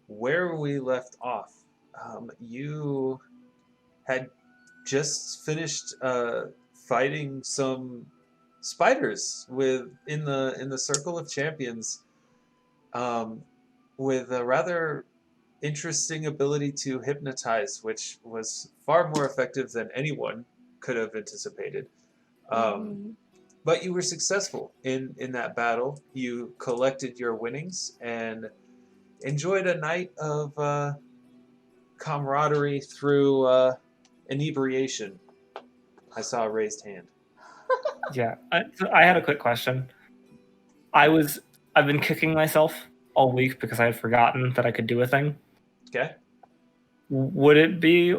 where we left off, you had just finished fighting some spiders in the circle of champions, with a rather interesting ability to hypnotize, which was far more effective than anyone could have anticipated. But you were successful in that battle. You collected your winnings and enjoyed a night of camaraderie through inebriation. I saw a raised hand. Yeah, I had a quick question. I've been kicking myself all week because I had forgotten that I could do a thing. Okay. Would it be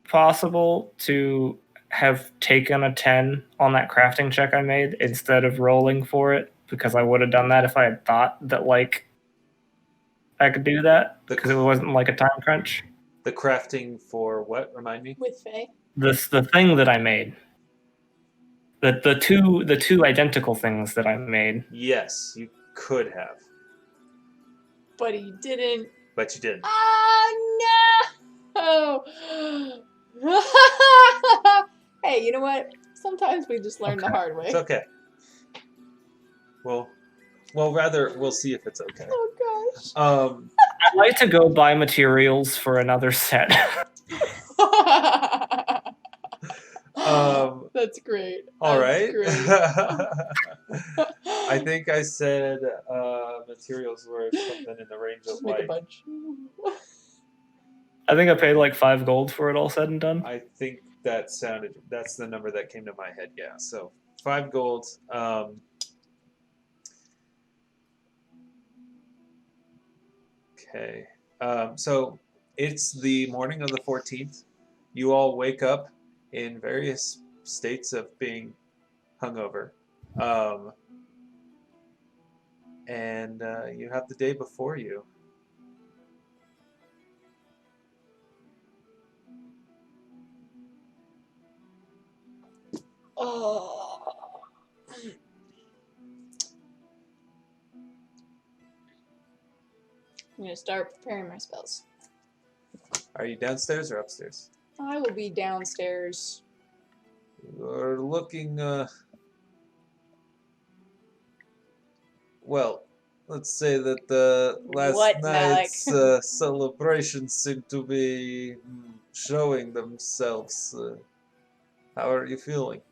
possible to have taken a 10 on that crafting check I made instead of rolling for it? Because I would have done that if I had thought that, like, I could do that, because it wasn't like a time crunch. The crafting for what? Remind me? With Faye? The thing that I made. The two identical things that I made. Yes, you could have. But he didn't. But you didn't. Oh, no! Hey, you know what? Sometimes we just learn the hard way. It's okay. Well, rather, we'll see if it's okay. Oh, gosh. I'd like to go buy materials for another set. That's great. All right. Great. I think I said materials were something in the range of Just make a like. bunch. I think I paid like 5 gold for it all said and done. I think that's the number that came to my head. Yeah. So 5 gold. Okay. So it's the morning of the 14th. You all wake up in various states of being hungover. And you have the day before you. Oh. I'm going to start preparing my spells. Are you downstairs or upstairs? I will be downstairs. You're looking, well, let's say that the last night's celebrations seem to be showing themselves. How are you feeling?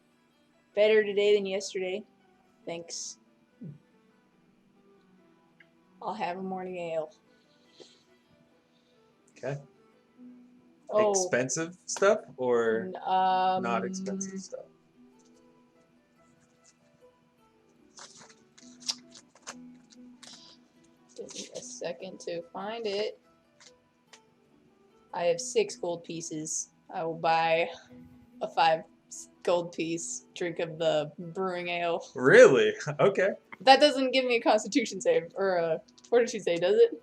Better today than yesterday. Thanks. I'll have a morning ale. Okay. Oh. Expensive stuff or not expensive stuff? Give me a second to find it. I have 6 gold pieces. I will buy a 5 gold piece drink of the brewing ale. Really? Okay. That doesn't give me a constitution save or a fortitude save, does it?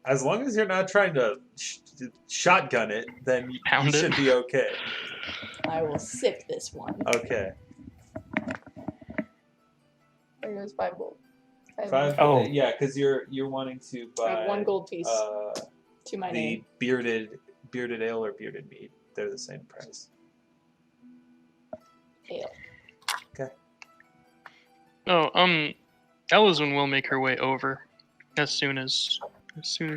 As long as you're not trying to shotgun it, then you should be okay. I will sip this one. Okay. There goes 5 gold. 5. Oh. Yeah, because you're wanting to buy. I have 1 gold piece to my name. The bearded ale or bearded mead. They're the same price. Ale. Okay. Oh, Elyswen will make her way over as soon as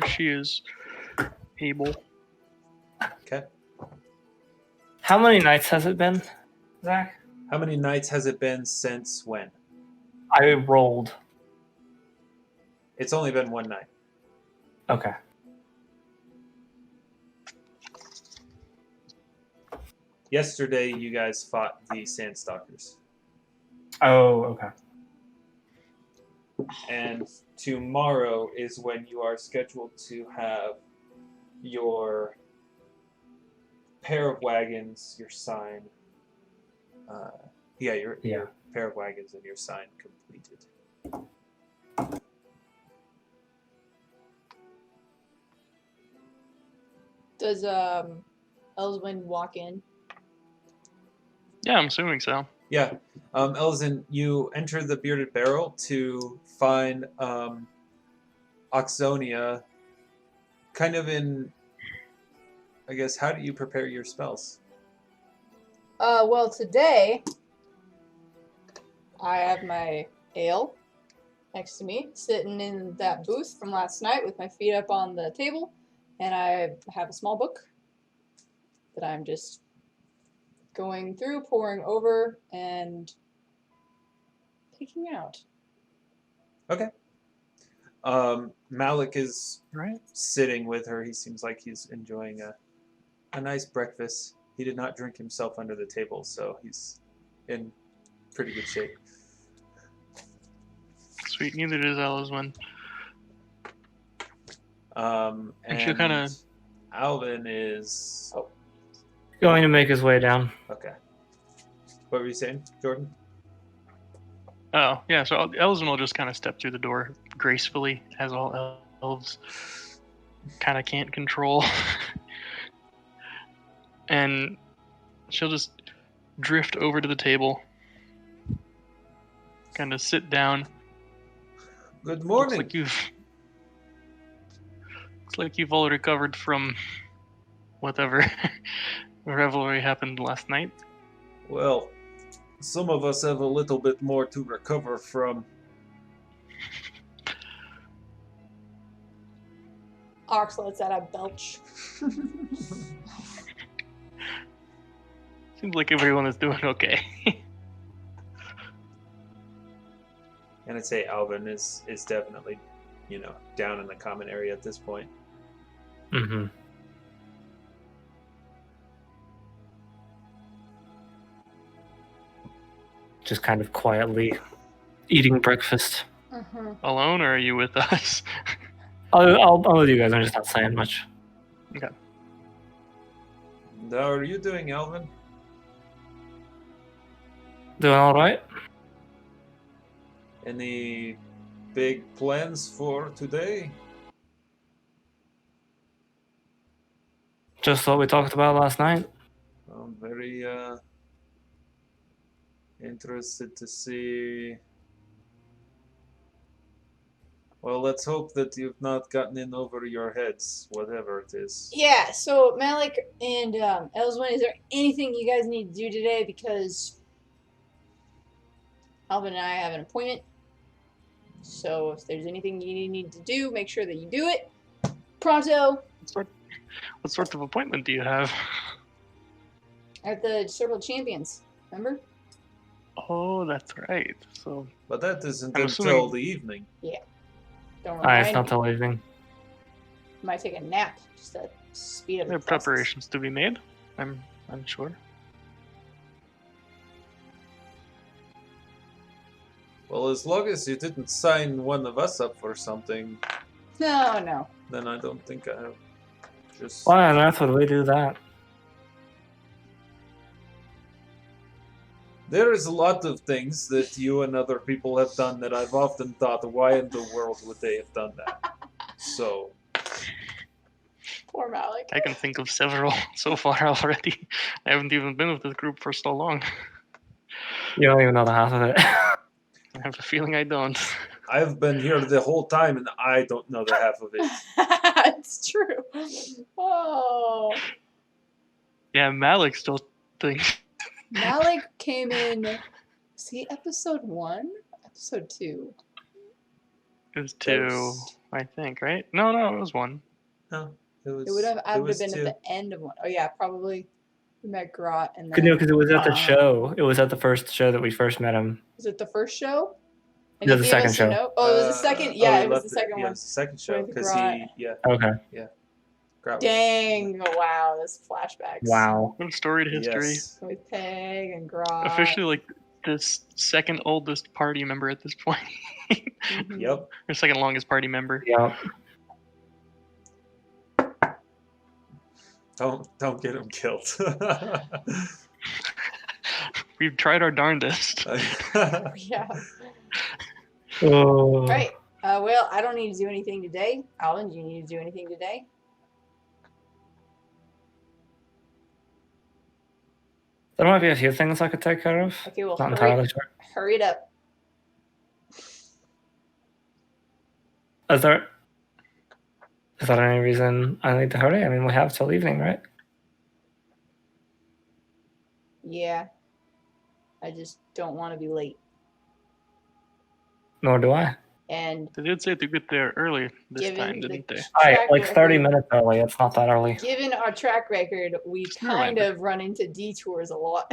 she is able. Okay. How many nights has it been, Zach? How many nights has it been since when? I rolled. It's only been 1 night. Okay. Yesterday, you guys fought the Sandstalkers. Oh, okay. And tomorrow is when you are scheduled to have your pair of wagons, your sign. Your pair of wagons and your sign completed. Does Elyswen walk in? Yeah, I'm assuming so. Yeah. Elyswen, you enter the Bearded Barrel to find Auxsonia, kind of in, I guess, how do you prepare your spells? Well, today I have my ale next to me, sitting in that booth from last night with my feet up on the table, and I have a small book that I'm just going through, pouring over, and picking out. Okay. Malik is Right. sitting with her. He seems like he's enjoying a nice breakfast. He did not drink himself under the table, so he's in pretty good shape. Sweet. Neither does Elyswen. And she'll kinda- Alvyn is... Oh, Going to make his way down. okay. What were you saying, Jordan? Oh, yeah, so Elyswen will just kind of step through the door gracefully, as all elves kind of can't control. And she'll just drift over to the table, kind of sit down. Good morning. Looks like you've all recovered from whatever revelry happened last night. Well, some of us have a little bit more to recover from. Ox lets out a belch. Seems like everyone is doing okay. And I'd say Alvyn is definitely, down in the common area at this point. Mm-hmm. Just kind of quietly eating breakfast. Mm-hmm. Alone, or are you with us? I'll with you guys. I'm just not saying much. Okay. And how are you doing, Alvyn? Doing all right. Any big plans for today? Just what we talked about last night. I'm very interested to see. Well, let's hope that you've not gotten in over your heads, whatever it is. Yeah, so Malik and Elyswen, is there anything you guys need to do today? Because Alvin and I have an appointment. So if there's anything you need to do, make sure that you do it. Pronto. What sort of appointment do you have? At the Circle of Champions. Remember? Oh, that's right. So, But that isn't I'm until assuming- the evening. Don't It's remind not me. till evening. Might take a nap just to speed up there are the process. preparations to be made. I'm sure. Well, as long as you didn't sign one of us up for something, No. then I don't think I have. Just Why on earth would we do that? there is a lot of things that you and other people have done that I've often thought, why in the world would they have done that? So, Poor Malik. I can think of several so far already. I haven't even been with this group for so long. You don't even know the half of it. I have a feeling I don't. I've been here the whole time and I don't know the half of it. It's true. Oh. Yeah, Malik still thinks. Malik came in. Was he episode 1? Episode 2. It was 2, was- I think, right? No, it was 1. No, it was. It would have. I would have been two. at the end of 1. Oh yeah, probably. We met Grot and Good then. because it was at the Uh, show. It was at the first show that we first met him. Was it the first show? No, he the gave second us a show. note? Oh, it was the second. Yeah, he it was left the second Yeah, one. it was the second show With because Grot. Okay. Grot was- Dang! Wow, that's flashbacks. Wow. What a storied history. Yes. With Peg and Grot. Officially, like, this second oldest party member at this point. Mhm. Yep. Or second longest party member. Yeah. Don't get him killed. We've tried our darndest. Yeah. Oh. Right. Well, I don't need to do anything today. Alvin, do you need to do anything today? There might be a few things I could take care of. Okay, well, Not entirely sure. hurry it up. Is there? Is there any reason I need to hurry? I mean, we have till evening, right? Yeah. I just don't want to be late. Nor do I. And They did say to get there early this given time, the didn't they? Alright, like 30 record- minutes early. It's not that early. Given our track record, we Just a kind reminder. of run into detours a lot.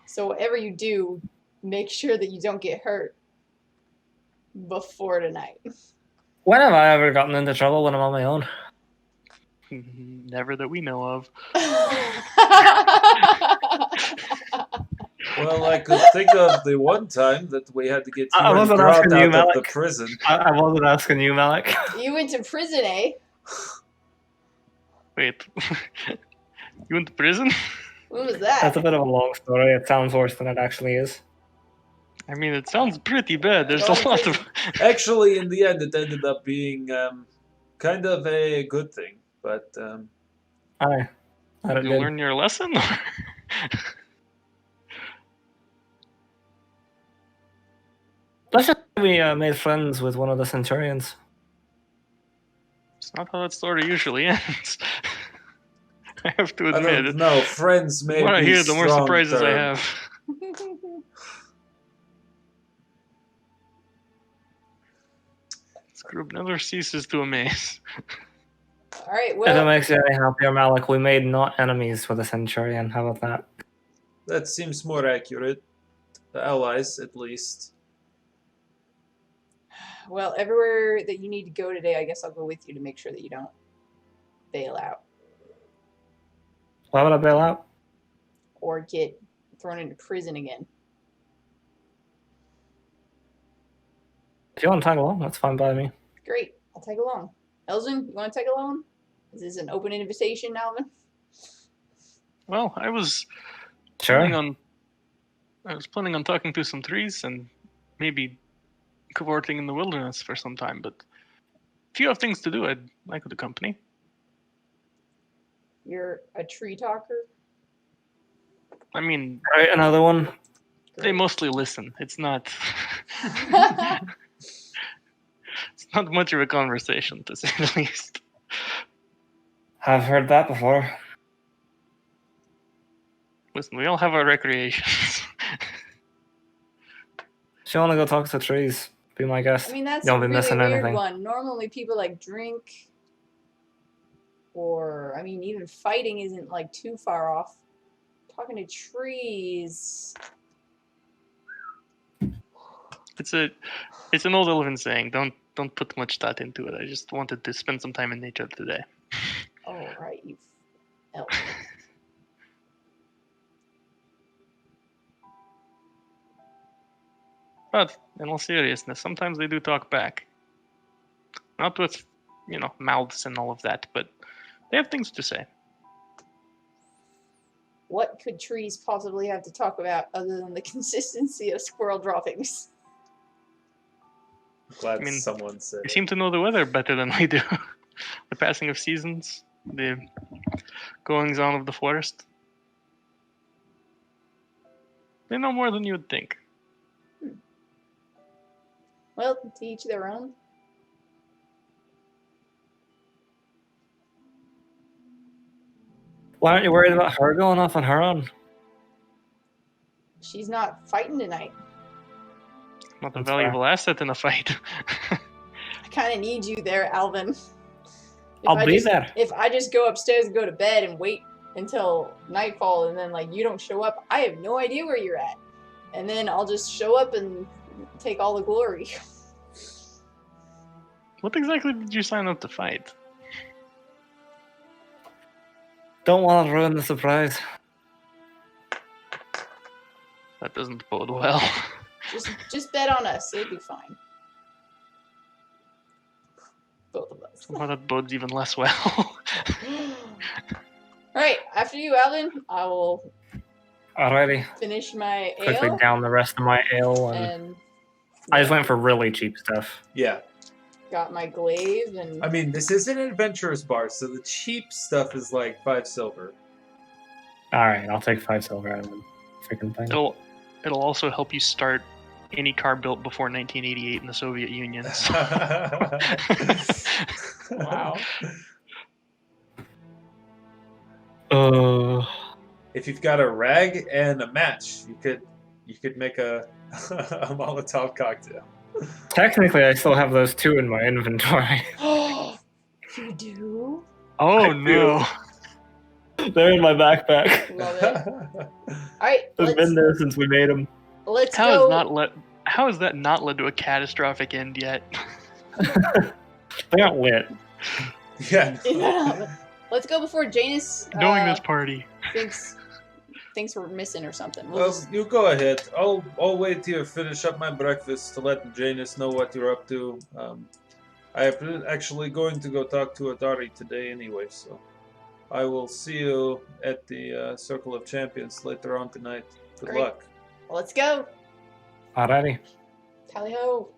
So whatever you do, make sure that you don't get hurt before tonight. When have I ever gotten into trouble when I'm on my own? Never that we know of. Well, I could think of the one time that we had to get you I and wasn't Grout asking you, out of the Malik. prison. I wasn't asking you, Malik. You went to prison, eh? Wait. You went to prison? When was That's that? a bit of a long story. It sounds worse than it actually is. I mean, it sounds pretty bad. There's Going a to lot prison. of... Actually, in the end, it ended up being kind of a good thing. But I Did you did. learn your lesson? Let's just say we made friends with one of the centurions. It's not how that story usually ends. I have to I admit. don't know. Friends The may more I be hear, the more strong surprises I term. have. This group never ceases to amaze. Alright, If it well, makes you any happier, Malik, we made not enemies with the centurion. How about that? That seems more accurate. The allies, at least. well, everywhere that you need to go today, I guess I'll go with you to make sure that you don't bail out Why would I bail out? or get thrown into prison again. If you want to tag along, that's fine by me. Great, I'll tag along. Elvyn, you want to tag along? Is this an open invitation, Alvyn? Well, I was Sure. planning on talking to some trees and maybe cavorting in the wilderness for some time, but if you have things to do, I'd like to accompany. You're a tree talker? I mean, Right, another one. they mostly listen. It's not it's not much of a conversation, to say the least. I've heard that before. Listen, we all have our recreations. If you want to go talk to trees, be my guest. I mean, that's You a won't be really missing weird anything. one. Normally people like drink or, I mean, even fighting isn't like too far off. Talking to trees. It's an old Elven saying. Don't put much thought into it. I just wanted to spend some time in nature today. Oh, right, you elf. But in all seriousness, sometimes they do talk back. Not with, mouths and all of that, but they have things to say. What could trees possibly have to talk about other than the consistency of squirrel droppings? Glad I mean, someone said They it. seem to know the weather better than we do. The passing of seasons, the goings on of the forest. They know more than you would think. Well, to each their own. Why aren't you worried about her going off on her own? She's not fighting tonight. Not a That's valuable asset in a fight. I kind of need you there, Alvyn. I'll be there. If I just go upstairs and go to bed and wait until nightfall and then like you don't show up, I have no idea where you're at. And then I'll just show up and take all the glory. What exactly did you sign up to fight? Don't want to ruin the surprise. That doesn't bode well. Just bet on us. It'll be fine. Both of us. Somehow that bodes even less well. Alright, after you, Alvyn, I will Alrighty. finish my Quickly ale. down the rest of my ale. And And I just went for really cheap stuff. Yeah. got my glaive and I mean, this is an adventurer's bar, so the cheap stuff is like 5 silver. Alright, I'll take 5 silver out of the freaking thing. It'll also help you start any car built before 1988 in the Soviet Union. So. Wow. If you've got a rag and a match, you could make a a Molotov cocktail. Technically, I still have those 2 in my inventory. You do? Oh I no! They're in my backpack. Love it. Alright, They've been there since we made them. let's How go. has that not led to a catastrophic end yet? They aren't lit. Yeah. Let's go before Janus Knowing this party. thinks we're missing or something. We'll Well, just- you go ahead. I'll wait here, finish up my breakfast to let Janus know what you're up to. I'm actually going to go talk to Adari today anyway, so I will see you at the Circle of Champions later on tonight. Good Great. luck. let's go. Alrighty. Tally ho.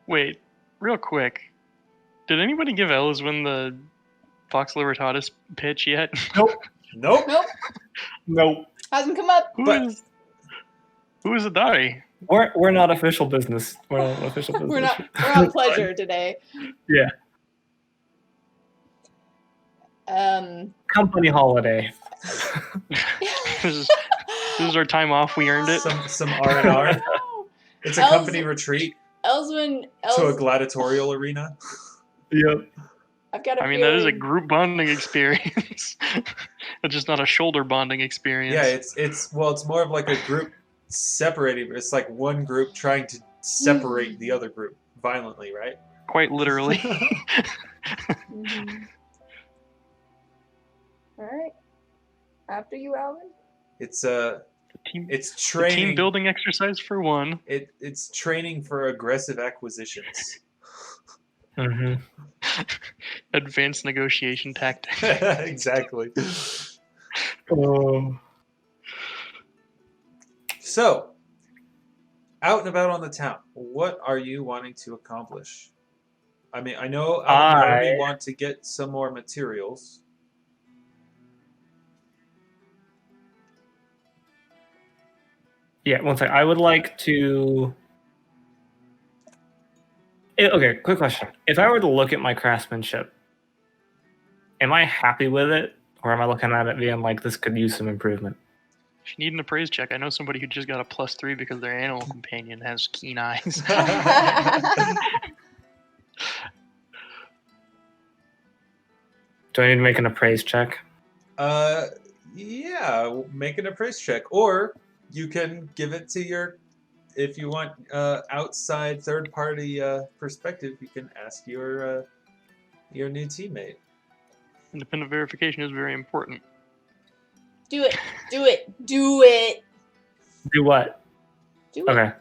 Wait, real quick. Did anybody give Elyswen the Fox Libertatis pitch yet? Nope. Nope. Nope. Hasn't come up. Who But- is Adari? We're not official business. We're not official business. we're on pleasure today. Yeah. Company holiday. This is our time off. We earned it. Some R&R. It's a company retreat Elyswen, to a gladiatorial arena. Yep. I've got a I mean, that is a feeling- group bonding experience. It's just not a shoulder bonding experience. Yeah, it's more of like a group separating. It's like one group trying to separate the other group violently, right? Quite literally. Mhm. Alright. After you, Alvin. It's team, it's a training. team building exercise for one. It's training for aggressive acquisitions. Mm-hmm. Advanced negotiation tactics. Exactly. Oh. So, out and about on the town, what are you wanting to accomplish? I mean, I know we want to get some more materials. Yeah, one second. I would like to. Okay, quick question. If I were to look at my craftsmanship, am I happy with it? Or am I looking at it being like, this could use some improvement? If you need an appraise check, I know somebody who just got a +3 because their animal companion has keen eyes. Do I need to make an appraise check? Yeah, make an appraise check, or you can give it to your, if you want outside third party perspective, you can ask your new teammate. Independent verification is very important. Do it. Do it. Do it. Do what? Do it. Okay.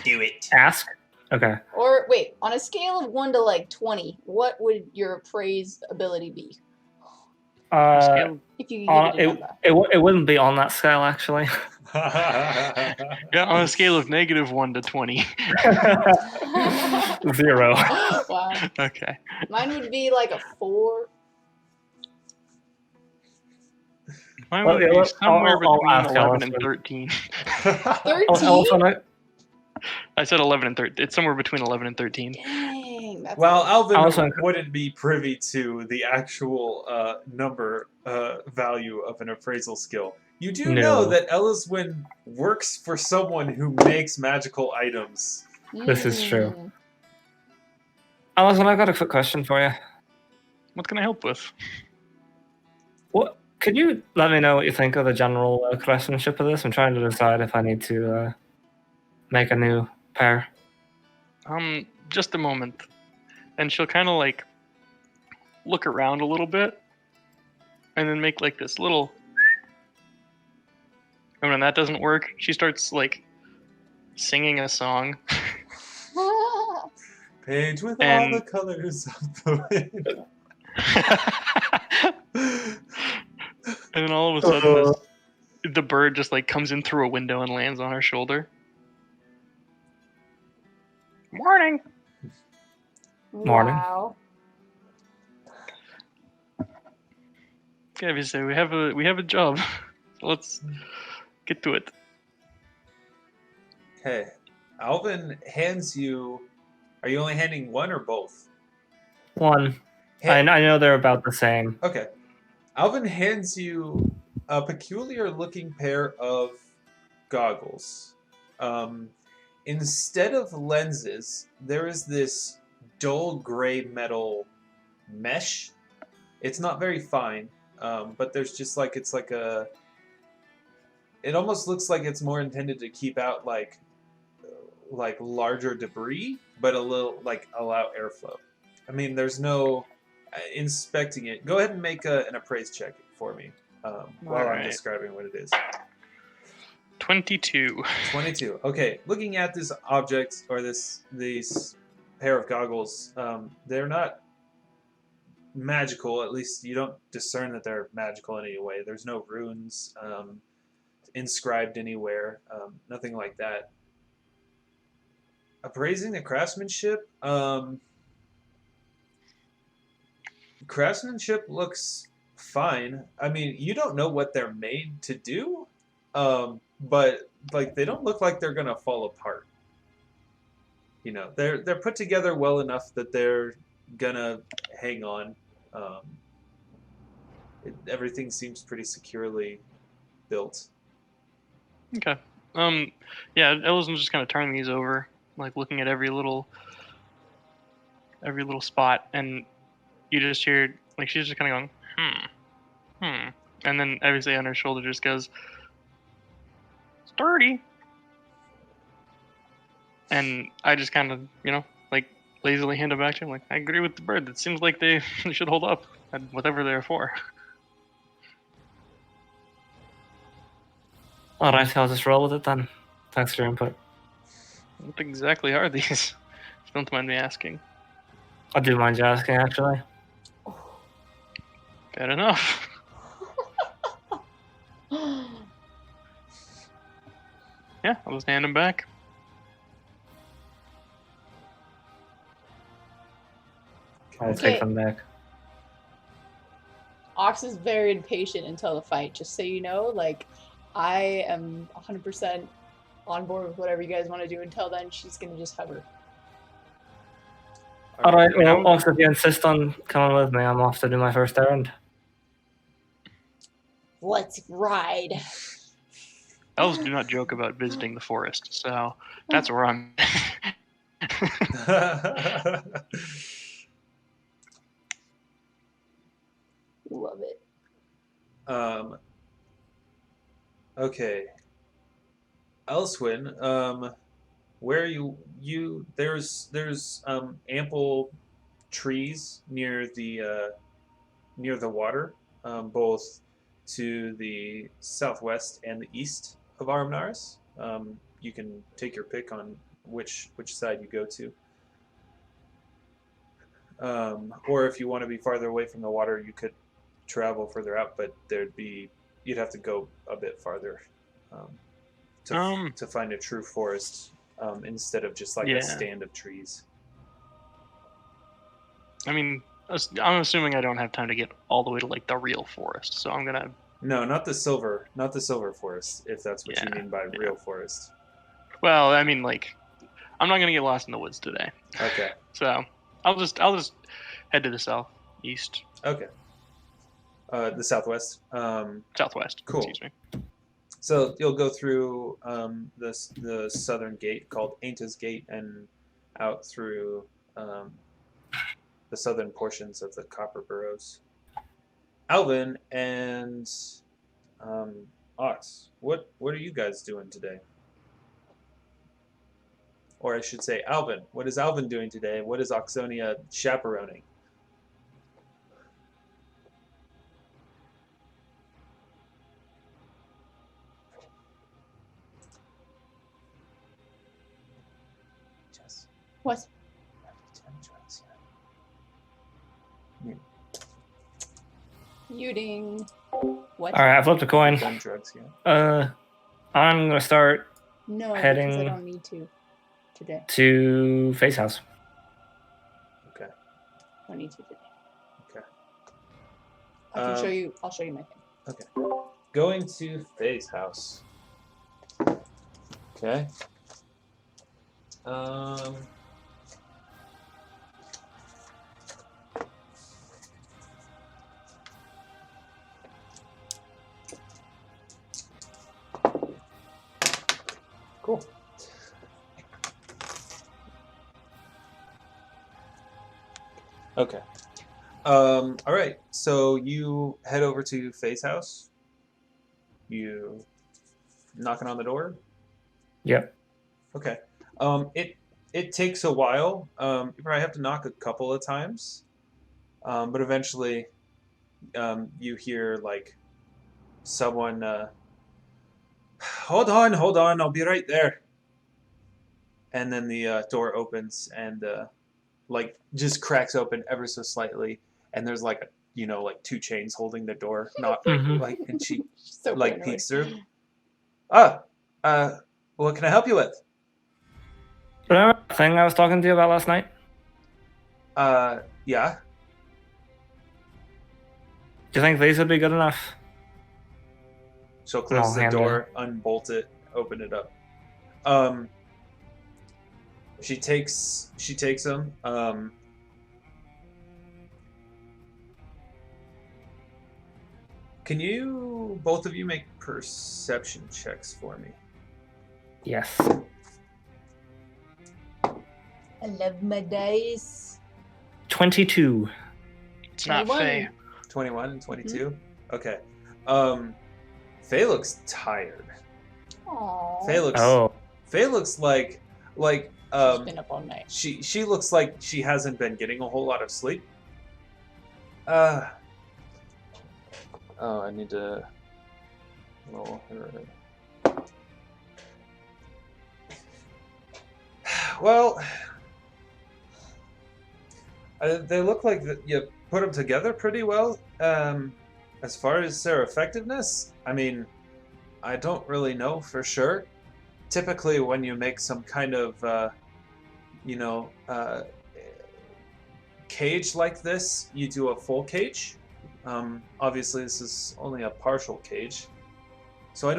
Do it. Ask? Okay. Or wait, on a scale of 1 to like 20, what would your appraise ability be? Scale- If you could give it a number. It wouldn't be on that scale, actually. yeah, on a scale of -1 to 20. 0. Wow. Okay. Mine would be like a 4. Mine Well, would yeah, be somewhere I'll between ask 11 and Elyswen. 13. 13? I said 11 and 13. It's somewhere between 11 and 13. Dang. That's Well, Alvyn Elyswen- wouldn't be privy to the actual number value of an appraisal skill. You do know No. that Elyswen works for someone who makes magical items. This is true. Mm. Alison, I've got a quick question for you. What can I help with? What? Could you let me know what you think of the general craftsmanship of this? I'm trying to decide if I need to make a new pair. Just a moment. And she'll kind of like look around a little bit and then make like this little. And when that doesn't work, she starts like singing a song. Page with And- all the colors of the wind. And then all of a sudden, the bird just like comes in through a window and lands on her shoulder. Morning. Morning. Wow. Yeah, we say we have a job. So Get to it. Okay. Alvyn hands you. Are you only handing one or both? One. I know they're about the same. Okay. Alvyn hands you a peculiar-looking pair of goggles. Instead of lenses, there is this dull gray metal mesh. It's not very fine, but there's just like it's like a. It almost looks like it's more intended to keep out like larger debris, but a little like allow airflow. I mean, there's no inspecting it. Go ahead and make an appraise check for me while I'm describing what it is. 22. 22. Okay, looking at this object or these pair of goggles, they're not magical. At least you don't discern that they're magical in any way. There's no runes inscribed anywhere. Nothing like that. Appraising the craftsmanship. Craftsmanship looks fine. I mean, you don't know what they're made to do, but like they don't look like they're gonna fall apart. You know, they're put together well enough that they're gonna hang on. Everything seems pretty securely built. Okay. Yeah, Elyswen's just kind of turning these over, like looking at every little spot, and you just hear like she's just kind of going, and then everything on her shoulder just goes, sturdy. And I just kind of, like lazily hand it back to him, like, I agree with the bird. It seems like they should hold up at whatever they're for. Alright, I'll just roll with it then. Thanks for your input. What exactly are these? If you don't mind me asking. I do mind you asking, actually. Fair enough. Yeah, I'll just hand them back. I'll Okay. take them back. Ox is very impatient until the fight, just so you know. Like, I am 100% on board with whatever you guys want to do. Until then, she's going to just hover. Alright, well, also if you insist on coming with me, I'm off to do my first errand. Let's ride. Elves do not joke about visiting the forest, so that's where I'm. Love it. Okay. Elyswen, where there's ample trees near the water, both to the southwest and the east of Arumnaris. You can take your pick on which side you go to. Or if you want to be farther away from the water, you could travel further out, but you'd have to go a bit farther to find a true forest instead of just like a stand of trees. I mean, I'm assuming I don't have time to get all the way to like the real forest, so I'm gonna. No, not the silver forest. If that's what you mean by real forest. Well, I mean, like, I'm not gonna get lost in the woods today. Okay. So I'll just head to the southeast. Okay. The southwest. Southwest. Cool. Excuse me. So you'll go through the southern gate called Ainta's Gate and out through the southern portions of the Copper Burrows. Alvyn and Ox, what are you guys doing today? Or I should say, Alvyn. What is Alvyn doing today? What is Auxsonia chaperoning? Jess. What? Muting. What? Alright, I flipped a coin. Done drugs yet? I'm gonna start No, heading because I don't need to today. to Face House. Okay. I don't need to today. Okay. I can show you. I'll show you my thing. Okay. Going to Faye's house. Okay. Cool. Okay. All right. So you head over to Faye's house. You knocking on the door. Yep. Okay. It takes a while. You probably have to knock a couple of times, but eventually, you hear like someone. Hold on, I'll be right there. And then the door opens and like just cracks open ever so slightly, and there's like like two chains holding the door, not like, and she So like paranoid. peeks through. What can I help you with? Remember that thing I was talking to you about last night? Yeah. Do you think these would be good enough? She'll close I'll the handle door, unbolt it, open it up. She takes them. Can you both of you make perception checks for me? Yes. I love my dice. 22. It's not 21. Faye. 21 and 22? Mm-hmm. Okay. Faye looks tired. Aww. Faye looks like She's been up all night. she looks like she hasn't been getting a whole lot of sleep. I need to roll her. Well, they look like you put them together pretty well. As far as their effectiveness, I mean, I don't really know for sure. Typically, when you make some kind of, cage like this, you do a full cage. Obviously, this is only a partial cage, so I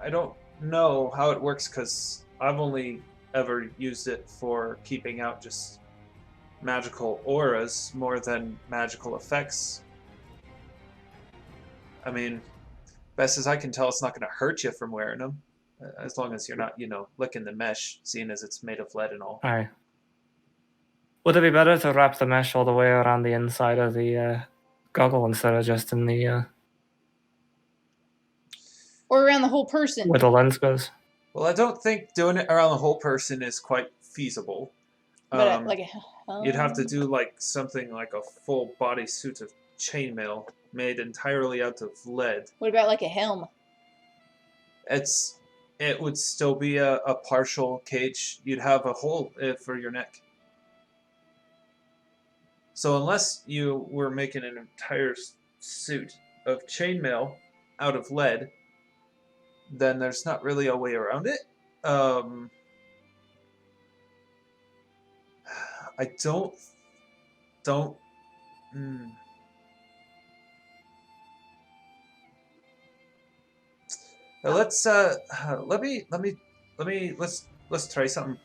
don't know how it works because I've only ever used it for keeping out just magical auras more than magical effects. I mean, best as I can tell, it's not going to hurt you from wearing them, as long as you're not, licking the mesh, seeing as it's made of lead and all. Aye. Would it be better to wrap the mesh all the way around the inside of the goggle instead of just in the Or around the whole person. where the lens goes? Well, I don't think doing it around the whole person is quite feasible. But You'd have to do like something like a full body suit of chainmail made entirely out of lead. What about like a helm? It would still be a partial cage. You'd have a hole for your neck. So unless you were making an entire suit of chainmail out of lead, then there's not really a way around it. I don't. Let's try something.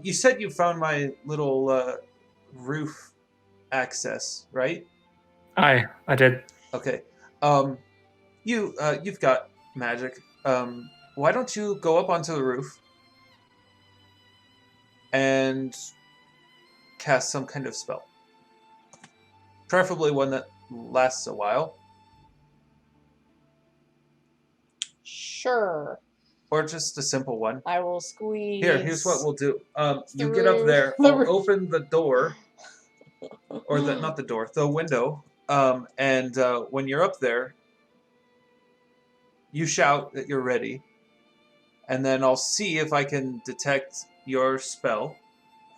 You said you found my little roof access, right? Aye, I did. Okay. You've got magic. Why don't you go up onto the roof and cast some kind of spell? Preferably one that lasts a while. Sure. Or just a simple one. I will squeeze. Here's what we'll do. You get up there, I'll open the door. Or not the door, the window. And when you're up there, you shout that you're ready. And then I'll see if I can detect your spell.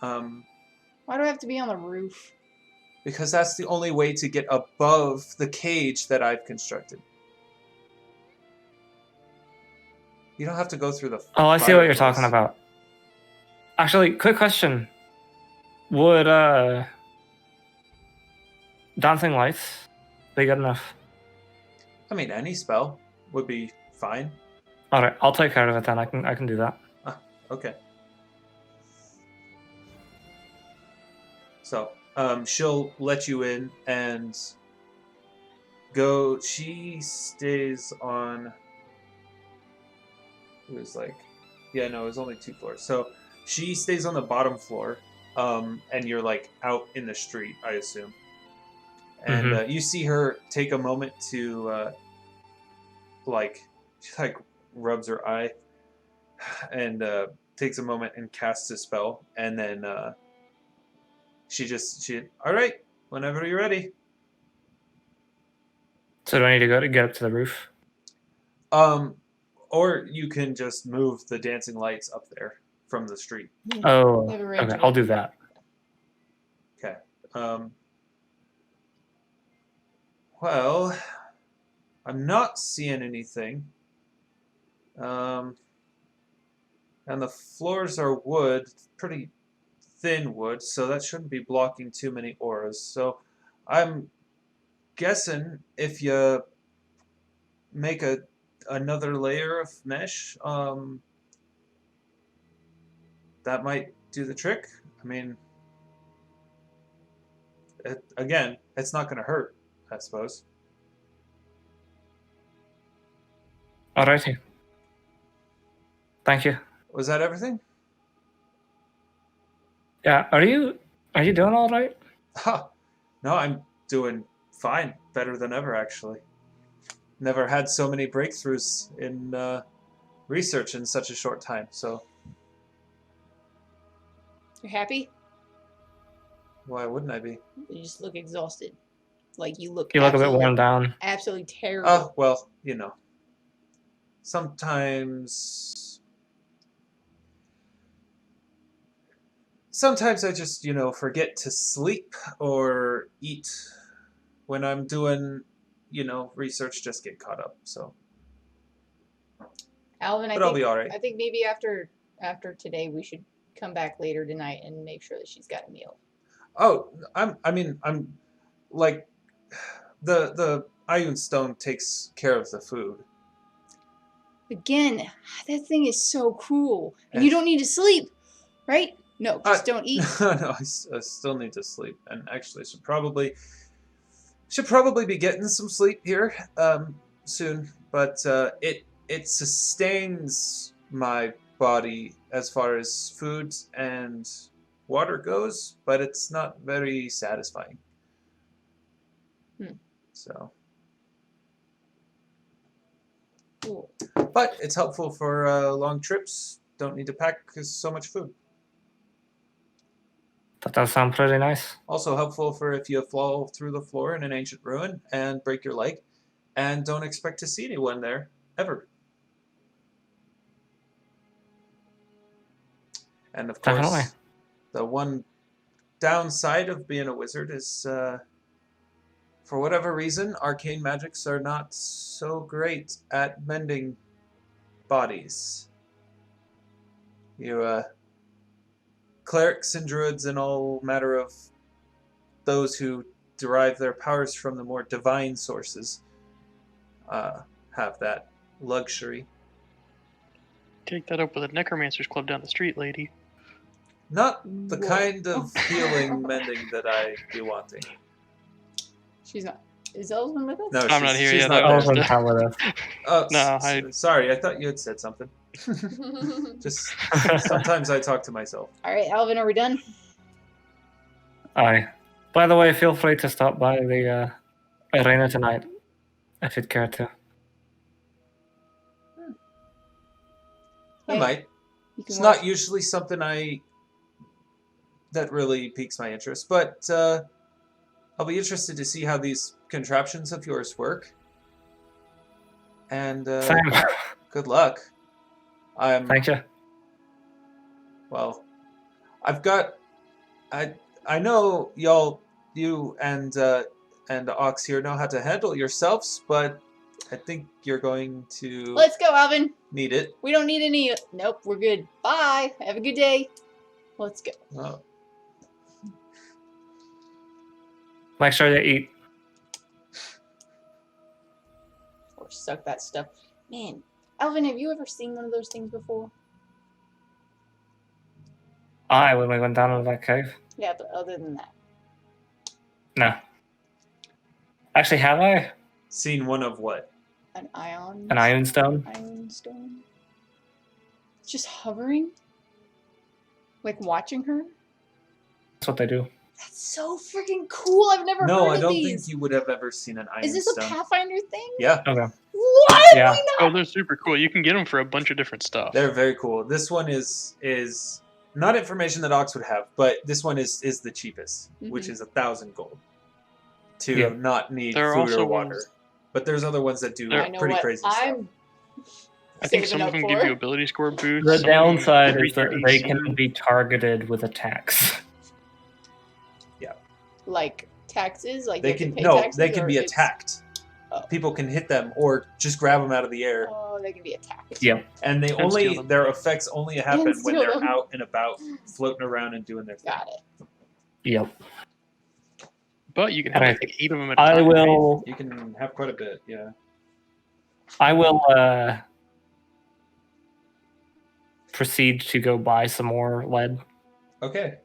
Why do I have to be on the roof? Because that's the only way to get above the cage that I've constructed. You don't have to go through the Oh, I see what you're fireplace. talking about. Actually, quick question. Would dancing lights be good enough? I mean, any spell would be fine. All right, I'll take care of it then. I can do that. Okay. So, she'll let you in and go. She stays on. It was like, yeah, no, it was only 2 floors. So she stays on the bottom floor, and you're like out in the street, I assume. And you see her take a moment to, she like rubs her eye, and takes a moment and casts a spell, and then all right, whenever you're ready. So do I need to go to get up to the roof? Or you can just move the dancing lights up there from the street. Oh, Have a range okay, of I'll it. do that. Okay. Well, I'm not seeing anything. And the floors are wood, pretty thin wood, so that shouldn't be blocking too many auras. So I'm guessing if you make another layer of mesh, that might do the trick. I mean, again, it's not going to hurt, I suppose. Alrighty. Thank you. Was that everything? Yeah, are you doing all right? Ha! No, I'm doing fine. Better than ever, actually. Never had so many breakthroughs in research in such a short time, so You're happy? why wouldn't I be? You just look exhausted. Like you look. You look a bit worn down. Absolutely terrible. Oh, well, you know. Sometimes I just, forget to sleep or eat when I'm doing, research, just get caught up, so. Alvyn, But I'll be all right. I think maybe after today we should come back later tonight and make sure that she's got a meal. Oh, I'm like, the Iron Stone takes care of the food. Again, that thing is so cruel. And you don't need to sleep, right? No, just don't eat. No, I still need to sleep, and actually should probably be getting some sleep here soon. But it sustains my body as far as food and water goes, but it's not very satisfying. So. Cool. But it's helpful for long trips. Don't need to pack so much food. That does sound pretty nice. Also helpful for if you fall through the floor in an ancient ruin and break your leg, and don't expect to see anyone there ever. And of course, Definitely. the one downside of being a wizard is, for whatever reason, arcane magics are not so great at mending bodies. Clerics and druids and all matter of those who derive their powers from the more divine sources have that luxury. Take that up with a necromancer's club down the street, lady. Not the kind of healing mending that I'd be wanting. She's not. Is Elyswen with us? No, I'm not here she's yet. not I there. was on top of that. Oh, No, sorry. I thought you had said something. Just sometimes I talk to myself. All right, Alvyn, are we done? Aye. By the way, feel free to stop by the arena tonight if you'd care to. I might. It's not usually something that really piques my interest, but I'll be interested to see how these contraptions of yours work. And Same. good luck. Thank you. Well, I know you and Aux here know how to handle yourselves, but I think you're going to Let's go, Alvyn. need it. We don't need any. Nope, we're good. Bye. Have a good day. Let's go. Oh. Make sure you eat. Or suck that stuff. Man, Alvyn, have you ever seen one of those things before? When we went down into that cave? Yeah, but other than that. No. Actually, have I? Seen one of what? An ion. An iron stone? Iron stone. Just hovering? Like watching her? That's what they do. That's so freaking cool. I've never No, heard I of don't these. think you would have ever seen an iron Is this stone. a Pathfinder thing? Yeah, Okay. What? Yeah. Why Oh, not? they're super cool. You can get them for a bunch of different stuff. they're very cool. This one is not information that Ox would have, but this one is the cheapest, which is 1,000 gold to Yeah. not need There are food also or water. ones- But there's other ones that do I know pretty what crazy stuff. I'm I think saving some of up them for. give you ability score boosts. The some of them downside increase is that your they AC. can be targeted with attacks. like taxes. Like They you have to can pay no, taxes, they can or be it's- attacked. Oh. People can hit them or just grab them out of the air, Oh, they can be attacked. Yep. and steal them. their effects only happen when steal they're them. out and about, floating around and doing their thing. Got it. Yep. But you can have Alright. like 8 of them at a I time. right? will. You can have quite a bit, yeah. I will proceed to go buy some more lead. Okay.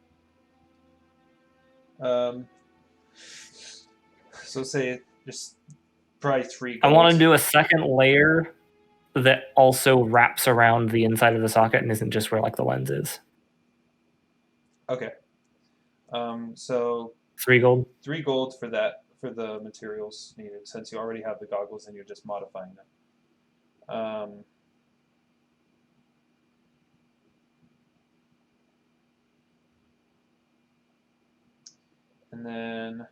So say just probably 3 I want to golds. do a second layer that also wraps around the inside of the socket and isn't just where like the lens is. Okay. So 3 gold. 3 gold for that, for the materials needed, since you already have the goggles and you're just modifying them. And then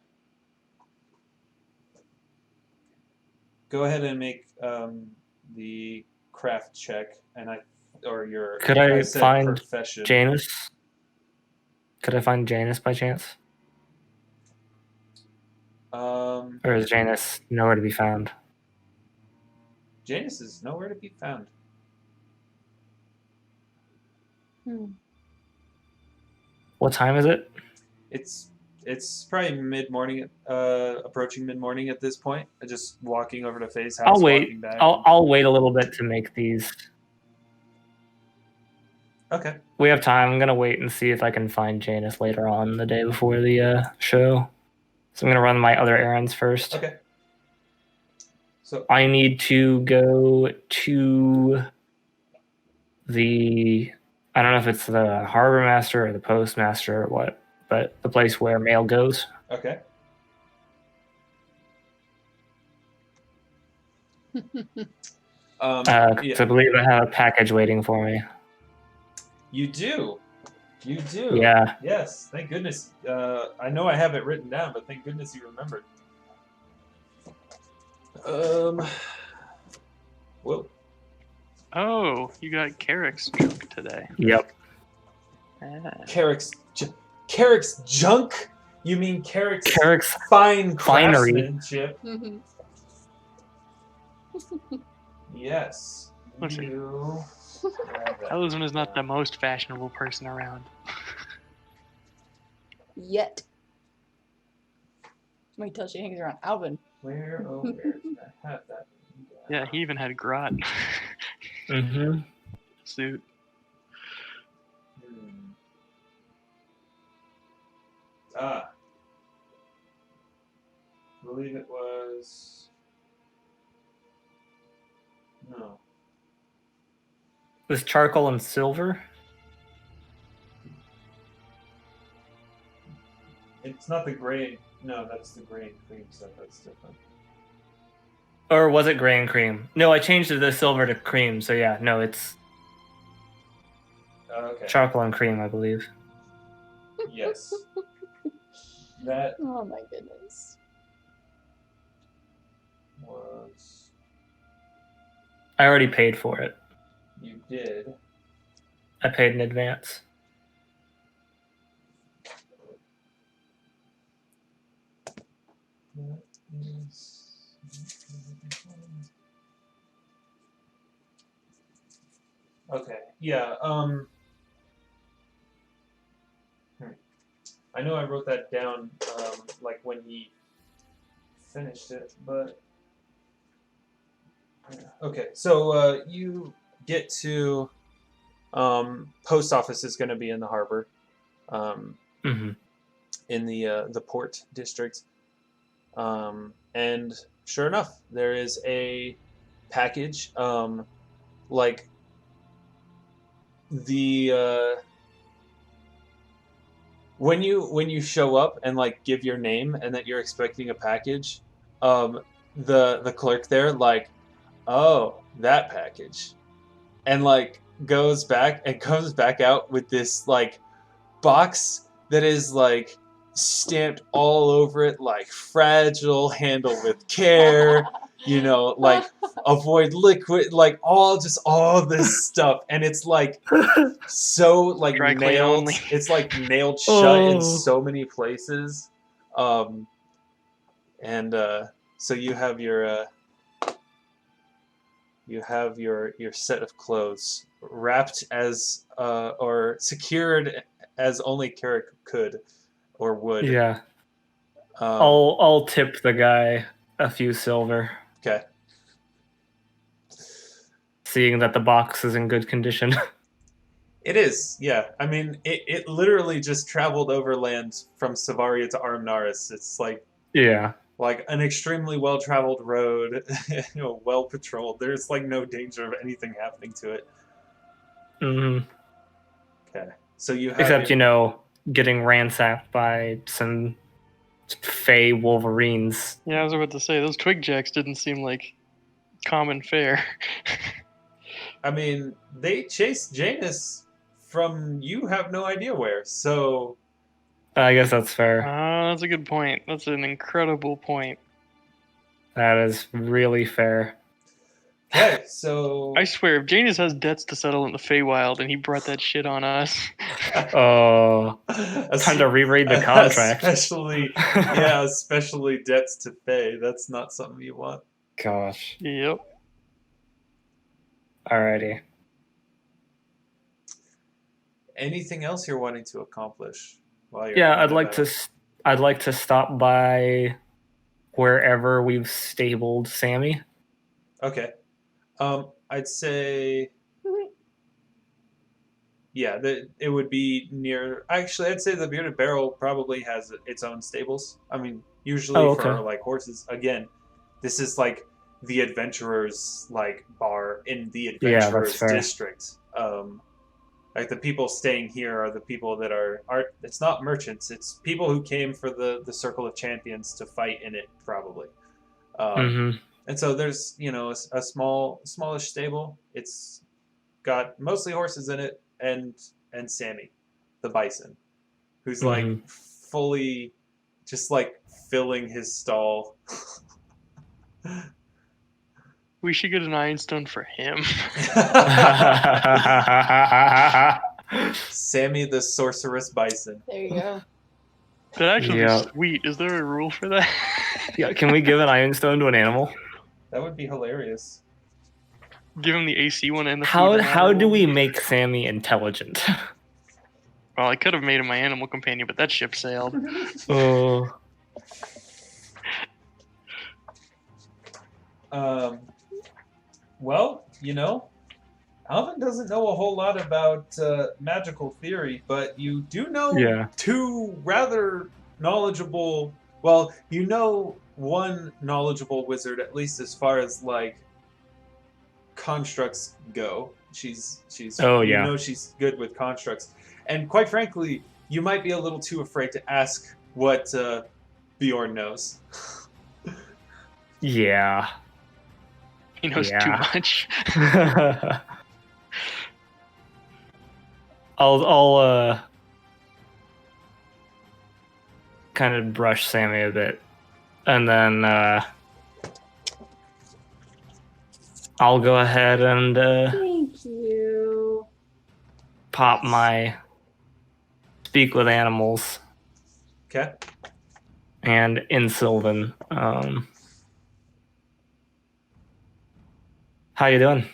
go ahead and make the craft check, and your. Could I said find profession. Janus? Could I find Janus by chance? Or is Janus nowhere to be found? Janus is nowhere to be found. What time is it? It's probably mid-morning, approaching mid-morning at this point. Just walking over to Faye's house, I'll wait. walking back. I'll wait a little bit to make these. Okay. We have time. I'm gonna wait and see if I can find Janus later on the day before the show. So I'm gonna run my other errands first. Okay. So I need to go to the. I don't know if it's the harbor master or the postmaster or what, but the place where mail goes. okay. Because I believe I have a package waiting for me. You do. You do. Yeah. Yes. Thank goodness. I know I have it written down, but thank goodness you remembered. Whoa. Oh, you got Carrick's junk today. Yep. Carrick's junk? You mean Carrick's fine finery. craftsmanship? Mhm. Yes. Let's see. You grab that. Elyswen is not the most fashionable person around. Yet. Wait till she hangs around Alvyn. Where did I have that? Yeah, he even had grot Mm-hmm. suit. I believe it was. No. This charcoal and silver. It's not the gray. No, that's the gray and cream stuff. That's different. Or was it gray and cream? No, I changed the silver to cream. So yeah, no, it's Okay. charcoal and cream, I believe. Yes. That Oh my goodness. was. I already paid for it. You did. I paid in advance. That is. Okay. Yeah. I know I wrote that down, like when he finished it, but Okay, so you get to post office is going to be in the harbor, Mm-hmm. in the port district, and sure enough, there is a package. Like the when you show up and like give your name and that you're expecting a package, the clerk there like, oh, that package, and like goes back and comes back out with this like box that is like stamped all over it like fragile, handle with care, like avoid liquid, like all this stuff, and it's like so like Dry clean nailed. only. It's like nailed shut in Oh. so many places, and so you have your set of clothes wrapped as or secured as only Carrick could or would. Yeah. Um, I'll tip the guy a few silver, okay. seeing that the box is in good condition. It is, yeah. I mean, it literally just traveled overland from Savaria to Arumnaris. It's Yeah. like an extremely well-traveled road, well patrolled. There's like no danger of anything happening to it. Mm-hmm. Okay, so you have Except, getting ransacked by some fey wolverines. Yeah, I was about to say those twig jacks didn't seem like common fare. I mean, they chased Janus from you have no idea where. So I guess that's fair. That's a good point. That's an incredible point. That is really fair. okay, so I swear, if Janus has debts to settle in the Feywild and he brought that shit on us. Oh, time to reread the contract. especially debts to pay. That's not something you want. Gosh. Yep. Alrighty. Anything else you're wanting to accomplish while you're Yeah, in I'd the like battle? to. I'd like to stop by wherever we've stabled Sammy. Okay. I'd say yeah, it would be near. Actually, I'd say the Bearded Barrel probably has its own stables. I mean, usually Oh, okay. for like horses. Again, this is like the adventurers like bar in the Yeah, that's adventurers fair. district. Like the people staying here are the people that are it's not merchants. It's people who came for the Circle of Champions to fight in it probably. Mm-hmm. And so there's a smallish stable. It's got mostly horses in it, and Sammy, the bison, who's like Mhm. fully just like filling his stall. We should get an Ironstone for him. Sammy the sorceress bison. There you go. That'd actually Yeah. be sweet. Is there a rule for that? Yeah, can we give an ironstone to an animal? That would be hilarious. Give him the AC one and the How food how do animal. we make Sammy intelligent? Well, I could have made him my animal companion, but that ship sailed. Oh, Well, Alvyn doesn't know a whole lot about magical theory, but you do know yeah. two rather knowledgeable. Well, you know one knowledgeable wizard, at least as far as like constructs go. She's Oh, yeah. she's good with constructs, and quite frankly, you might be a little too afraid to ask what Bjorn knows. Yeah. He knows too Yeah. much. I'll kind of brush Sammy a bit, and then I'll go ahead and Thank you. pop my speak with animals Okay. and in Sylvan. How you doing?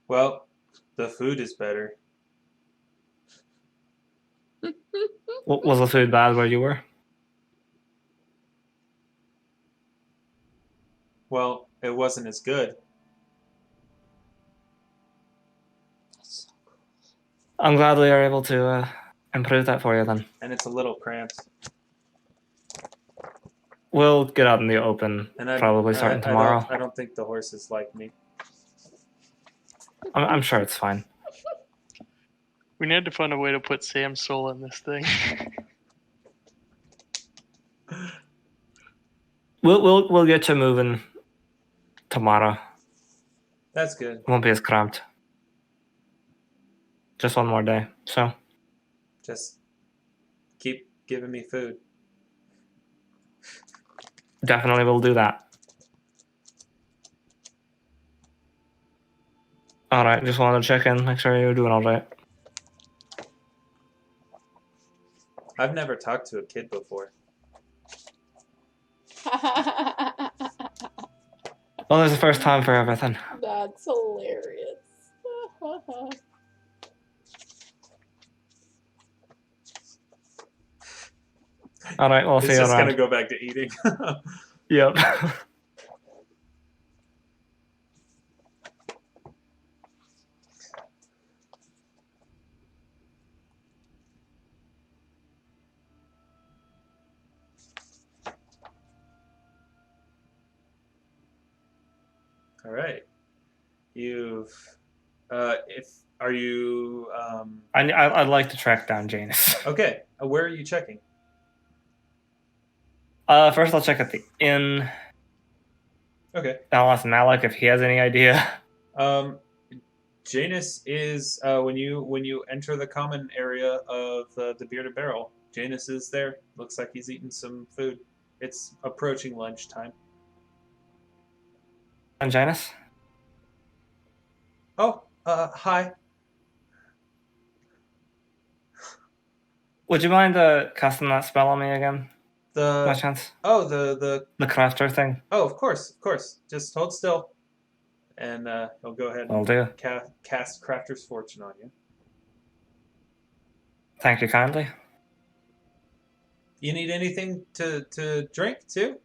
Well, the food is better. Was the food bad where you were? Well, it wasn't as good. I'm glad we are able to improve that for you then. And it's a little cramped. We'll get out in the open And probably starting tomorrow. I don't think the horses like me. I'm sure it's fine. We need to find a way to put Sam's soul in this thing. We'll get you moving tomorrow. That's good. It won't be as cramped. Just one more day, so. Just keep giving me food. Definitely will do that. Alright, just wanted to check in, make sure you're doing alright. I've never talked to a kid before. Well, there's a first time for everything. That's hilarious. Alright, we'll It's see you just around. gonna go back to eating. Yep. All right. You've are you I'd like to track down Janus. okay? Where are you checking? First I'll check at the inn. Okay. I'll ask Malik if he has any idea. Janus is when you enter the common area of the Bearded Barrel. Janus is there. Looks like he's eating some food. It's approaching lunchtime. And Janus? Oh, hi. Would you mind casting that spell on me again? By The chance? oh the The crafter thing? oh of course. Just hold still, and I'll go ahead Will and do. cast Crafter's Fortune on you. Thank you kindly. You need anything to drink too?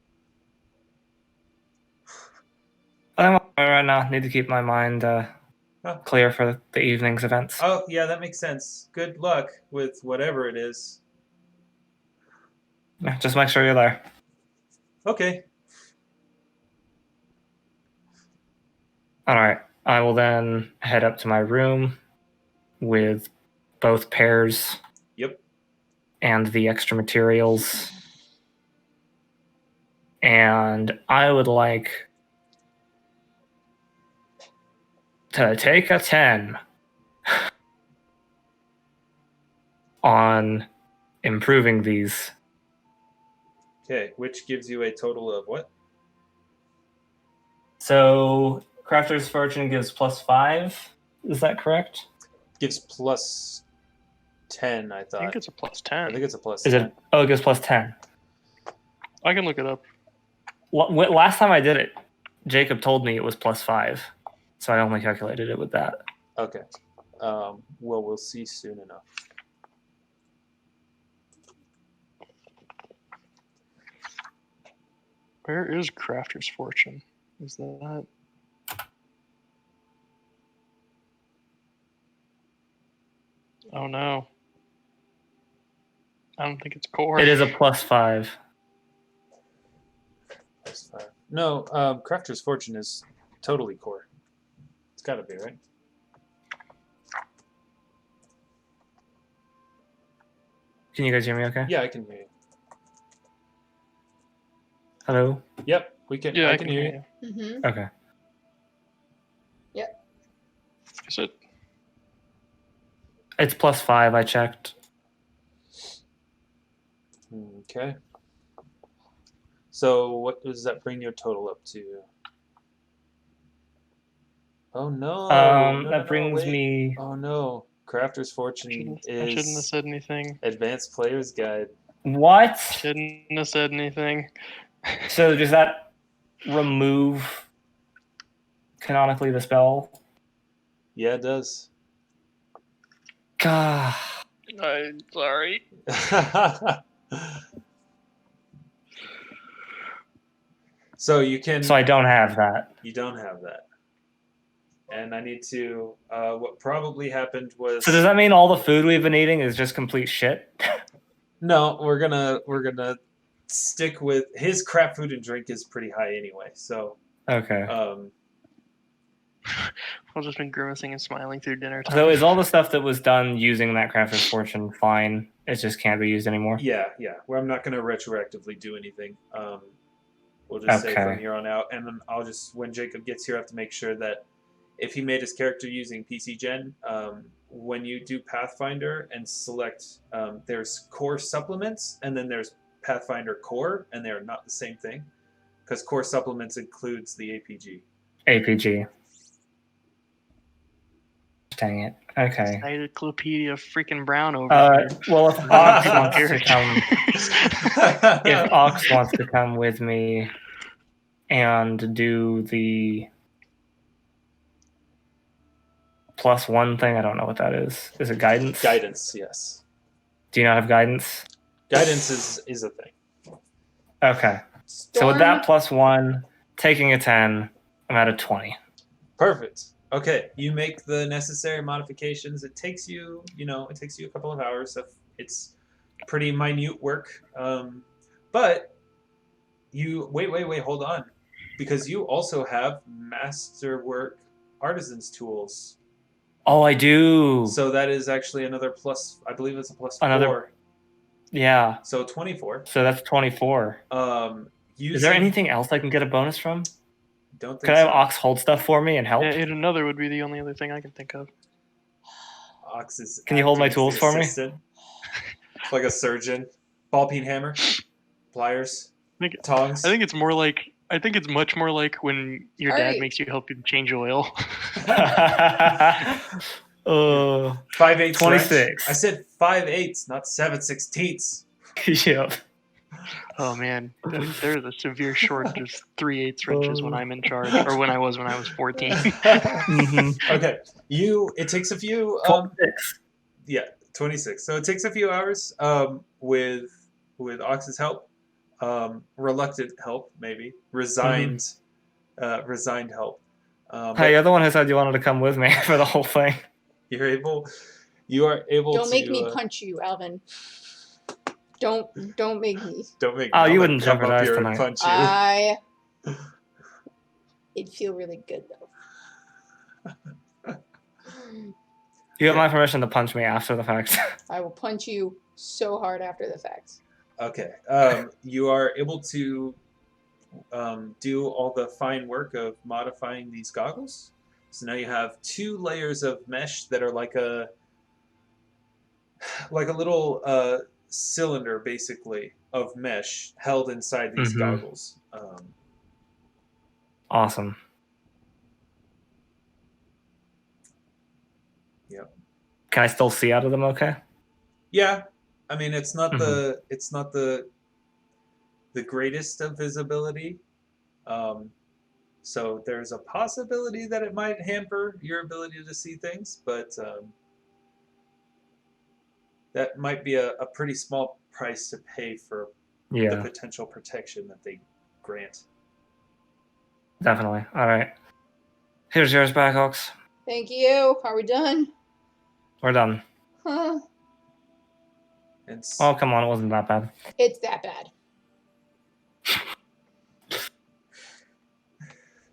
I'm all right right now. Need to keep my mind clear for the evening's events. Oh yeah, that makes sense. Good luck with whatever it is. Yeah, just make sure you're there. Okay. Alright, I will then head up to my room with both pairs. Yep. And the extra materials. And I would like to take a 10 on improving these. Okay, which gives you a total of what? So, Crafter's Fortune gives +5. Is that correct? Gives plus 10, I I thought. think it's a plus 10. I think it's a plus Is 10. it? Oh, it gives +10. I can look it up. Last time I did it, Jacob told me it was +5. So I only calculated it with that. Okay. Well, we'll see soon enough. Where is Crafter's Fortune? Is that... Oh no. I don't think it's core. It is a +5. Plus 5. No, Crafter's Fortune is totally core. It's got to be, right? Can you guys hear me okay? Yeah, I can hear you. Hello? Yep, we can. Yeah, I can hear you. Mm-hmm. Okay. Is it? It's +5, I checked. Okay. So what does that bring your total up to? Oh no! That brings wait. me... Oh no! Crafter's Fortune I shouldn't have is said anything. Advanced Player's Guide. What? Shouldn't have said anything. So does that remove canonically the spell? Yeah, it does. God. I'm sorry. So you can. So I don't have that. You don't have that. And I need to. What probably happened was. So does that mean all the food we've been eating is just complete shit? No, we're gonna stick with his crap food and drink is pretty high anyway. So. Okay. I've just been grimacing and smiling through dinner time. So is all the stuff that was done using that crafter's fortune fine? It just can't be used anymore? Yeah. Well, I'm not going to retroactively do anything. We'll just say from here on out. And then I'll just, when Jacob gets here, I have to make sure that if he made his character using PC Gen, when you do Pathfinder and select, there's core supplements and then there's Pathfinder core, and they're not the same thing. Because core supplements includes the APG. APG. Dang it. Okay. Encyclopedia freaking Brown over here. Well, if Ox wants to come, if Ox wants to come with me and do the +1 thing, I don't know what that is. Is it guidance? Guidance, yes. Do you not have guidance? Guidance is a thing. Okay. So with that +1, taking a 10, I'm at a 20. Perfect. Okay, you make the necessary modifications. It takes you, a couple of hours. It's pretty minute work. But you wait, hold on, because you also have masterwork artisans tools. Oh, I do. So that is actually another plus. I believe it's a another 4. Yeah. So 24. So that's 24. Is there anything else I can get a bonus from? Don't think Could I have Ox hold stuff for me and help? Yeah, another would be the only other thing I can think of. Ox is. Can you hold my acting as tools the for me? assistant. Like a surgeon. Ball peen hammer, pliers, tongs. I think it's much more like when your dad makes you help him change oil. 5/8. 26. Wrench. I said 5/8, not 7/16. Yep. Oh man, there's a severe shortage of 3/8 wrenches when I'm in charge, or when I was 14. Mm-hmm. Okay, it takes a few. 26. Yeah, 26. So it takes a few hours. With Ox's help, reluctant help, maybe resigned help. Hey, you're the one who said you wanted to come with me for the whole thing. You are able to. Don't make me punch you, Alvin. Don't make me. Don't make me. Oh, you wouldn't jeopardize tonight. Punch you. It'd feel really good though. You have my permission to punch me after the fact. I will punch you so hard after the fact. Okay. You are able to do all the fine work of modifying these goggles. So now you have 2 layers of mesh that are like a little cylinder, basically, of mesh held inside these goggles. Awesome. Yep. Can I still see out of them? Okay. Yeah, I mean it's not the greatest of visibility. So there's a possibility that it might hamper your ability to see things, but that might be a pretty small price to pay for the potential protection that they grant. Definitely. All right. Here's yours back, Ox. Thank you. Are we done? We're done. Huh. Oh, come on. It wasn't that bad. It's that bad.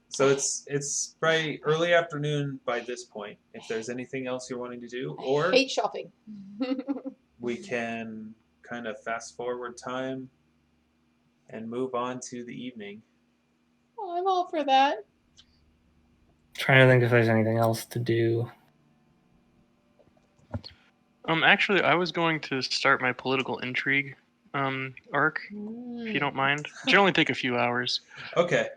So it's probably early afternoon by this point. If there's anything else you're wanting to do, or I hate shopping. we can kind of fast forward time and move on to the evening. Oh, I'm all for that. Trying to think if there's anything else to do. Actually, I was going to start my political intrigue arc, if you don't mind. It'll only take a few hours. Okay.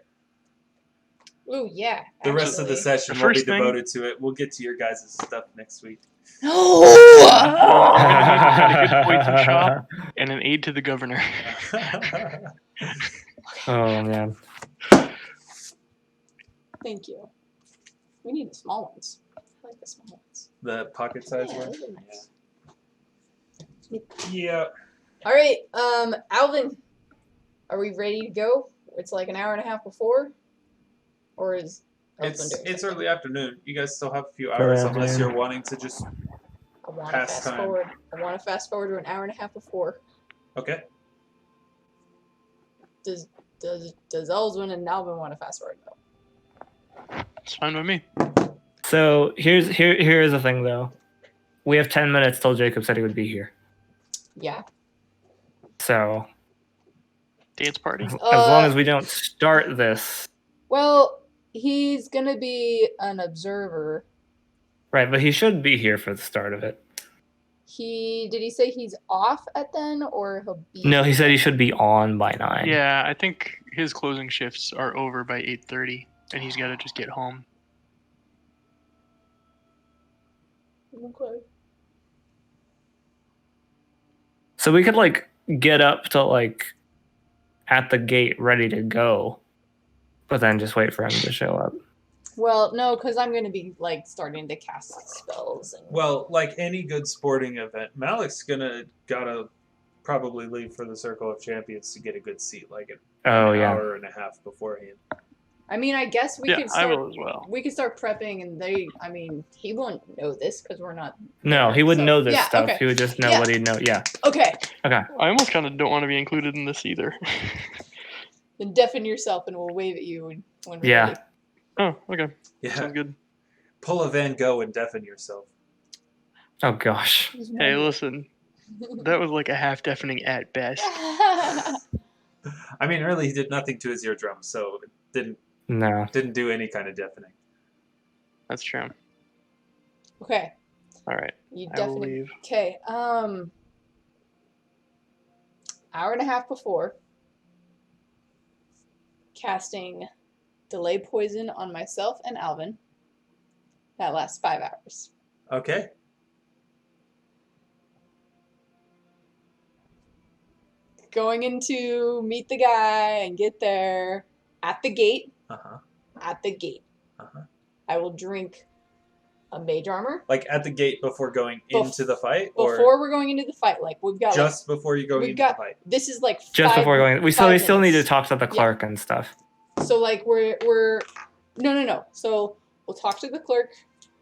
Ooh, yeah. The rest of the session will be devoted to it. We'll get to your guys' stuff next week. No! Got a good poison shop and an aid to the governor. Oh, man. Thank you. We need the small ones. I like the small ones. The pocket-sized one? Those are nice. Yeah. All right, Alvin, are we ready to go? It's like an hour and a half before? Or is It's early afternoon. You guys still have a few Early hours unless afternoon. you're wanting to just I want to Past fast time. forward. I want to fast forward to an hour and a half before. okay. Does Elyswen and Alvyn want to fast forward though? It's fine with me. So here's the thing though. We have 10 minutes till Jacob said he would be here. Yeah. So Dance party. as long as we don't start this. Well, he's gonna be an observer. Right, but he should be here for the start of it. Did he say he's off at then, or he'll be? No, he said he should be on by 9. Yeah, I think his closing shifts are over by 8:30, and he's got to just get home. Okay. So we could like get up to like at the gate ready to go, but then just wait for him to show up. Well, no, because I'm gonna be like starting to cast spells and. Well, like any good sporting event, Malik's gotta probably leave for the Circle of Champions to get a good seat, like an hour and a half beforehand. I mean, I guess we could I start. will as well. We could start prepping, and I mean, he won't know this because we're not. No, he wouldn't know this stuff. Okay. He would just know what he'd know. Yeah. Okay. Okay. I almost kind of don't want to be included in this either. Then deafen yourself, and we'll wave at you when we're Yeah. ready. Oh, okay. Yeah. Sounds good. Pull a Van Gogh and deafen yourself. Oh gosh. Hey, listen. That was like a half deafening at best. I mean, really, he did nothing to his eardrum, so it didn't do any kind of deafening. That's true. Okay. All right. You I will definitely. leave. Okay. Hour and a half before. Casting delay poison on myself and Alvyn. That lasts 5 hours. Okay. Going into meet the guy and get there at the gate. Uh-huh. At the gate. Uh-huh. I will drink a mage armor. Like at the gate before going into the fight? Before we're going into the fight. Like we've got just before you go into the fight? This is like Just before going, we still need to talk to the Yeah. clerk and stuff. So like we're no. So we'll talk to the clerk.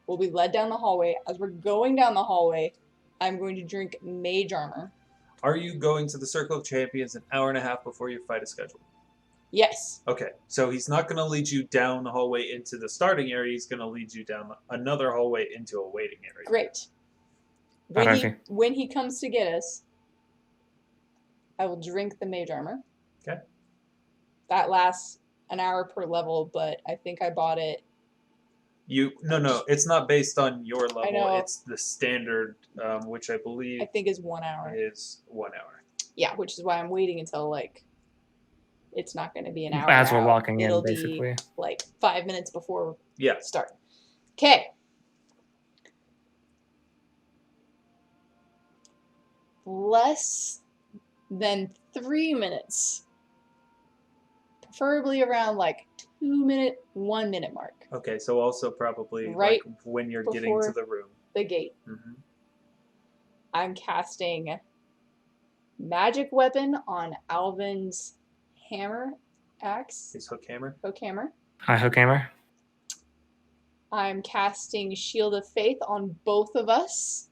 We'll be led down the hallway. As we're going down the hallway, I'm going to drink mage armor. Are you going to the Circle of Champions an hour and a half before your fight is scheduled? Yes. Okay, so he's not going to lead you down the hallway into the starting area. He's going to lead you down another hallway into a waiting area. Great. When he comes to get us, I will drink the mage armor. Okay. That lasts an hour per level, but I think I bought it. No, it's not based on your level. I know. It's the standard, which I believe I think is 1 hour. is 1 hour. Yeah, which is why I'm waiting until like it's not going to be an hour. As we're out. walking in, It'll basically. be like 5 minutes before Yeah. start. Okay. Less than 3 minutes. Preferably around like 1 minute mark. Okay, so also probably Right like when you're getting to before the room. The gate. Mm-hmm. I'm casting magic weapon on Alvin's hammer axe. His hook hammer. Hook hammer. Hi, Hookhammer. I'm casting Shield of Faith on both of us.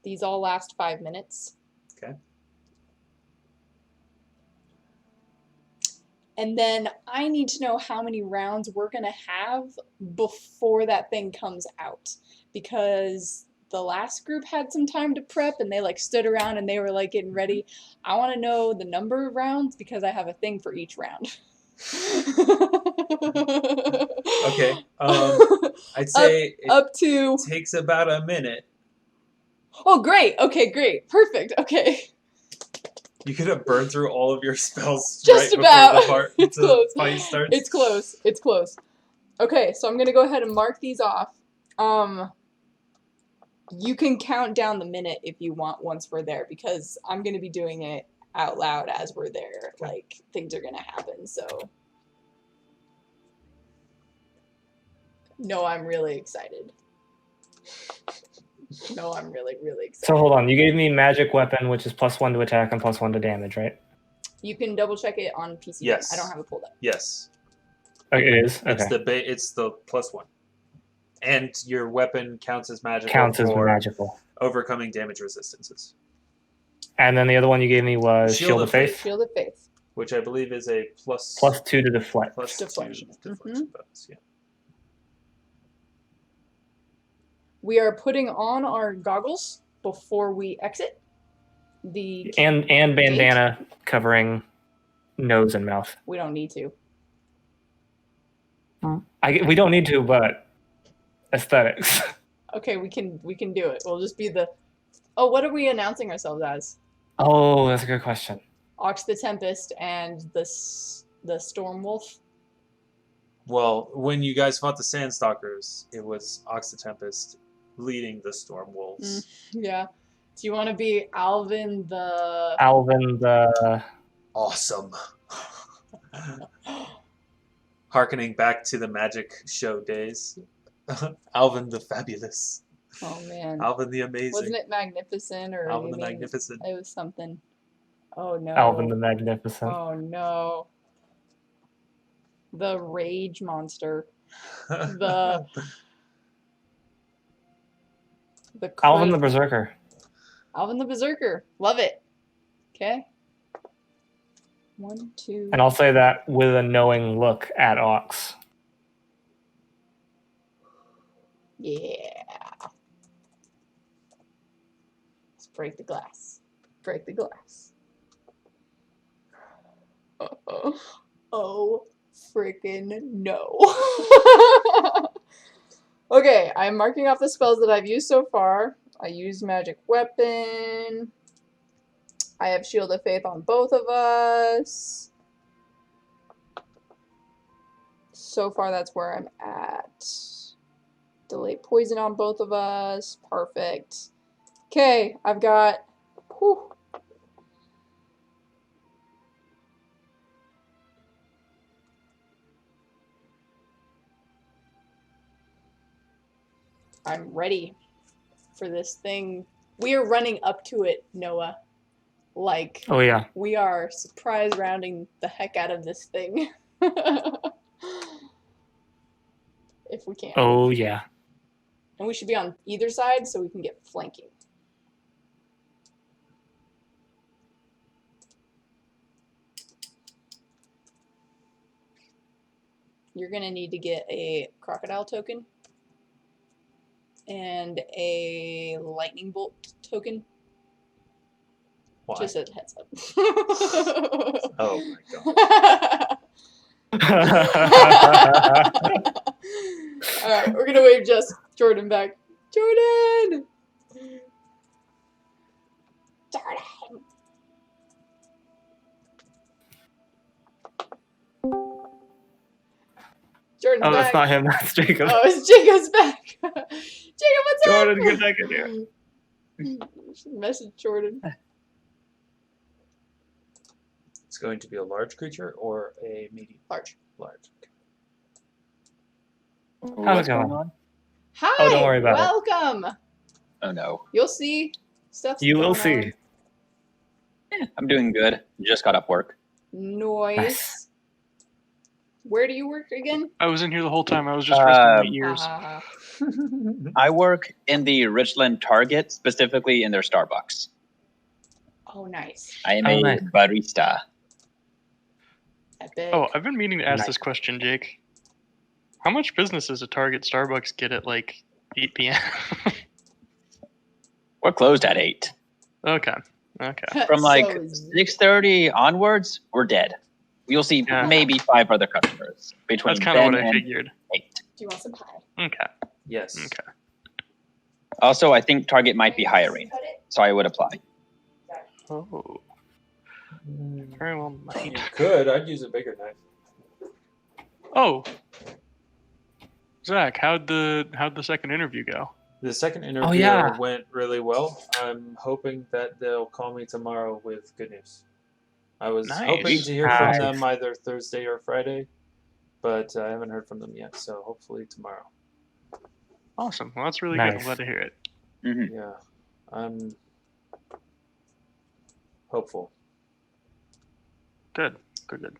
These all last 5 minutes. Okay. And then I need to know how many rounds we're going to have before that thing comes out. Because the last group had some time to prep and they like stood around and they were like getting ready. I want to know the number of rounds because I have a thing for each round. Okay. I'd say up to. it takes about a minute. Oh, great. Okay, great. Perfect. Okay. You could have burned through all of your spells Just right about. before It's close. the fight starts. It's close. It's close. Okay, so I'm going to go ahead and mark these off. You can count down the minute if you want once we're there because I'm going to be doing it out loud as we're there. Okay. Like, things are going to happen, so. No, I'm really excited. No, I'm really, really excited. So hold on, you gave me magic weapon, which is +1 to attack and +1 to damage, right? You can double check it on PC. Yes. I don't have it pulled up. Yes. Oh, it is? Okay. It's the +1. And your weapon counts as magical Counts as for magical. overcoming damage resistances. And then the other one you gave me was Shield Shield of of Faith, Shield of Faith. Which I believe is a +2 to deflect. plus Deflection. 2 deflection bonus. Yeah. We are putting on our goggles before we exit. And bandana covering nose and mouth. We don't need to. We don't need to, but aesthetics. Okay, we can do it. We'll just be the. Oh, what are we announcing ourselves as? Oh, that's a good question. Ox the Tempest and the Storm Wolf. Well, when you guys fought the Sandstalkers, it was Ox the Tempest leading the Storm Wolves. Yeah. Do you want to be Alvyn the? Alvyn the Awesome. Harkening back to the magic show days. Alvyn the Fabulous. Oh man. Alvyn the Amazing. Wasn't it Magnificent or? Alvyn the Magnificent. It was something. Oh no. Alvyn the Magnificent. Oh no. The Rage Monster. The Alvyn the Berserker. Alvyn the Berserker. Love it. Okay. 1, 2. And I'll say that with a knowing look at Ox. Yeah. Let's break the glass. Break the glass. Oh, freaking no. Okay, I'm marking off the spells that I've used so far. I used magic weapon. I have Shield of Faith on both of us. So far, that's where I'm at. Delay poison on both of us. Perfect. Okay, I've got... Whew. I'm ready for this thing. We are running up to it, Noah. Like, Oh yeah. we are surprise rounding the heck out of this thing. If we can. Oh yeah. And we should be on either side so we can get flanking. You're going to need to get a crocodile token and a lightning bolt token. Why? Just a heads up. Oh my god. Alright, we're gonna wave just Jordan back. Jordan! Jordan! Jordan's Oh, back. that's not him. That's Jacob. Oh, it's Jacob's back. Jacob, what's Jordan, up? get back in here. Message Jordan. It's going to be a large creature or a medium? Large. Large. Okay. How's it going? Hi! Oh, don't worry about it. Welcome! Oh no. You'll see. Stuff's You will going see. on. I'm doing good. Just got up work. Noise. Nice. Where do you work again? I was in here the whole time. I was just resting my ears. Ah. I work in the Richland Target, specifically in their Starbucks. Oh, nice. I am Oh, a nice. barista. Epic. Oh, I've been meaning to ask Nice. this question, Jake. How much business does a Target Starbucks get at like 8 p.m.? We're closed at 8. Okay. Okay. From like So is- 6:30 onwards, we're dead. You'll see Yeah. maybe 5 other customers between That's kind of then what I and figured. 8. Do you want some pie? Okay. Yes. Okay. Also, I think Target might be hiring, Cut it? so I would apply. Oh. Very well You might. could. I'd use a bigger knife. Oh. Zach, how'd the second interview go? The second interview yeah. went really well. I'm hoping that they'll call me tomorrow with good news. I was Nice. hoping to hear Nice. from them either Thursday or Friday, but I haven't heard from them yet, so hopefully tomorrow. Awesome. Well, that's really good. I'm Nice. glad to hear it. Mhm. Yeah, I'm hopeful. Good. Good.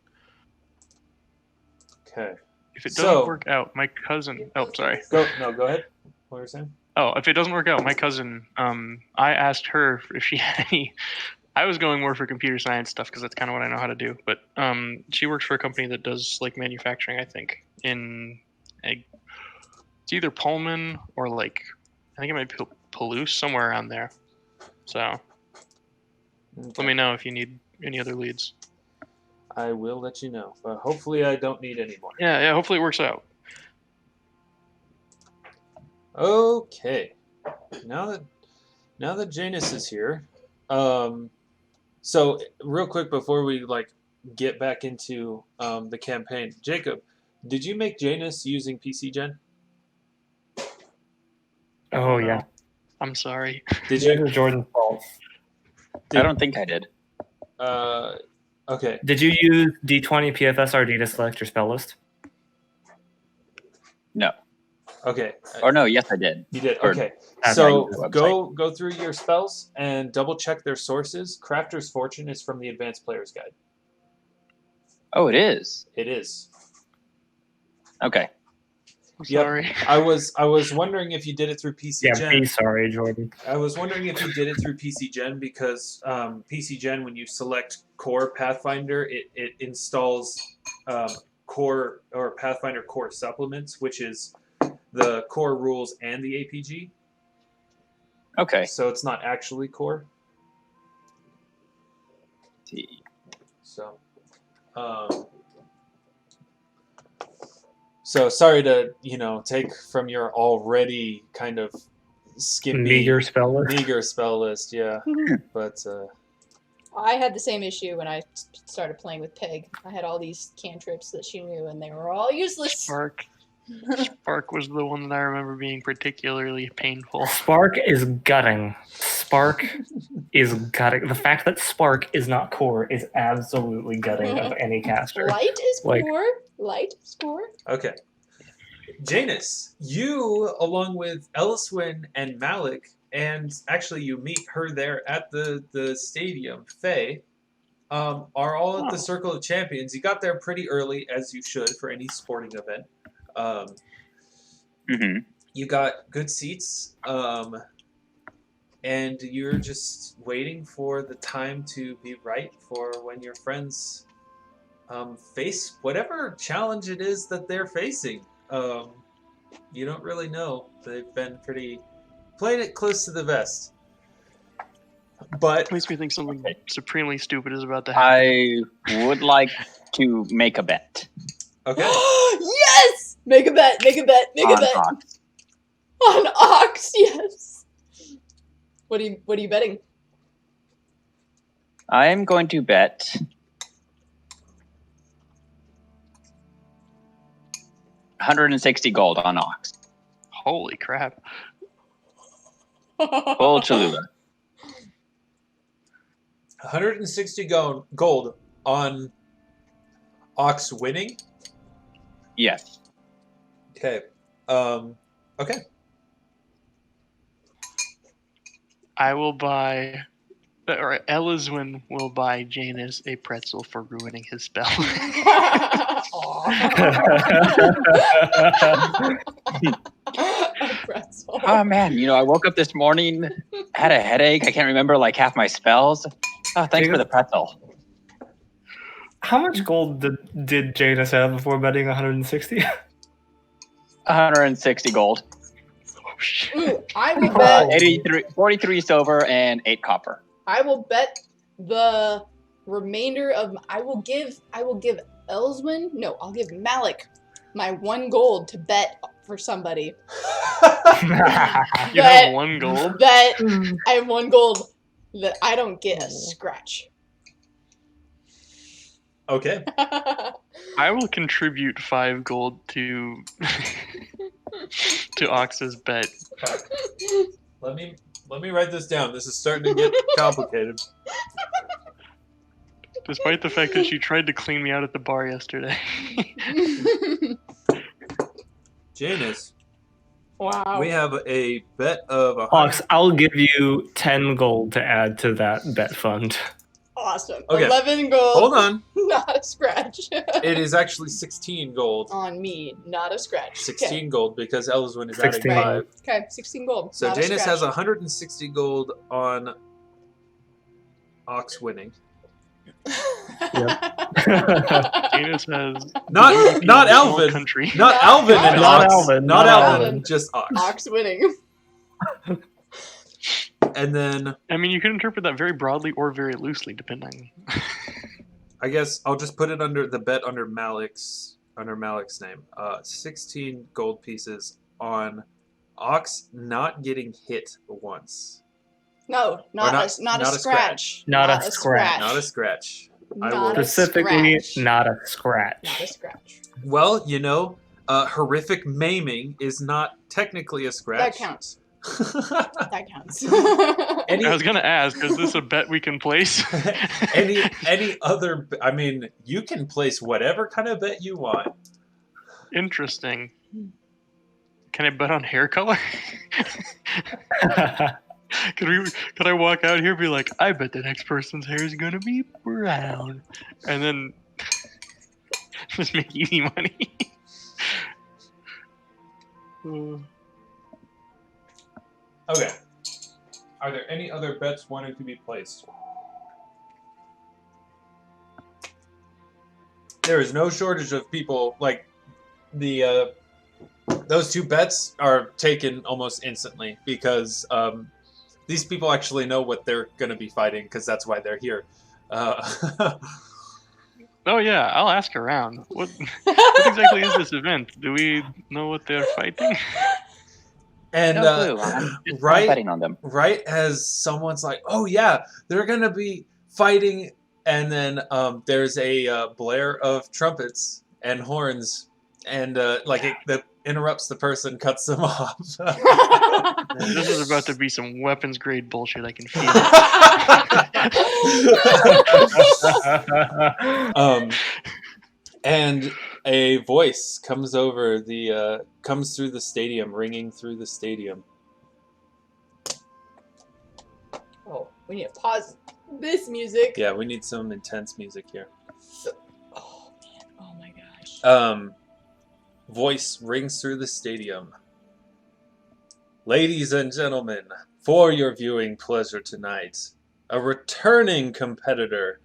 Okay. If it doesn't work out, my cousin. Oh, sorry. Go ahead. What were you saying? Oh, if it doesn't work out, my cousin. I asked her if she had any. I was going more for computer science stuff because that's kind of what I know how to do. But she works for a company that does like manufacturing. I think it's either Pullman or like I think it might be Palouse, somewhere around there. So let me know if you need any other leads. I will let you know, but hopefully I don't need any more. Yeah. Hopefully it works out. Okay. Now that Janus is here, so real quick before we get back into the campaign, Jacob, did you make Janus using PC Gen? Oh yeah. I'm sorry. Did you? It was Jordan's fault. I don't think I did. Okay. Did you use D20 PFSRD to select your spell list? No. Okay. Or no, yes, I did. You did. Or- Okay. Or So the go through your spells and double check their sources. Crafter's Fortune is from the Advanced Player's Guide. Oh, it is. It is. Okay. I'm Yep. sorry. I was wondering if you did it through PC Yeah, Gen. be sorry, Jordan. I was wondering if you did it through PC Gen because PC Gen, when you select Core Pathfinder, it installs Core or Pathfinder Core Supplements, which is the core rules and the APG. Okay. So it's not actually core. See. So, so sorry to take from your already kind of skimpy Meager spell list. meager spell list, yeah. But I had the same issue when I started playing with Peg. I had all these cantrips that she knew, and they were all useless. Spark was the one that I remember being particularly painful. Spark is gutting. Spark is gutting. The fact that Spark is not core is absolutely gutting of any caster. Light is Like- core. Light is core. okay. Janus, you along with Elyswen and Malik, and actually you meet her there at the stadium, Faye, are all at the Circle of Champions. You got there pretty early, as you should for any sporting event. You got good seats, and you're just waiting for the time to be right for when your friends face whatever challenge it is that they're facing. You don't really know. They've been playing it close to the vest. But Makes me think something supremely stupid is about to happen. I would like to make a bet. okay. Yes! Make a bet. Make a bet. Make a on bet. Ox. On Ox, yes. What are you betting? I'm going to bet 160 gold on Ox. Holy crap. Full Cholula. 160 gold on Ox winning. Yes. Okay. Okay. I will buy, or Elyswen will buy Janus a pretzel for ruining his spell. Pretzel. Oh man, I woke up this morning, had a headache. I can't remember half my spells. Oh, thanks for the pretzel. How much gold did Janus have before betting 160? 160 gold. Oh, shit. Ooh, I will bet. 43 silver and 8 copper. I will bet the remainder of. I will give Elyswen. No, I'll give Malik my 1 gold to bet for somebody. You have 1 gold? That I have 1 gold that I don't get a scratch. Okay. I will contribute 5 gold to Ox's bet. Let me write this down. This is starting to get complicated. Despite the fact that she tried to clean me out at the bar yesterday. Janus, Wow. we have a bet of 100. Ox, I'll give you 10 gold to add to that bet fund. Awesome. Okay. 11 gold. Hold on. Not a scratch. It is actually 16 gold. On me, not a scratch. 16 gold because Elyswen is adding 16. 5. Okay, 16 gold. So not a Janus scratch. has 160 gold on Ox winning. Janus has Not small Alvyn. country. Not Alvyn and Not Ox. Alvyn, Not not Alvyn. Alvyn. Just Ox. Ox winning. And then I mean, you can interpret that very broadly or very loosely, depending. I guess I'll just put it under the bet under Malik's name. 16 gold pieces on Ox not getting hit once. No, not a scratch. Not a scratch. Not a scratch. I Not will- a Specifically, scratch. not a scratch. Not a scratch. Well, horrific maiming is not technically a scratch. That counts. That counts. Any, I was gonna ask, is this a bet we can place? any other? I mean, you can place whatever kind of bet you want. Interesting. Can I bet on hair color? Could I walk out here and be like, I bet the next person's hair is gonna be brown, and then just make easy money. Okay. Are there any other bets wanting to be placed? There is no shortage of people like the. Those 2 bets are taken almost instantly because these people actually know what they're going to be fighting because that's why they're here. Oh yeah, I'll ask around. What exactly is this event? Do we know what they're fighting? And No clue. I'm just right, betting on them. right as someone's like, "Oh yeah, they're gonna be fighting," and then there's a blare of trumpets and horns, and that interrupts the person, cuts them off. This is about to be some weapons grade bullshit. I can feel it. And a voice comes over comes through the stadium, ringing through the stadium. Oh, we need to pause this music. Yeah, we need some intense music here. Oh man, oh my gosh. Voice rings through the stadium. Ladies and gentlemen, for your viewing pleasure tonight, a returning competitor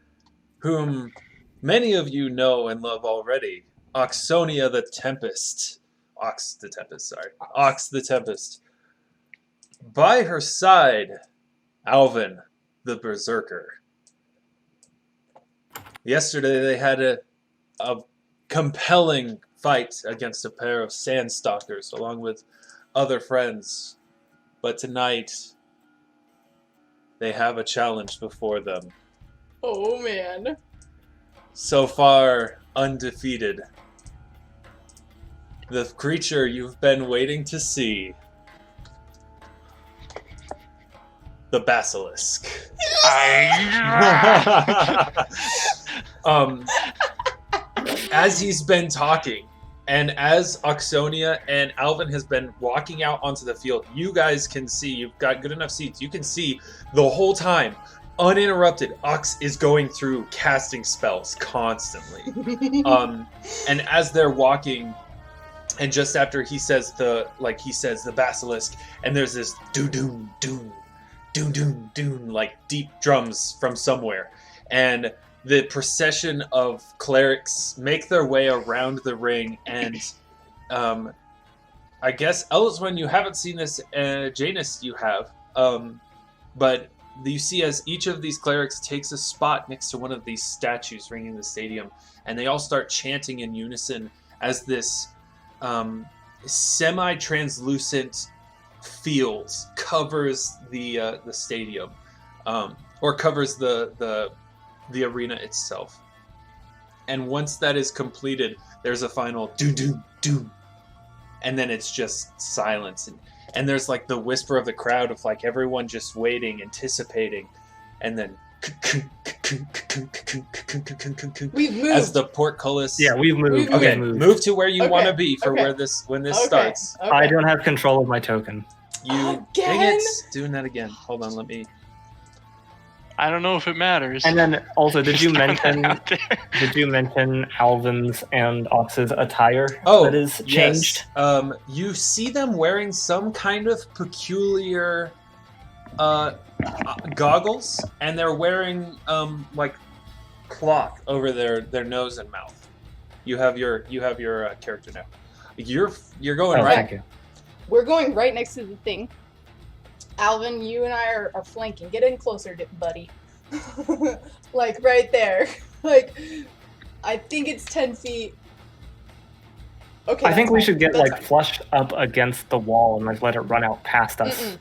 whom many of you know and love already, Auxsonia the Tempest. Ox the Tempest. By her side, Alvyn the Berserker. Yesterday they had a compelling fight against a pair of sandstalkers along with other friends. But tonight, they have a challenge before them. Oh man. So far, undefeated. The creature you've been waiting to see. The Basilik. As he's been talking, and as Auxsonia and Alvyn has been walking out onto the field, you guys can see, you've got good enough seats, you can see the whole time, uninterrupted, Ox is going through casting spells constantly. And as they're walking, and just after he says the Basilik, and there's this doo-doom, doom, doom, doom, like deep drums from somewhere. And the procession of clerics make their way around the ring, and I guess Elyswen, you haven't seen this, Janus you have, but you see as each of these clerics takes a spot next to one of these statues ringing the stadium, and they all start chanting in unison as this semi-translucent field covers the stadium, or covers the arena itself. And once that is completed, there's a final doom doom doom, and then it's just silence, and there's like the whisper of the crowd of like everyone just waiting, anticipating, and then We've moved. as the portcullis. Yeah, we've moved. Okay, We've moved. move to where you want to be for Okay. when this Okay. starts. Okay. I don't have control of my token. You dang Again? it! Doing that again. Hold on, let me. I don't know if it matters. And then also, did you Just throwing mention that out there. did you mention Alvin's and Ox's attire Oh, that is changed? Yes. You see them wearing some kind of peculiar goggles, and they're wearing like cloth over their nose and mouth. You have your character now. You're going Oh, right. thank you. We're going right next to the thing. Alvin, you and I are flanking. Get in closer, buddy. Like right there. Like, I think it's 10 feet. Okay. I think we should get like fine. flushed up against the wall and like let it run out past us.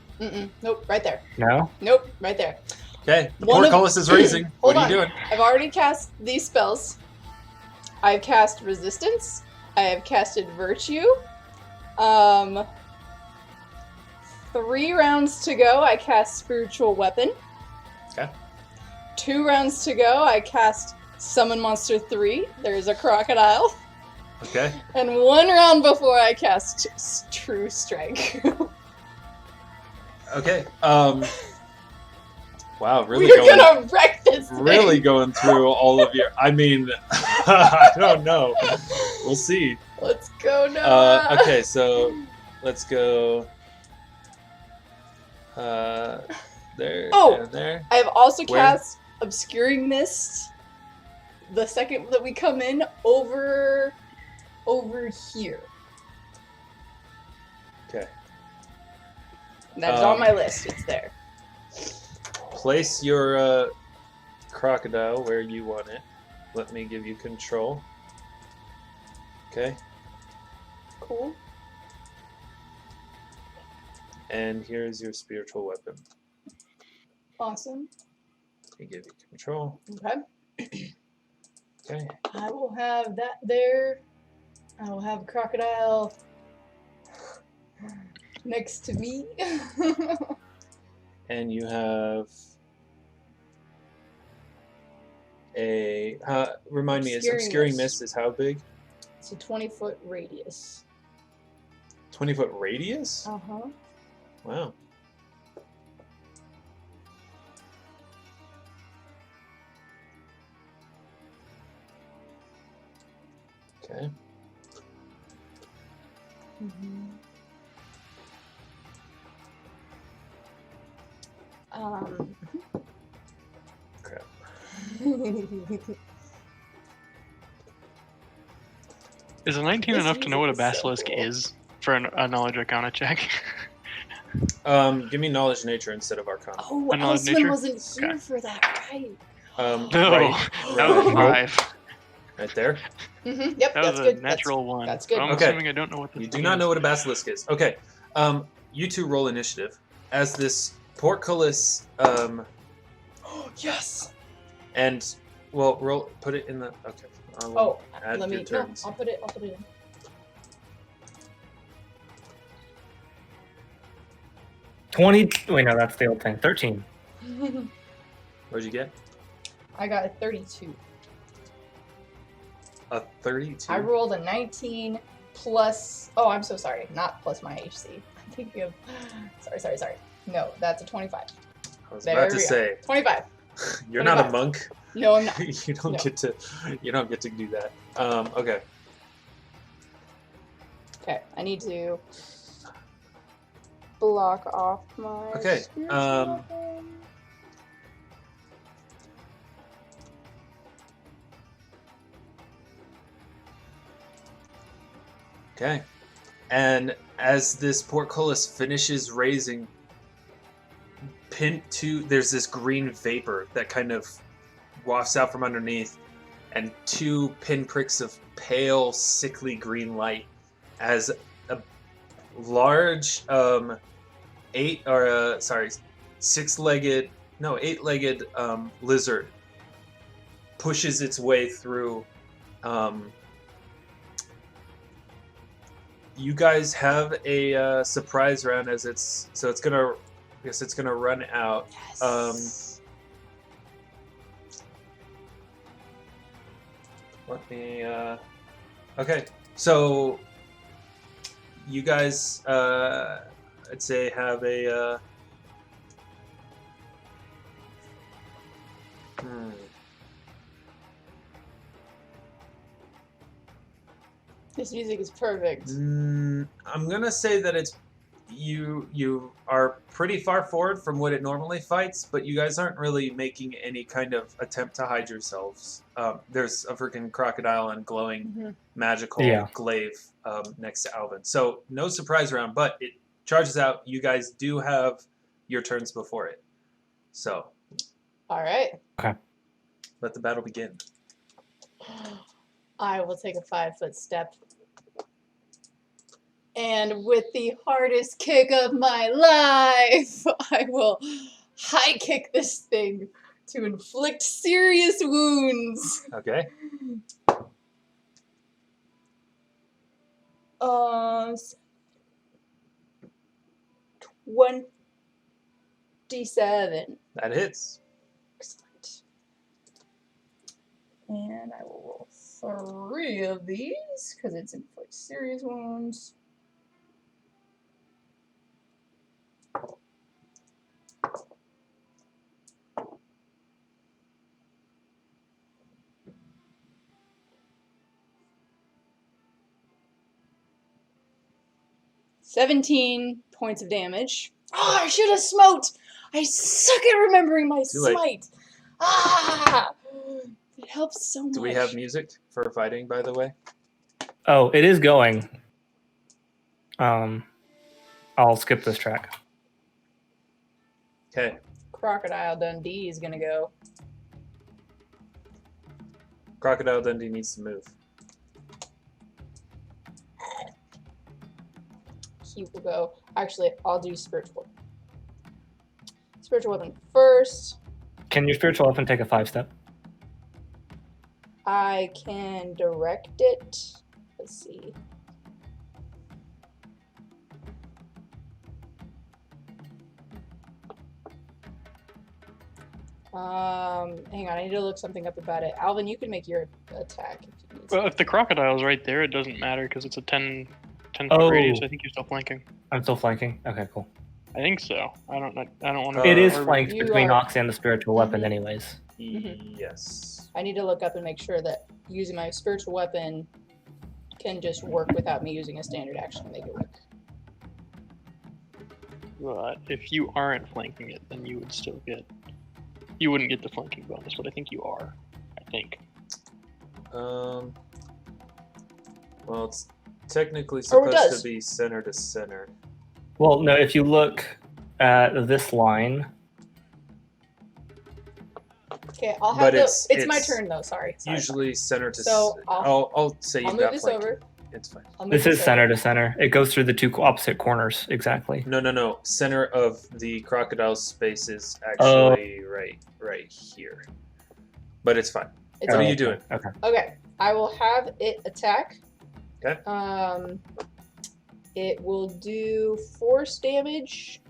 Nope, right there. No? Nope, right there. Okay, the One of- portcullis is raising. Hold What are you on. doing? I've already cast these spells. I've cast Resistance. I have casted Virtue. 3 rounds to go, I cast Spiritual Weapon. Okay. 2 rounds to go, I cast Summon Monster 3. There's a crocodile. Okay. And 1 round before I cast True Strike. Okay. Wow, really We're going. gonna wreck this thing. Really going through all of your. I mean, I don't know. We'll see. Let's go now. Okay, so let's go. There. Oh! And there. I have also Where? cast Obscuring Mist the second that we come in over here. Okay. And that's on my list. It's there. Place your crocodile where you want it. Let me give you control. Okay. Cool. And here's your spiritual weapon. Awesome. Let me give you control. Okay. Okay. I will have that there. I will have a crocodile next to me. And you have a. Remind me, is Obscuring obscuring mist. mist is how big? It's a 20-foot radius. 20-foot radius? Uh-huh. Wow. Okay. Mm-hmm. Crap. Is a 19 This enough to know what a music is so basilisk cool. is for a knowledge arcana check? Give me knowledge nature instead of arcana. Oh, Knowledge Elyswen nature? wasn't here Okay. for that, right? No, Right, that was a right, 5. right there. Mm-hmm. Yep, That that's was a good. natural 1. that's good. So I'm Okay. assuming I don't know what this You do thing not is. know what a basilisk is. Okay. You two roll initiative. As this portcullis, Yes. and well, put it in the. Okay. I'll Oh, add let your me. No, turns. I'll put it in. 20. Wait, no, that's the old thing. 13. What'd you get? I got a 32. A 32. I rolled a 19 plus. Oh, I'm so sorry. Not plus my HC. I'm thinking of. Sorry. No, that's a 25. I was There about to we go. say 25. you're not a 25. monk. No, I'm not. You don't No. get to. You don't get to do that. Okay. Okay, I need to block off my. Okay, spiritual weapon. Okay. And as this portcullis finishes raising, there's this green vapor that kind of wafts out from underneath, and 2 pinpricks of pale, sickly green light as a large, eight-legged lizard pushes its way through. You guys have a surprise round as it's gonna. I guess it's gonna run out. Yes. Let me. Okay, so you guys, I'd say, have a This music is perfect. I'm gonna say that it's you are pretty far forward from what it normally fights, but you guys aren't really making any kind of attempt to hide yourselves. There's a freaking crocodile and glowing magical glaive next to Alvyn, so no surprise round. But it charges out. You guys do have your turns before it, so All right. Okay. Let the battle begin. I will take a 5-foot step. And with the hardest kick of my life, I will high kick this thing to inflict serious wounds. Okay. 27. That hits. Excellent. And I will roll 3 of these because it's inflict serious wounds. $17 points of damage. Oh, I should have smote! I suck at remembering my smite. Ah! It helps so much. Do we have music for fighting, by the way? Oh, it is going. I'll skip this track. Okay. Crocodile Dundee is gonna go. Crocodile Dundee needs to move. He will go. Actually, I'll do spiritual. Spiritual weapon first. Can your spiritual weapon take a 5-step? I can direct it. Let's see. Hang on, I need to look something up about it. Alvyn, you can make your attack if you need to. Well, if the crocodile's right there, it doesn't matter because it's a 10-foot radius. I think you're still flanking. I'm still flanking? Okay, cool. I think so. I don't want to. It is flanked You between are- Ox and the spiritual weapon anyways. Yes. I need to look up and make sure that using my spiritual weapon can just work without me using a standard action to make it work. But if you aren't flanking it, then you would still get. You wouldn't get the flanking bonus, but I think you are. I think. Well, it's technically Oh, it supposed does. to be center to center. Well, no, if you look at this line, Okay, I'll have But the. it's- It's my it's turn though. Sorry. Usually center to. So, I'll say I'll you've move got this flanking. over. It's fine. I'll move this is over. center to center. It goes through the two opposite corners, exactly. No. Center of the crocodile space is actually right here. But it's fine. It's What are okay. you doing? Okay. Okay, I will have it attack. Okay. It will do force damage.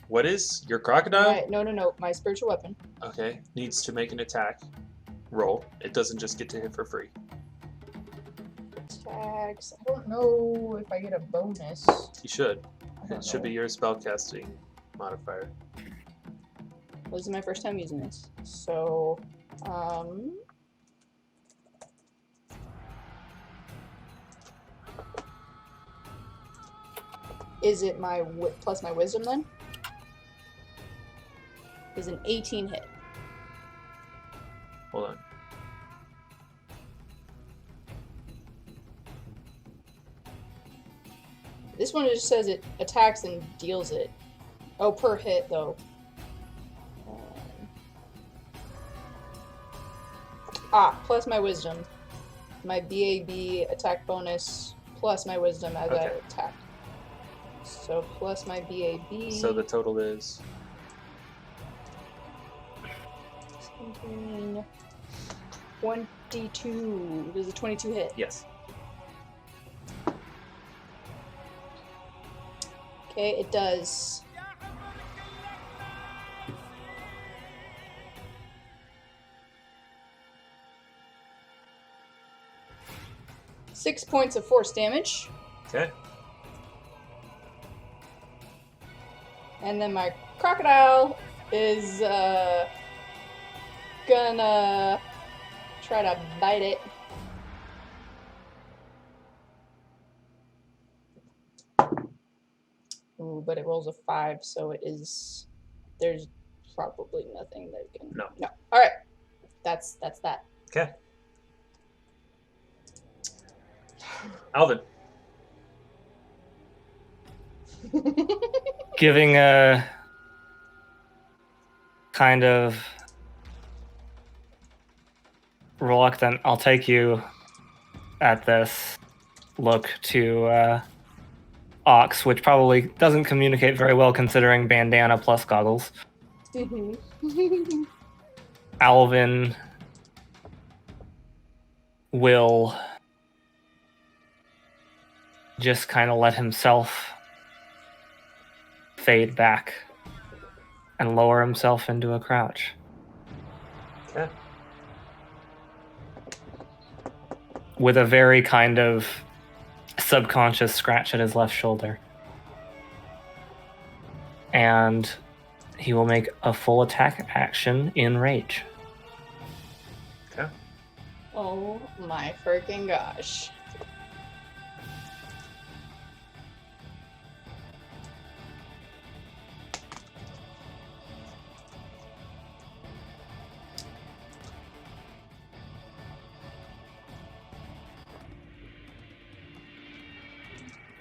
What is your crocodile? No. My spiritual weapon. Okay, needs to make an attack roll. It doesn't just get to hit for free. Attacks. I don't know if I get a bonus. You should. I don't It should know. be your spellcasting modifier. This is my first time using this. So, is it my plus my wisdom then? Is an 18 hit. Hold on. This one just says it attacks and deals it. Oh, per hit though. Plus my wisdom. My BAB attack bonus plus my wisdom as I Okay. attack. So plus my BAB. So the total is 17, 22. Does a 22 hit? yes. Okay, it does. Six points of force damage. Okay. And then my crocodile is gonna try to bite it. but it rolls a 5, so it is. There's probably nothing that can. No. All right. That's that. Okay. Alvyn. Giving a kind of reluctant, I'll take you at this look to Ox, which probably doesn't communicate very well considering bandana plus goggles. Alvyn will just kind of let himself fade back and lower himself into a crouch. Okay. With a very kind of subconscious scratch at his left shoulder. And he will make a full attack action in rage. Okay. Oh my freaking gosh.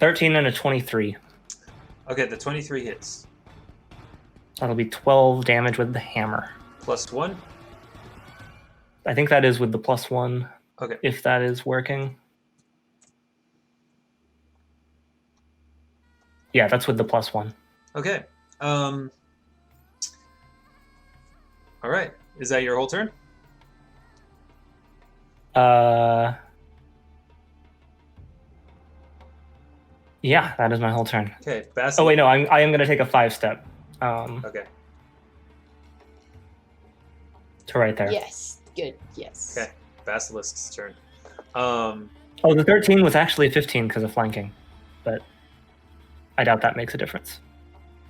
$13 and a 23. Okay, the 23 hits. That'll be 12 damage with the hammer. +1. I think that is with the +1. Okay. If that is working. Yeah, that's with the +1. Okay. All right. Is that your whole turn? Yeah, that is my whole turn. Okay. Basilik. Oh wait, no, I am going to take a 5-step. Okay. To right there. Yes. Good. Yes. Okay. Basilisk's turn. Oh, the 13 was actually a 15 because of flanking, but I doubt that makes a difference.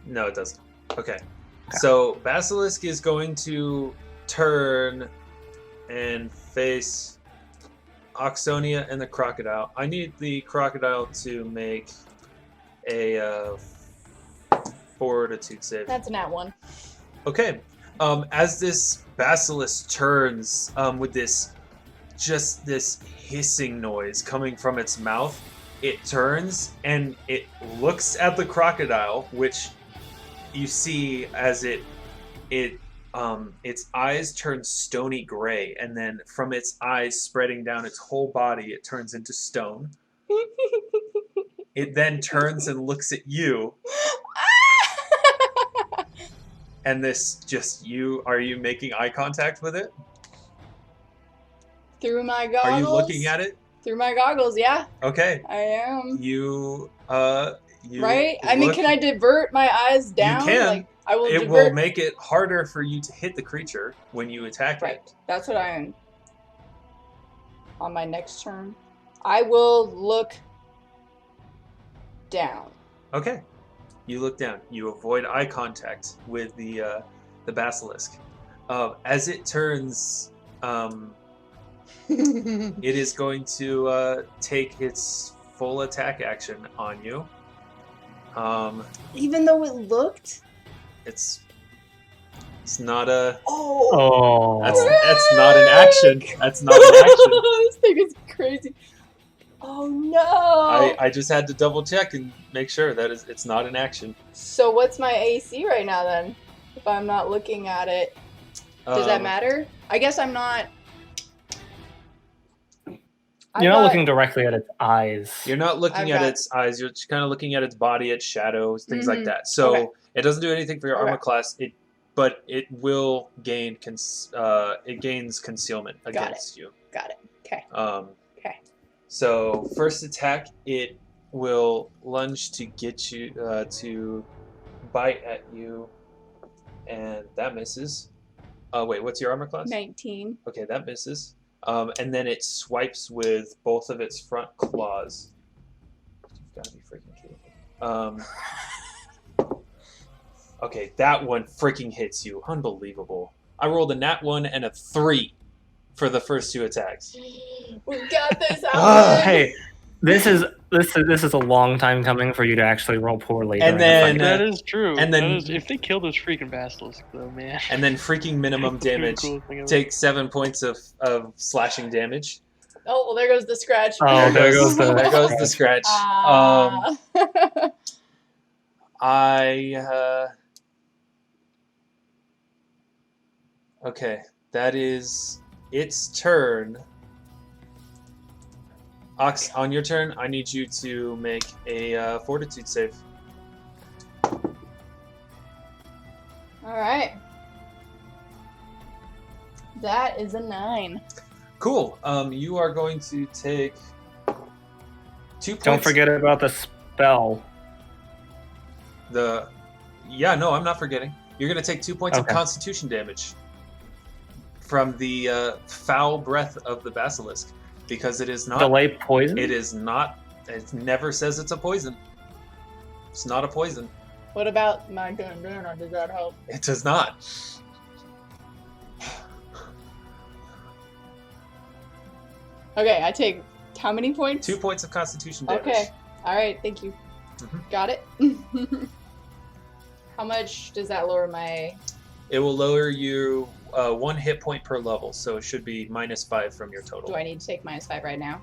No, it doesn't. Okay. So Basilisk is going to turn and face Auxsonia and the crocodile. I need the crocodile to make a fortitude save. That's an @1. Okay. As this basilisk turns with this hissing noise coming from its mouth, it turns and it looks at the crocodile, which you see as its eyes turn stony gray, and then from its eyes spreading down its whole body, it turns into stone. It then turns and looks at you. And this are you making eye contact with it? Through my goggles. Are you looking at it? Through my goggles, yeah. Okay. I am. You right? I mean, can I divert my eyes down? You can. Like, I will It divert. will make it harder for you to hit the creature when you attack Right. it. That's what I am. On my next turn, I will look down. Okay. You look down. You avoid eye contact with the basilisk. As it turns, it is going to take its full attack action on you. Even though it looked. It's not a. Oh. That's not an action. That's not an action. This thing is crazy. Oh no! I just had to double check and make sure that it's not an action. So what's my AC right now then? If I'm not looking at it, does that matter? I guess I'm not. You're not looking directly at its eyes. You're not looking at its eyes. You're just kind of looking at its body, its shadows, things like that. So it doesn't do anything for your armor class. But it will gain. It gains concealment against you. Got it. Okay. Okay. So first attack, it will lunge to get you to bite at you, and that misses. Wait, what's your armor class? 19. Okay, that misses. And then it swipes with both of its front claws. You've got to be freaking kidding me. Okay, that one freaking hits you. Unbelievable. I rolled a nat 1 and a 3 for the first 2 attacks. We got this, Alvyn. Hey, this is This is a long time coming for you to actually roll poorly. And during then- the fight. That is true. and then- if they kill those freaking basilisks, though, man. And then freaking minimum That's gonna be the damage. coolest thing ever. Take 7 points of slashing damage. Oh, well, there goes the scratch. Oh, there goes the there goes the scratch. Ah. Okay, that is its turn. Ox, on your turn, I need you to make a fortitude save. All right. That is a 9. Cool. You are going to take 2 points. Don't forget about the spell. Yeah, no, I'm not forgetting. You're going to take 2 points of Okay. constitution damage from the foul breath of the basilisk, because it is not. Delay poison. It is not. It never says it's a poison. It's not a poison. What about my bandana? Does that help? It does not. Okay, I take how many points? 2 points of constitution damage. Okay. All right. Thank you. Mhm. Got it. How much does that lower my? It will lower you 1 hit point per level, so it should be -5 from your total. Do I need to take -5 right now?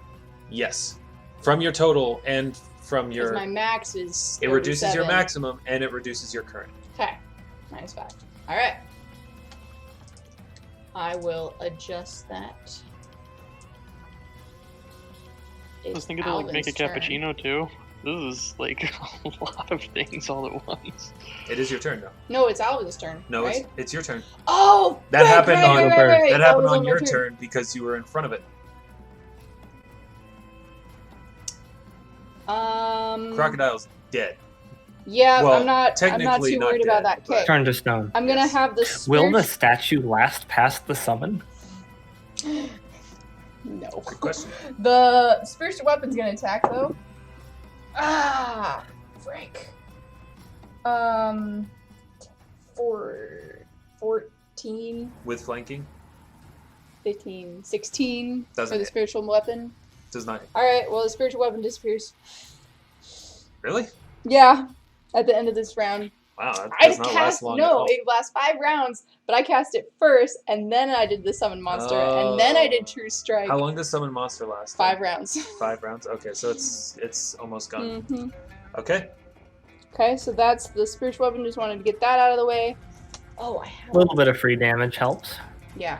Yes, from your total and from Because your. my max is. It reduces your 37. maximum and it reduces your current. Okay. -5. All right. I will adjust that. I was thinking to like make a cappuccino too. This is like a lot of things all at once. It is your turn, though. No, it's Alvin's turn. No, right? it's your turn. Oh, That happened on right, that that happened was on my your turn because you were in front of it. Crocodile's dead. Yeah, Well, I'm not technically too not worried about dead, that. Okay, Turn to stone. I'm gonna Yes. have the. Will the spirit- statue last past the summon? No. Good question. The spiritual weapon's gonna attack though. Ah, Frank. 14, With flanking, 15, 16 Doesn't for the hit. spiritual weapon. does not. All right. Well, the spiritual weapon disappears. Really? Yeah, at the end of this round. Wow, that I does not last cast long at all. it lasts 5 rounds, but I cast it first, and then I did the summon monster, and then I did true strike. How long does summon monster last? 5 rounds. 5 rounds. Okay, so it's almost gone. hmm Okay. Okay, so that's the spiritual weapon. Just wanted to get that out of the way. Oh, I A have little bit of free damage helps. Yeah.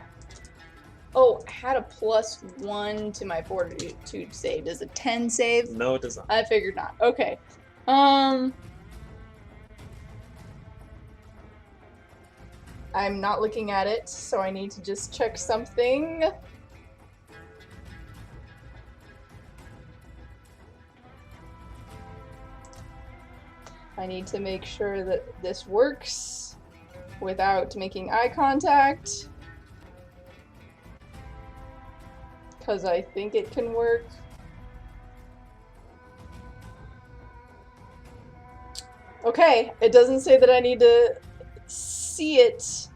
Oh, I had a +1 to my fortitude save. Does a 10 save? No, it does not. I figured not. Okay. I'm not looking at it, so I need to just check something. I need to make sure that this works without making eye contact. Because I think it can work. Okay, it doesn't say that I need to see it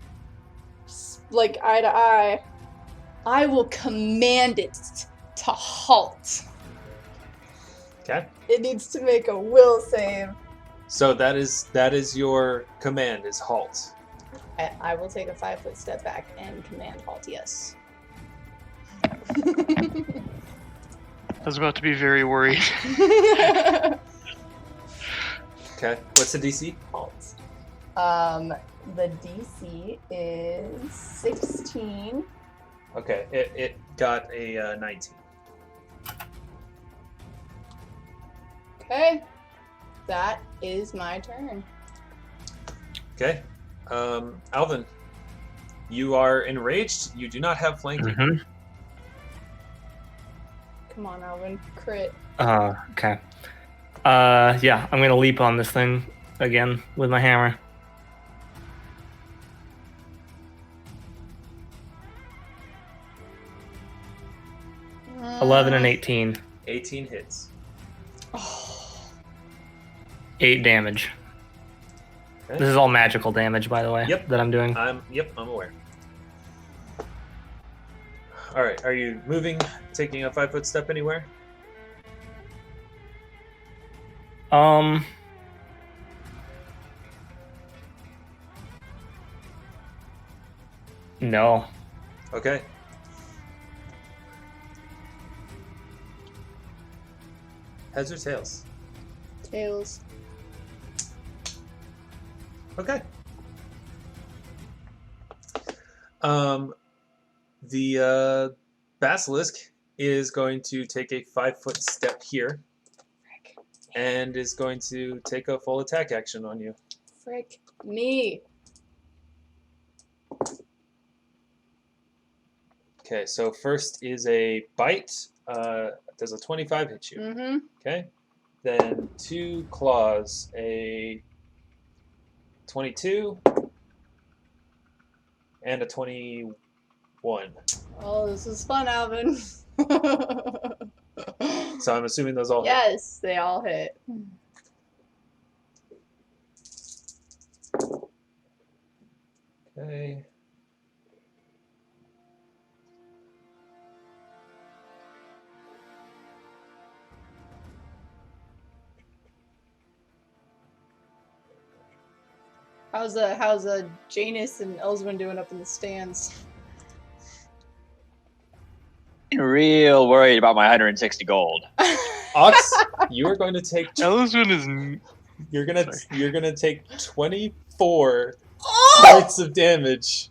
like eye to eye. I will command it to halt. Okay. It needs to make a will save. So that is your command, is halt. I will take a 5-foot step back and command halt, yes. I was about to be very worried. Okay. What's the DC? Halt. The DC is 16. Okay. It got a 19. Okay. That is my turn. Okay. Alvyn, you are enraged. You do not have flanking. Mm-hmm. Come on, Alvin. Crit. Okay. Yeah, I'm gonna leap on this thing again with my hammer. 11 and 18. 18 hits. 8 damage. Okay. This is all magical damage, by the way. Yep. That I'm doing. I'm aware. All right. Are you moving, taking a 5-foot step anywhere? No. Okay. Heads or tails? Tails. Okay. The basilisk is going to take a 5-foot step here and is going to take a full attack action on you. Frick me. Okay, so first is a bite. Does a 25 hit you? Mm-hmm. Okay. Then 2 claws, a 22 and a 21. Oh, this is fun, Alvin. So I'm assuming those all hit. Yes, they all hit. Okay. How's Janus and Elyswen doing up in the stands? Real worried about my 160 gold. Ox, you are going to take. Elyswen is. You're gonna take 24 Oh! points of damage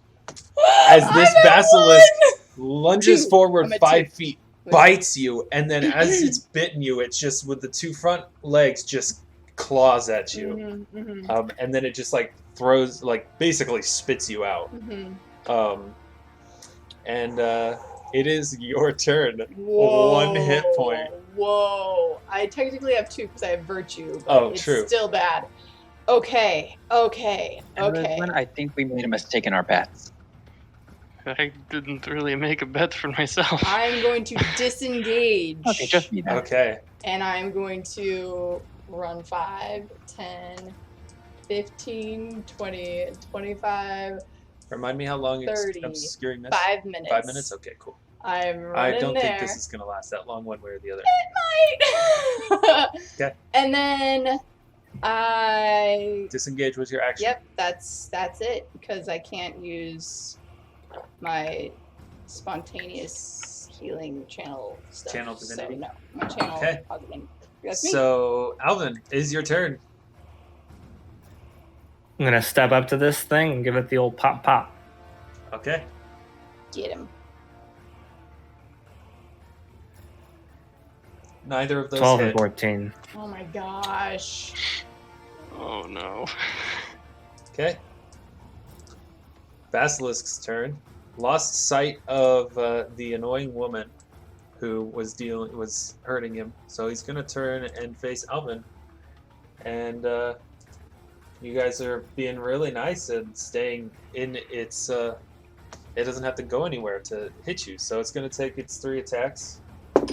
as this I'm at basilisk one! lunges 2. forward I'm at 5 2. feet, bites you, and then as it's bitten you, it just with the 2 front legs just claws at you, Mm-hmm, mm-hmm, and then it just like throws, like basically spits you out. mm-hmm. And it is your turn. Whoa. 1 hit point. Whoa. I technically have 2 because I have virtue, but Oh, it's true. still bad. Okay. Elyswen, I think we made a mistake in our bets. I didn't really make a bet for myself. I'm going to disengage. Okay, just me then. Okay. And I'm going to run 5, 10, 15, 20, 25, Remind me how long 30, obscuring this? 5 minutes. 5 minutes? Okay, cool. I'm running I don't there. think this is going to last that long one way or the other. It might. Okay. And then I... Disengage was your action. Yep, that's it, because I can't use my spontaneous healing channel stuff. Channel divinity? So, no, my channel. Okay. Positive. That's me. So, Alvyn, it is your turn. I'm gonna step up to this thing and give it the old pop pop. Okay. Get him. Neither of those 12 hit. and 14. Oh my gosh. Oh no. Okay. Basilisk's turn. Lost sight of the annoying woman who was hurting him. So he's gonna turn and face Alvyn. And you guys are being really nice and staying in its. It doesn't have to go anywhere to hit you, so it's gonna take its 3 attacks. I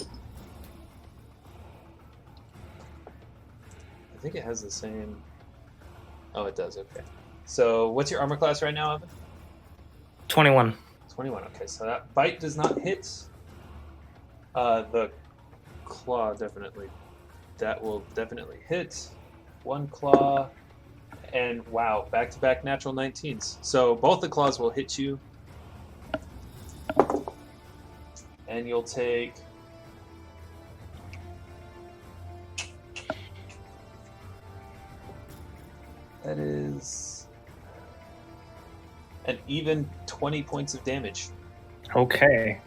think it has the same. Oh, it does. Okay. So, what's your armor class right now, Evan? 21. 21. Okay, so that bite does not hit. The claw definitely. That will definitely hit. 1 claw, and wow, back-to-back natural 19s. So both the claws will hit you, and you'll take. That is an even 20 points of damage. Okay.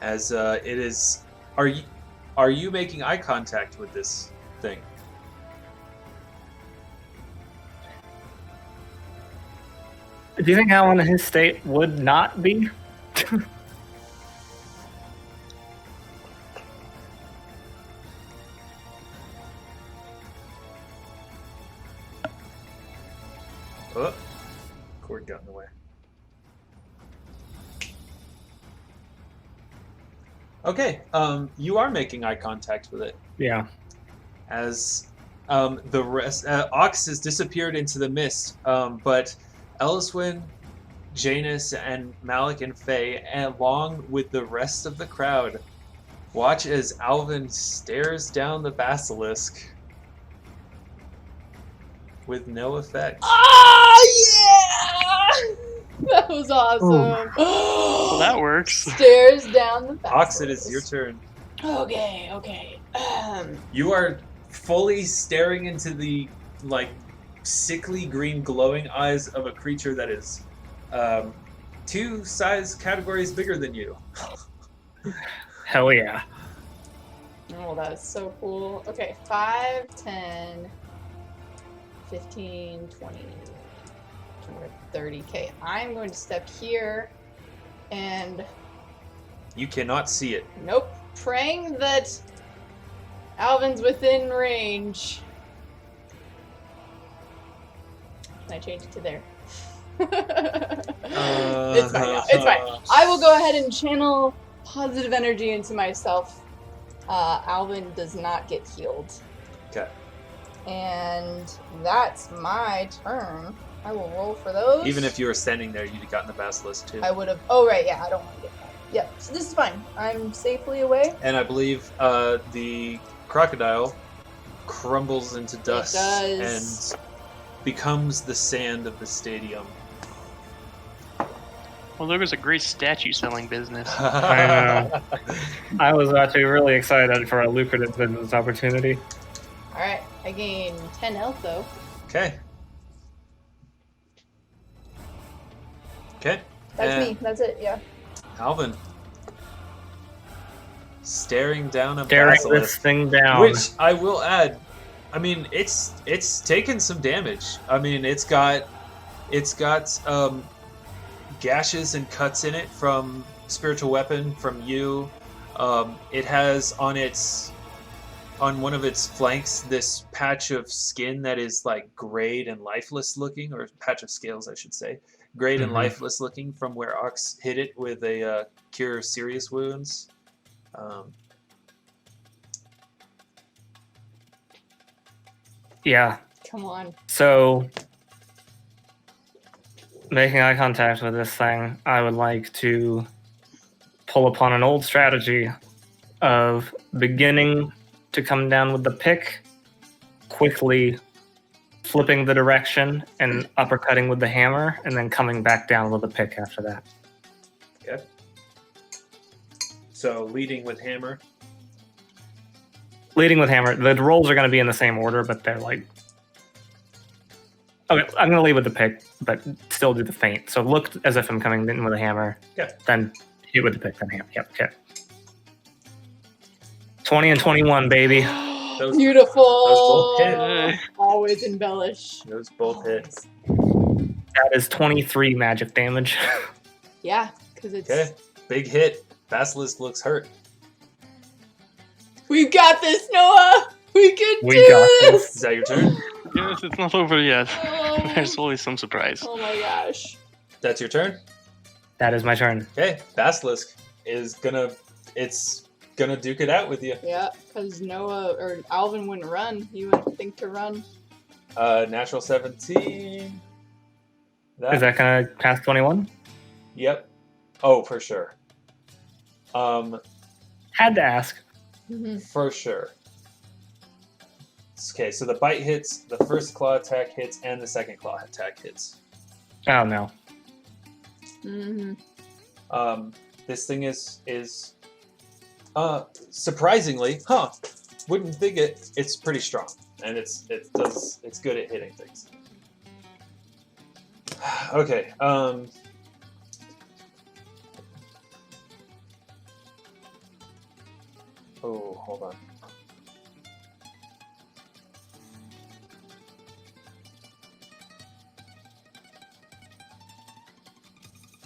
As it is, are you making eye contact with this thing? Do you think Alan in his state would not be? Oh, cord got in the way. Okay, you are making eye contact with it. Yeah. As the rest, Ox has disappeared into the mist, but Elyswen, Janus, and Malik and Faye, along with the rest of the crowd, Watch as Alvyn stares down the basilisk with no effect. Ah, yeah! That was awesome. Well, that works. Stares down the basilisk. Ox, it is your turn. Okay. You are fully staring into the like sickly green glowing eyes of a creature that is 2 size categories bigger than you. Hell yeah. Oh, that's so cool. Okay, 5, 10, 15, 20, 30. I'm going to step here and You cannot see it. nope, praying that Alvin's within range. Can I change it to there? It's fine. Yeah, it's fine. I will go ahead and channel positive energy into myself. Alvyn does not get healed. Okay. And that's my turn. I will roll for those. Even if you were standing there, you'd have gotten the basilisk too. I would have. Oh, right. Yeah, I don't want to get that. Yep. So this is fine. I'm safely away. And I believe the crocodile crumbles into dust does. and becomes the sand of the stadium. Well, there was a great statue selling business. I know. I was actually really excited for a lucrative business opportunity. Alright. I gain 10 health, though. Okay. Okay. That's me. That's it. Yeah. Alvyn. Staring down a Staring this basilisk. thing down. Which I will add, I mean, it's taken some damage. I mean, it's got gashes and cuts in it from spiritual weapon from you. It has on one of its flanks this patch of skin that is like grayed and lifeless looking, or patch of scales, I should say, grayed and lifeless looking from where Ox hit it with a cure serious wounds. Yeah. Come on. So, making eye contact with this thing, I would like to pull upon an old strategy of beginning to come down with the pick, quickly flipping the direction and uppercutting with the hammer, and then coming back down with the pick after that. Okay. So leading with hammer. Leading with hammer. The rolls are going to be in the same order, but they're like... Okay, I'm going to lead with the pick, but still do the feint. So look as if I'm coming in with a hammer, then hit with the pick, then hammer. Yep, okay. 20 and 21, baby. Beautiful. Those both hit. Always embellish. Those both hit. That is 23 magic damage. Yeah, because it's... Okay, big hit. Basilisk looks hurt. We've got this, Noah! We can We do got this! Is that your turn? Yes, it's not over yet. Oh. There's always some surprise. Oh my gosh. That's your turn? That is my turn. Okay, Basilisk is gonna duke it out with you. Yeah, because Noah or Alvyn wouldn't run. He wouldn't think to run. Natural 17. Is that going to pass 21? Yep. Oh, for sure. Had to ask. For sure. Okay, so the bite hits, the first claw attack hits, and the second claw attack hits. Oh, no. This thing is surprisingly, wouldn't think it. It's pretty strong, and it's good at hitting things. Okay. Oh, hold on.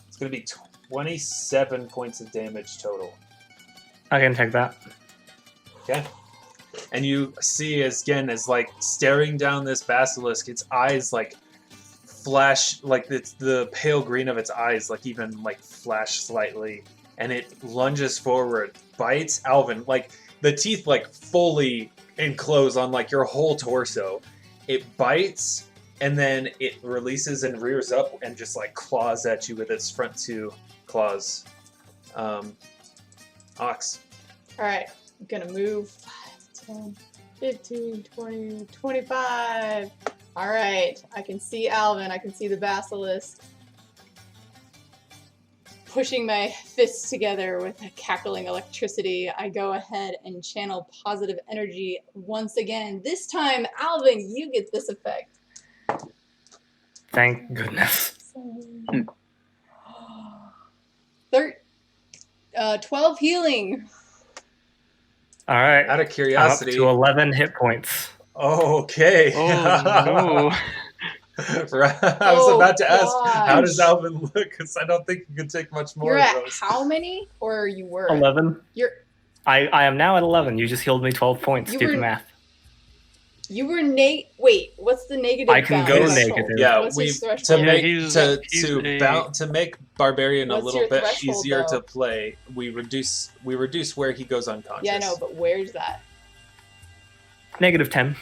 It's going to be 27 points of damage total. I can take that. Okay. And you see, as like staring down this basilisk, its eyes like flash, like it's the pale green of its eyes, like even like flash slightly, and it lunges forward, bites Alvyn, like the teeth like fully enclose on like your whole torso. It bites, and then it releases and rears up and just like claws at you with its front 2 claws. Ox. Alright, I'm gonna move 10, 15, 20, 25. Alright, I can see Alvyn, I can see the basilisk. Pushing my fists together with a cackling electricity, I go ahead and channel positive energy once again. This time, Alvyn, you get this effect. Thank goodness. 12 healing. All right. Out of I'm up curiosity. to 11 hit points. Okay. Oh, no. I was about to ask, how does gosh. Alvin look? Because I don't think you can take much more You're of at those. how many? Or you were? 11. You're. I am now at 11. You just healed me 12 points. You Stupid were- math. You were Wait, what's the negative? I can go threshold? negative. Yeah, What's his to threshold? make he's to make Barbarian a What's little your bit threshold, easier though? to play, we reduce where he goes unconscious. Yeah, I know, but where's that? -10.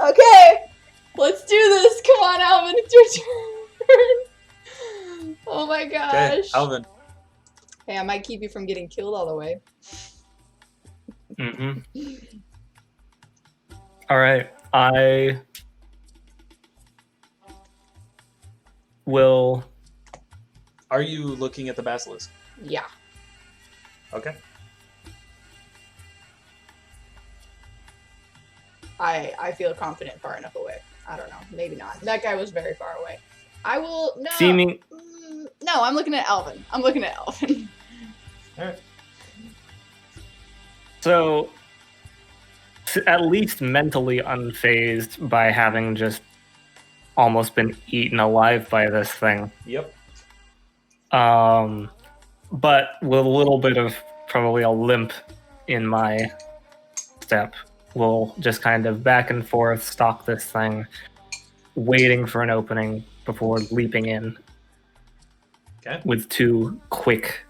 Okay, let's do this. Come on, Alvyn, it's your turn. Oh my gosh. Okay, Alvin. Hey, I might keep you from getting killed all the way. Mm-hmm. All right. I will. Are you looking at the basilisk? Yeah. Okay. I feel confident far enough away. I don't know. Maybe not. That guy was very far away. I will. No. Seeming. No, I'm looking at Alvyn. I'm looking at Alvyn. All right. So, at least mentally unfazed by having just almost been eaten alive by this thing. Yep. But with a little bit of probably a limp in my step, we'll just kind of back and forth stalk this thing, waiting for an opening before leaping in. Okay. With 2 quick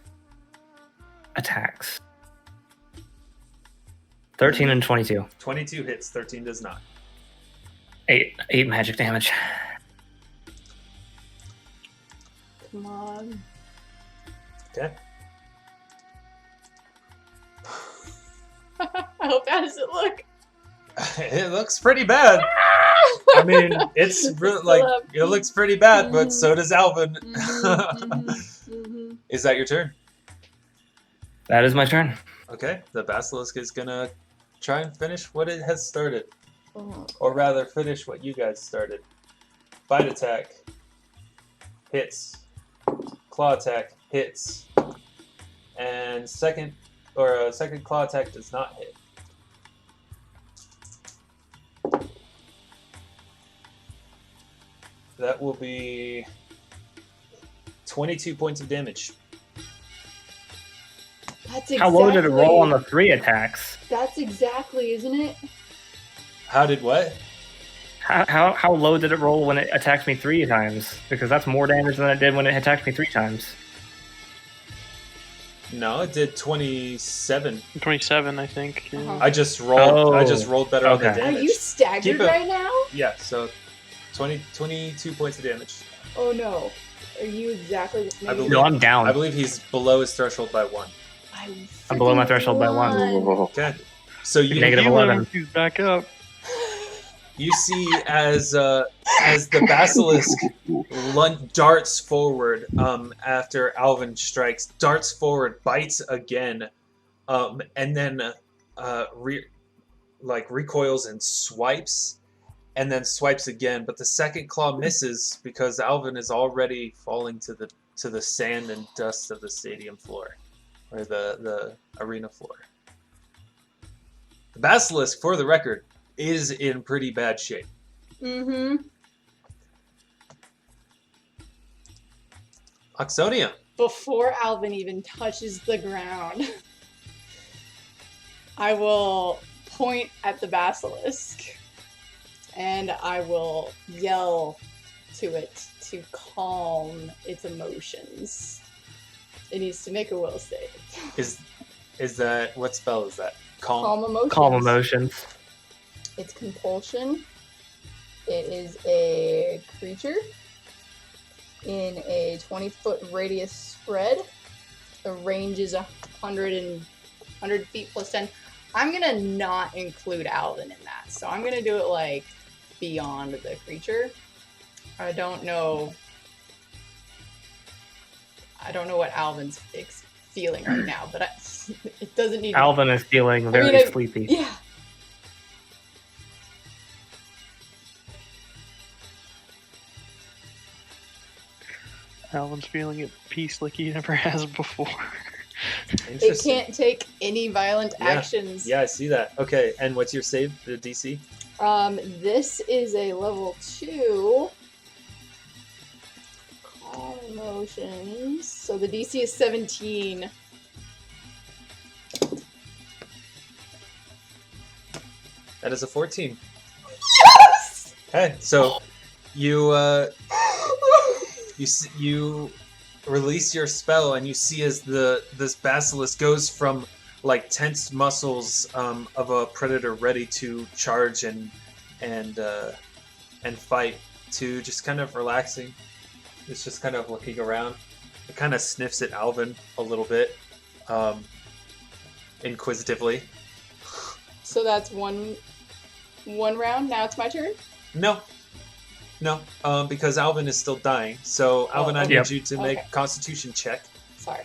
attacks. 13 and 22. 22 hits, 13 does not. 8 magic damage. Come on. Okay. How bad does it look? It looks pretty bad. I mean, it's really, like, it looks pretty bad, but so does Alvin. Is that your turn? That is my turn. Okay, the basilisk is gonna try and finish what it has started. Oh. Or rather, finish what you guys started. Bite attack. Hits. Claw attack. Hits. And second claw attack does not hit. That will be 22 points of damage. That's exactly. How low did it roll on the 3 attacks? That's exactly, isn't it? How did what? How low did it roll when it attacked me 3 times? Because that's more damage than it did when it attacked me 3 times. No, it did 27. 27, I think. Yeah. Uh-huh. I just rolled. I just Oh, rolled better on the okay. Are damage. you staggered Keep it- right now? Yeah, so 22 points of damage. Oh no. Are you exactly the I believe- No, I'm down. I believe he's below his threshold by 1. I'm below my threshold by 1. Okay. So you Negative Healing 11. He's back up. you see as the basilisk darts forward after Alvin strikes, darts forward, bites again, and then recoils and swipes, and then swipes again. But the second claw misses because Alvin is already falling to the sand and dust of the stadium floor, or the arena floor. The basilisk, for the record, is in pretty bad shape. Mm-hmm. Auxsonia. Before Alvyn even touches the ground, I will point at the basilisk and I will yell to it to calm its emotions. It needs to make a will save. Is that, what spell is that? Calm emotions. Calm emotions. It's compulsion. It is a creature in a 20-foot radius spread. the range is 100 feet plus 10. I'm gonna not include Alvyn in that. So I'm gonna do it like beyond the creature. I don't know what Alvin's feeling right now, but it doesn't need. Alvyn is feeling very sleepy. Yeah. Alvin's feeling at peace like he never has before. It can't take any violent actions. Yeah, I see that. Okay, and what's your save, the DC? This is a level 2. Calm emotions. So the DC is 17. That is a 14. Yes! Okay, so you you release your spell, and you see as this basilisk goes from like tensed muscles of a predator ready to charge and fight to just kind of relaxing. It's just kind of looking around. It kind of sniffs at Alvyn a little bit, inquisitively. So that's one round. Now it's my turn. No, because Alvyn is still dying. So Alvyn, I need you to make a Constitution check. Sorry.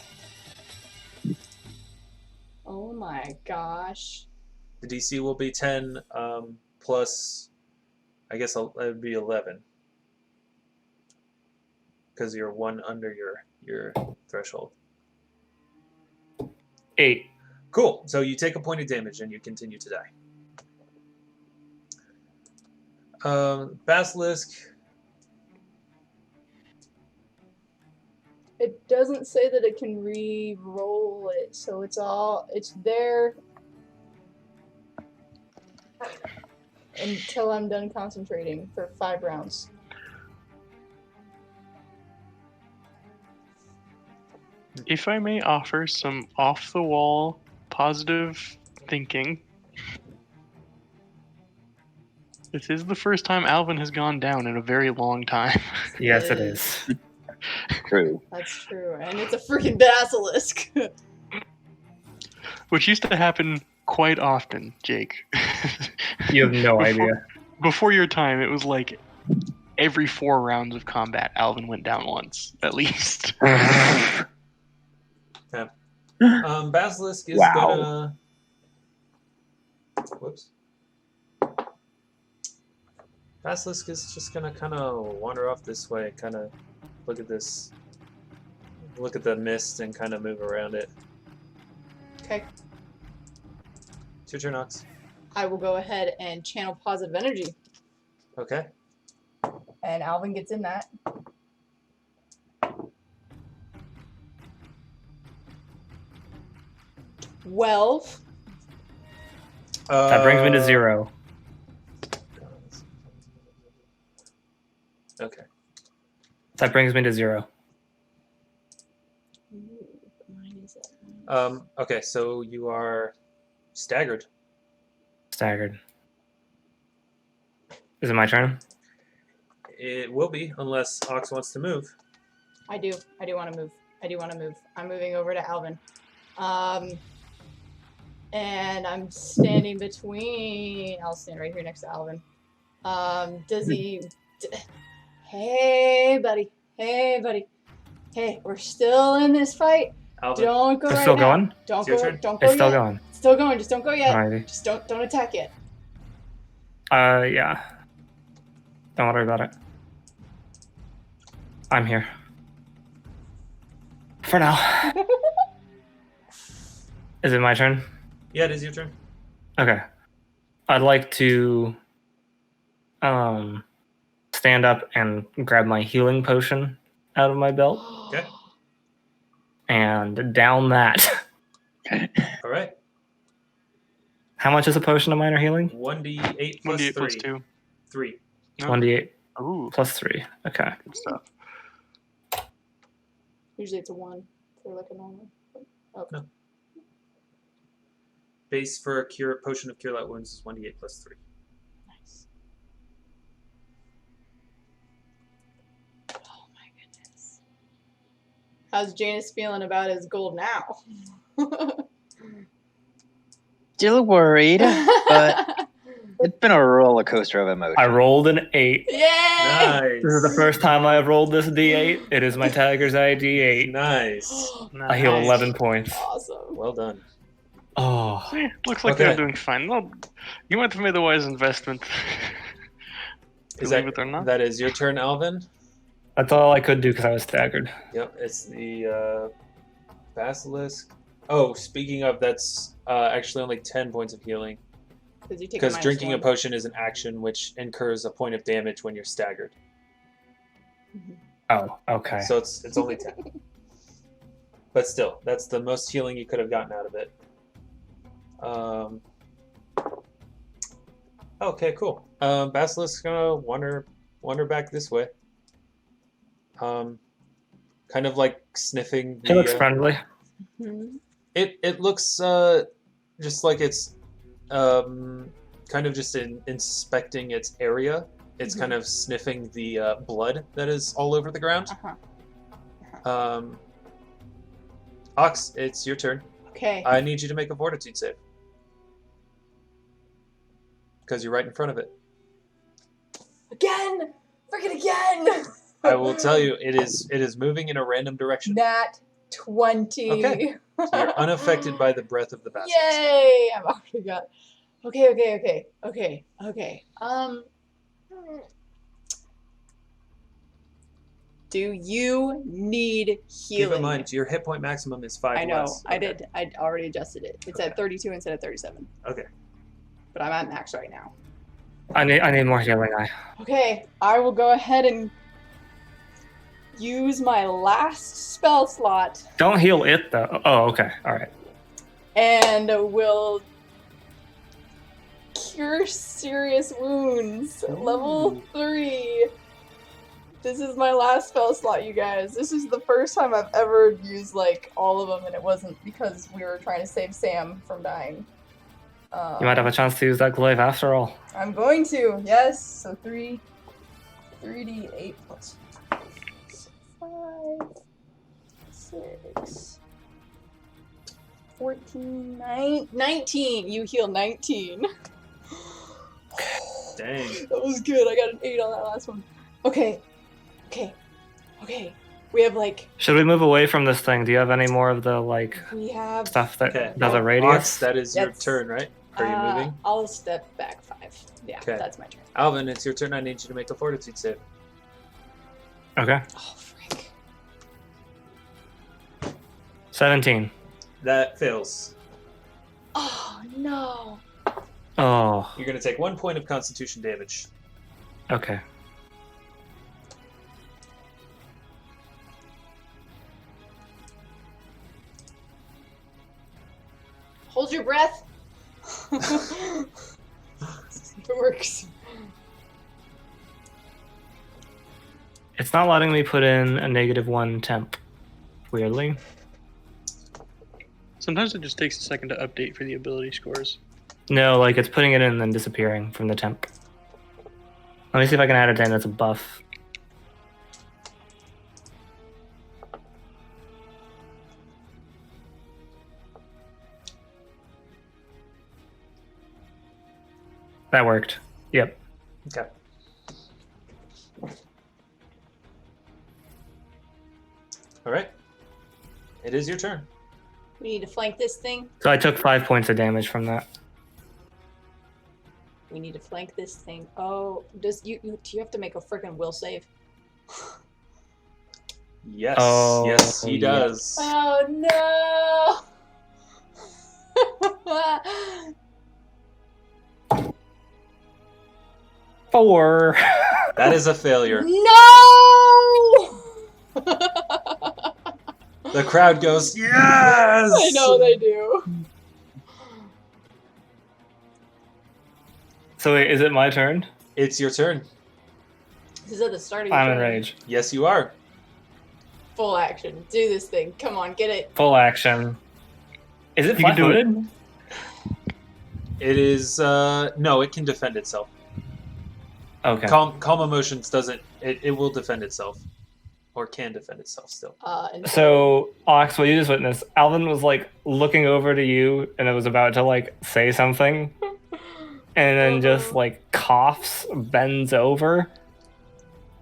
Oh my gosh. The DC will be 10 plus, I guess it would be 11. Because you're one under your threshold. 8. Cool. So you take a point of damage and you continue to die. Basilisk. It doesn't say that it can re-roll it, so it's there until I'm done concentrating for 5 rounds. If I may offer some off-the-wall positive thinking, this is the first time Alvyn has gone down in a very long time. Yes, it is. True. That's true, and it's a freaking basilisk. Which used to happen quite often, Jake. You have no idea. Before your time, it was like every 4 rounds of combat, Alvyn went down once, at least. Yeah. Basilisk is gonna. Whoops. Basilisk is just gonna kind of wander off this way, kind of look at this, look at the mist, and kind of move around it. Okay. It's your turn, Ox. I will go ahead and channel positive energy, Okay. and Alvyn gets in that. 12. That brings me to 0. Okay. That brings me to 0. Okay, so you are staggered. Staggered. Is it my turn? It will be, unless Ox wants to move. I do want to move. I'm moving over to Alvyn. And I'm standing between... I'll stand right here next to Alvyn. Does he... Hey, buddy. Hey, we're still in this fight. Alvyn. Don't go It's right still now. going? Don't It's go. your turn. Don't go It's still yet. going. Still going. Just don't go yet. Alrighty. Just don't attack yet. Yeah. Don't worry about it. I'm here. For now. Is it my turn? Yeah, it is your turn. Okay. I'd like to stand up and grab my healing potion out of my belt Okay. and down that. All right. How much is a potion of minor healing? 1d8 plus 1d8 3. plus 2. 3. No. 1d8 Ooh, plus 3. Okay. good stuff. Usually it's a 1 for like a normal. Okay. No. Base for a cure potion of cure light wounds is 1d8 plus 3. Nice. Oh my goodness. How's Janus feeling about his gold now? Still worried, but it's been a roller coaster of emotions. I rolled an 8. Yay! Nice. This is the first time I have rolled this D8. It is my Tiger's Eye D8. Nice. I heal Nice. 11 points. Awesome. Well done. Oh. See, looks like Okay. they're doing fine. Well, you might have made the wise investment. Is Believe it or not. that is your turn, Alvin? That's all I could do because I was staggered. Yep, it's the Basilisk. Oh, speaking of, that's actually only 10 points of healing. Because drinking a potion is an action which incurs a point of damage when you're staggered. Oh, okay. So it's only 10. But still, that's the most healing you could have gotten out of it. Okay, cool. Basilisk's gonna wander back this way. Kind of like sniffing. It looks friendly. It looks just like it's kind of just inspecting its area. It's kind of sniffing the blood that is all over the ground. Ox, it's your turn. Okay. I need you to make a fortitude save. Because you're right in front of it. Again! Freaking again! I will tell you, it is moving in a random direction. Nat 20. Okay. So you're unaffected by the breath of the basilisk. Yay! I've already got. Okay. Do you need healing? Keep in mind, your hit point maximum is 5 I know. less. I Okay. did. I already adjusted it. It's at Okay. 32 instead of 37. Okay. But I'm at max right now. I need more healing. Okay, I will go ahead and use my last spell slot Don't heal it though. Oh, okay. All right. and will cure serious wounds. Level 3. This is my last spell slot, you guys. This is the first time I've ever used like all of them, and it wasn't because we were trying to save Sam from dying. You might have a chance to use that glaive after all. I'm going to, yes. So 3d8 plus 5, 6, 14, 19. You heal 19. Dang. That was good. I got an 8 on that last one. Okay. We have like, Should we move away from this thing? Do you have any more of the we have. stuff that Okay. does a Ox, radius? that is your That's- turn, right? Are you moving? I'll step back 5. Yeah, Okay. that's my turn. Alvin, it's your turn. I need you to make a fortitude save. Okay. Oh, frick. 17. That fails. Oh, no. Oh, You're going to take 1 point of constitution damage. okay. Hold your breath. It works. It's not letting me put in a -1 temp. Weirdly. Sometimes it just takes a second to update for the ability scores. No, like it's putting it in and then disappearing from the temp. Let me see if I can add it in as a buff. That worked. Yep. Okay. All right. It is your turn. We need to flank this thing. So I took 5 points of damage from that. We need to flank this thing. Oh, do you have to make a freaking will save? Yes. Oh, yes, he yeah. does. Oh no! 4. That is a failure. No! The crowd goes, yes! I know they do. So wait, is it my turn? It's your turn. This is at the start of your I'm in turn. rage. Yes, you are. Full action. Do this thing. Come on, get it. Full action. Is it You can do it. flat-footed? It is, no, it can defend itself. Okay. Calm emotions doesn't, it will defend itself. or can defend itself still. So, Ox, what you just witnessed, Alvyn was like looking over to you and it was about to like say something, and then just like coughs, bends over,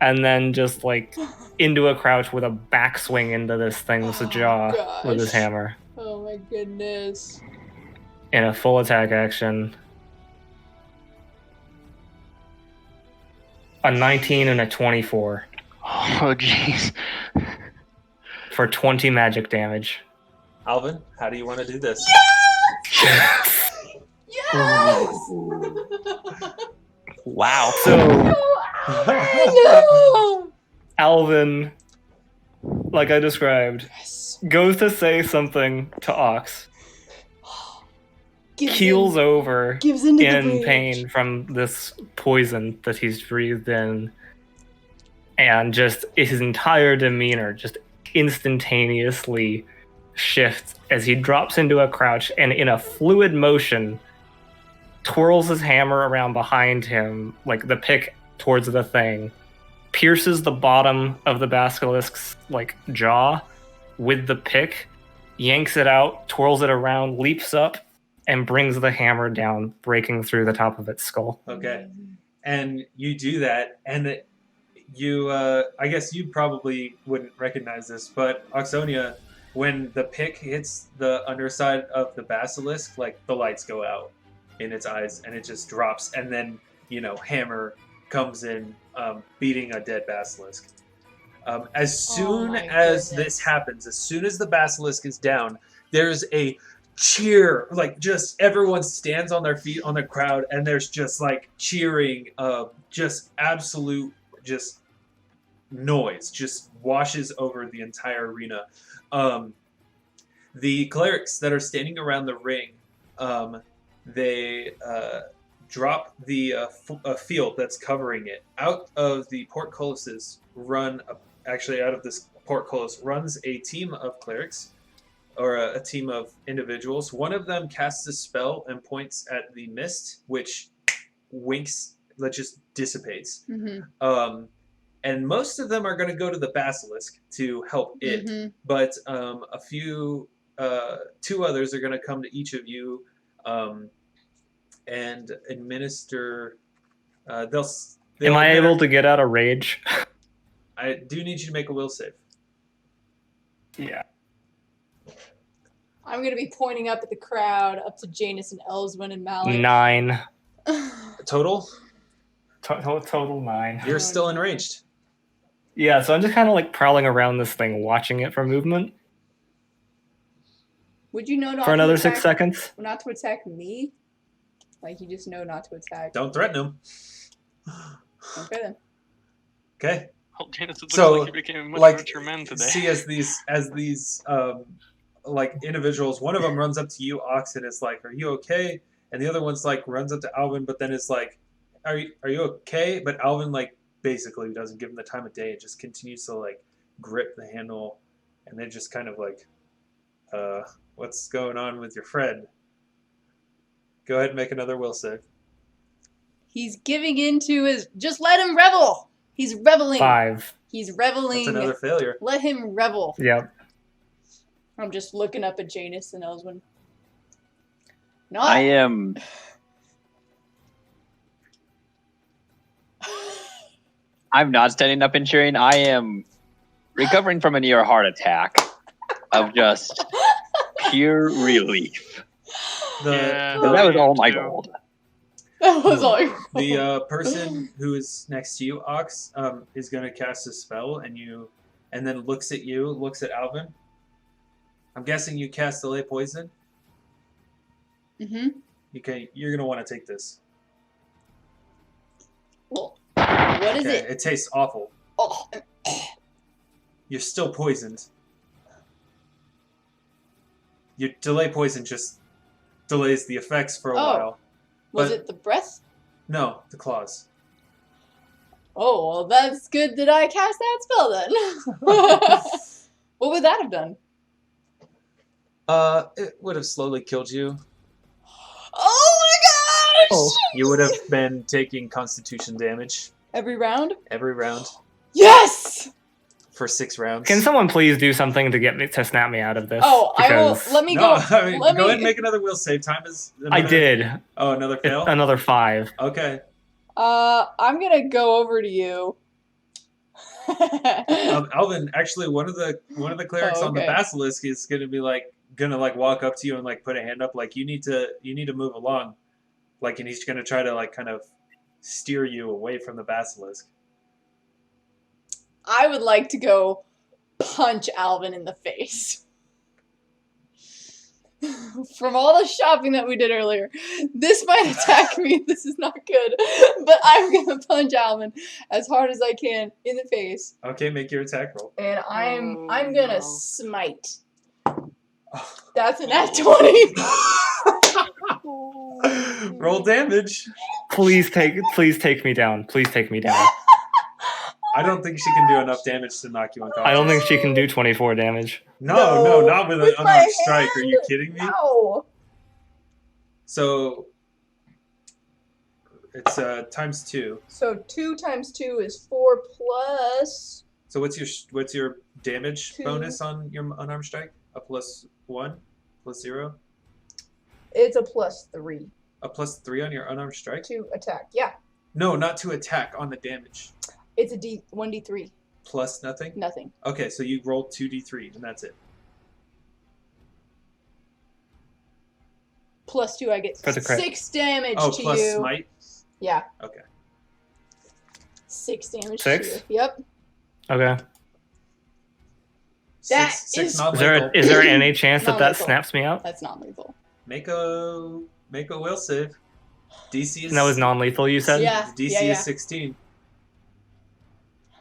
and then just like into a crouch with a backswing into this thing's jaw with his hammer. Oh my goodness. In a full attack action. A 19 and a 24. Oh, jeez. For 20 magic damage. Alvyn, how do you want to do this? Yes! Yes! Wow. So, No! Alvyn, like I described, Yes. goes to say something to Ox, keels over Gives into in the pain from this poison that he's breathed in, and just his entire demeanor just instantaneously shifts as he drops into a crouch and in a fluid motion twirls his hammer around behind him, like the pick towards the thing, pierces the bottom of the basilisk's like jaw with the pick, yanks it out, twirls it around, leaps up, and brings the hammer down, breaking through the top of its skull. Okay. And you do that, and you, I guess you probably wouldn't recognize this, but Auxsonia, when the pick hits the underside of the basilisk, like the lights go out in its eyes, and it just drops, and then, hammer comes in, beating a dead basilisk. As soon as this happens, as soon as the basilisk is down, there's a cheer, like just everyone stands on their feet on the crowd, and there's just like cheering, just absolute just noise just washes over the entire arena. The clerics that are standing around the ring, they drop the field that's covering it. Out of the portcullises out of this portcullis runs a team of clerics, or a team of individuals. One of them casts a spell and points at the mist, which winks, that just dissipates. Mm-hmm. And most of them are going to go to the basilisk to help it. Mm-hmm. But a few, two others are going to come to each of you and administer. Am I able to get out of rage? I do need you to make a will save. Yeah. I'm going to be pointing up at the crowd, up to Janus and Elyswen and Malik. 9. Total? Total 9. You're still enraged. Yeah, so I'm just kind of like prowling around this thing, watching it for movement. Would you know not for another to attack, 6 seconds? Not to attack me? Like, you just know not to attack. Don't threaten him. Okay, then. Okay. Oh, Janus, it looks So, like you became a much like, richer man today. See, as these like individuals, one of them runs up to you, Ox, and is like, "Are you okay?" And the other one's like runs up to Alvyn, but then is like, "Are you okay?" But Alvyn like basically doesn't give him the time of day. It just continues to like grip the handle, and they're just kind of like, "What's going on with your friend?" Go ahead and make another will save. He's giving into his... Just let him revel! He's reveling. 5. He's reveling. That's another failure. Let him revel. Yep. I'm just looking up at Janus and Elyswen. No. I am... I'm not standing up and cheering. I am recovering from a near heart attack of just pure relief. Yeah, That was all my too. gold. That was all your The person who is next to you, Ox, is going to cast a spell, and then looks at you, looks at Alvyn. I'm guessing you cast Delay Poison. Mm-hmm. Okay, you're going to want to take this. Well, what is Okay, it? it tastes awful. Oh. You're still poisoned. Your Delay Poison just delays the effects for a while. Was But- it the breath? No, the claws. Oh, well, that's good that I cast that spell then. What would that have done? It would have slowly killed you. Oh my gosh! Oh. You would have been taking Constitution damage Every round? every round. Yes! for 6 rounds. Can someone please do something to get me to snap me out of this? Oh, I will. Because Let me No, go. I mean, let go me, ahead and make another will save. Time is. I did. Oh, another fail. Another 5. Okay. I'm gonna go over to you. Alvyn, actually, one of the clerics on the okay. Basilisk is gonna walk up to you and put a hand up, you need to move along, and he's gonna try to kind of steer you away from the Basilisk. I would like to go punch Alvyn in the face. From all the shopping that we did earlier, this might attack me. This is not good. But I'm going to punch Alvyn as hard as I can in the face. Okay, make your attack roll. And I'm going to no. smite. That's an nat 20. Roll damage. Please take me down. Please take me down. I don't think she can do enough damage to knock you unconscious. I don't think she can do 24 damage. No, not with an with my unarmed strike. Are you hand. kidding me? Ow. So it's times 2. So 2 times 2 is 4 plus... So what's your damage 2. bonus on your unarmed strike? A +1, +0, It's a +3 a +3 on your unarmed strike? to attack. Yeah. No, not to attack, on the damage. It's a 1d3. Plus nothing? Nothing. Okay, so you roll 2d3 and that's it. +2, I get For the crit. 6 damage Oh, to plus you. smite? Yeah. Okay. 6 damage 6? to you. Yep. Okay. That Six is- non-lethal. Is there any chance that Non-lethal. snaps me out? That's not lethal. Make a will save. DC is That was non-lethal, you said? Yeah. DC yeah. is 16.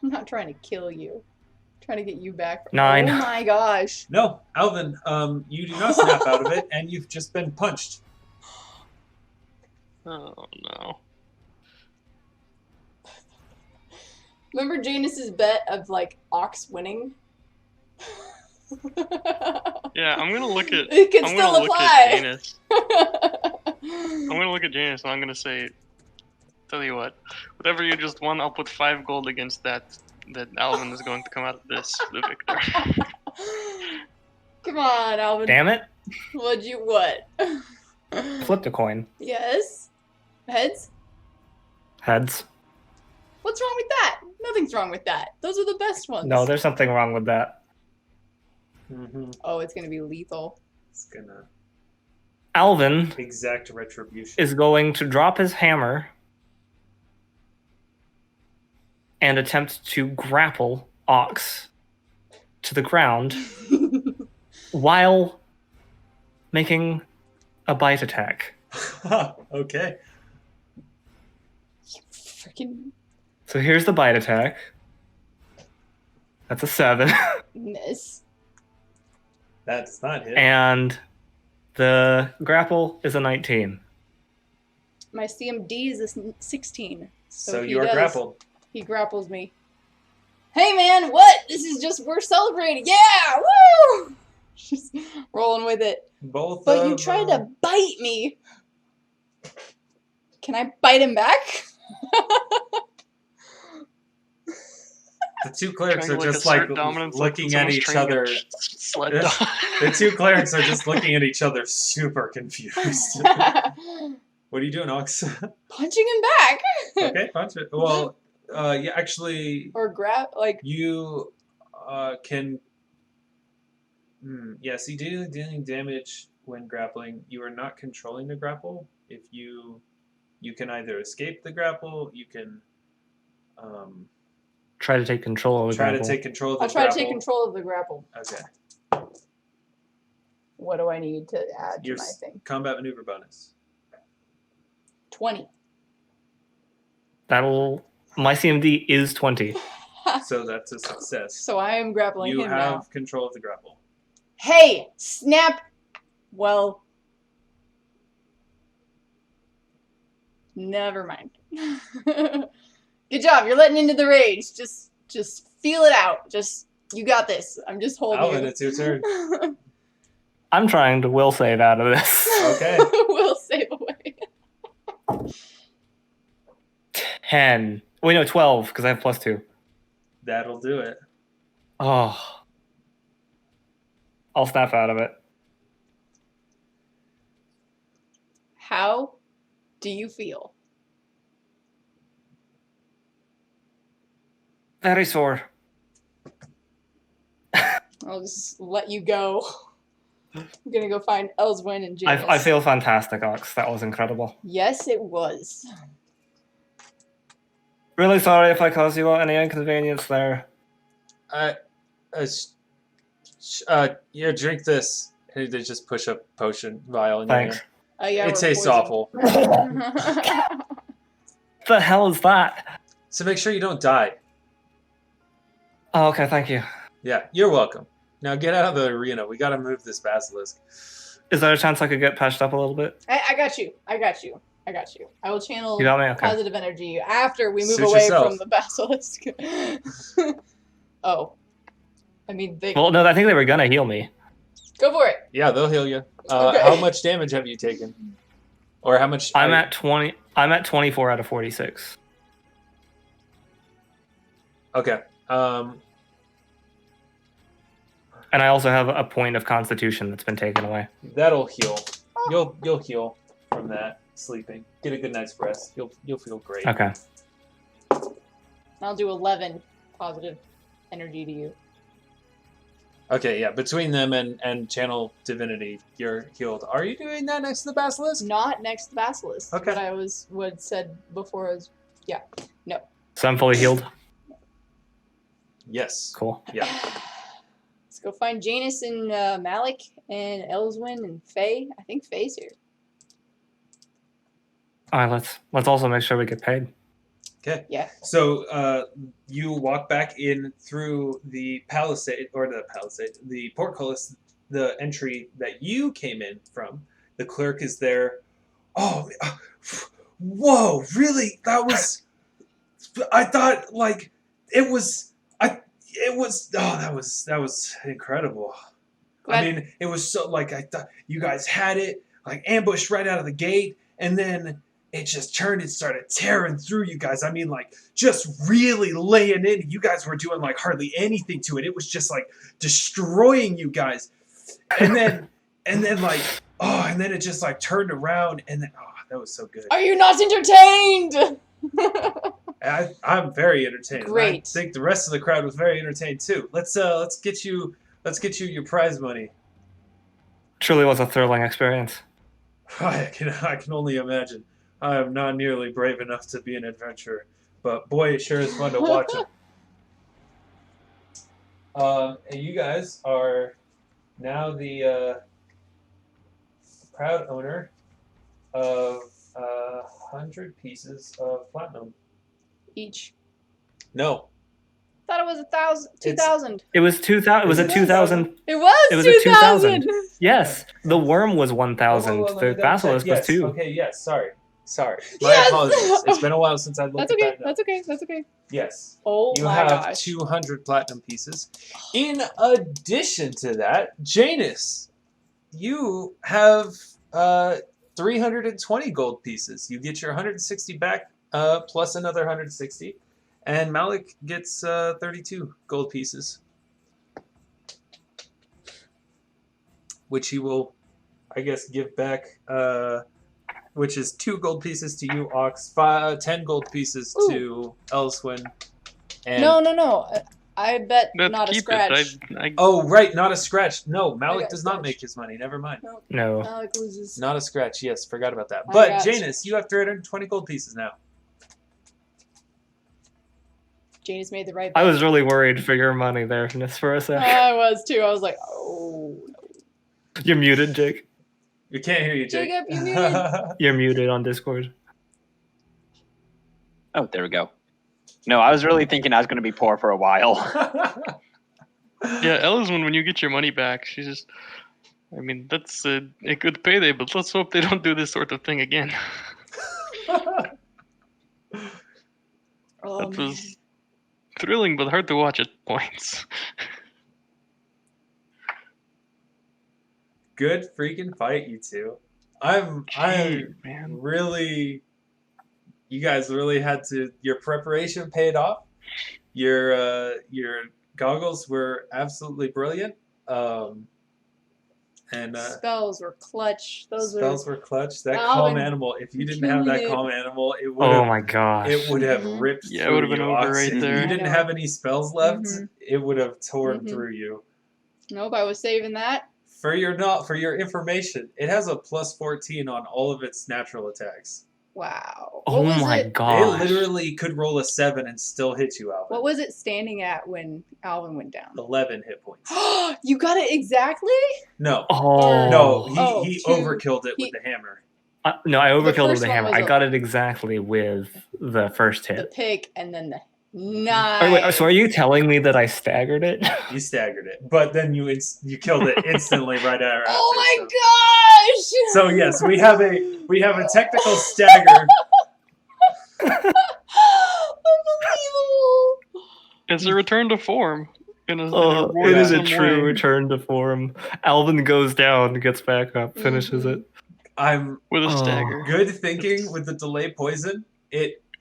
I'm not trying to kill you. I'm trying to get you back. 9. Oh my gosh. No, Alvyn, you do not snap out of it, and you've just been punched. Oh no. Remember Janus's bet of Ox winning? Yeah, I'm gonna look at. It can I'm still gonna look apply. at Janus. I'm gonna look at Janus and I'm gonna say, tell you what, whatever you just won, I'll put 5 gold against that. That Alvyn is going to come out of this the victor. Come on, Alvyn. Damn it. What? Flipped a coin. Yes. Heads? Heads. What's wrong with that? Nothing's wrong with that. Those are the best ones. No, there's something wrong with that. Mm-hmm. Oh, it's gonna be lethal. It's gonna Alvyn exact retribution. is going to drop his hammer and attempt to grapple Ox to the ground while making a bite attack. Okay. Freaking So here's the bite attack. That's a 7. miss. That does not hit. And the grapple is a 19. My CMD is a 16. so he you are does. grappled. He grapples me. Hey man, what? This is just, we're celebrating. Yeah, woo! Just rolling with it. Both But of you tried to bite me. Can I bite him back? the 2 clerks Trying are to, just assert dominance, looking when at someone's each trying to other. get sled Yeah. dog. The 2 clerics are just looking at each other, super confused. What are you doing, Ox? Punching him back. Okay, punch it. Well, yeah, actually, Or grab, you can. Yeah, see, dealing damage when grappling, you are not controlling the grapple. If you can either escape the grapple, you can Try to take control of the try grapple. to take control of the I'll try grapple. to take control of the grapple. Okay, What do I need to add to your my thing? combat maneuver bonus. 20. My CMD is 20. So that's a success. So I am grappling You him have now. control of the grapple. Hey, snap. Well, never mind. Good job. You're letting into the rage. Just feel it out. You got this. I'm just holding Alvyn, you. it's your turn. I'm trying to will save out of this. Okay. We'll save away. 10. Wait, no, 12, because I have +2. That'll do it. Oh. I'll snap out of it. How do you feel? Very sore. I'll just let you go. I'm gonna go find Elyswen and Janus. I feel fantastic, Ox. That was incredible. Yes, it was. Really sorry if I caused you any inconvenience there. Yeah, drink this. They just push a potion vial in your Thanks. hand. Yeah, It tastes awful. What the hell is that? So make sure you don't die. Oh, okay, thank you. Yeah, you're welcome. Now get out of the arena. We gotta move this basilisk. Is there a chance I could get patched up a little bit? I got you. I got you. I got you. I will channel You got me? Okay. positive energy after we move Suit away yourself. from the basilisk. Oh. I mean, they... Well, no, I think they were gonna heal me. Go for it. Yeah, they'll heal you. Okay. How much damage have you taken? Or how much? I'm at 20. I'm at 24 out of 46. Okay. And I also have a point of constitution that's been taken away. That'll heal. You'll heal from that sleeping. Get a good night's rest. You'll feel great. Okay. I'll do 11 positive energy to you. Okay, yeah. Between them and channel divinity, you're healed. Are you doing that next to the basilisk? Not next to the basilisk. Okay. What said before was, yeah, no. So I'm fully healed. Yes. Cool. Yeah. Let's go find Janus and Malik and Elyswen and Faye. I think Faye's here. All right, let's also make sure we get paid. Okay. Yeah. So you walk back in through the palisade, or the portcullis, the entry that you came in from. The clerk is there. Oh, whoa! Really? That was. I thought like it was. It was. Oh, that was incredible. Glad- I mean, it was so like I thought you guys had it like ambushed right out of the gate, and then it just turned and started tearing through you guys. I mean, like, just really laying in. You guys were doing, like, hardly anything to it. It was just, like, destroying you guys. And then, like, oh, and then it just, like, turned around. And then, oh, that was so good. Are you not entertained? I'm very entertained. Great. I think the rest of the crowd was very entertained, too. Let's get you your prize money. Truly was a thrilling experience. I can only imagine. I am not nearly brave enough to be an adventurer, but boy, it sure is fun to watch it. And you guys are now the proud owner of 100 pieces of platinum. Each. No. Thought it was 1,000, 2,000. It was 2,000. It was a 2,000. It was It was a 2,000. Yes, the worm was 1,000. Oh, let me The double basilisk check. was 2. Okay, yes, sorry. My Yes! apologies. It's been a while since I looked That's at okay. that. That's okay. That's okay. Yes. Oh You my have gosh. 200 platinum pieces. In addition to that, Janus, you have 320 gold pieces. You get your 160 back, plus another 160. And Malik gets 32 gold pieces. Which he will, I guess, give back, which is 2 gold pieces to you, Ox, 10 gold pieces to Elyswen. And No. I bet Let's not a keep scratch. it. oh, right, not a scratch. No, Malik got does not scratch. make his money. Never mind. No. Malik loses. Not a scratch. Yes, forgot about that. I But got Janus, you have 320 gold pieces now. Janus made the right I bet. was really worried for your money there, just for a sec. I was too. I was like, oh. You're muted, Jake. We can't hear you, Jake. Jacob, you muted. You're muted on Discord. Oh, there we go. No, I was really thinking I was going to be poor for a while. Yeah, Elyswen, when you get your money back, she's just. I mean, that's a good payday, but let's hope they don't do this sort of thing again. Oh, That man. was thrilling, but hard to watch at points. Good freaking fight, you two. I'm Gee, man. really. You guys really had to. Your preparation paid off. Your goggles were absolutely brilliant. And spells were clutch. Those spells were clutch. That Alvyn, calm animal. If you didn't killing have that it. calm animal, it would Oh have. my gosh. It would have Mhm. ripped Yeah, it through would have been you, over Ox. right If there. you I didn't know. have any spells left, Mhm. it would have torn Mhm. through you. Nope, I was saving that. For your information, it has a plus 14 on all of its natural attacks. Wow. Oh What was my it? It gosh. literally could roll a 7 and still hit you, Alvin. What was it standing at when Alvin went down? 11 hit points. You got it exactly? No. Oh. No, Oh, he 2. overkilled it with He- the hammer. No, I overkilled it with first the one hammer. was I a- got it exactly with the first The hit. pick and then the nice. Oh, wait, so are you telling me that I staggered it? You staggered it, but then you killed it instantly right after. Oh my so. gosh! So yes, we have a technical stagger. Unbelievable! It's a return to form. In a Oh, it is a worrisome true way. return to form. Alvin goes down, gets back up, finishes Mhm. it. I'm With a Oh. stagger. good thinking with the delay poison.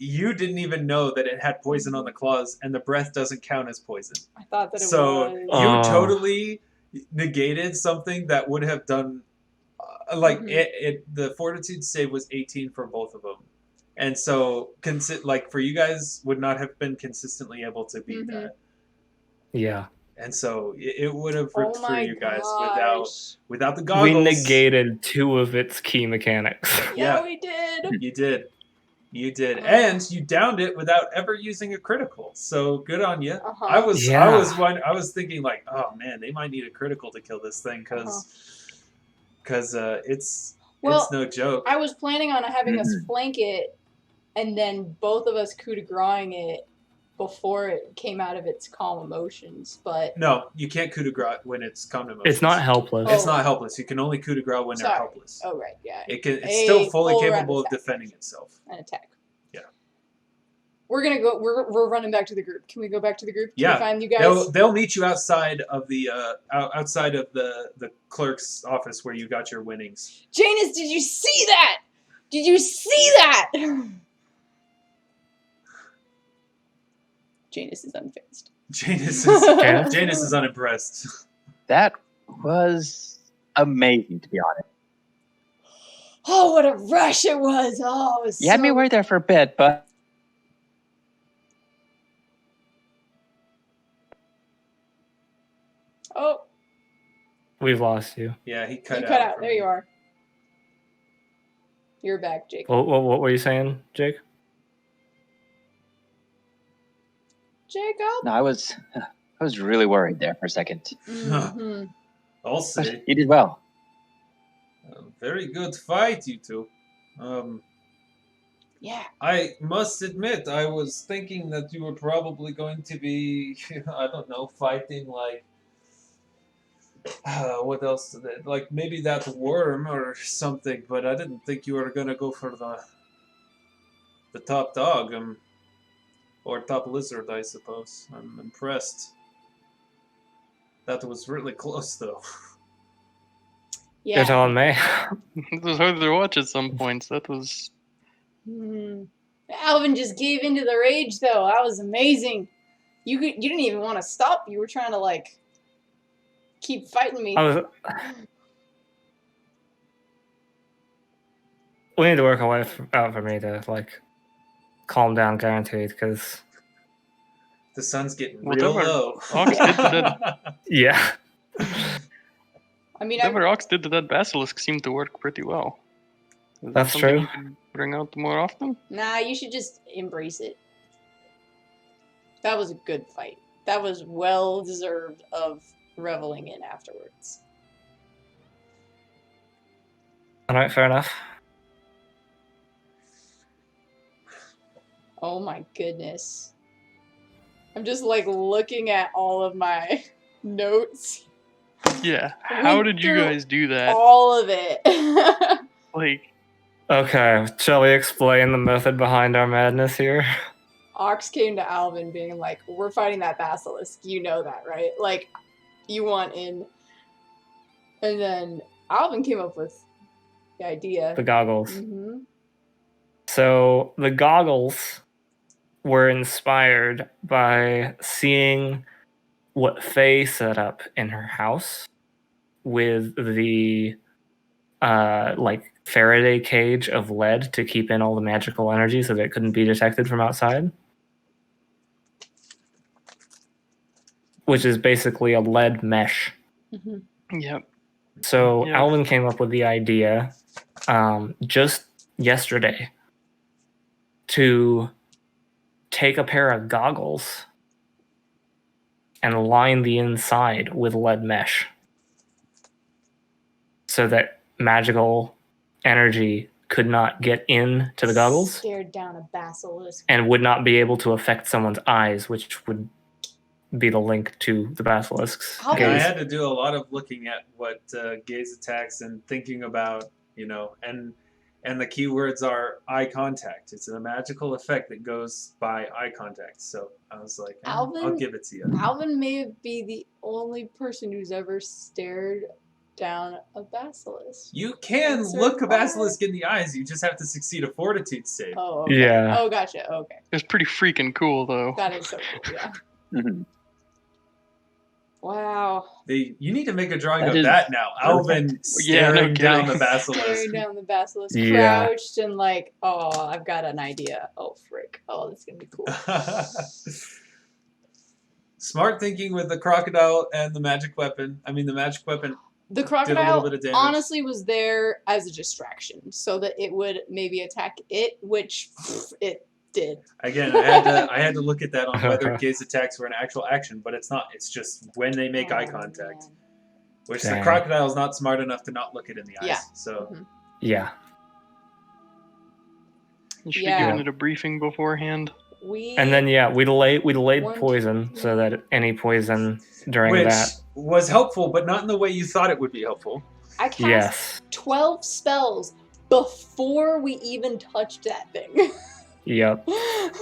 You didn't even know that it had poison on the claws, and the breath doesn't count as poison. I thought that it So was. you totally negated something that would have done, like Mhm. the fortitude save was 18 for both of them, and so like for you guys would not have been consistently able to beat Mhm. that, Yeah. and so it would have ripped Oh through my you guys gosh. without the We goggles. negated 2 of its key mechanics. Yeah, Yeah. we did. You did, and you downed it without ever using a critical. So good on you. Uh-huh. I was Yeah. I was thinking like, oh man, they might need a critical to kill this thing because it's Well, no joke. I was planning on having us flank it, and then both of us coup de grace it before it came out of its calm emotions. But No, you can't coup de grace when it's calm emotions. It's not helpless. It's not helpless. You can only coup de grace when they're Sorry. helpless. oh right, yeah, It's still fully full round capable of attack. defending itself. An attack. Yeah. We're gonna go. We're running back to the group. Can we go back to the group? Can Yeah. we find you guys? They'll meet you outside of the outside of the clerk's office where you got your winnings. Janus, did you see that? Did you see that? Janus is unfazed. Janus Janus? Janus is unimpressed. That was amazing, to be honest. Oh, what a rush it was! Oh, it was You had me so- worried there for a bit, but Oh, We've lost you. Yeah, he cut you out. cut out. from There me. you are. You're back, Jake. What were you saying, Jake? Jacob. no, I was really worried there for a second. Mhm. I'll But say. you did well. Very good fight, you two. Yeah. I must admit, I was thinking that you were probably going to be, I don't know, fighting like, what else? Like maybe that worm or something, but I didn't think you were going to go for the top dog, or top lizard, I suppose. I'm impressed. That was really close, though. You're Yeah. telling me. It was hard to watch at some points. That was. Mhm. Alvin just gave into the rage, though. That was amazing. You didn't even want to stop. You were trying to like keep fighting me. I was. We need to work a way out for me to like calm down, guaranteed. Because The sun's getting Well, real Denver low. Ox did the yeah, I mean, Whatever Ox did to that basilisk seemed to work pretty well. Is that That's something true. you can bring out more often? nah, you should just embrace it. That was a good fight. That was well deserved of reveling in afterwards. all right, fair enough. Oh my goodness. I'm just like looking at all of my notes. Yeah. How Went did you through guys do that? All of it. Like, Okay, shall we explain the method behind our madness here? Ox came to Alvin being like, we're fighting that basilisk. You know that, right? Like, you want in. And then Alvin came up with the idea. The goggles. Mm-hmm. So the goggles were inspired by seeing what Faye set up in her house with the like Faraday cage of lead to keep in all the magical energy so that it couldn't be detected from outside. Which is basically a lead mesh. Yep. So Yeah. Alvyn came up with the idea just yesterday to take a pair of goggles and line the inside with lead mesh so that magical energy could not get into the goggles Stared down a basilisk. and would not be able to affect someone's eyes, which would be the link to the basilisks. How Yeah, I Gaze. had to do a lot of looking at what gaze attacks and thinking about, and the keywords are eye contact. It's a magical effect that goes by eye contact. So I was like, I'll Alvyn- give it to you. Alvyn may be the only person who's ever stared down a basilisk. You can Answer look a why. basilisk in the eyes. You just have to succeed a fortitude save. Oh, okay. Yeah. Oh, gotcha. Okay. It's pretty freaking cool, though. That is so cool. Yeah. Mhm. Wow. You need to make a drawing That of is that now. Alvin Yeah, no staring down kidding. the basilisk. Staring down the basilisk, Yeah. crouched and like, oh, I've got an idea. Oh, frick. Oh, this is gonna be cool. Smart thinking with the crocodile and the magic weapon. I mean, the magic weapon The did a little crocodile bit of damage. honestly was there as a distraction, so that it would maybe attack it, which it did. Again, I had to look at that on whether gaze attacks were an actual action, but it's not. It's just when they make eye contact. Man. Which Dang. the crocodile is not smart enough to not look it in the eyes. Yeah. So Mhm. Yeah. You should Yeah. have given it a briefing beforehand. And then we delayed One, poison so that any poison during which that. was helpful, but not in the way you thought it would be helpful. I cast Yes. 12 spells before we even touched that thing. Yep.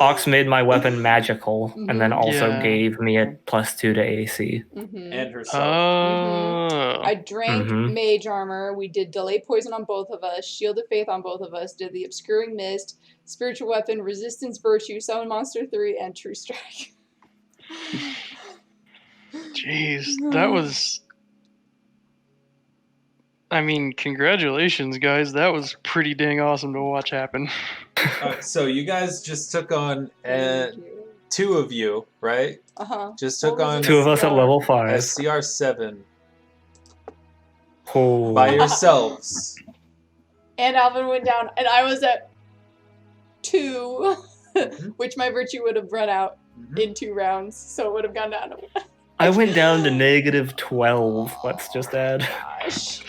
Ox made my weapon magical and then also Yeah. gave me a +2 to AC. Mhm. And herself. Oh. I drank Mhm. mage armor. We did delay poison on both of us, shield of faith on both of us, did the obscuring mist, spiritual weapon, resistance virtue, summon monster 3, and true strike. Jeez, that was. I mean, congratulations, guys. That was pretty dang awesome to watch happen. So you guys just took on Thank you. 2 of you, right? Uh-huh. Just took What was on it? 2 of us at level a 5. CR7 Oh. by yourselves. And Alvin went down, and I was at 2, which my virtue would have run out Mhm. in 2 rounds, so it would have gone down to 1. I went down to -12. Let's just add. Gosh.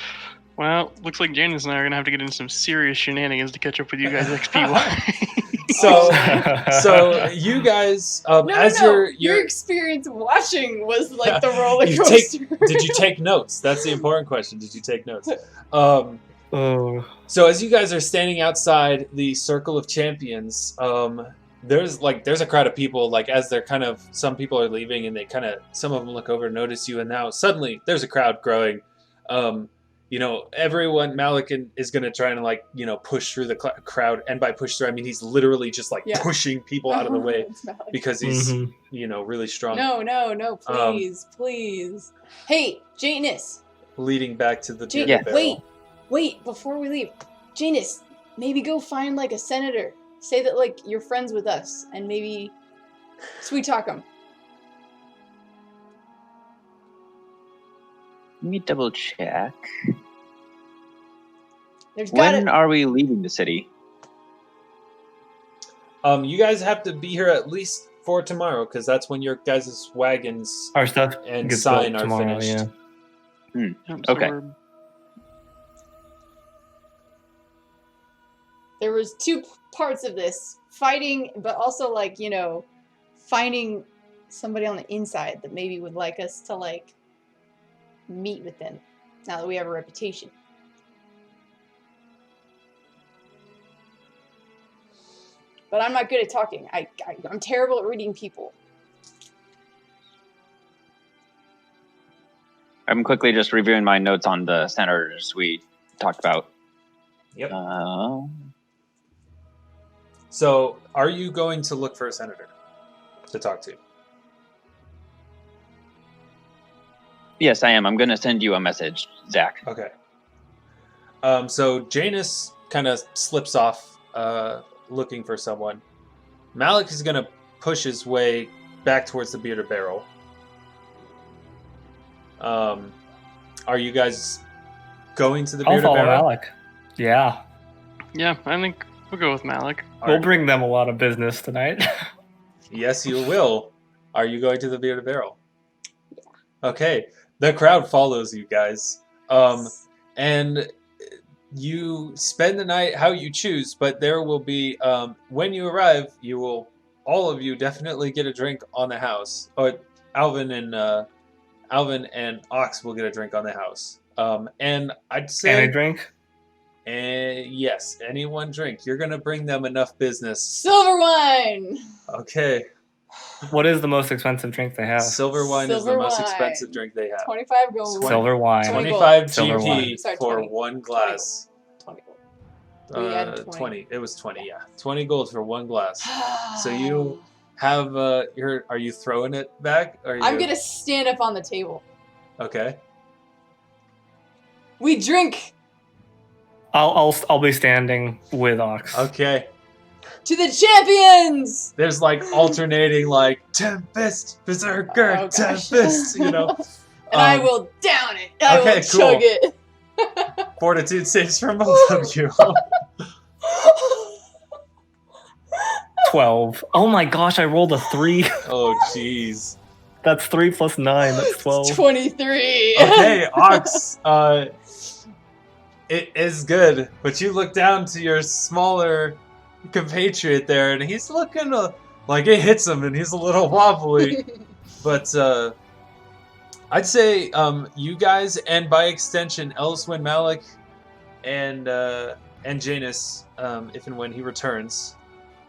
Well, looks like Janus and I are gonna have to get into some serious shenanigans to catch up with you guys XP-wise. So you guys, as Your you're experience watching was like the roller You coaster. did you take notes? That's the important question. Did you take notes? Oh. So as you guys are standing outside the Circle of Champions, there's a crowd of people. Like as they're some people are leaving, and some of them look over and notice you, and now suddenly there's a crowd growing. Everyone, Malik is going to try and push through the crowd, and by push through I mean he's literally just Yeah. pushing people out of the way It's Malik. because he's Mhm. really strong. No, please. Hey, Janus. Leading back to the Jan- bearded barrel. Wait, before we leave. Janus, maybe go find like a senator. Say that like you're friends with us, and maybe sweet talk him. Let me double check. There's When gotta. are we leaving the city? You guys have to be here at least for tomorrow, because that's when your guys' wagons Our stuff and gets sign built are tomorrow, finished. yeah. Yep, so Okay. we're- There was 2 parts of this: fighting, but also finding somebody on the inside that maybe would like us to meet with them. Now that we have a reputation. But I'm not good at talking. I'm terrible at reading people. I'm quickly just reviewing my notes on the senators we talked about. Yep. So, are you going to look for a senator to talk to? Yes, I am. I'm going to send you a message, Zach. Okay. So Janus kind of slips off looking for someone. Malik is going to push his way back towards the bearded barrel. Are you guys going to the I'll bearded follow barrel? Malik. Yeah. Yeah, I think we'll go with Malik. We'll bring them a lot of business tonight. Yes, you will. Are you going to the bearded barrel? Okay. The crowd follows you guys. And you spend the night how you choose, but there will be, when you arrive, you will, all of you definitely get a drink on the house. Or Alvyn and Ox will get a drink on the house. And I'd say... Can I drink? Yes, anyone drink. You're going to bring them enough business. Silver wine! Okay. What is the most expensive drink they have? Silver wine is the Silver most wine. expensive drink they have. 25 gold. Silver wine. 20 25 Silver GP wine. Sorry, for 20. one glass. 20 gold. We had 20. 20. It was 20, yeah. 20 gold for one glass. So you have are you throwing it back? Or I'm gonna stand up on the table. Okay. We drink I'll be standing with Ox. Okay. to the champions! There's like alternating like Tempest, Berserker, Oh, gosh. Tempest, you know. And I will down it. I okay, will cool. chug it. Fortitude saves from both of you. 12. Oh my gosh, I rolled a 3. Oh jeez. That's 3 plus 9. That's 12. It's 23. Okay, Ox, it is good, but you look down to your smaller compatriot there, and he's looking like it hits him, and he's a little wobbly. But I'd say you guys, and by extension, Elyswen, Malik, and Janus, if and when he returns,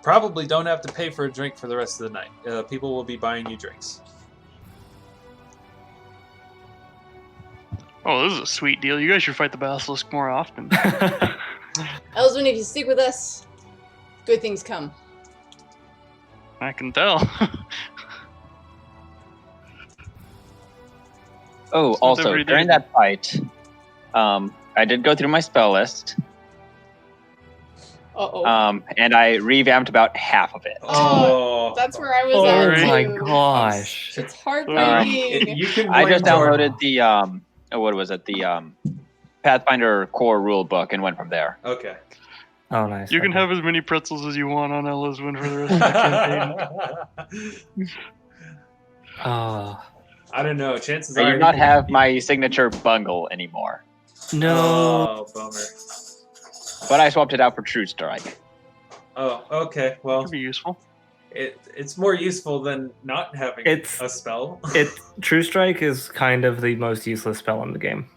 probably don't have to pay for a drink for the rest of the night. People will be buying you drinks. Oh, this is a sweet deal. You guys should fight the Basilisk more often. Elyswen, if you stick with us, good things come. I can tell. Oh, It's not also, every day. during that fight, I did go through my spell list, Uh-oh. and I revamped about half of it. Oh, that's where I was Oh at, my too. gosh. It's heartbreaking. You can I blame just Jordan. downloaded the, what was it, the Pathfinder core rule book and went from there. Okay. Oh, nice. You can Okay. have as many pretzels as you want on Elyswen for the rest of the campaign. Oh, I don't know. Chances I are do not have my signature bungle anymore, no. Oh, bummer. but I swapped it out for True Strike. Oh, okay. Well, Could be useful. it's more useful than not having It's- a spell. True Strike is kind of the most useless spell in the game.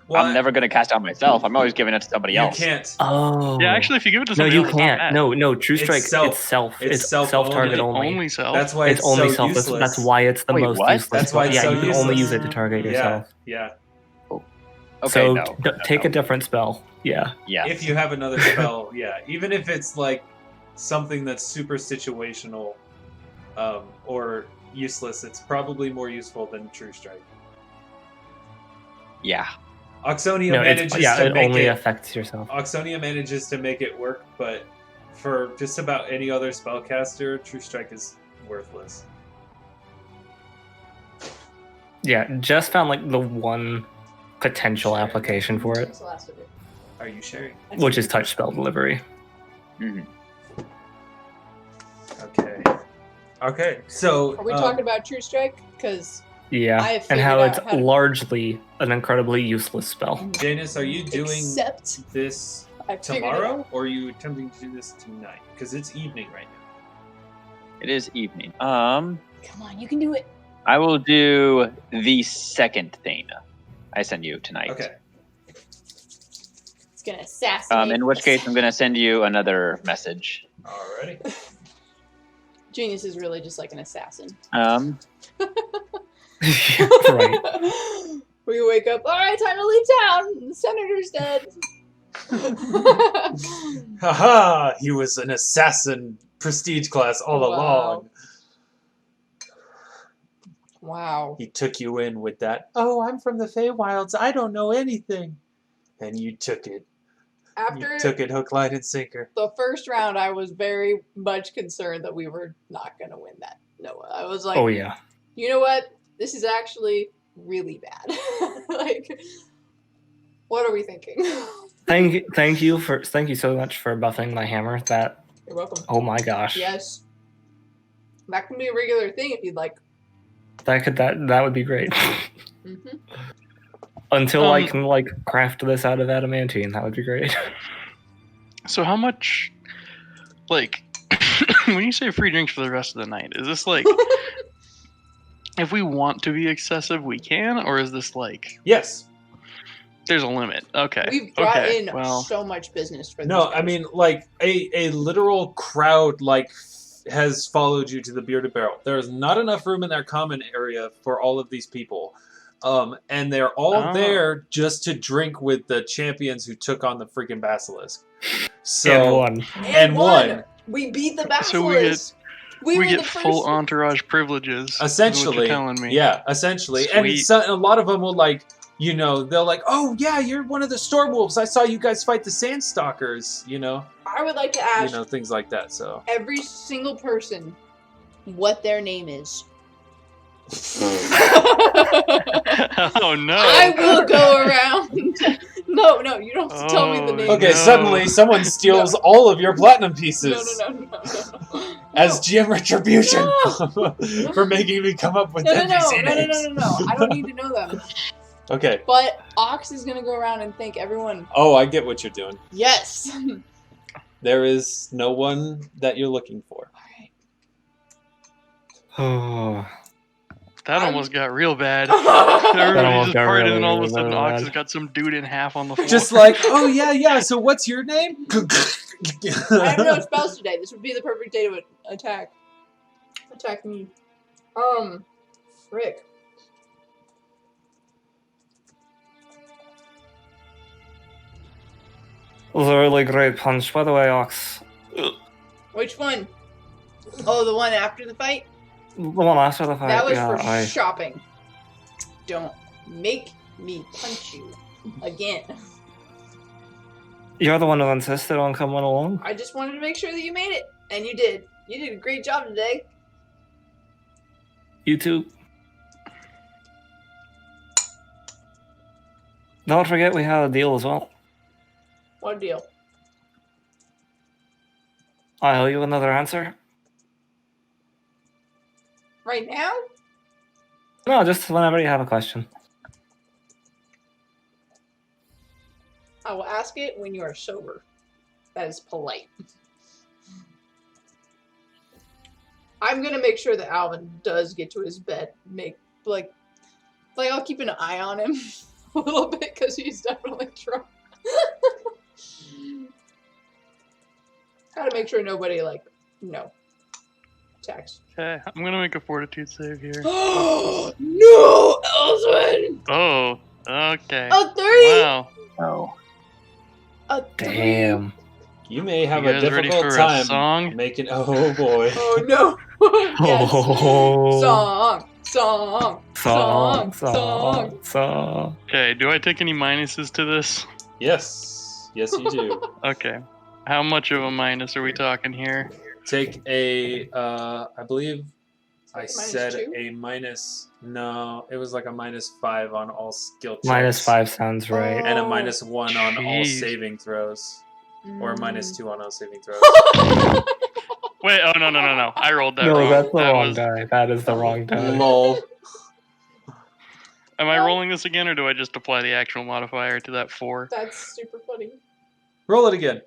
Well, I'm never going to cast out myself. I'm always giving it to somebody you else. can't. Oh. Yeah, actually, if you give it to No, somebody you else, it's not can't. bad. No, True It's Strike self. itself. It's It's self self-target only. only. Only self. That's why It's it's only so self. useless. That's why it's the Wait, most what? useless. That's why it's yeah, so you can only useless. use it to target Yeah, yourself. yeah. Okay, So no. take a different spell. Yeah. Yeah. If you have another spell, yeah. Even if it's like something that's super situational, or useless, it's probably more useful than True Strike. Yeah. Auxsonia No, manages it to make only it. affects yourself. Auxsonia manages to make it work, but for just about any other spellcaster, True Strike is worthless. Yeah, just found like the one potential application for it, That's the last of it. Are you sharing? which is touch spell delivery. Mhm. Okay. Okay. So Are we talking about True Strike? Because Yeah, I have and how figured it's out how to- largely an incredibly useless spell. Janus, are you doing except this I figured it tomorrow, out. or are you attempting to do this tonight? Because it's evening right now. It is evening. Come on, you can do it. I will do the second thing I send you tonight. Okay. It's gonna assassinate. In which case, I'm going to send you another message. Alrighty. Genius is really just like an assassin. Right. We wake up. All right, time to leave town. The senator's dead. Haha! He was an assassin prestige class all Wow. along. Wow. He took you in with that, "Oh, I'm from the Feywilds, I don't know anything." And you took it. After You took it hook, line, and sinker. the first round, I was very much concerned that we were not going to win that. No, I was like, Oh yeah. you know what? This is actually really bad. Like, what are we thinking? Thank you so much for buffing my hammer. That, You're welcome. oh my gosh. Yes. That can be a regular thing if you'd like. That would be great. Mm-hmm. Until I can like craft this out of adamantine, that would be great. So how much, like, when you say free drinks for the rest of the night, is this like, if we want to be excessive, we can, or is this like, Yes. there's a limit? Okay. We've brought okay. in well, so much business for this. No, I mean, like, a literal crowd, like, has followed you to the Bearded Barrel. There's not enough room in their common area for all of these people. And they're all there just to drink with the champions who took on the freaking Basilisk. So, and won. We beat the Basilisk. So we were get the first... full entourage privileges. Essentially. Is what you're telling me. Yeah, essentially. Sweet. And a lot of them will, like, you know, they'll like, "Oh, yeah, you're one of the Stormwolves. I saw you guys fight the Sandstalkers," you know? I would like to ask things like that, so. every single person what their name is. Oh, no. I will go around. No, you don't have to tell me the name. Okay, no. suddenly someone steals all of your platinum pieces. No. As GM retribution No. for making me come up with No. NPC names. No. I don't need to know them. Okay. But Ox is gonna go around and thank everyone. Oh, I get what you're doing. Yes. There is no one that you're looking for. Oh. That almost got real bad. That Everybody almost just got partied, really, and all of a really sudden, bad. Ox has got some dude in half on the floor. Just like, "Oh, yeah, so what's your name?" I have no spells today. This would be the perfect day to attack. Attack me. Frick. It was a really great punch, by the way, Ox. Which one? Oh, the one after the fight? The one after the fight. That was yeah, for shopping. Don't make me punch you again. You're the one who insisted on coming along. I just wanted to make sure that you made it, and you did. You did a great job today. You too. Don't forget we had a deal as well. What deal? I owe you another answer. Right now? No, just whenever you have a question. I will ask it when you are sober. That is polite. I'm gonna make sure that Alvyn does get to his bed. Like I'll keep an eye on him a little bit because he's definitely drunk. Gotta make sure nobody attacks. Okay, I'm gonna make a fortitude save here. No, Elyswen! Oh, okay. A 3! Wow. Oh. A 3! Damn. You may have You a guys ready difficult for a time song? making. Oh boy. Oh no! Yes. Oh. Song. Okay, do I take any minuses to this? Yes, you do. Okay. How much of a minus are we talking here? Take a. I believe I said -2? a minus. No, it was like a -5 on all skill checks. -5 sounds right. And a -1 on all Jeez. saving throws. Or a -2 on all saving throws. Wait, oh, no. I rolled that No, wrong. that's the That wrong was- die. That is the wrong die. Lol. Am I rolling this again, or do I just apply the actual modifier to that 4? That's super funny. Roll it again.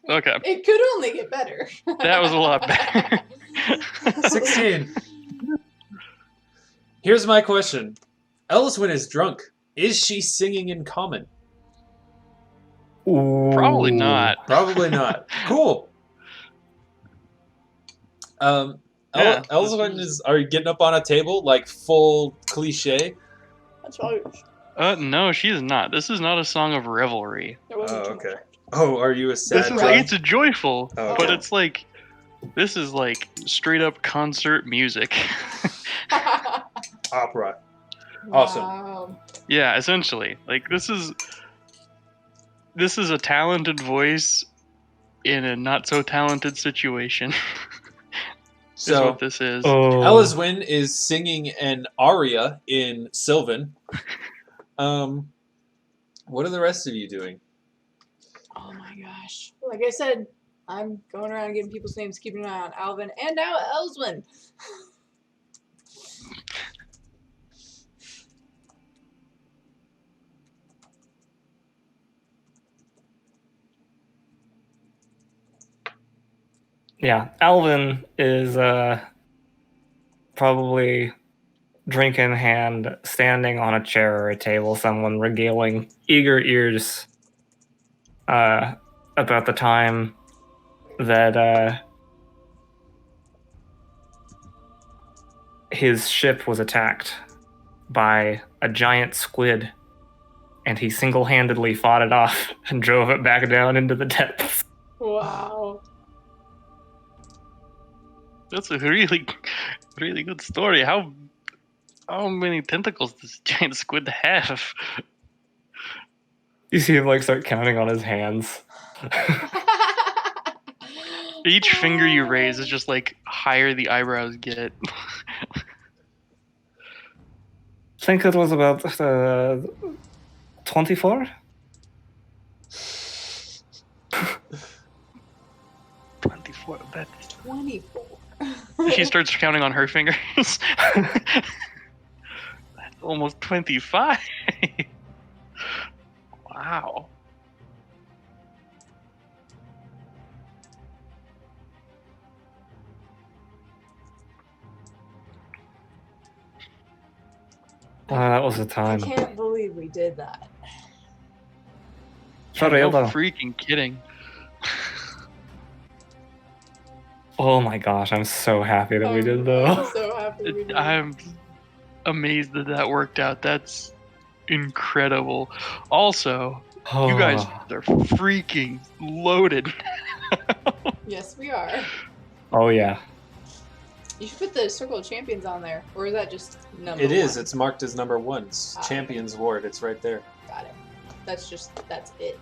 Okay, It could only get better. that was a lot better. 16. Here's my question. Elyswen is drunk. Is she singing in common? Probably Ooh. not. Probably not. Cool. Yeah, Elyswen are you getting up on a table like full cliche? That's all yours. No, she is not. This is not a song of revelry. There wasn't Oh, too much. okay. Oh, are you a sad This is drunk? it's joyful, Oh, but okay. it's like this is like straight up concert music. opera. Awesome. Wow. Yeah, essentially. Like this is a talented voice in a not so talented situation. Is So what this is. Elyswen is singing an aria in Sylvan. What are the rest of you doing? Oh my gosh. Like I said, I'm going around getting people's names, keeping an eye on Alvyn and now Elyswen. Yeah, Alvyn is probably drink in hand, standing on a chair or a table, someone regaling eager ears about the time that his ship was attacked by a giant squid, and he single-handedly fought it off and drove it back down into the depths. Wow. That's a really, really good story. How many tentacles does this giant squid have? You see him like start counting on his hands. Each finger you raise is just like higher the eyebrows get. I think it was about 24? 24. That's 24. She starts counting on her fingers. That's almost 25. Wow. That was the I time. can't believe we did that. Sorry, No though. freaking kidding. Oh my gosh, I'm so happy that we did I'm though. so happy we did. I'm amazed that worked out. That's incredible. Also, you guys are freaking loaded. Yes, we are. Oh yeah. You should put the Circle of Champions on there. Or is that just number It one? is. It's marked as number 1. It's Ah. Champions Ward. It's right there. Got it. That's it. That's it.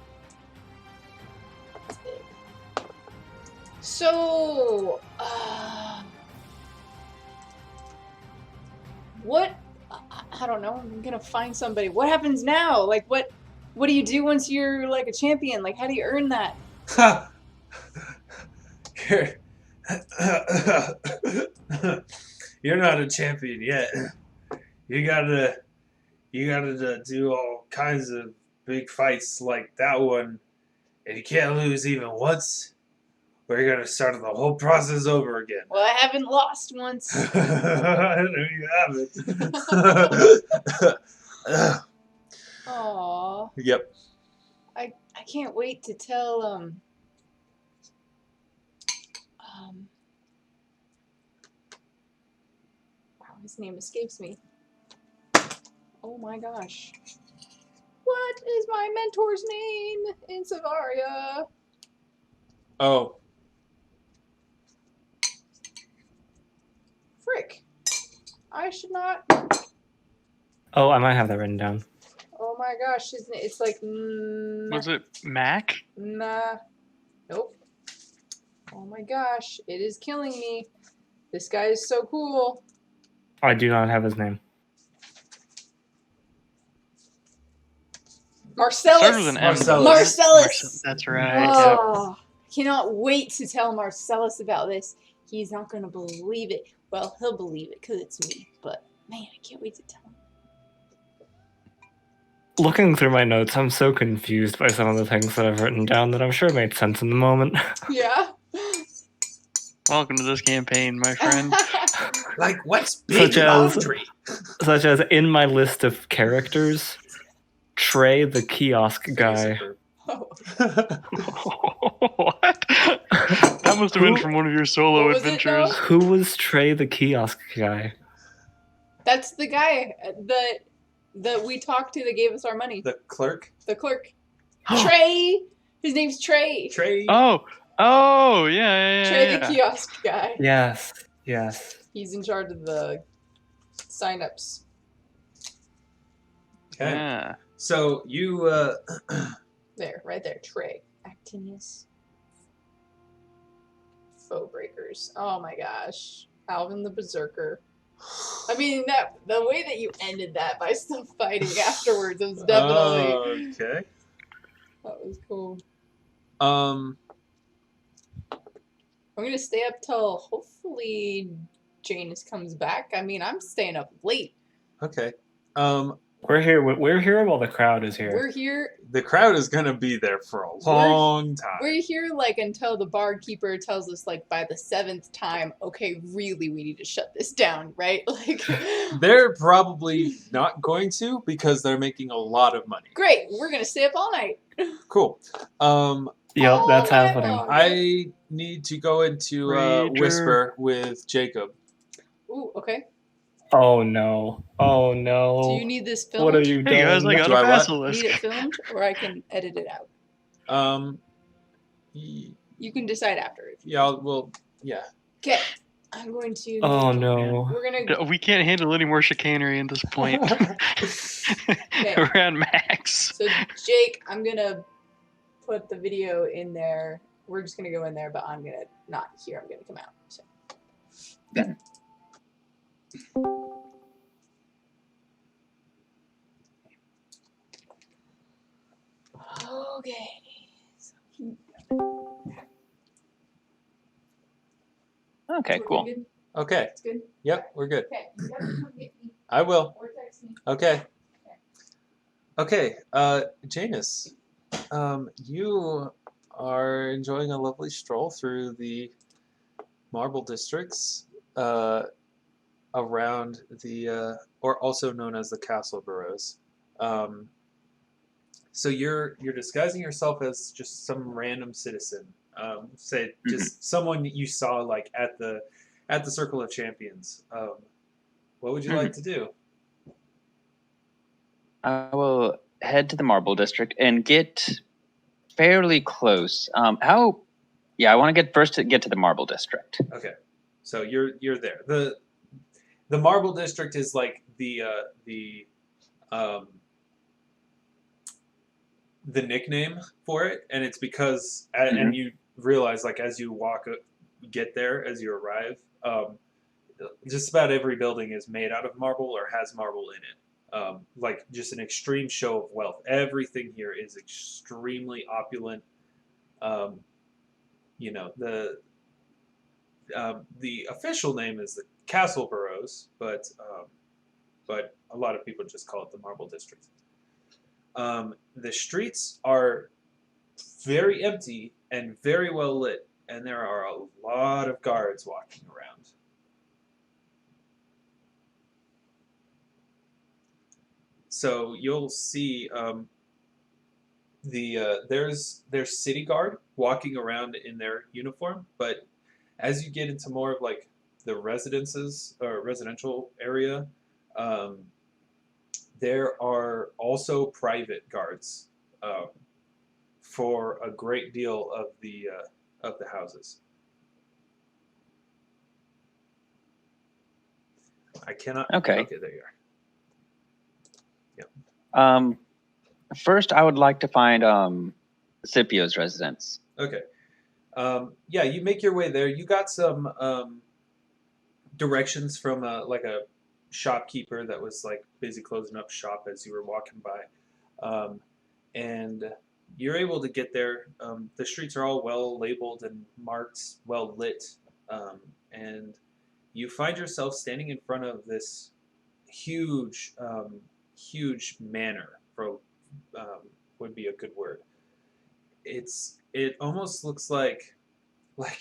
So, what? I don't know. I'm gonna find somebody. What happens now? Like, what do you do once you're like a champion? Like, how do you earn that? You're not a champion yet. You gotta do all kinds of big fights like that one, and you can't lose even once, or you're gonna start the whole process over again. Well, I haven't lost once. I know you haven't. Aww. Yep. I can't wait to tell wow, his name escapes me. Oh my gosh. What is my mentor's name in Savaria? Oh, Frick. I should not. Oh, I might have that written down. Oh my gosh, it's like Was it Mac? nah. Nope. Oh my gosh, it is killing me. This guy is so cool. I do not have his name. Marcellus. Started with an M. Marcellus. Marcellus. That's right. Oh, cannot wait to tell Marcellus about this. He's not going to believe it. Well, he'll believe it because it's me. But man, I can't wait to tell him. Looking through my notes, I'm so confused by some of the things that I've written down that I'm sure made sense in the moment. Yeah. Welcome to this campaign, my friend. like what's big laundry? Such as in my list of characters, Trey the kiosk guy. Oh. What? That must have been from one of your solo What was it, adventures. though? Who was Trey the kiosk guy? That's the guy that we talked to that gave us our money. The clerk? The clerk. Trey. His name's Trey. Trey? Oh, yeah. Trey the kiosk guy. Yes. He's in charge of the signups. Okay. Yeah. So you There, right there. Trey. Actinius. Foe breakers. Oh my gosh. Alvyn the Berserker. I mean, the way that you ended that by still fighting afterwards was definitely... okay. That was cool. Um. I'm gonna stay up till hopefully Janus comes back. I mean, I'm staying up late. Okay. We're here. We're here while the crowd is here. We're here. The crowd is gonna be there for a long time. We're here like until the bard keeper tells us like by the 7th time, okay, really we need to shut this down, right? Like They're probably not going to because they're making a lot of money. great, we're gonna stay up all night. Cool. Yep, All that's night happening. long. I need to go into Rager. Whisper with Jacob. Ooh, okay. Oh no! Oh no! Do you need this filmed? What have you Hey guys, done? I got Do a I what? basilisk. Need it filmed, or I can edit it out. You can decide after. Yeah. Okay, I'm going to. Oh no! We're gonna. We can't handle any more chicanery at this point. We're at max. So Jake, I'm gonna put the video in there. We're just gonna go in there, but I'm gonna not here. I'm gonna come out. So. Okay. Okay, cool. Good? Okay. It's good. Yep, we're good. Okay. You guys come get me I will. or text me. Okay. Okay. Janus, you are enjoying a lovely stroll through the marble districts around the, or also known as the castle boroughs. So you're disguising yourself as just some random citizen. Say just someone you saw like at the Circle of Champions. What would you like to do? I will head to the Marble District and get fairly close. Yeah, I want to get to the Marble District. Okay, so you're there. The Marble District is like the nickname for it, and it's because and you realize like as you get there, as you arrive, just about every building is made out of marble or has marble in it. Like just an extreme show of wealth. Everything here is extremely opulent. You know, the official name is the Castle Boroughs, but a lot of people just call it the Marble District. The streets are very empty and very well lit, and there are a lot of guards walking around. So you'll see there's city guard walking around in their uniform, but as you get into more of like the residences or residential area, there are also private guards for a great deal of the houses. I cannot. Okay. Okay, there you are. Yep. First, I would like to find Scipio's residence. Okay. Yeah, you make your way there. You got some directions from like a shopkeeper that was like busy closing up shop as you were walking by, and you're able to get there. The streets are all well labeled and marked, well lit, and you find yourself standing in front of this huge manor. For would be a good word. It almost looks like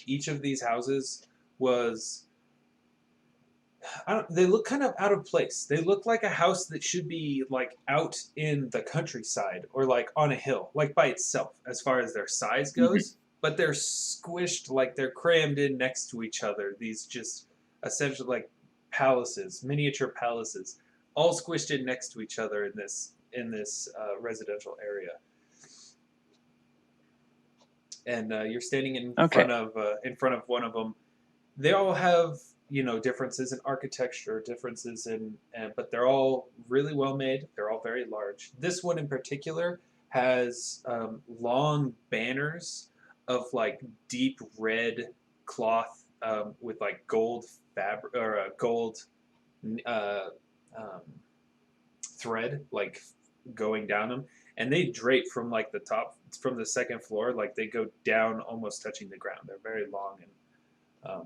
each of these houses was. They look kind of out of place. They look like a house that should be like out in the countryside or like on a hill, like by itself as far as their size goes. But they're squished, like they're crammed in next to each other. These just essentially like palaces, miniature palaces, all squished in next to each other in this residential area. And you're standing in front of one of them. They all have differences in architecture, differences but they're all really well made. They're all very large. This one in particular has long banners of like deep red cloth with like gold fabric or gold uh, um, thread like going down them, and they drape from like the top from the second floor, like they go down almost touching the ground. They're very long and a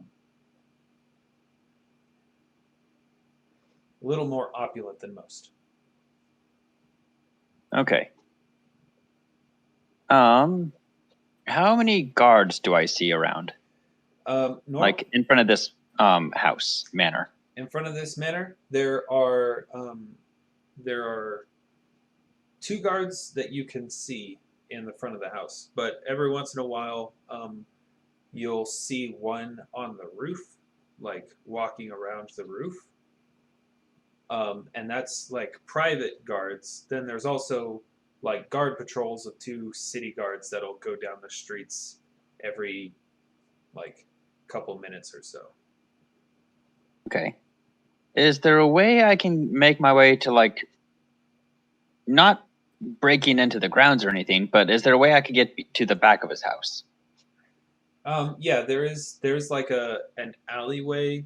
little more opulent than most. Okay. How many guards do I see around? Like in front of this house manor. In front of this manor, there are 2 guards that you can see in the front of the house, but every once in a while, you'll see one on the roof, like walking around the roof. And that's like private guards. Then there's also like guard patrols of 2 city guards that'll go down the streets every like couple minutes or so. Okay. Is there a way I can make my way to like, not breaking into the grounds or anything, but is there a way I could get to the back of his house? Yeah, there's like an alleyway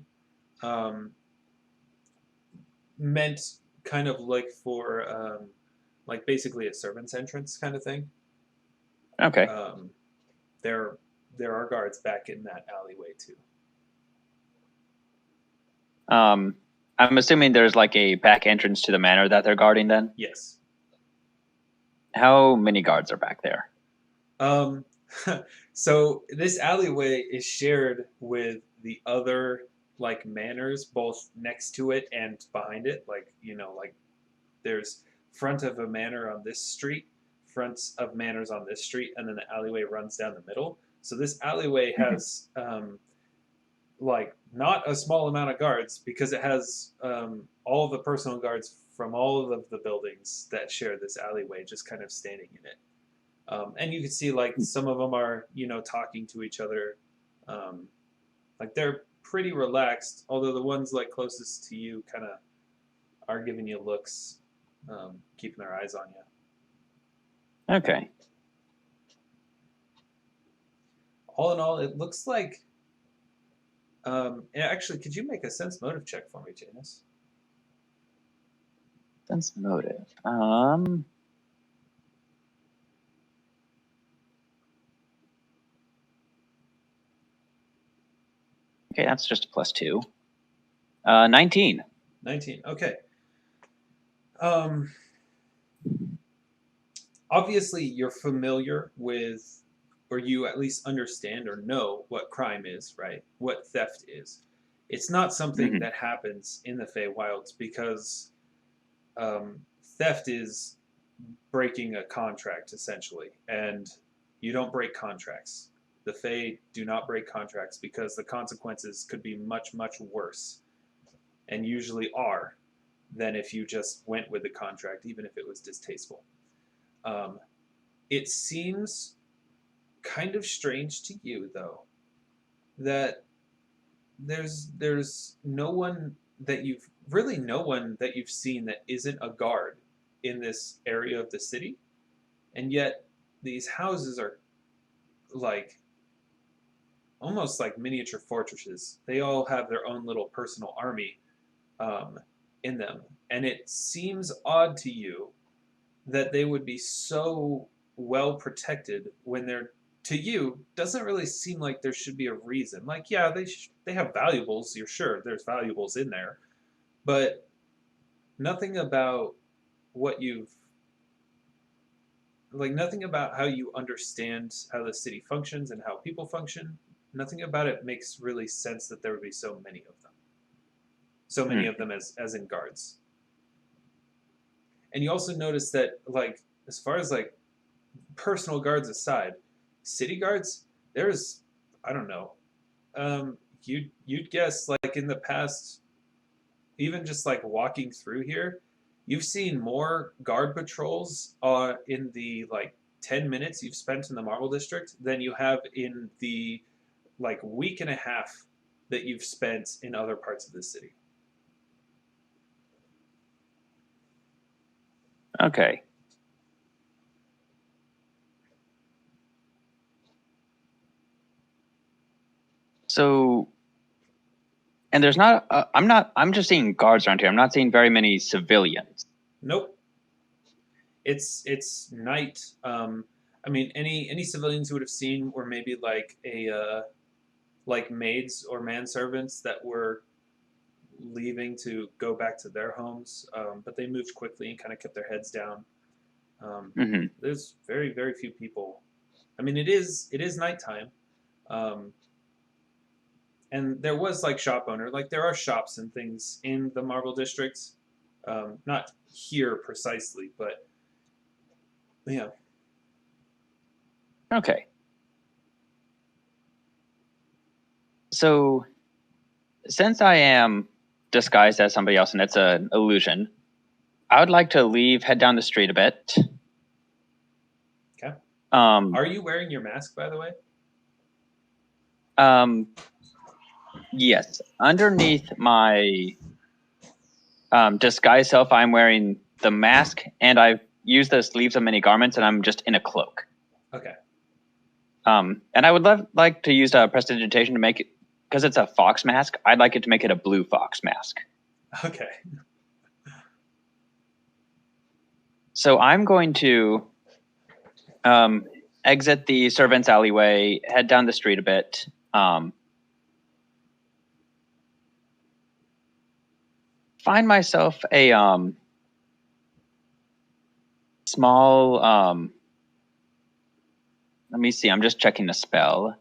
meant kind of like for like basically a servant's entrance kind of thing. Okay. There are guards back in that alleyway too. I'm assuming there's like a back entrance to the manor that they're guarding then? Yes. How many guards are back there? So this alleyway is shared with the other like manors, both next to it and behind it. Like, like there's front of a manor on this street, fronts of manors on this street, and then the alleyway runs down the middle. So this alleyway has like not a small amount of guards because it has all of the personal guards from all of the buildings that share this alleyway just kind of standing in it. And you can see like some of them are, talking to each other. Like they're pretty relaxed, although the ones like closest to you kind of are giving you looks, keeping their eyes on you. Okay. All in all, it looks like. Actually, could you make a sense motive check for me, Janus? Sense motive. Okay, that's just a +2. 19. 19. Okay. Obviously, you're familiar with, or you at least understand or know what crime is, right? What theft is. It's not something that happens in the Feywilds because theft is breaking a contract, essentially. And you don't break contracts. The Fey do not break contracts because the consequences could be much, much worse, and usually are, than if you just went with the contract, even if it was distasteful. It seems kind of strange to you, though, that there's no one that you've seen that isn't a guard in this area of the city, and yet these houses are like almost like miniature fortresses. They all have their own little personal army in them, and it seems odd to you that they would be so well protected when they're, to you, doesn't really seem like there should be a reason. Like, yeah, they have valuables. You're sure there's valuables in there, but nothing about nothing about how you understand how the city functions and how people function. Nothing about it makes really sense that there would be so many of them. So many of them as in guards. And you also notice that, like, as far as like personal guards aside, city guards, there's, I don't know, you'd guess like in the past, even just like walking through here, you've seen more guard patrols in the like 10 minutes you've spent in the Marble District than you have in the like week and a half that you've spent in other parts of the city. Okay. So, and there's not. I'm just seeing guards around here. I'm not seeing very many civilians. Nope. It's night. I mean, any civilians you would have seen were maybe like like maids or manservants that were leaving to go back to their homes, but they moved quickly and kind of kept their heads down. There's very, very few people. I mean, it is nighttime, and there was like shop owner. Like there are shops and things in the Marble District, not here precisely, but yeah. Okay. So, since I am disguised as somebody else and it's an illusion, I would like to leave, head down the street a bit. Okay. Are Are you wearing your mask, by the way? Yes. Underneath my disguise self, I'm wearing the mask, and I've used the sleeves of many garments, and I'm just in a cloak. Okay. And I would like to use prestidigitation to make it, because it's a fox mask, I'd like it to make it a blue fox mask. Okay. So I'm going to exit the servants' alleyway, head down the street a bit. Find myself a small. Let me see. I'm just checking the spell.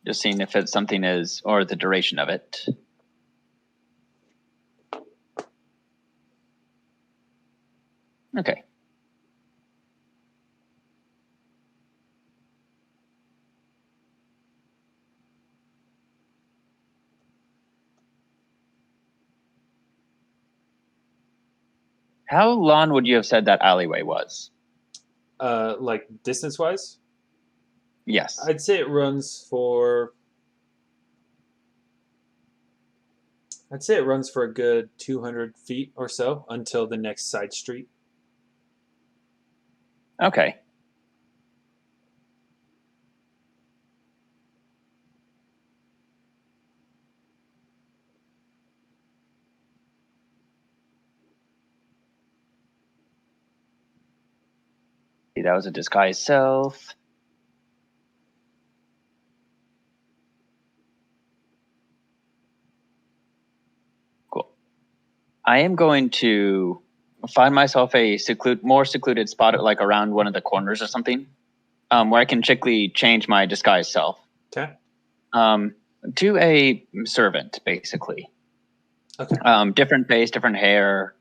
Just seeing if it's something is, or the duration of it. Okay. How long would you have said that alleyway was? Like distance-wise? Yes. I'd say it runs for... I'd say it runs for a good 200 feet or so until the next side street. Okay. That was a disguise self. Cool. I am going to find myself a more secluded spot, like around one of the corners or something, where I can quickly change my disguise self. Okay. To a servant, basically. Okay. Different face, different hair,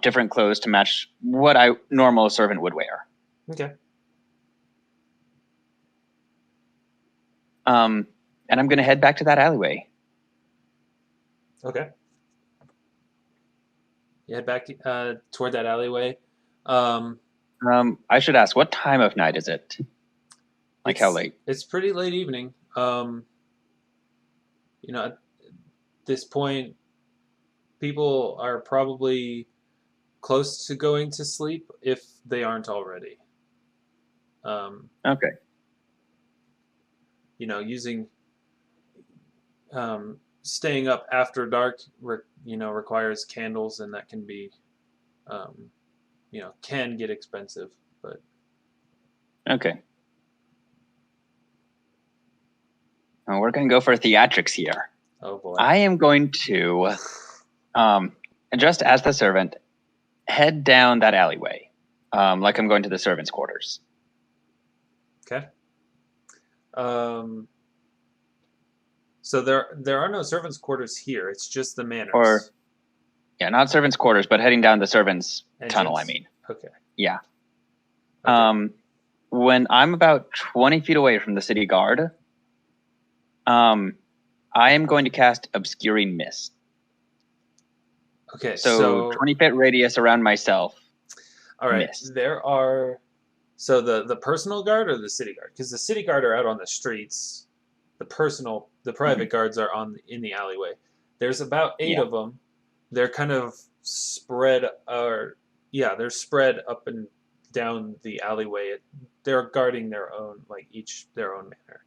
different clothes to match what a normal servant would wear. Okay. And I'm going to head back to that alleyway. Okay. You head back toward that alleyway. I should ask, what time of night is it? Like how late? It's pretty late evening. You know, at this point, people are probably close to going to sleep if they aren't already. Okay. You know, staying up after dark, requires candles, and that can be, can get expensive. But Okay. Well, we're going to go for theatrics here. oh boy, I am going to, just as the servant, head down that alleyway, like I'm going to the servants' quarters. So there are no servants' quarters here. It's just the manors. Or yeah, not servants' quarters, but heading down the servants' tunnel. I Entrance? mean, Okay. yeah. Okay. When I'm about 20 feet away from the city guard, I am going to cast Obscuring Mist. Okay. So 20 foot radius around myself. All right. Mist. There are. So the personal guard or the city guard? Because the city guard are out on the streets. The private guards are in the alleyway. There's about 8 of them. They're kind of spread, they're spread up and down the alleyway. They're guarding their own, each their own manor.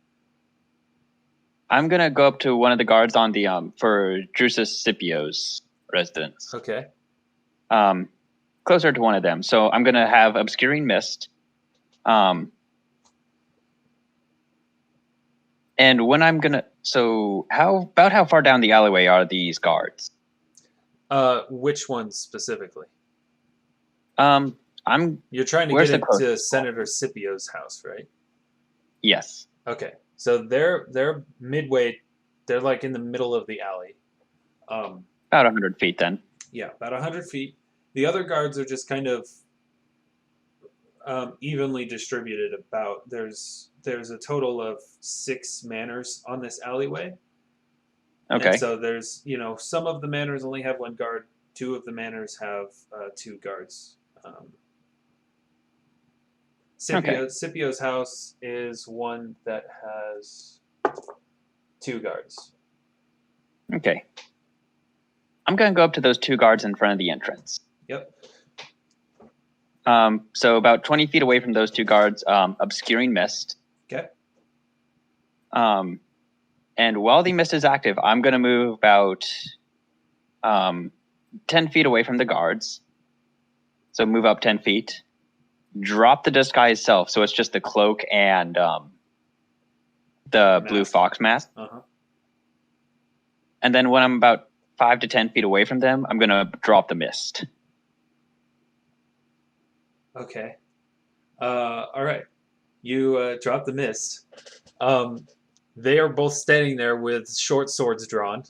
I'm gonna go up to one of the guards on the for Drusus Scipio's residence. Okay. Closer to one of them. So I'm gonna have Obscuring Mist. And when I'm gonna, so how far down the alleyway are these guards? Which ones specifically? You're trying to where's get the into closest Senator Scipio's house, right? Yes. Okay, so they're midway. They're like in the middle of the alley. About 100 feet then. Yeah, about 100 feet. The other guards are just kind of evenly distributed. There's a total of 6 manors on this alleyway. Okay. And so there's, some of the manors only have 1 guard. 2 of the manors have 2 guards. Scipio's house is one that has 2 guards. Okay. I'm going to go up to those 2 guards in front of the entrance. Yep. So about 20 feet away from those 2 guards, Obscuring Mist. Okay. And while the mist is active, I'm going to move about 10 feet away from the guards. So move up 10 feet. Drop the disguise self, so it's just the cloak and the blue fox mask. Uh-huh. And then when I'm about 5 to 10 feet away from them, I'm going to drop the mist. Okay. All right. You drop the mist. They are both standing there with short swords drawn.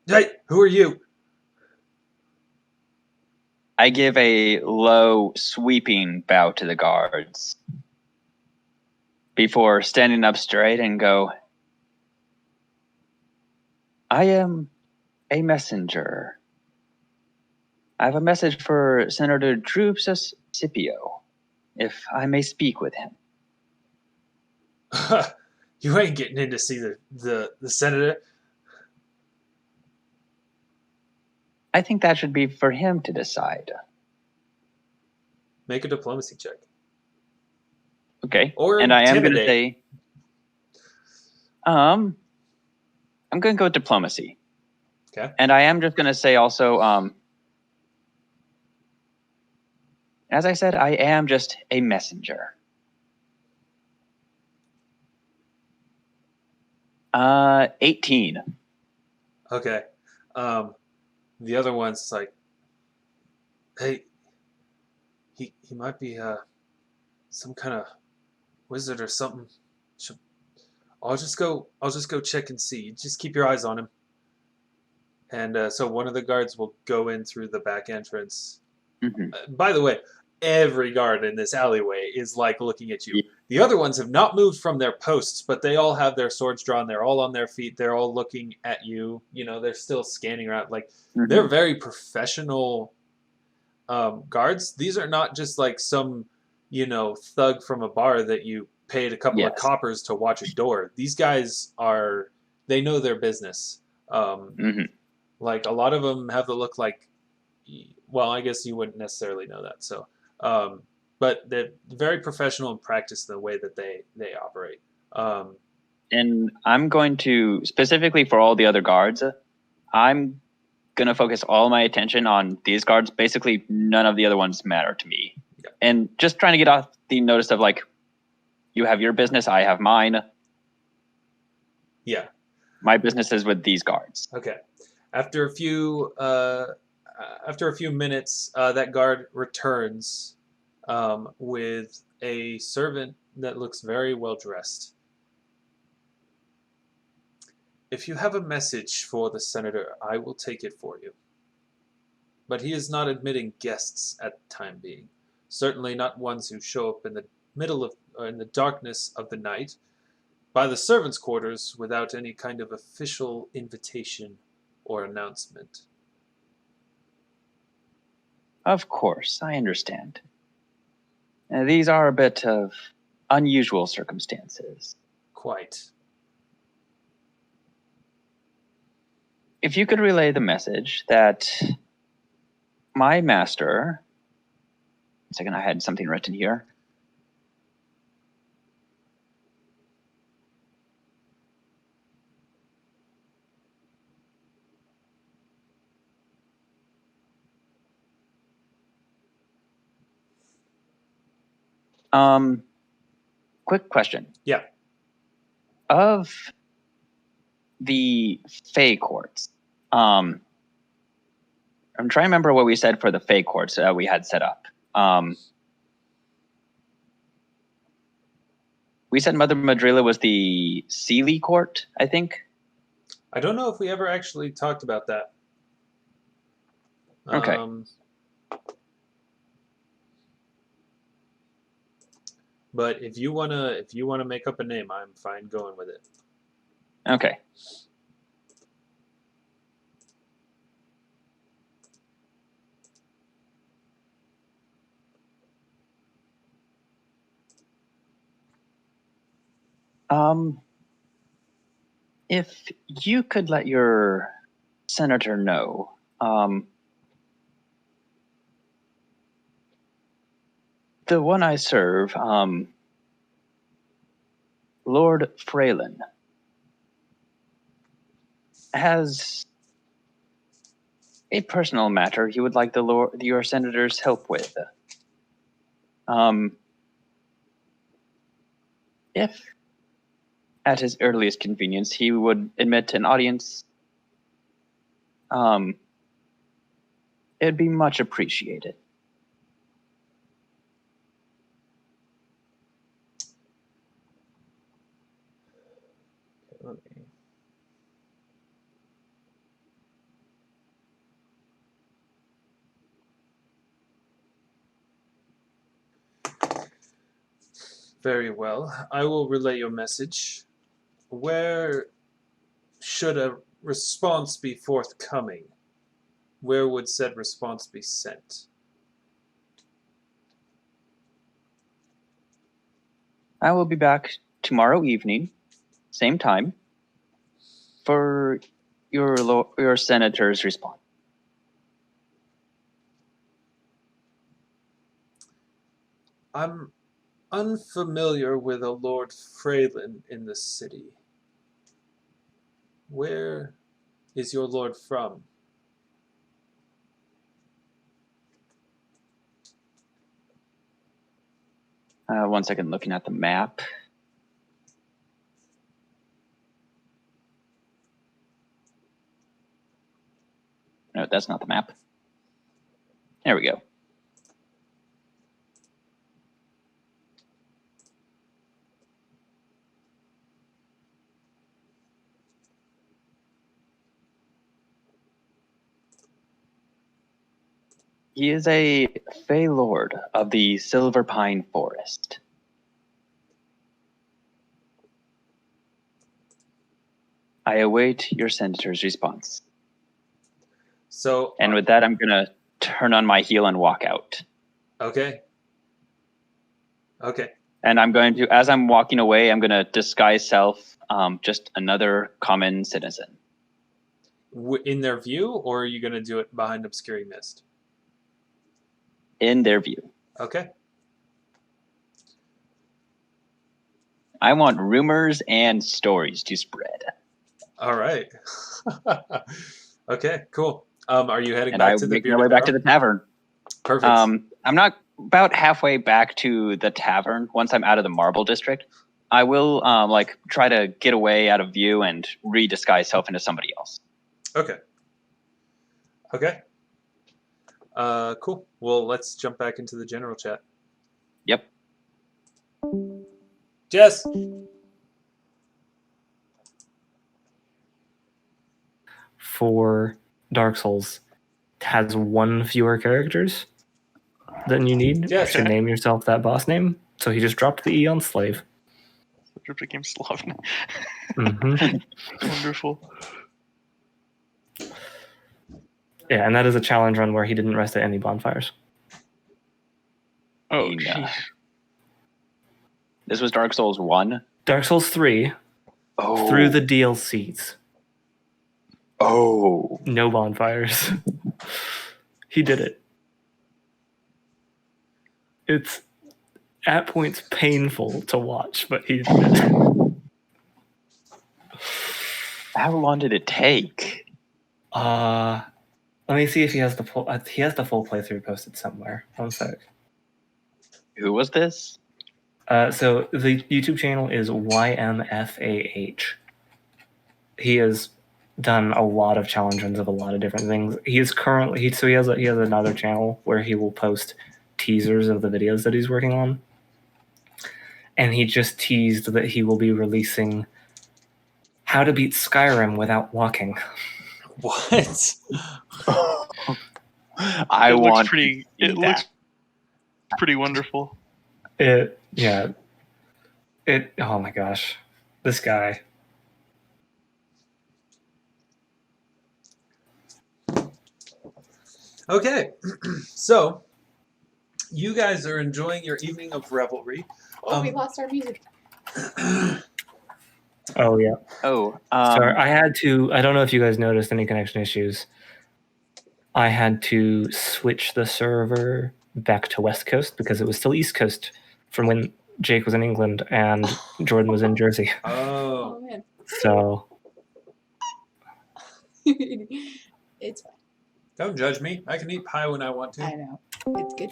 Hey, who are you? I give a low, sweeping bow to the guards before standing up straight and go, I am a messenger. I have a message for Senator Drusus Scipio, if I may speak with him. You ain't getting in to see the senator. I think that should be for him to decide. Make a diplomacy check. Okay. Or and I am going to intimidate. say, I'm going to go with diplomacy. Okay. And I am just going to say also, as I said, I am just a messenger. 18. Okay. The other one's like, hey, he might be some kind of wizard or something. I'll just go check and see. Just keep your eyes on him. And so one of the guards will go in through the back entrance. Mm-hmm. By the way, every guard in this alleyway is like looking at you. Yeah. The other ones have not moved from their posts, but they all have their swords drawn. They're all on their feet. They're all looking at you. They're still scanning around. Like, they're very professional guards. These are not just like some, thug from a bar that you paid a couple of coppers to watch a door. These guys they know their business. Like, a lot of them have the look like, well, I guess you wouldn't necessarily know that. So, but they're very professional and practice the way that they operate. And I'm going to, specifically for all the other guards, I'm going to focus all my attention on these guards. Basically, none of the other ones matter to me. Yeah. And just trying to get off the notice of, like, you have your business, I have mine. Yeah. My business is with these guards. Okay. After a few minutes, that guard returns with a servant that looks very well dressed. If you have a message for the senator, I will take it for you. But he is not admitting guests at the time being. Certainly not ones who show up in the in the darkness of the night by the servants' quarters without any kind of official invitation or announcement. Of course, I understand. These are a bit of unusual circumstances. Quite. If you could relay the message that my master... One second, I had something written here. Quick question. Yeah. Of the Fey courts, I'm trying to remember what we said for the Fey courts we had set up. We said Mother Madrila was the Sealy court, I think. I don't know if we ever actually talked about that. Okay. But if you wanna make up a name, I'm fine going with it. Okay. If you could let your senator know, the one I serve, Lord Freylin, has a personal matter he would like your senator's help with. If at his earliest convenience he would admit an audience, it'd be much appreciated. Very well. I will relay your message. Where should a response be forthcoming? Where would said response be sent? I will be back tomorrow evening, same time, for your senator's response. I'm unfamiliar with a Lord Freylin in the city. Where is your lord from? One second, looking at the map. No, that's not the map. There we go. He is a Fey Lord of the Silver Pine Forest. I await your senator's response. So, and with that, I'm going to turn on my heel and walk out. Okay. Okay. And I'm going to, as I'm walking away, I'm going to disguise self, just another common citizen. In their view, or are you going to do it behind obscuring mist? In their view. Okay. I want rumors and stories to spread. All right. Okay, cool. Are you heading and back I to the make my way back to the tavern. Perfect. I'm not about halfway back to the tavern. Once I'm out of the Marble District, I will try to get away out of view and redisguise self into somebody else. Okay. Okay. Cool. Well, let's jump back into the general chat. Yep. Jess. for Dark Souls has one fewer characters than you need Yes. to name yourself that boss name. So he just dropped the E on slave. It became Slav. Mm-hmm. Wonderful. Yeah, and that is a challenge run where he didn't rest at any bonfires. Oh, Yeah. jeez. This was Dark Souls 1. Dark Souls 3, Oh. through the DLCs. Oh. No bonfires. He did it. It's at points painful to watch, but he did it. How long did it take? Let me see if he has the full. He has the full playthrough posted somewhere. One sec. Who was this? So the YouTube channel is YMFAH. He has done a lot of challenge runs of a lot of different things. He is currently he has another channel where he will post teasers of the videos that he's working on. And he just teased that he will be releasing How to Beat Skyrim Without Walking. What? I It looks want pretty. to see It looks pretty wonderful. Oh my gosh. This guy. Okay, so you guys are enjoying your evening of revelry. Oh, we lost our music. Oh yeah. Oh, Sorry, I don't know if you guys noticed any connection issues. I had to switch the server back to West Coast because it was still East Coast from when Jake was in England and Jordan was in Jersey. Oh, Oh man. So It's fine. don't judge me. I can eat pie when I want to. I know. It's good.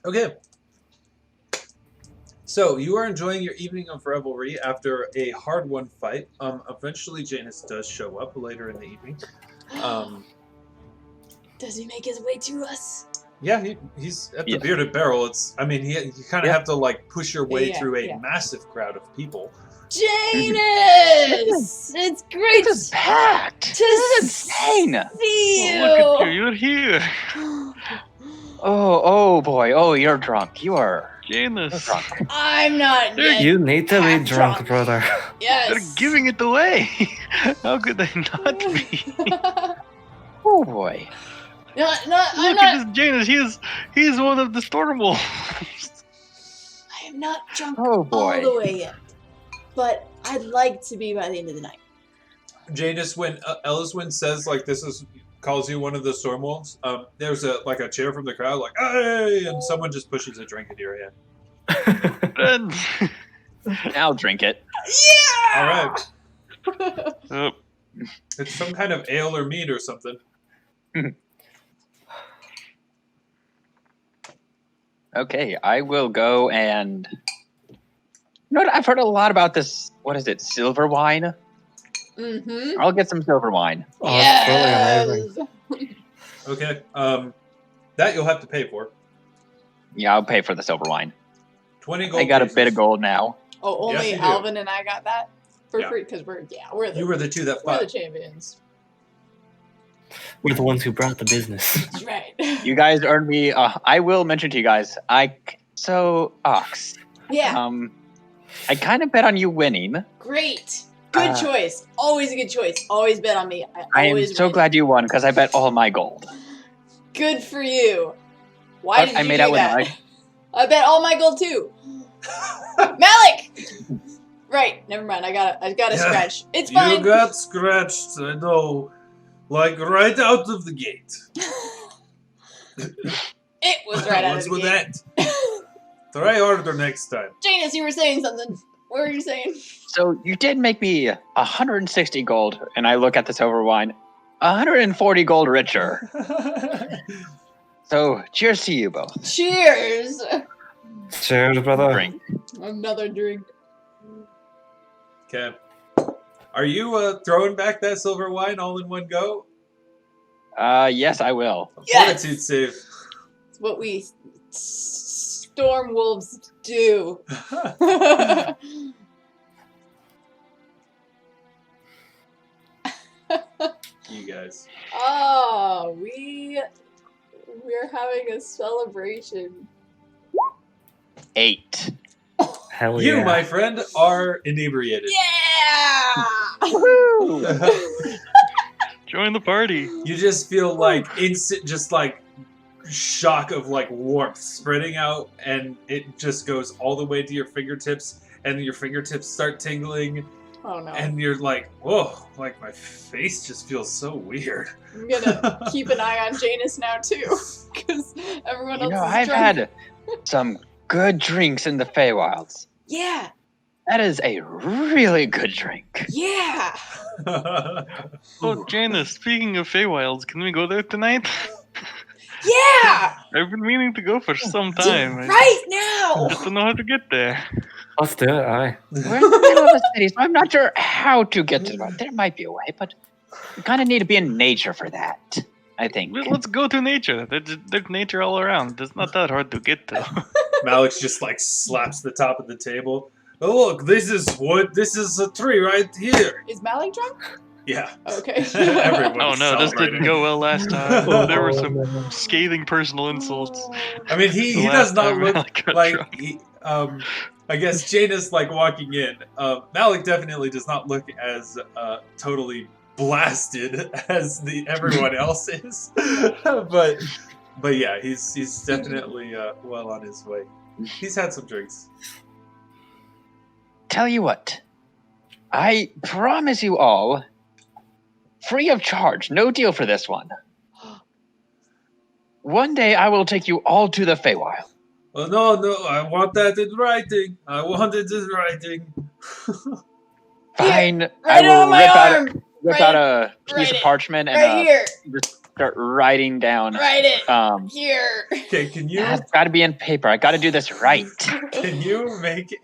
Okay. So you are enjoying your evening of revelry after a hard-won fight. Eventually Janus does show up later in the evening. Does he make his way to us? Yeah, he's at the Yeah. Bearded Barrel. You kind of Yeah. have to like push your way Yeah, through a yeah. massive crowd of people. Janus! It's great this is packed. to This is insane. see you. Oh, look at you. You're here. Oh boy. Oh, you're drunk. You are Janus. drunk. I'm not They're- yet. you need to be Half drunk, drunk. brother. Yes. They're giving it away. How could they not be? Oh boy. I'm Look not. at this Janus. He's one of the stormwolves. I am not drunk Oh all boy. the way yet, but I'd like to be by the end of the night. Janus, when Elyswen says like calls you one of the Stormwolves, there's a chair from the crowd like, hey, and someone just pushes a drink into your hand. And- I'll drink it. All right, Oh, it's some kind of ale or mead or something. Okay, I will go and. You know what? I've heard a lot about this. What is it? Silver wine. Mm-hmm. I'll get some silver wine. Oh, that's totally amazing. Okay, that you'll have to pay for. Yeah, I'll pay for the silver wine. 20 gold. I got a pieces. bit of gold now. Oh, only Yes, you do. Alvyn and I got that for Yeah. free because we're You were the two that we're the fought. champions. We're the ones who brought the business. That's right. You guys earned me. I will mention to you guys. Ox. Yeah, I kind of bet on you winning. great. Good choice. Always a good choice. Always bet on me. I am always so win. glad you won because I bet all my gold. Good for you. Why did I you made do out with that? Mike. I bet all my gold too. Malik. Right. Never mind. I got a Yeah. scratch. It's fine. You got scratched, I know, like right out of the gate. It was right out of What's the with gate. that? Try harder next time. Janus, you were saying something. What were you saying? So you did make me 160 gold, and I look at the silver wine, 140 gold richer. So cheers to you both. Cheers. Cheers, brother. Drink. Another drink. Okay. Are you throwing back that silver wine all in one go? Yes, I will. A Yes. fortitude save. It's what we storm wolves do. You guys. Oh, we're having a celebration. 8. Hell You, yeah. my friend, are inebriated. Yeah! Join the party. You just feel like instant, just like shock of like warmth spreading out, and it just goes all the way to your fingertips, and your fingertips start tingling, Oh no. and you're like, whoa, like my face just feels so weird. I'm gonna keep an eye on Janus now too, because everyone else is I've drunk. had some good drinks in the Feywilds. Yeah, That is a really good drink. yeah. Oh, Janus, speaking of Feywilds, can we go there tonight? Yeah! I've been meaning to go for some time. I Right now! just don't know how to get there. Let's do it, aye. We're in the middle of the city, so I'm not sure how to get to the. There might be a way, but we kind of need to be in nature for that, I think. Let's go to nature. There's nature all around. It's not that hard to get to. Malik just like slaps the top of the table. Oh look, this is wood. This is a tree right here. Is Malik drunk? Yeah. Okay. Everyone. Oh no, this didn't go well last time. Oh, There were some scathing personal insults. I mean, he The does last not time look Malik got like drunk. he, I guess Janus like walking in. Malik definitely does not look as totally blasted as everyone else is, but yeah, he's definitely well on his way. He's had some drinks. Tell you what, I promise you all, free of charge, no deal for this one. One day I will take you all to the Feywild. Oh no, I want that in writing. I want it in writing. Fine, I Right will on my arm! rip Right- out a piece write of it. parchment and Right here! just start writing down. Write it! Here! Okay, can you It's got to be in paper. I got to do this right. make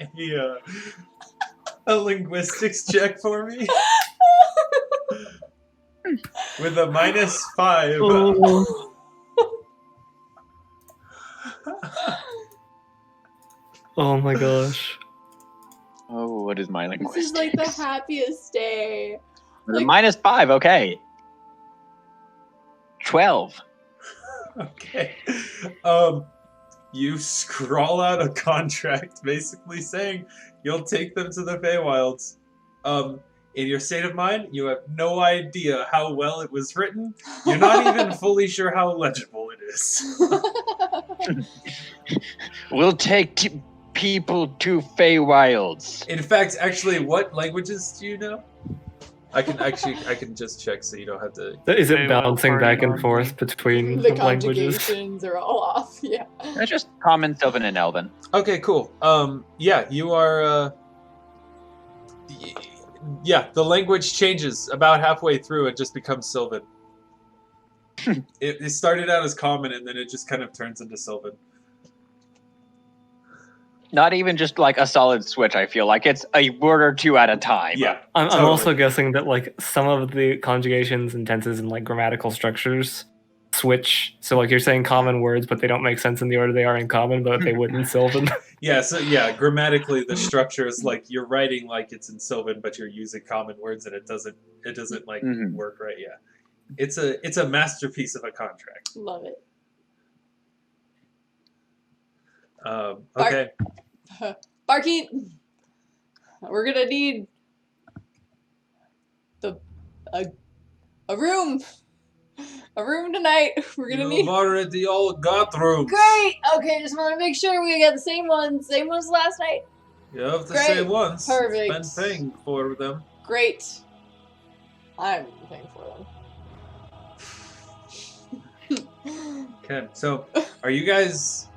a linguistics check for me? With a -5. Oh my gosh. Oh, what is my This linguistics? is like the happiest day. The -5, okay. 12. Okay. You scrawl out a contract basically saying you'll take them to the Feywilds. In your state of mind, you have no idea how well it was written. You're not even fully sure how legible it is. We'll take people to Feywilds. In fact, actually, what languages do you know? I can just check so you don't have to. Is it Okay, well, bouncing party back and on. forth between The languages? conjugations are all off. Yeah. That's just common, Sylvan, and Elvin. Okay, cool. Yeah, you are. Yeah, the language changes about halfway through. It just becomes Sylvan. It started out as common, and then it just kind of turns into Sylvan. Not even just like a solid switch, I feel like. It's a word or two at a time. Yeah, I'm totally. also guessing that like some of the conjugations and tenses and like grammatical structures switch. So like you're saying common words, but they don't make sense in the order they are in common, but they would in Sylvan. Yeah, so yeah, grammatically the structure is like you're writing like it's in Sylvan, but you're using common words, and it doesn't like Mhm. work right. Yeah, it's a masterpiece of a contract. Love it. Okay. Barkeep, we're gonna need a room. A room tonight. We're gonna You've need. already all got rooms. Great. Okay, just want to make sure we got the same ones last night. You have the Great. same ones. Perfect. Been paying for them. Great. I'm paying for them. Okay, so are you guys?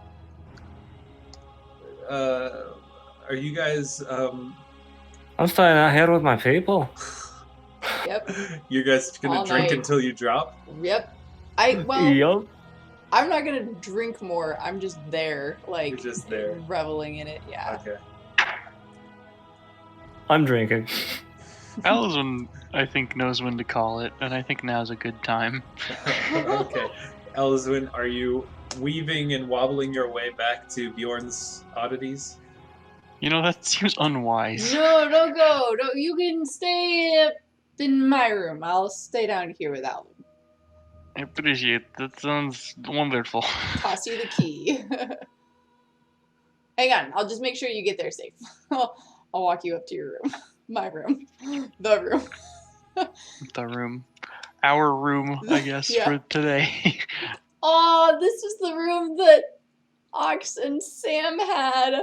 I'm staying out here with my people. Yep. You guys gonna All drink night. until you drop? Yep. Well, Yup. I'm not gonna drink more. I'm just there, like You're just there. reveling in it. Yeah. Okay. I'm drinking. Elyswen, I think, knows when to call it, and I think now's a good time. Okay. Elyswen, are you weaving and wobbling your way back to Bjorn's oddities? You know, that seems unwise. No, don't go. No, you can stay in my room. I'll stay down here with Alvyn. I appreciate it. That sounds wonderful. Toss you the key. Hang on, I'll just make sure you get there safe. I'll walk you up to your room. My room. The room. The room. Our room, I guess, Yeah. for today. Oh, this was the room that Ox and Sam had.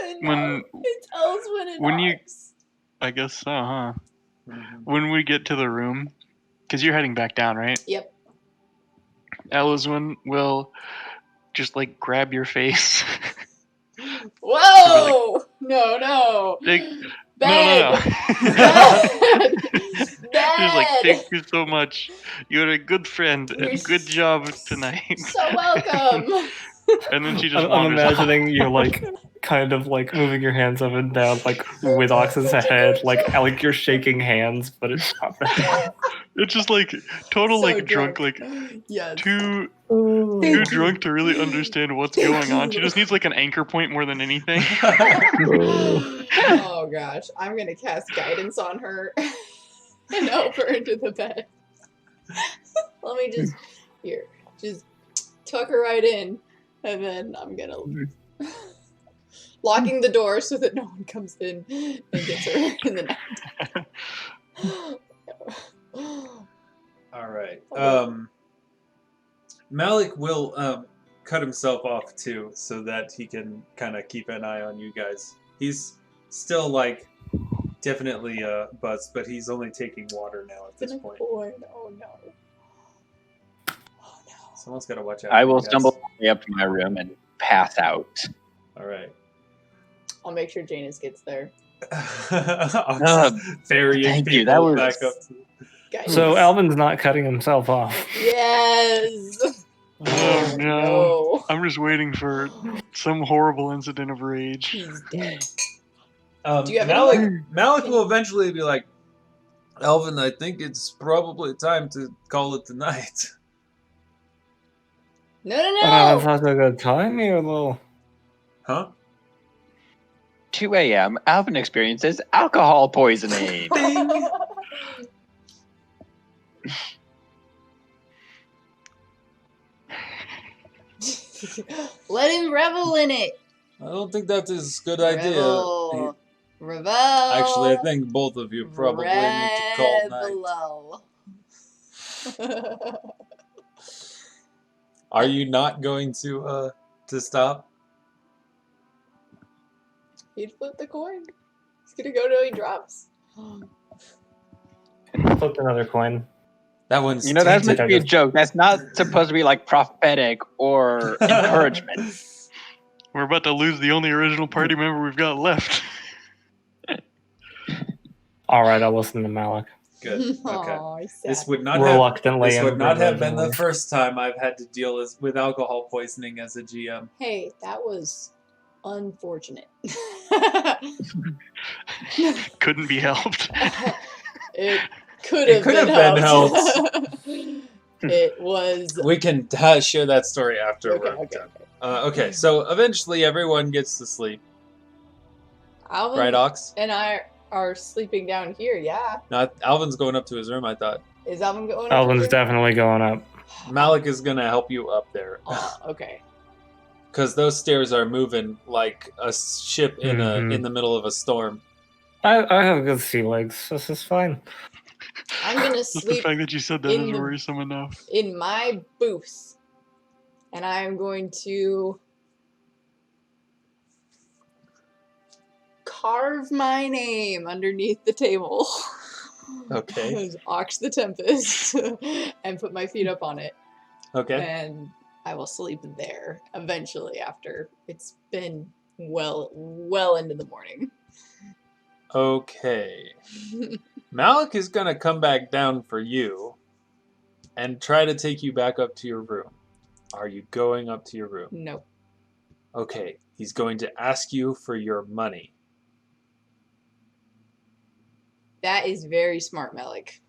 And now it tells when Ox. I guess so, huh? Mhm. When we get to the room, because you're heading back down, right? Yep. Elyswen will just like grab your face. Whoa! No. Take- Bad. No. Bad. She's like, Bad. thank you so much. You're a good friend. You're And good job tonight. So welcome. And then she just I'm wanders off. imagining you like kind of like moving your hands up and down like with Ox's head, like you're shaking hands, but it's not that. It's just like total So like drunk, like yes. too Thank drunk to really understand what's going on. She just needs like an anchor point more than anything. Oh gosh, I'm gonna cast guidance on her and help her into the bed. Let me just tuck her right in, and then I'm gonna locking the door so that no one comes in and gets her in the night. All right. Malik will cut himself off too, so that he can kind of keep an eye on you guys. He's still like definitely buzzed, but he's only taking water now at this point. Oh no. Someone's got to watch out. I for will you guys. stumble way up to my room and pass out. All right. I'll make sure Janus gets there. Ferrying thank people you, that was- back up to. Guidance. So Alvin's not cutting himself off. Yes. Oh no. No. I'm just waiting for some horrible incident of rage. He's dead. Do you have Malik will eventually be like, Alvyn, I think it's probably time to call it the night. No. That's not a good time here, though. Huh? 2 a.m. Alvin experiences alcohol poisoning. Let him revel in it. I don't think that is a good idea. Revel. Actually, I think both of you probably need to call night. Are you not going to stop? He'd flip the coin. He's gonna go till he drops. Flipped another coin. That one's You know, that's meant tainted. to be a joke. That's not supposed to be like prophetic or encouragement. We're about to lose the only original party member we've got left. All right, I'll listen to Malik. Good. Okay. Aw, he's sad. This would not Reluctantly. This would not have been the originally. first time I've had to deal with alcohol poisoning as a GM. Hey, that was unfortunate. Couldn't be helped. It could have been helped. It was. We can share that story after we're Okay. done. Okay, so eventually everyone gets to sleep. Alvin Right, Ox? and I are sleeping down here. Yeah, Not Alvin's going up to his room, I thought. is Alvin going? up Alvin's there? definitely going up. Malik is going to help you up there. Oh, okay. Because those stairs are moving like a ship in Mhm. in the middle of a storm. I have good sea legs. This is fine. I'm gonna Just the sleep fact that you said that in is the- worrisome enough. in my booth, and I am going to carve my name underneath the table. Okay. As Ox the Tempest, and put my feet up on it, Okay. and I will sleep there eventually after it's been well into the morning. Okay. Malik is going to come back down for you and try to take you back up to your room. Are you going up to your room? No. Okay. He's going to ask you for your money. That is very smart, Malik.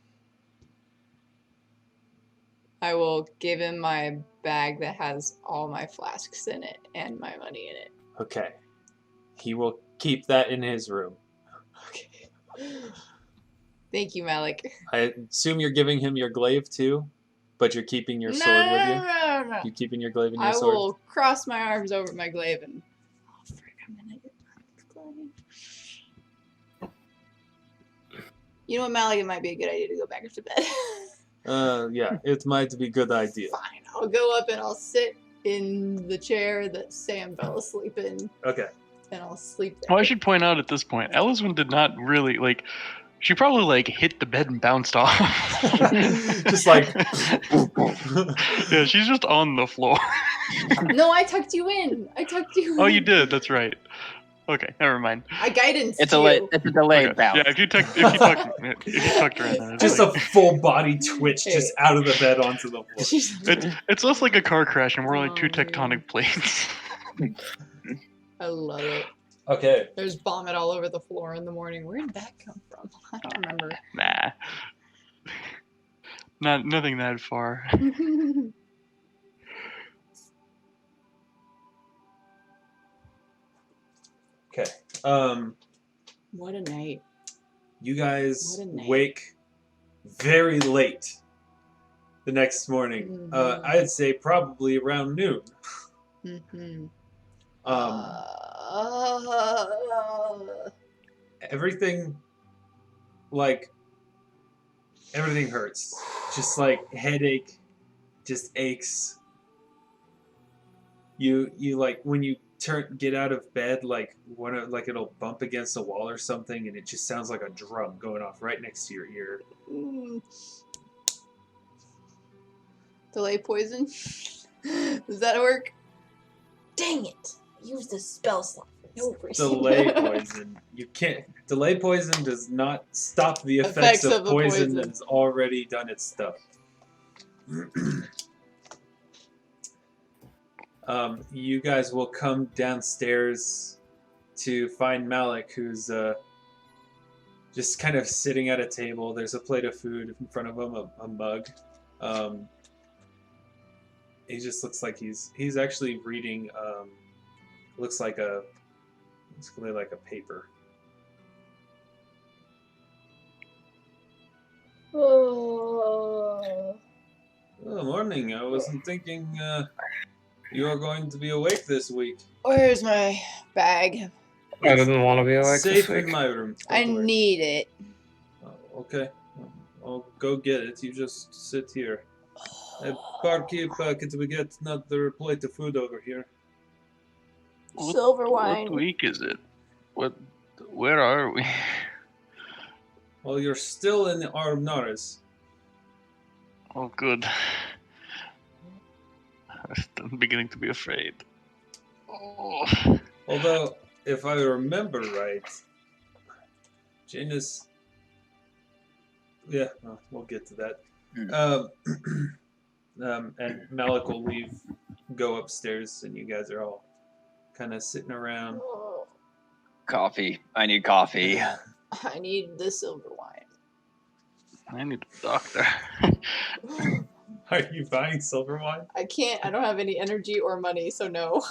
I will give him my bag that has all my flasks in it and my money in it. Okay. He will keep that in his room. Okay. Thank you, Malik. I assume you're giving him your glaive too, but you're keeping your sword with you? No. You keeping your glaive and your I sword? will cross my arms over my glaive and... Oh, frick, I'm gonna get my glaive. You know what, Malik? It might be a good idea to go back to bed. Yeah, it might be a good idea. Fine, I'll go up and I'll sit in the chair that Sam fell asleep in, Okay. and I'll sleep there. Well, I should point out at this point, Elyswen did not really like. She probably like hit the bed and bounced off. Just like. Yeah, she's just on the floor. No, I tucked you in. Oh, you did. That's right. Okay, never mind. I guidance It's you. a delayed Okay. bounce. Yeah, if you tucked her in there, it's Just like, a full body twitch just out of the bed onto the floor. it's less like a car crash and we're like two Oh, tectonic plates. I love it. Okay. There's vomit all over the floor in the morning. Where did that come from? I don't remember. Nah. Nothing that far. Okay. What a night. You guys What a night. wake very late the next morning. Mhm. I'd say probably around noon. Mm-hmm. Everything, like, everything hurts. Just like headache, just aches. You like when you get out of bed, like it'll bump against a wall or something, and it just sounds like a drum going off right next to your ear. Delay poison? Does that work? Dang it! Use the spell slot for no reason. Delay poison. You can't. Delay poison does not stop the effects of the poison that has already done its stuff. You guys will come downstairs to find Malik, who's just kind of sitting at a table. There's a plate of food in front of him, a mug. He just looks like he's actually reading. Looks like basically like a paper. Oh. Oh, morning. I wasn't thinking you are going to be awake this week. Where's my bag? I didn't want to be awake Safe this week. in my room. I Don't worry. need it. Oh, okay. I'll go get it. You just sit here. Barkeep, could we get another plate of food over here? Silver wine. What week is it? Where are we? Well, you're still in the Arumnaris. Oh, good. I'm beginning to be afraid. Oh. Although, if I remember right, Janus... Yeah, we'll get to that. And Malik will go upstairs, and you guys are all kind of sitting around. Coffee. I need coffee. I need the silver wine. I need a doctor. Are you buying silver wine? I can't. I don't have any energy or money, so no.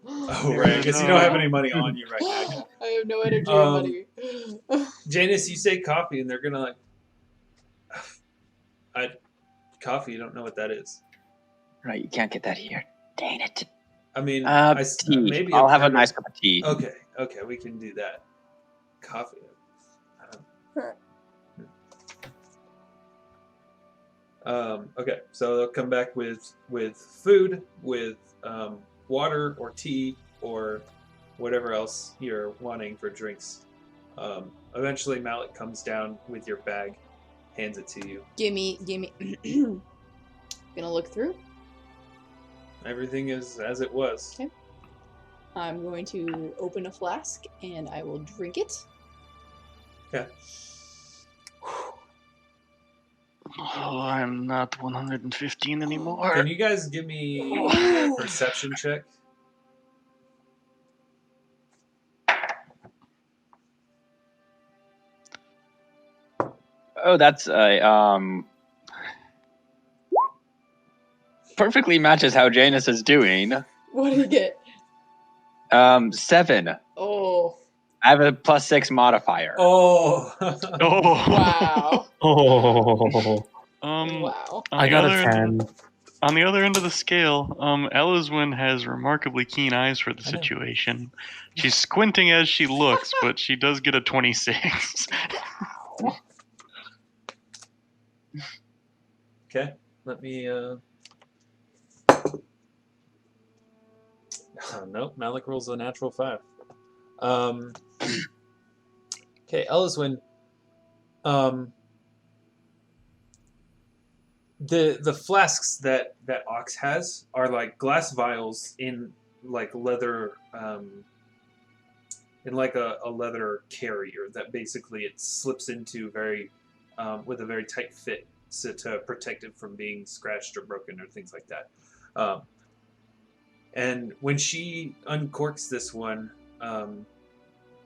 Oh, right. I guess you don't have any money on you right now. I have no energy or money. Janus, you say coffee, and they're gonna like... Coffee, you don't know what that is. Right, you can't get that here. Dang it. I mean, Tea. maybe I'll have a nice cup of tea. Okay, we can do that. Coffee. Okay, so they'll come back with food, with water or tea or whatever else you're wanting for drinks. Eventually, Malik comes down with your bag, hands it to you. Gimme. Gonna look through. Everything is as it was. Okay. I'm going to open a flask and I will drink it. Okay. Oh, I'm not 115 anymore. Can you guys give me a perception check? Oh, that's a perfectly matches how Janus is doing. What do you get? 7. Oh, I have a +6 modifier. Oh. Oh. wow. Oh, Wow. I got a 10. On the other end of the scale, Elyswen has remarkably keen eyes for the I know. situation. She's squinting as she looks, but she does get a 26. Okay, let me. Nope, Malik rolls a natural 5. Okay, Elyswen. The flasks that Ox has are like glass vials in like leather, in like a leather carrier that basically it slips into very with a very tight fit to protect it from being scratched or broken or things like that. And when she uncorks this one and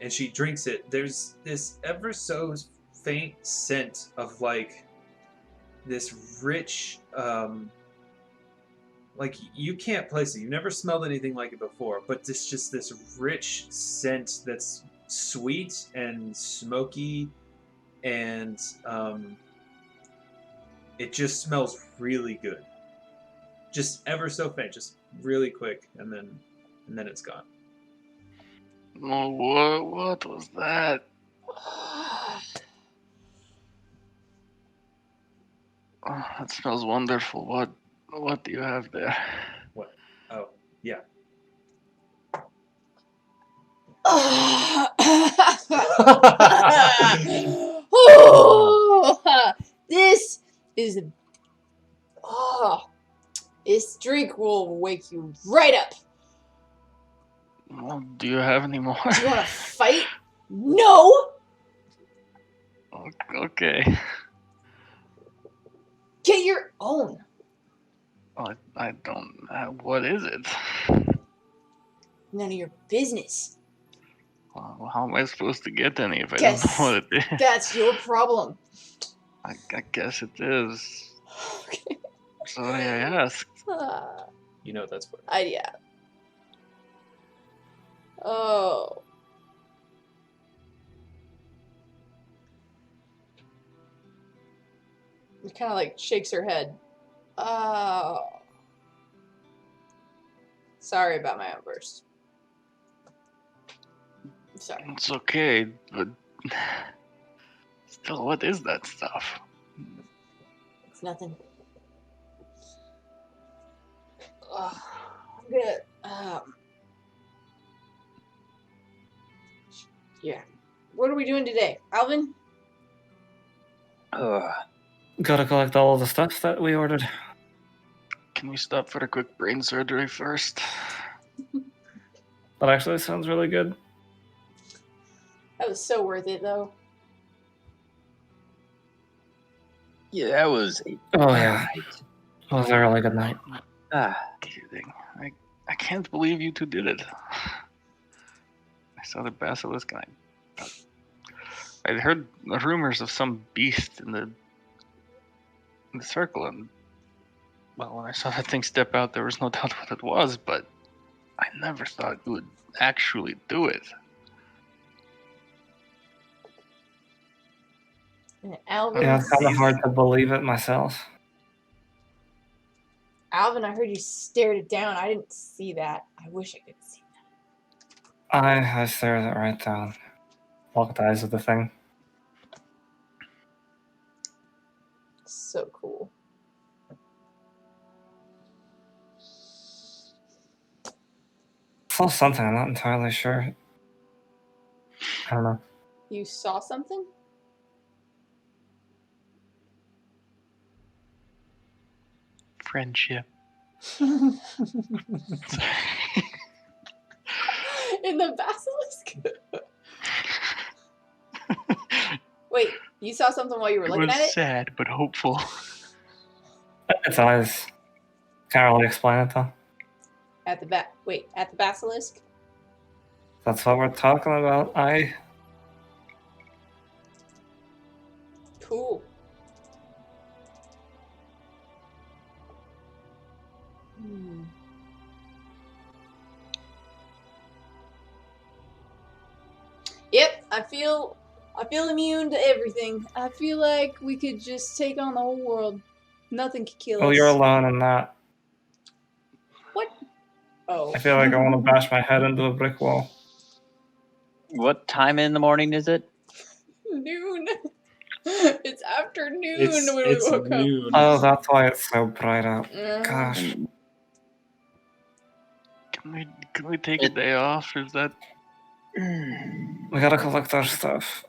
she drinks it, there's this ever so faint scent of like this rich, like you can't place it. You never smelled anything like it before, but this just this rich scent that's sweet and smoky, and it just smells really good. Just ever so faint, just really quick, and then it's gone. Oh, what was that? Oh, that smells wonderful. What do you have there? What? Oh, yeah. This is. Oh, this drink will wake you right up. Well, do you have any more? Do you want to fight? No! Okay. Get your own. I don't. What is it? None of your business. Well, how am I supposed to get any if I Guess don't know what it is? That's your problem. I guess it is. Okay. Sorry I asked. You know that's what. Yeah. Oh. It kind of like shakes her head. Oh. Sorry about my outburst. I'm sorry. It's okay, but still, what is that stuff? It's nothing. I'm gonna. Yeah. What are we doing today, Alvyn? Gotta collect all of the stuff that we ordered. Can we stop for a quick brain surgery first? That actually sounds really good. That was so worth it, though. Yeah, that was. Oh, yeah. It was a really good night. Kidding. I can't believe you two did it. I saw the basilisk and I'd heard rumors of some beast in the circle, and well, when I saw that thing step out, there was no doubt what it was, but I never thought you would actually do it. And Alvyn. Yeah, it's kind of hard to believe it myself. Alvyn, I heard you stared it down. I didn't see that. I wish I could see that. I stared it right down. Locked eyes with the thing. So cool. Saw something, I'm not entirely sure. I don't know. You saw something? Friendship. In the basilisk? Wait, you saw something while you were It looking was at it? sad but hopeful. Its eyes. Can't really explain it though. At the basilisk? That's what we're talking about. Cool. Yep, I feel immune to everything. I feel like we could just take on the whole world. Nothing could kill Well, us. you're alone in that. What? Oh. I feel like I want to bash my head into a brick wall. What time in the morning is it? Noon. It's afternoon It's when we woke noon. Oh, that's why it's so bright out. up. Gosh. Can we take a day off? Is that We gotta collect our stuff.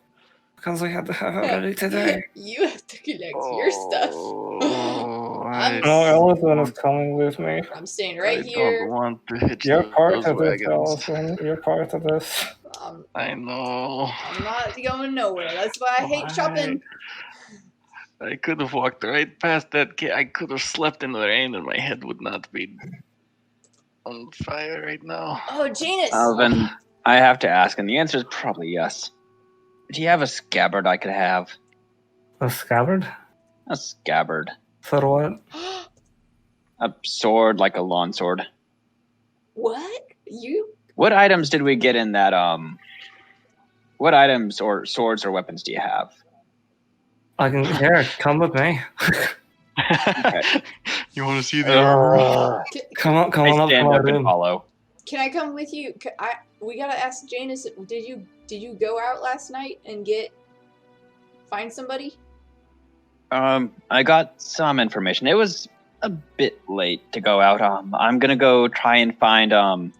Because we had to have it ready today. You have to collect your stuff. I'm No, Elyswen is coming with me. I'm staying right I here. don't want to hitch You're part those of this, wagons. Elyswen. You're part of this. I know. I'm not going nowhere. That's why I hate Why? shopping. I could have walked right past that kid. I could have slept in the rain and my head would not be on fire right now. Oh, Janus. Alvyn, I have to ask, and the answer is probably yes. Do you have a scabbard I could have? A scabbard? A scabbard. For what? A sword, like a lawn sword. What? You? What items did we get in that, what items or swords or weapons do you have? I can. Here, come with me. You want to see the armor? Come on I up to stand my up and room. follow. Can I come with you? We gotta ask Janus. Did you go out last night and find somebody? I got some information. It was a bit late to go out. I'm gonna go try and find,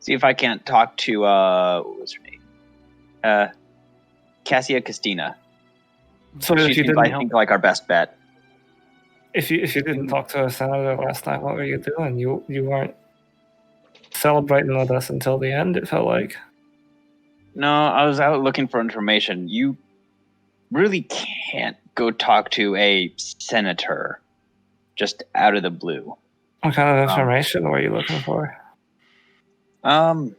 see if I can't talk to, what was her name? Cassia Castina. So if She you seems, didn't, I think, like our best bet. if you didn't talk to a senator last night, what were you doing? You weren't celebrating with us until the end. It felt like. No, I was out looking for information. You really can't go talk to a senator just out of the blue. What kind of information were you looking for? Um,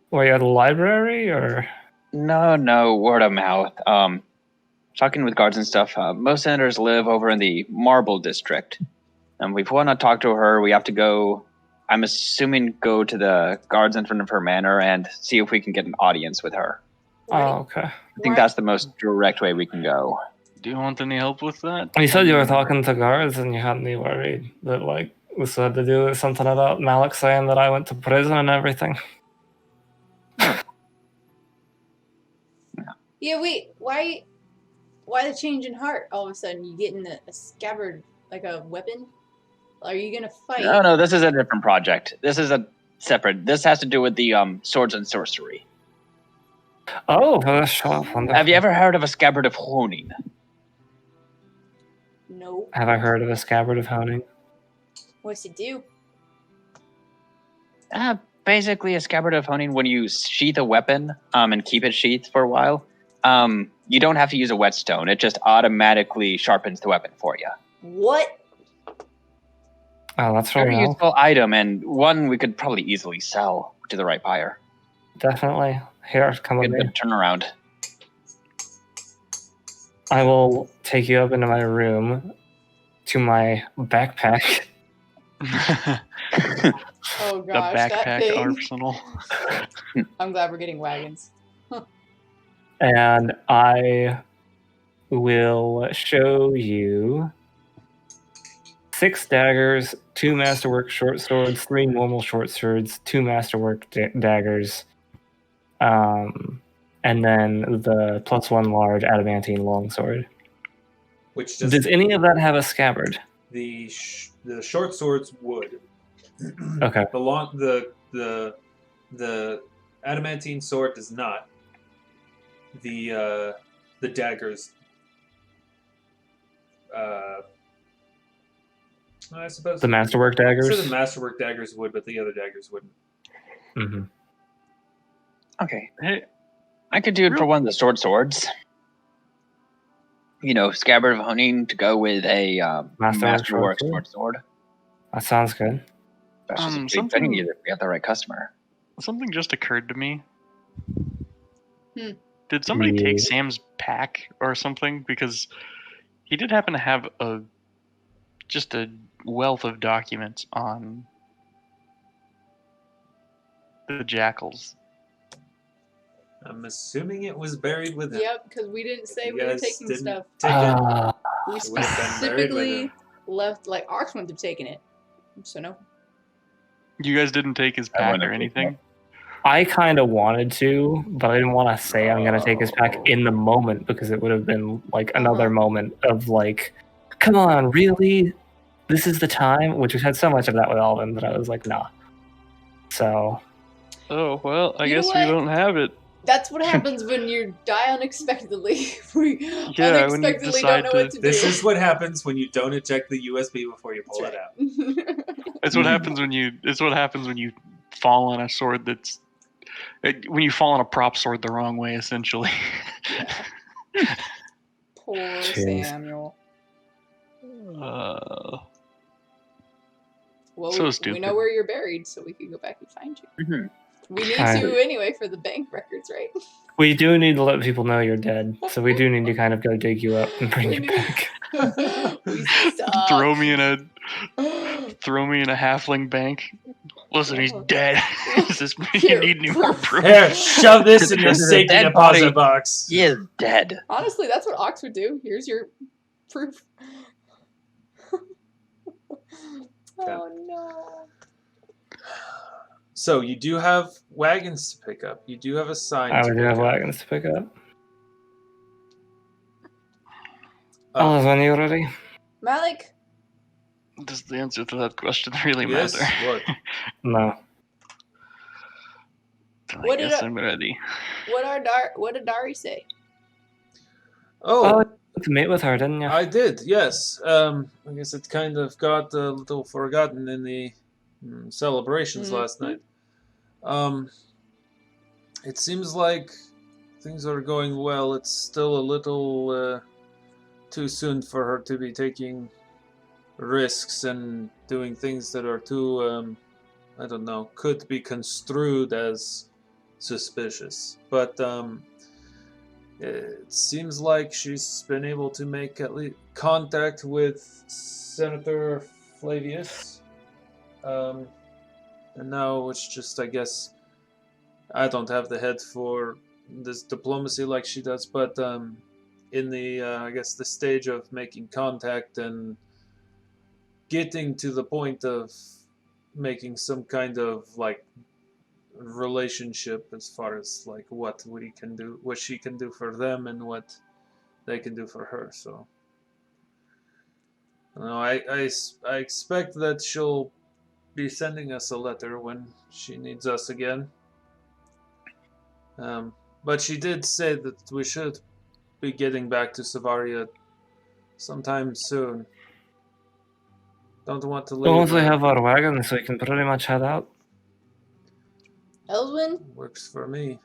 Were you at the library or? no, word of mouth. Talking with guards and stuff. Most senators live over in the Marble District, and if we want to talk to her, we have to go. I'm assuming go to the guards in front of her manor and see if we can get an audience with her. Oh, okay. I think that's the most direct way we can go. Do you want any help with that? You said you were talking to guards and you had me worried that like this had to do with something about Malik saying that I went to prison and everything. Yeah. Wait. Why the change in heart? All of a sudden, you getting a scabbard like a weapon? Are you gonna fight? No, this is a different project. This is a separate. This has to do with the swords and sorcery. Oh, for the shop. Wonderful. Have you ever heard of a scabbard of honing? No. Have I heard of a scabbard of honing? What's it do? Basically, a scabbard of honing, when you sheath a weapon and keep it sheathed for a while, you don't have to use a whetstone. It just automatically sharpens the weapon for you. What? Oh, that's really Very helpful. useful item, and one we could probably easily sell to the right buyer. Definitely. Here, come with Get me. the turnaround. I will take you up into my room to my backpack. Oh The gosh, that backpack thing. arsenal. I'm glad we're getting wagons. And I will show you 6 daggers, 2 masterwork short swords, 3 normal short swords, 2 masterwork daggers, and then the +1 large adamantine longsword. Which Does any of that have a scabbard? the short swords would. Okay. The adamantine sword does not. The daggers. I suppose The masterwork daggers? So the masterwork daggers would, but the other daggers wouldn't. Mm-hmm. Okay. Hey, I could do it for one of the swords. You know, scabbard of honing to go with a masterwork short sword. That sounds good. That's just a big something- thing if we have the right customer. something just occurred to me. Hmm. Did somebody Yeah. take Sam's pack or something? Because he did happen to have just a wealth of documents on the jackals. I'm assuming it was buried with him. Yep, because we didn't say You we were guys taking didn't stuff. take it. We It would have been buried with specifically him. left, like, Ox wouldn't have taken it. So no. You guys didn't take his I pack wouldn't or have taken anything? I kind of wanted to, but I didn't want to say I'm going to take his pack in the moment because it would have been like another moment of like, come on, really? This is the time? Which we've had so much of that with Alvyn that I was like, nah. So. Oh, well, I You know guess we what? don't have it. That's what happens when you die unexpectedly. We Yeah, when you unexpectedly don't know decide what to do. This is what happens when you don't eject the USB before you pull That's it out. right. It's what happens when you. It's what happens when you fall on a sword that's. When you fall on a prop sword the wrong way, essentially. Yeah. Poor Jeez. Samuel. Well, So we stupid. know where you're buried, so we can go back and find you. Mhm. We need Kind to of. anyway for the bank records, right? We do need to let people know you're dead, so we do need to kind of go dig you up and bring We you need- back. We suck. throw me in a halfling bank. Listen, he's dead. Does this mean you Here, need any more proof? Here, shove this in your This is a safety dead deposit body. box. He is dead. Honestly, that's what Ox would do. Here's your proof. Oh no. So you do have wagons to pick up. You do have a sign I to would pick have up. wagons to pick up. Oh, When you ready? Malik, Does the answer to that question really yes. matter? What? No. I What did guess I- I'm ready. what did Dari say? Oh, To meet with her, didn't you? I did. Yes. I guess it kind of got a little forgotten in the celebrations last night. It seems like things are going well. It's still a little too soon for her to be taking risks and doing things that are too, I don't know, could be construed as suspicious. But it seems like she's been able to make at least contact with Senator Flavius. And now it's just, I guess, I don't have the head for this diplomacy like she does, but in the, I guess, the stage of making contact and getting to the point of making some kind of, like, relationship as far as, like, what we can do, what she can do for them and what they can do for her, so. I expect that she'll be sending us a letter when she needs us again. But she did say that we should be getting back to Savaria sometime soon. Don't want to leave. Once we have our wagons, we can pretty much head out. Elwyn? Works for me.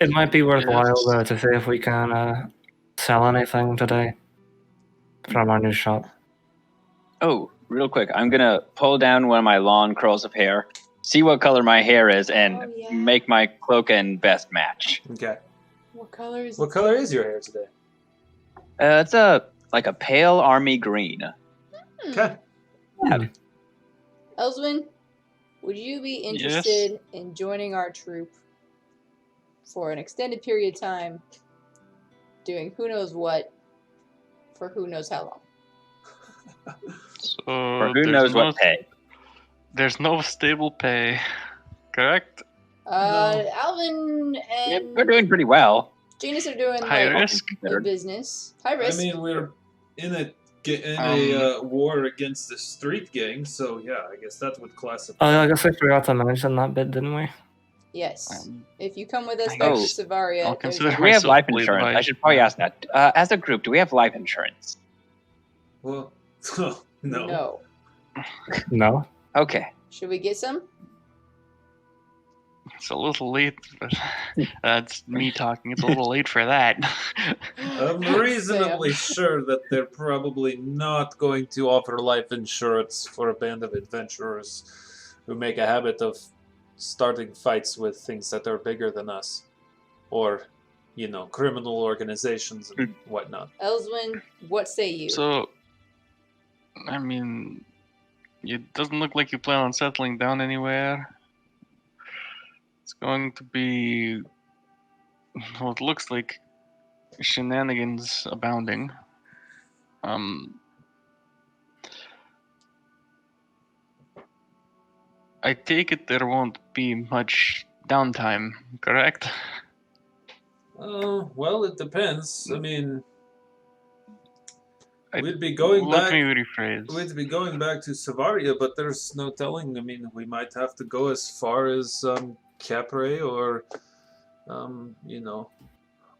It might be worthwhile, Yes. though, to see if we can sell anything today from our new shop. Oh, real quick, I'm gonna pull down one of my long curls of hair, see what color my hair is, and Oh, yeah. make my cloak and vest match. Okay. What color is What color is your hair today? It's like a pale army green. Okay. Elswyn, would you be interested in joining our troop for an extended period of time, doing who knows what, for who knows how long? So Or who there's knows no, what pay. There's no stable pay, correct? Alvyn Yeah, and we're doing pretty well. Janus are doing High like risk. the business. High I risk. mean, we're in a war against the street gang, so yeah, I guess that would classify. Oh, I guess we forgot to mention that bit, didn't we? Yes. If you come with us I back to guess Savaria, I'll there's consider Do we have myself life played insurance? by- I should probably ask that. As a group, do we have life insurance? Well, no. no. No. Okay. Should we get some? It's a little late, but that's me talking. It's a little late for that. I'm reasonably sure that they're probably not going to offer life insurance for a band of adventurers who make a habit of starting fights with things that are bigger than us. Or, you know, criminal organizations and whatnot. Elswyn, what say you? So, I mean, it doesn't look like you plan on settling down anywhere. It's going to be well, it looks like shenanigans abounding. I take it there won't be much downtime, correct? Well, it depends. I mean, I- we'd be going Let back. me rephrase. We'd be going back to Savaria, but there's no telling. I mean, we might have to go as far as Capre or,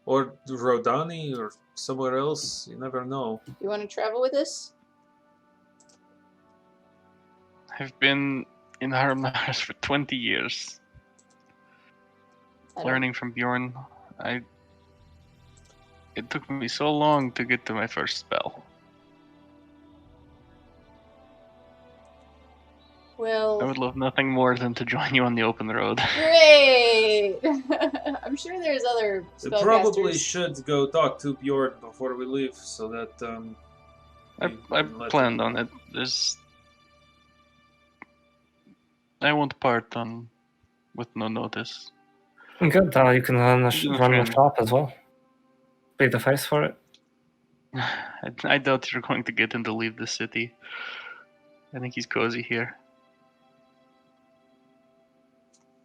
or Rodani or somewhere else. You never know. You want to travel with us? I've been in Arumnaris for 20 years, I don't- learning from Bjorn. It took me so long to get to my first spell. Well, I would love nothing more than to join you on the open road. great! I'm sure there's other We probably spellcasters. should go talk to Bjorn before we leave, so that I can let planned him- on it. I won't part with no notice. Good, you can run the No run the friend. shop as well. Be the face for it. I doubt you're going to get him to leave the city. I think he's cozy here.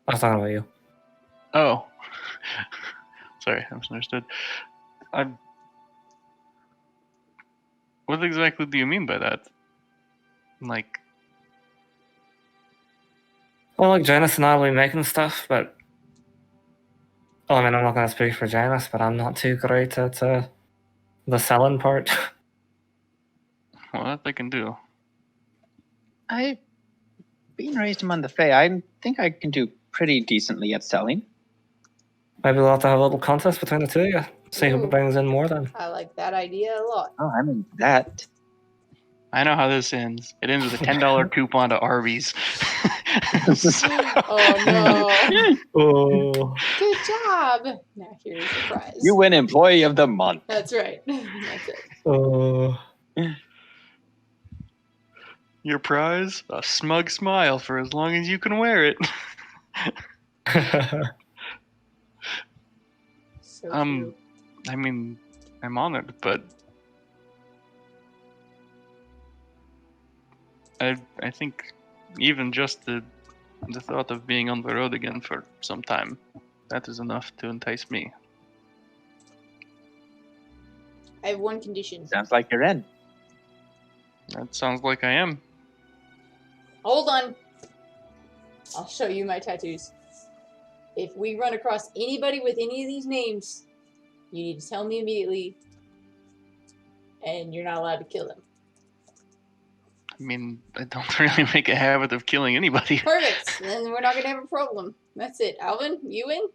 I was talking about you. Oh. Sorry, I misunderstood. What exactly do you mean by that? Like, Well, like Janus and I will be making stuff, but well, I mean, I'm not going to speak for Janus, but I'm not too great at the selling part. well, that I can do. I've been raised among the Fae. I think I can do pretty decently at selling. Maybe we'll have to have a little contest between the two of you. See who Ooh. brings in more then. I like that idea a lot. Oh, I'm in that. I know how this ends. It ends with a $10 coupon to Arby's. Oh no! Oh. Good job! Now here's the prize. You win Employee of the Month. That's right. That's it. Oh. Your prize? A smug smile for as long as you can wear it. So true. I mean, I'm honored, but I think even just the thought of being on the road again for some time, that is enough to entice me. I have one condition. Sounds like you're in. That sounds like I am. Hold on. I'll show you my tattoos. If we run across anybody with any of these names, you need to tell me immediately, and you're not allowed to kill them. I mean, I don't really make a habit of killing anybody. Perfect. Then we're not gonna have a problem. That's it. Alvyn, you in?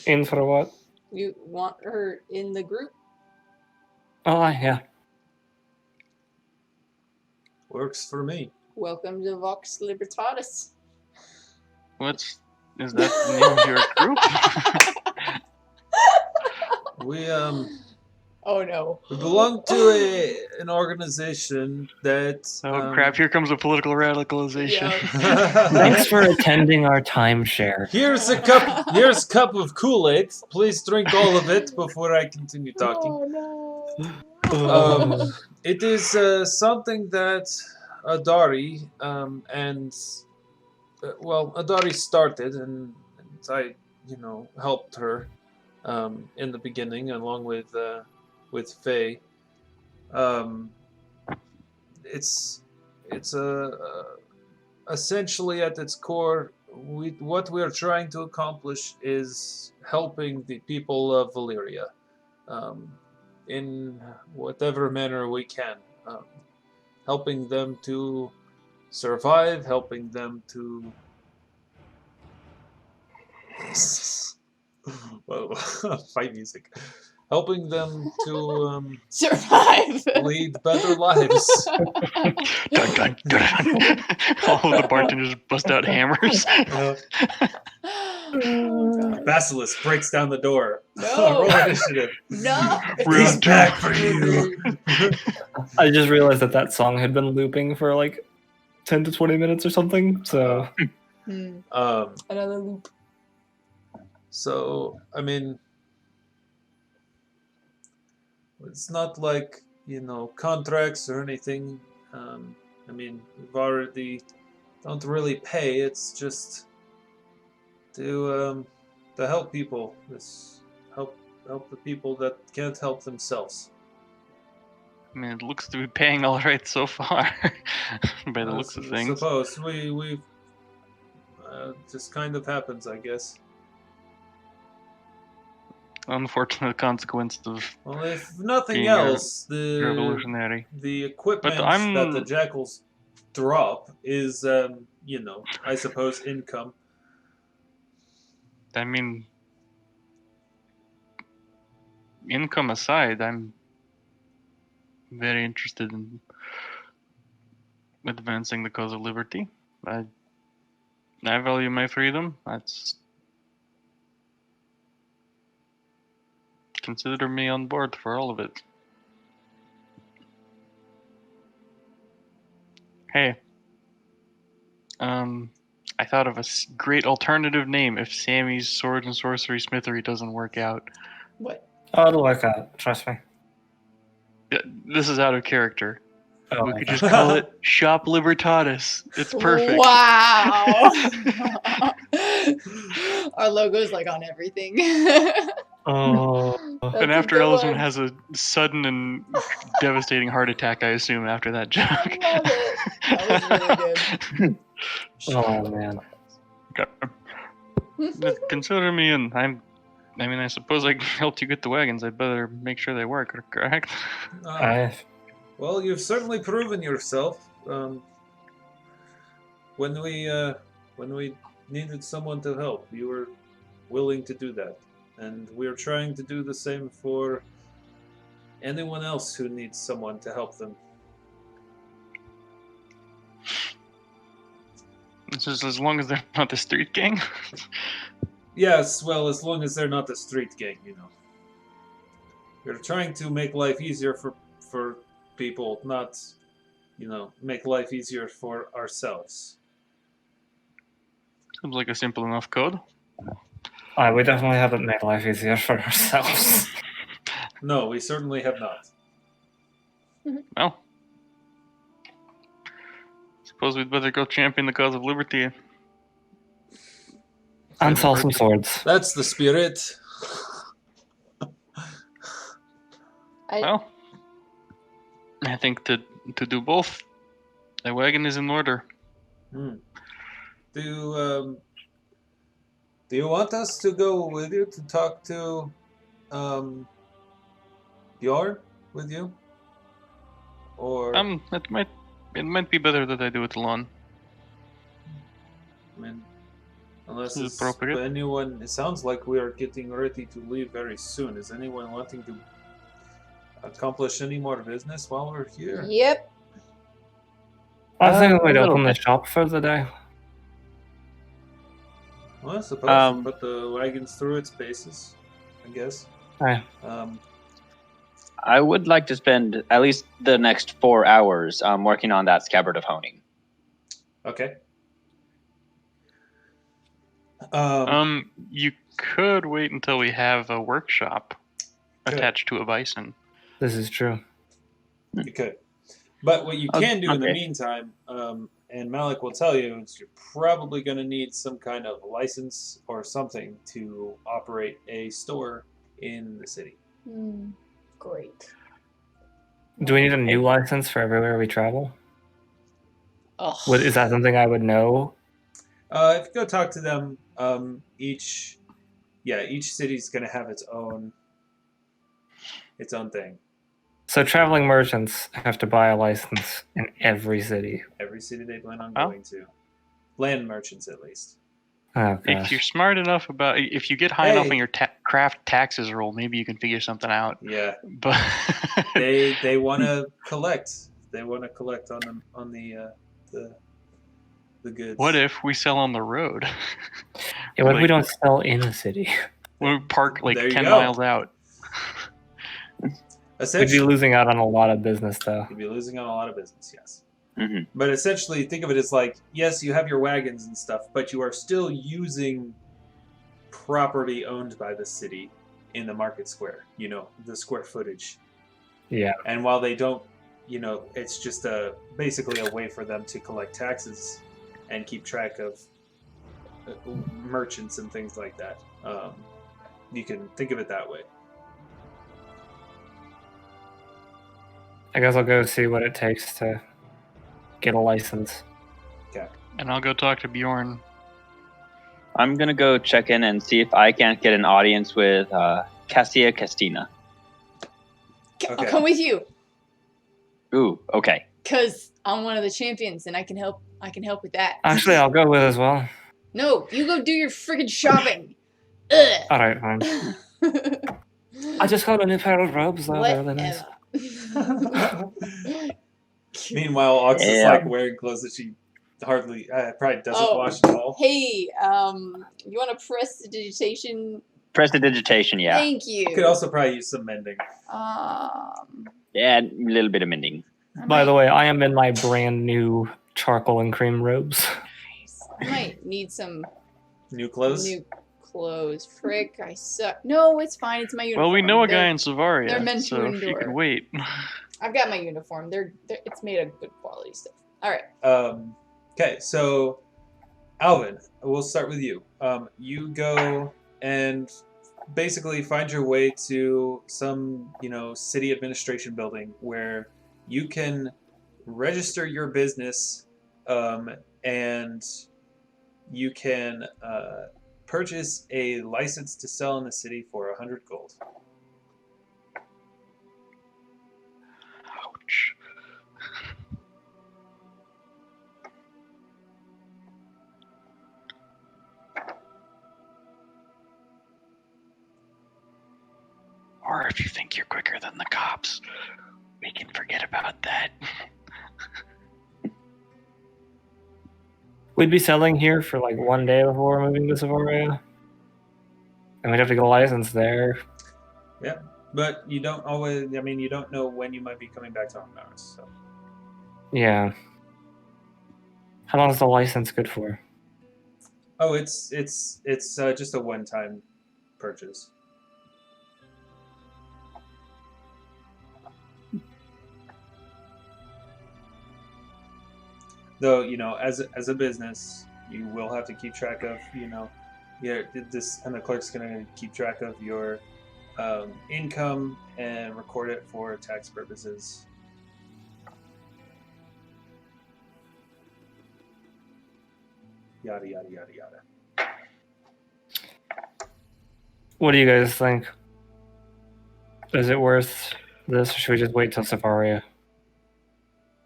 In for what? You want her in the group? Oh, yeah. Works for me. Welcome to Vox Libertatis. Is that the name of your group? We Oh no. we belong to an organization that. Oh crap, here comes a political radicalization. Yeah. Thanks for attending our timeshare. Here's a cup of Kool-Aid. Please drink all of it before I continue talking. Oh no. It is something that Adari Adari started, and I, helped her in the beginning, along with Faye. It's essentially at its core, what we are trying to accomplish is helping the people of Valyria in whatever manner we can, helping them to survive, helping them to whoa, fight music, helping them to Survive. lead better lives. Dun, dun, dun. All of the bartenders bust out hammers. Oh, God. Basilisk breaks down the door. No. Roll initiative. No. He's back for you. I just realized that song had been looping for like 10 to 20 minutes or something, so... Hmm. Um, Another loop. So, I mean, it's not like, contracts or anything. I mean, we've already don't really pay. It's just to help people. This help the people that can't help themselves. I mean, it looks to be paying all right so far, by the looks of I things. suppose we just kind of happens, I guess. Unfortunate consequence of Well, if nothing being else, the revolutionary. equipment But I'm- that the jackals drop is, I suppose income. I mean, income aside, I'm very interested in advancing the cause of liberty. I value my freedom. Consider me on board for all of it. Hey, I thought of a great alternative name if Sammy's Sword and Sorcery Smithery doesn't work out. What? Oh, it'll work out. Trust me. Yeah, this is out of character. Oh, We my could God. just call it Shop Libertatis. It's perfect. Wow. Our logo's like on everything. Oh, That's And a after good Elyswen one. has a sudden and devastating heart attack, I assume, after that joke. I love it. That was really good. oh man. Consider me in. I suppose I helped you get the wagons. I'd better make sure they work, correct? Well, you've certainly proven yourself. When we needed someone to help, you were willing to do that, and we're trying to do the same for anyone else who needs someone to help them. Just as long as they're not the street gang. Yes, well, as long as they're not the street gang, We're trying to make life easier for people, not, make life easier for ourselves. Seems like a simple enough code. We definitely haven't made life easier for ourselves. No, we certainly have not. Well, suppose we'd better go champion the cause of liberty. And sell some swords. That's the spirit. Well, I think to do both, the wagon is in order. Do you want us to go with you to talk to Bjorn with you? Or it might be better that I do it alone. I mean, unless Is it it's appropriate? anyone. It sounds like we are getting ready to leave very soon. Is anyone wanting to accomplish any more business while we're here? Yep. I think we'd a little open the bit. shop for the day. Well, I suppose we put the wagons through its paces, I guess. Aye. I would like to spend at least the next 4 hours working on that scabbard of honing. Okay. You could wait until we have a workshop attached to a bison. This is true. You could. But what you can do in the Okay. meantime, and Malik will tell you, is you're probably going to need some kind of license or something to operate a store in the city. Great. Do we need a new license for everywhere we travel? Oh. Is that something I would know? If you go talk to them, each city's going to have its own thing. So traveling merchants have to buy a license in every city. Every city they plan on Oh. going to. Land merchants, at least. Oh If gosh. you're smart enough if you get high enough on your craft taxes roll, maybe you can figure something out. Yeah. But They want to collect. They want to collect on the goods. what if we sell on the road? Yeah, what if we like- don't sell in a city? We park like There you 10 go. miles out. We'd be Essentially, losing out on a lot of business, though. you'd be losing on a lot of business, yes. Mhm. But essentially, think of it as like, yes, you have your wagons and stuff, but you are still using property owned by the city in the market square, the square footage. Yeah. And while they don't, it's just basically a way for them to collect taxes and keep track of merchants and things like that. You can think of it that way. I guess I'll go see what it takes to get a license. Okay. And I'll go talk to Bjorn. I'm gonna go check in and see if I can't get an audience with Cassia Castina. I'll Okay. come with you, Ooh, okay. cause I'm one of the champions and I can help with that. Actually, I'll go with as well. No, you go do your freaking shopping. Ugh. All right, fine. I just got a new pair of robes, though. They're really nice. Meanwhile, Ox is Yeah. like wearing clothes that she hardly, probably doesn't wash at all. Hey, you want to press the digitation? Prestidigitation, yeah. Thank you. You could also probably use some mending. Yeah, a little bit of mending. By the way, I am in my brand new charcoal and cream robes. I might need some New clothes? new clothes. Frick, I suck. No, it's fine. It's my uniform. Well, we know a They're- guy in Savaria, they're meant to so if you endure. can wait. I've got my uniform. It's made of good quality stuff. All right. Okay, so Alvyn, we'll start with you. You go and basically find your way to some, city administration building where you can register your business, and you can purchase a license to sell in the city for 100 gold. Ouch. Or if you think you're quicker than the cops, we can forget about that. We'd be selling here for like 1 day before moving to Savaria. And we'd have to get a license there. Yeah, but you don't always, you don't know when you might be coming back to Arumnaris, so. Yeah. How long is the license good for? Oh, it's just a one-time purchase. Though, as a business, you will have to keep track of, this, and the clerk's going to keep track of your income and record it for tax purposes. Yada, yada, yada, yada. What do you guys think? Is it worth this, or should we just wait till Savaria?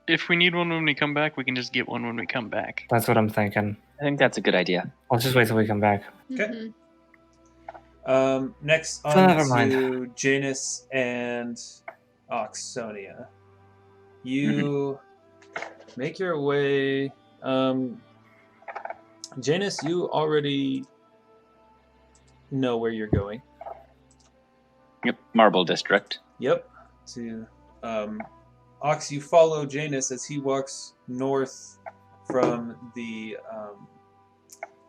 If we need one when we come back, we can just get one when we come back. That's what I'm thinking. I think that's a good idea. I'll just wait till we come back. Okay. Mhm. Next So never on mind. to Janus and Auxsonia. You make your way. Janus, you already know where you're going. Yep, Marble District. Yep. To Ox, you follow Janus as he walks north from the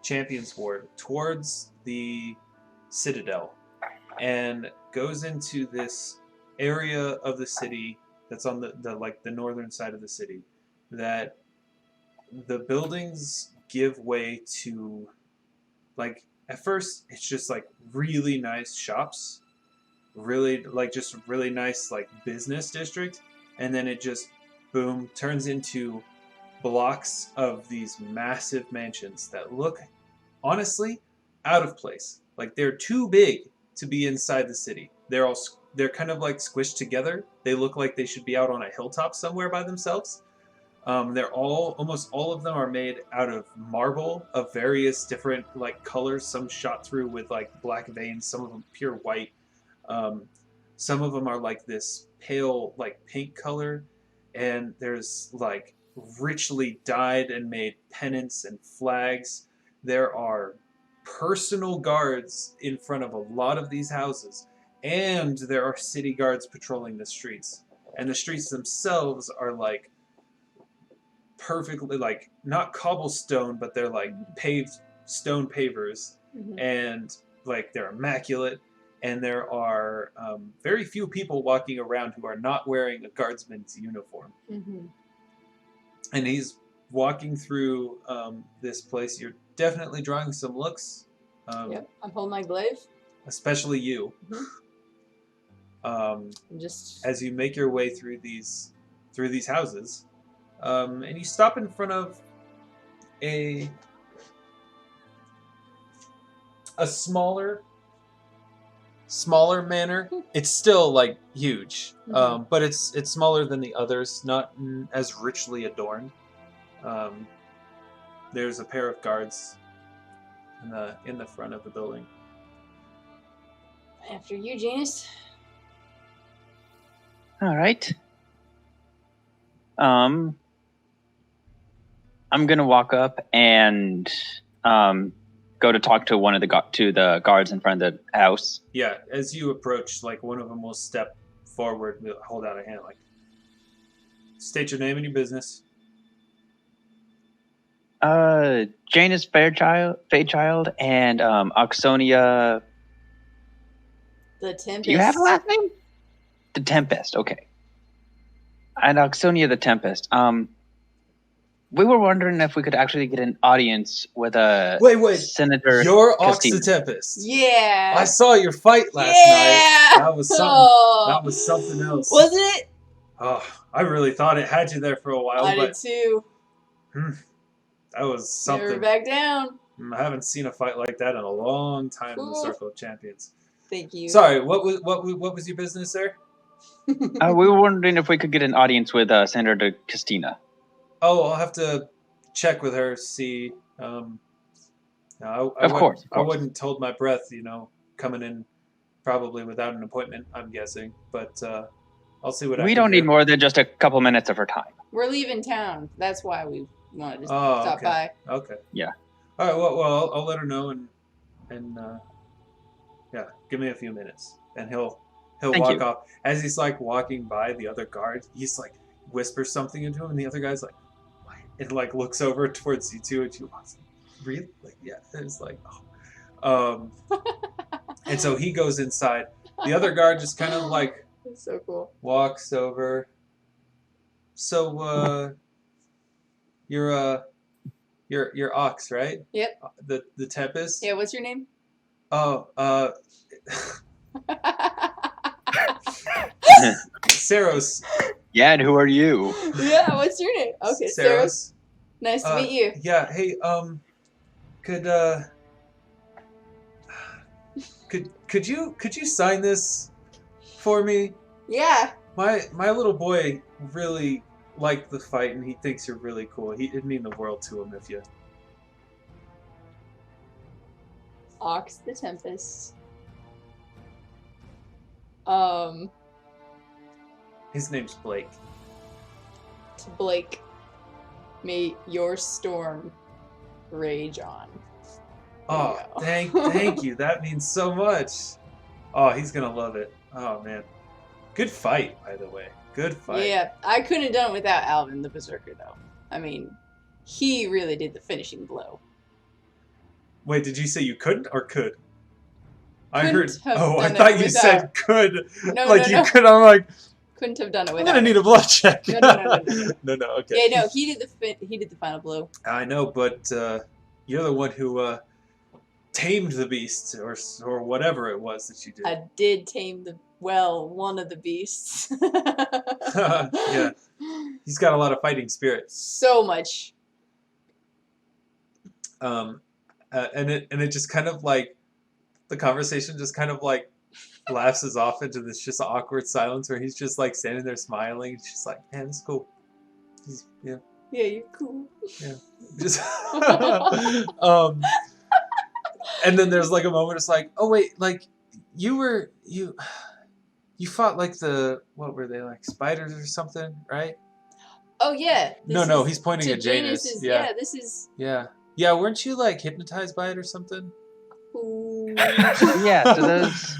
Champions Ward towards the Citadel, and goes into this area of the city that's on the northern side of the city, that the buildings give way to, like, at first it's just like really nice shops, really just really nice business district, and then it just boom turns into blocks of these massive mansions that look honestly out of place. Like, they're too big to be inside the city. They're kind of like squished together. They look like they should be out on a hilltop somewhere by themselves. They're almost all of them are made out of marble of various different colors. Some shot through with black veins. Some of them pure white. Some of them are this pale pink color, and there's richly dyed and made pennants and flags. There are personal guards in front of a lot of these houses, and there are city guards patrolling the streets. And the streets themselves are perfectly not cobblestone, but they're paved stone pavers, and like they're immaculate, and there are very few people walking around who are not wearing a guardsman's uniform. And he's walking through this place. You're definitely drawing some looks. Yep, I'm holding my glaive. Especially you. Just as you make your way through these houses, and you stop in front of a smaller manor. It's still like huge, but it's smaller than the others, not as richly adorned. There's a pair of guards in the front of the building. after you, Janus. All right. I'm gonna walk up and go to talk to one of the guards in front of the house. Yeah, as you approach, like one of them will step forward, and hold out a hand, like, state your name and your business. Janus Fairchild, and Auxsonia. The Tempest. Do you have a last name? The Tempest. Okay. And Auxsonia the Tempest. We were wondering if we could actually get an audience with a Wait. Senator. You're Aux Castillo. the Tempest. Yeah. I saw your fight last night. That was something. Oh. That was something else. Wasn't it? Oh, I really thought it had you there for a while, I but did too. that was something. Never back down. I haven't seen a fight like that in a long time in the Cool. Circle of Champions. Thank you. Sorry, what was your business there? We were wondering if we could get an audience with Senator Castina. Oh, I'll have to check with her, see. No, Of course. I wouldn't hold my breath, coming in probably without an appointment, I'm guessing. But I'll see what I can do. We don't need more than just a couple minutes of her time. We're leaving town. That's why we wanted to stop by. Okay. Yeah. All right. Well, I'll let her know, and yeah, give me a few minutes, and he'll Thank walk you. off. As he's like walking by the other guard, he's like whispers something into him, and the other guy's like, what? And like looks over towards you two, and you like, really? Like, yeah. And it's like, oh. And so he goes inside. The other guard just kind of like That's so cool. walks over. So you're Ox, right? Yep. The Tempest. Yeah, what's your name? Oh, Saros. Yeah, and who are you? Yeah, what's your name? Okay, Saros. Nice to meet you. Yeah. Hey, could you sign this for me? Yeah. My little boy really liked the fight, and he thinks you're really cool. It'd mean the world to him if you. Ox the Tempest. His name's Blake. To Blake, may your storm rage on. Oh, There you go. thank you. That means so much. Oh, he's gonna love it. Oh man, good fight, by the way. Good fight. Yeah, I couldn't have done it without Alvyn the Berserker, though. I mean, he really did the finishing blow. Wait, did you say you couldn't or could? I Couldn't heard. have Oh, I done it thought you without- said could. No, like no, you no. could. I'm like, Couldn't have done it I'm without. gonna need a blood check. No. No. Okay. Yeah, no, he did the final blow. I know, but you're the one who tamed the beast, or whatever it was that you did. I did tame one of the beasts. Yeah, he's got a lot of fighting spirit. So much. And it just kind of like the conversation just kind of like lapses off into this just awkward silence where he's just like standing there smiling. It's just like, man, it's cool. Yeah, Yeah, you're cool. just and then there's like a moment. It's like, oh wait, like you fought like what were they, like spiders or something, right? Oh yeah. No, he's pointing at Janus. Yeah, this is. Yeah. Weren't you like hypnotized by it or something? Ooh. Yeah, so those.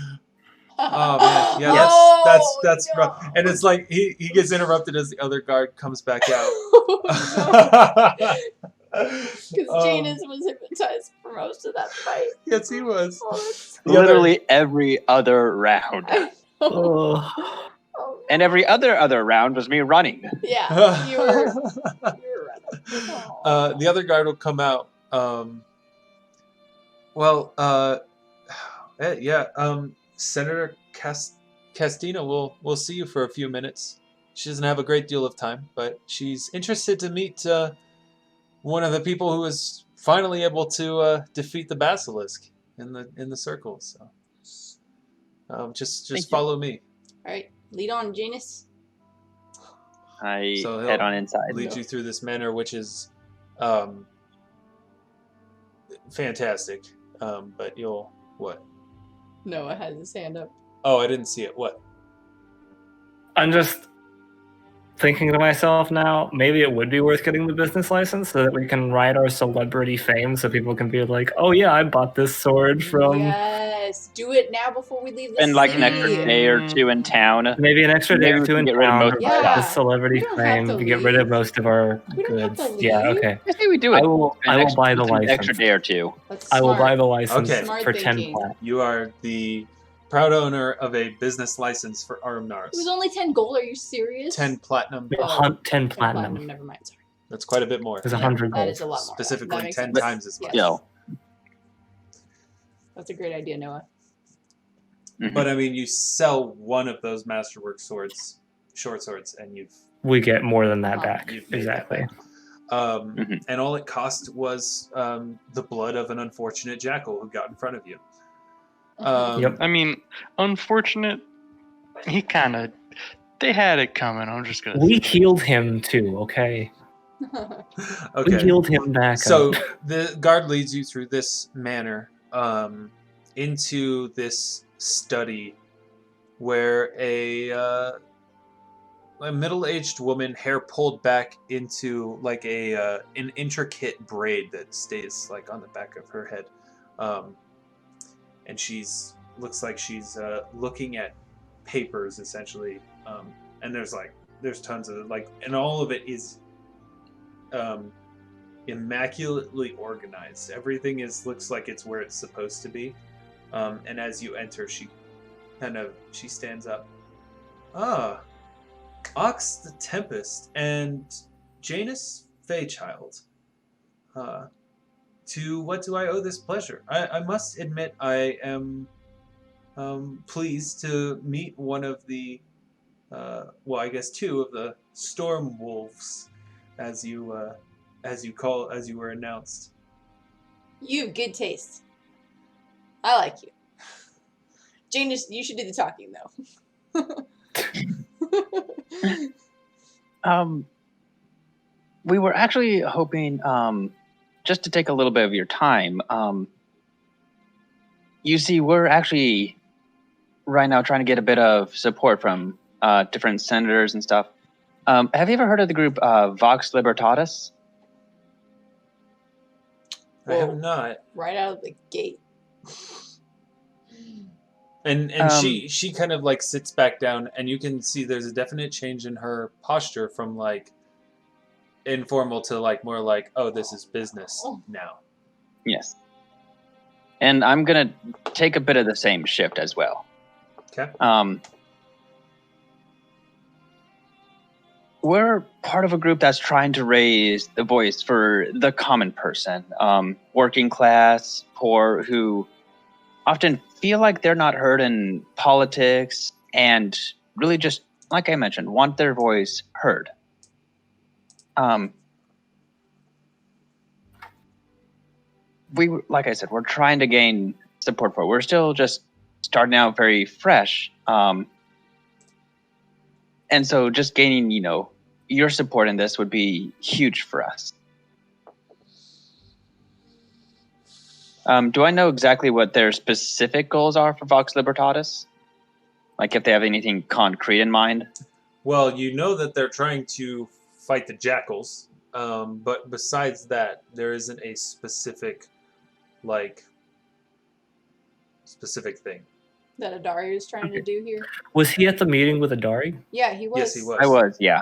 Oh man, yeah, Oh, that's no. rough. And it's like he gets interrupted as the other guard comes back out. Oh, Because Janus was hypnotized for most of that fight. Yes, he was. Literally every other round. Oh. Oh, And every other round was me running. yeah, you were running. The other guard will come out. Senator Castina will see you for a few minutes. She doesn't have a great deal of time, but she's interested to meet one of the people who was finally able to defeat the Basilisk in the circle. So, just follow me. All right, lead on, Janus. I So he'll head on inside. Lead you through this manor, which is fantastic. But you'll what? Noah has his hand up. Oh, I didn't see it. What? I'm just thinking to myself now, maybe it would be worth getting the business license so that we can ride our celebrity fame so people can be like, oh yeah, I bought this sword from... Yes, do it now before we leave the Spend like an extra city. day or two in town. Maybe an extra day or two in Get rid of town most to of ride that. this celebrity We don't have fame to to get rid of leave. most of our We don't have goods. to Yeah, leave. okay. I say we do it. I will buy the An extra license. day or two. That's I will smart. buy the license Okay. Smart for 10 thinking. plat. You are the proud owner of a business license for Arumnaris. It was only 10 gold. Are you serious? 10 platinum. Oh. 10 platinum. Never mind. Sorry. That's quite a bit more. There's 100 That gold. is a lot more. Specifically That makes 10 sense. times as much. Yes. Yo. That's a great idea, Noah. Mhm. But I mean, you sell one of those masterwork swords, short swords, and We get more than that Oh, back. you've made that Exactly. Mhm. and all it cost was the blood of an unfortunate jackal who got in front of you. Yep. I mean, unfortunate. They had it coming. I'm just gonna. We say. healed him too, okay? We Okay. healed him back So up. the guard leads you through this manor into this study where a middle-aged woman, hair pulled back into like an intricate braid that stays like on the back of her head, and looks like she's looking at papers essentially, and there's tons of and all of it is immaculately organized. Everything looks like it's where it's supposed to be, and as you enter, she stands up. Ox the Tempest and Janus Faychild. To what do I owe this pleasure? I must admit I am pleased to meet one of the I guess two of the Storm Wolves, as you were announced. You have good taste. I like you. Janus, you should do the talking, though. We were actually hoping just to take a little bit of your time. You see, we're actually right now trying to get a bit of support from different senators and stuff. Have you ever heard of the group Vox Libertatis? I have Whoa. not. Right out of the gate. And she kind of sits back down, and you can see there's a definite change in her posture from informal to more oh, this is business now. Yes. And I'm going to take a bit of the same shift as well. Okay. We're part of a group that's trying to raise the voice for the common person, working class, poor, who often feel like they're not heard in politics and really just, like I mentioned, want their voice heard. Like I said, we're trying to gain support for it. We're still just starting out very fresh. And so just gaining, your support in this would be huge for us. Do I know exactly what their specific goals are for Vox Libertatis? Like if they have anything concrete in mind? Well, you know that they're trying to fight the jackals, but besides that, there isn't a specific thing. That Adari was trying to do here. Was he at the meeting with Adari? Yeah, he was. Yes, he was. I was, yeah.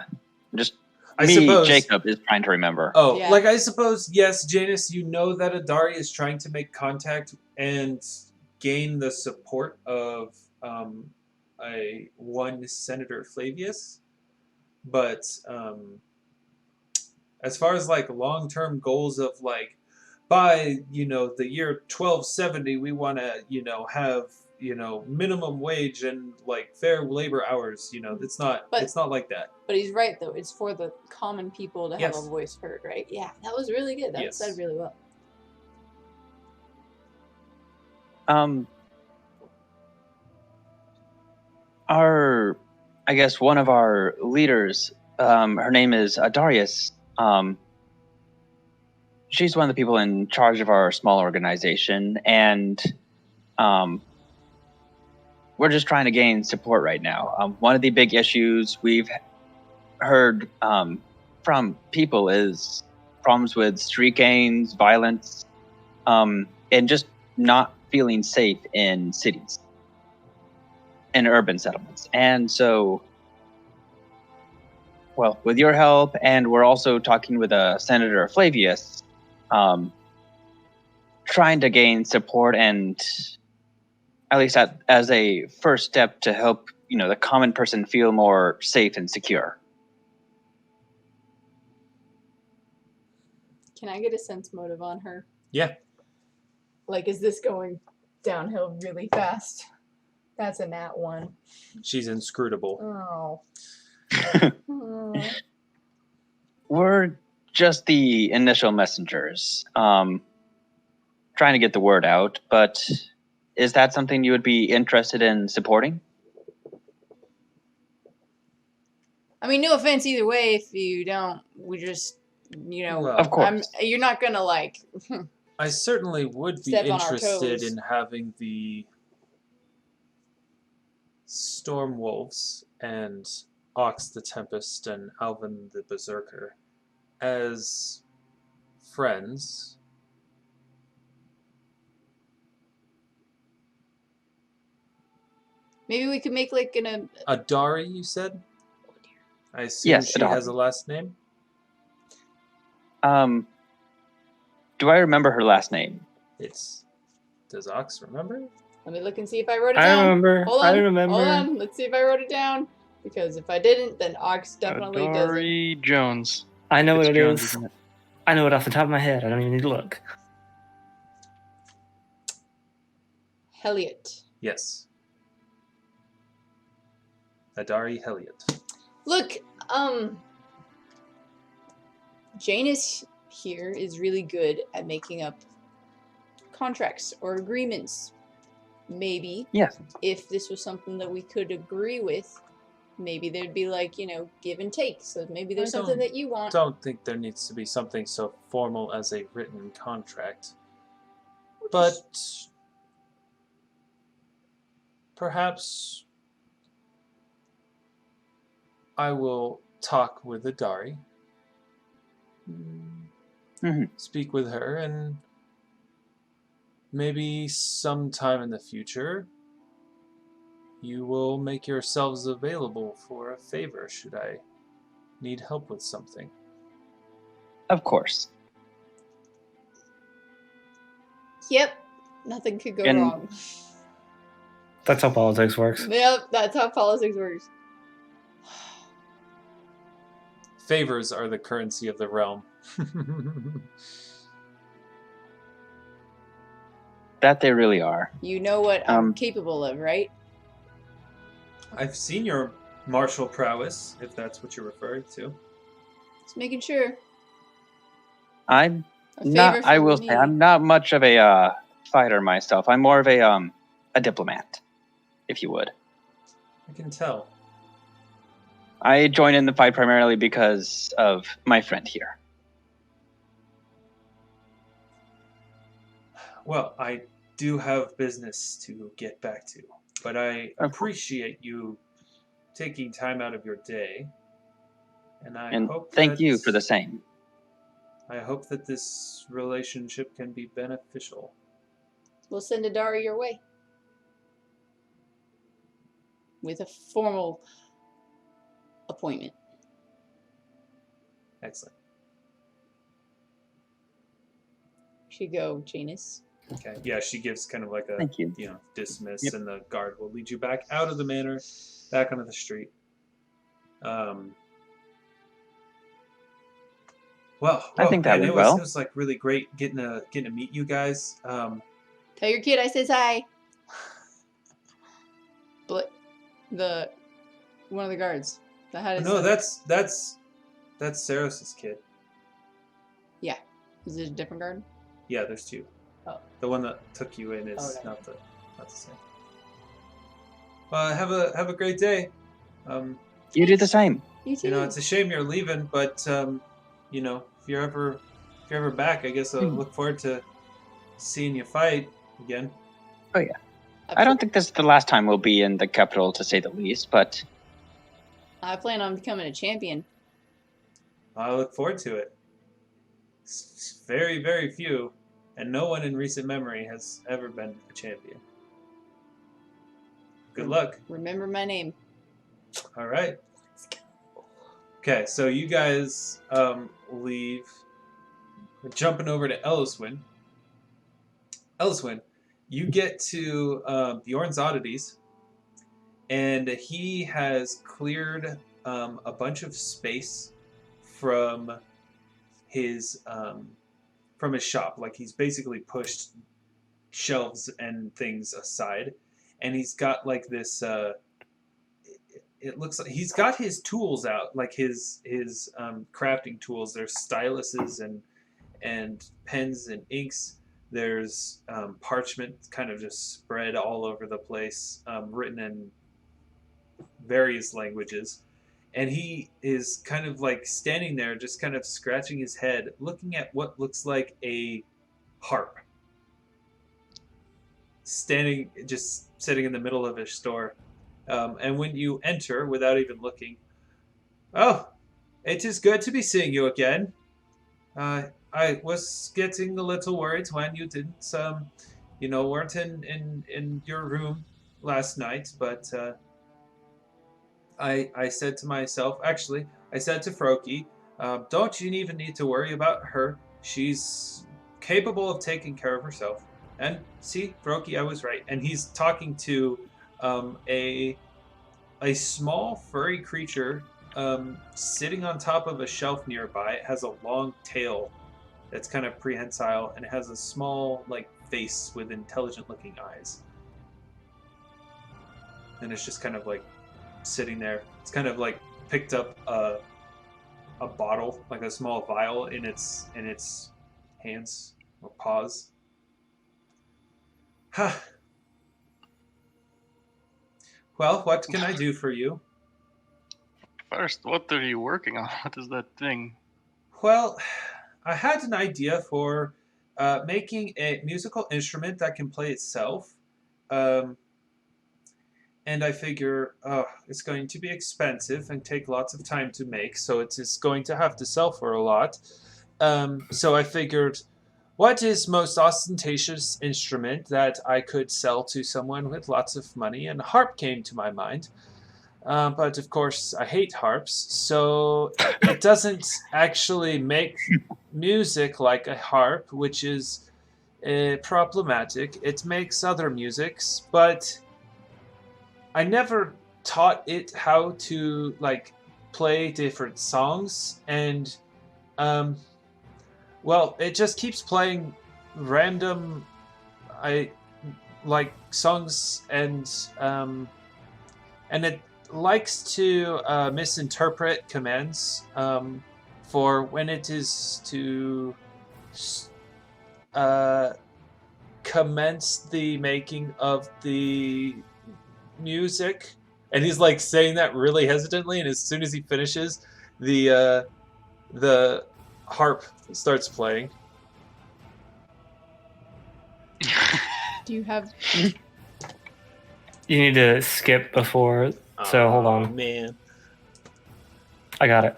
Just I suppose Jacob, is trying to remember. Oh, Yeah. like I suppose, yes, Janus, you know that Adari is trying to make contact and gain the support of one Senator Flavius, but as far as like long-term goals of like by the year 1270 we want to have minimum wage and like fair labor hours, it's not like that. But he's right though. It's for the common people to have Yes. a voice heard, right? Yeah, that was really good. That was said really well. I guess one of our leaders, her name is Darius. She's one of the people in charge of our small organization, and we're just trying to gain support right now. One of the big issues we've heard from people is problems with street gangs, violence, and just not feeling safe in cities and urban settlements. And so, well, with your help, and we're also talking with Senator Flavius, trying to gain support, and at least as a first step to help the common person feel more safe and secure. Can I get a sense motive on her? Yeah. Like, is this going downhill really fast? That's a nat 1. She's inscrutable. Oh. We're just the initial messengers, trying to get the word out, but is that something you would be interested in supporting? I mean, no offense either way if you don't. We just, Well, of course. you're not going to, like... I certainly would be Step on our interested toes. in having the Storm Wolves and Ox the Tempest and Alvyn the Berserker as friends. Maybe we could make, like, Adari, you said? I assume Yes, she Adari. has a last name? Do I remember her last name? Does Ox remember? Let me look and see if I wrote it I down. remember. Hold on. I remember. Hold on. Let's see if I wrote it down. Because if I didn't, then Ox definitely doesn't. Adari Jones. I know It's what it Jones, is. isn't it? I know it off the top of my head. I don't even need to look. Heliot. Yes. Adari Heliot. Look, Janus here is really good at making up contracts or agreements. Maybe Yes. if this was something that we could agree with, maybe there'd be like, give and take. So maybe there's something that you want. Don't think there needs to be something so formal as a written contract. But perhaps I will talk with Adari, speak with her, and maybe sometime in the future you will make yourselves available for a favor should I need help with something. Of course. Yep. Nothing could go And- wrong. That's how politics works. Yep, that's how politics works. Favors are the currency of the realm. That they really are. You know what I'm capable of, right? I've seen your martial prowess, if that's what you're referring to. Just making sure. I'm A favor not. I from will me. say I'm not much of a fighter myself. I'm more of a diplomat, if you would. I can tell. I join in the fight primarily because of my friend here. Well, I do have business to get back to, but I appreciate you taking time out of your day, and hope thank that, you for the same. I hope that this relationship can be beneficial. We'll send Adari your way. With a formal appointment. Excellent. She go, Janus. Okay. Yeah, she gives kind of like a Thank you. dismiss, Yep. and the guard will lead you back out of the manor, back onto the street. Well, I think that man, went well. It was like really great getting to meet you guys. Tell your kid I says hi. But one of the guards that had his No, that's Saros's kid. Yeah. Is it a different guard? Yeah, there's two. Oh. The one that took you in is Okay. not the same. Well, have a great day. You do the same. You too. You know, it's a shame you're leaving, but you know, if you're ever back, I guess I'll look forward to seeing you fight again. Oh yeah. I don't think this is the last time we'll be in the capital, to say the least, but I plan on becoming a champion. I look forward to it. It's very, very few, and no one in recent memory has ever been a champion. Good luck. Remember my name. All right. Okay, so you guys leave. We're jumping over to Elyswen. Elyswen, you get to Bjorn's Oddities, and he has cleared a bunch of space from his shop. Like, he's basically pushed shelves and things aside, and he's got like this. It looks like he's got his tools out, like his crafting tools. There's styluses and pens and inks. There's parchment kind of just spread all over the place, written in various languages. And he is kind of like standing there, just kind of scratching his head, looking at what looks like a harp. Just sitting in the middle of his store. And when you enter, without even looking, "Oh, it is good to be seeing you again. I was getting a little worried when you didn't, weren't in your room last night, but I said to myself, actually, I said to Froki, don't you even need to worry about her. She's capable of taking care of herself. And see, Froki, I was right." And he's talking to a small furry creature sitting on top of a shelf nearby. It has a long tail that's kind of prehensile, and it has a small like face with intelligent looking eyes. And it's just kind of like sitting there. It's kind of like picked up a bottle, like a small vial in its hands or paws. Huh. Well, what can I do for you? First, what are you working on? What is that thing? Well, I had an idea for making a musical instrument that can play itself. And I figure it's going to be expensive and take lots of time to make, so it is going to have to sell for a lot. So I figured, what is most ostentatious instrument that I could sell to someone with lots of money? And a harp came to my mind. But of course, I hate harps, so it doesn't actually make music like a harp, which is problematic. It makes other musics, but I never taught it how to like play different songs, and well, it just keeps playing random songs, and it likes to misinterpret commands for when it is to commence the making of the music. And he's like saying that really hesitantly, and as soon as he finishes, the harp starts playing. Do you have... You need to skip before, so hold on. Man. I got it.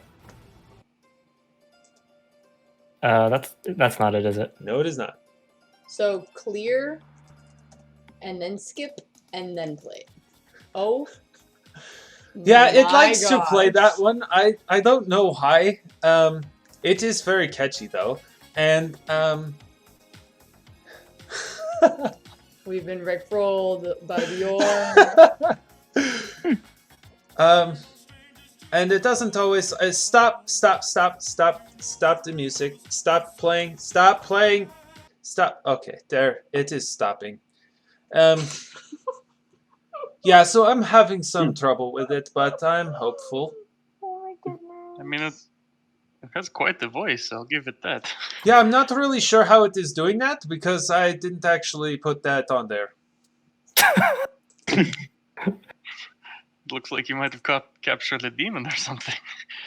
That's not it, is it? No, it is not. So clear, and then skip, and then play. Oh. Yeah, it my likes to play gosh. that one. I don't know why. It is very catchy though, and We've been rickrolled by the orc. And it doesn't always stop the music, stop playing. Okay, there it is stopping. Yeah, so I'm having some trouble with it, but I'm hopeful. Oh my goodness. I mean, it has quite the voice. I'll give it that. Yeah, I'm not really sure how it is doing that because I didn't actually put that on there. Looks like you might have captured a demon or something.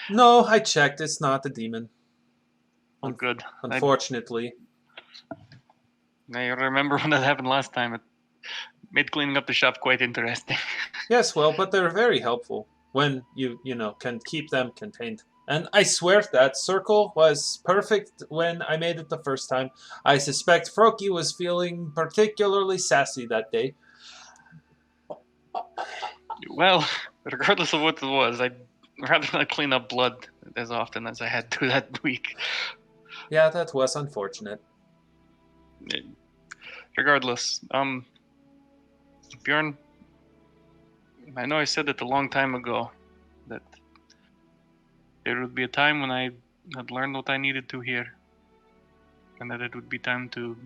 No, I checked. It's not a demon. Oh, good. Unfortunately. I remember when that happened last time. It made cleaning up the shop quite interesting. Yes, well, but they're very helpful when you can keep them contained. And I swear that circle was perfect when I made it the first time. I suspect Froki was feeling particularly sassy that day. Well, regardless of what it was, I'd rather not clean up blood as often as I had to that week. Yeah, that was unfortunate. Regardless, Bjorn, I know I said it a long time ago that there would be a time when I had learned what I needed to hear, and that it would be time to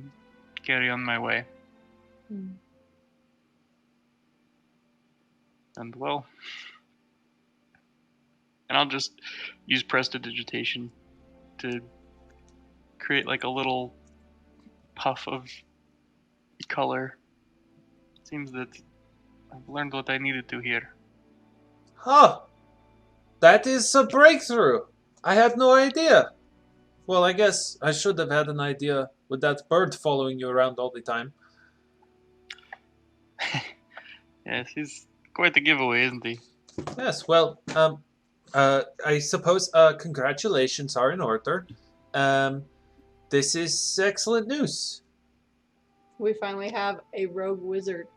carry on my way. And well, and I'll just use prestidigitation to create like a little puff of color. It seems that I've learned what I needed to here. Huh. That is a breakthrough. I had no idea. Well, I guess I should have had an idea with that bird following you around all the time. Yes, he's quite a giveaway, isn't he? Yes, well, I suppose congratulations are in order. This is excellent news. We finally have a rogue wizard.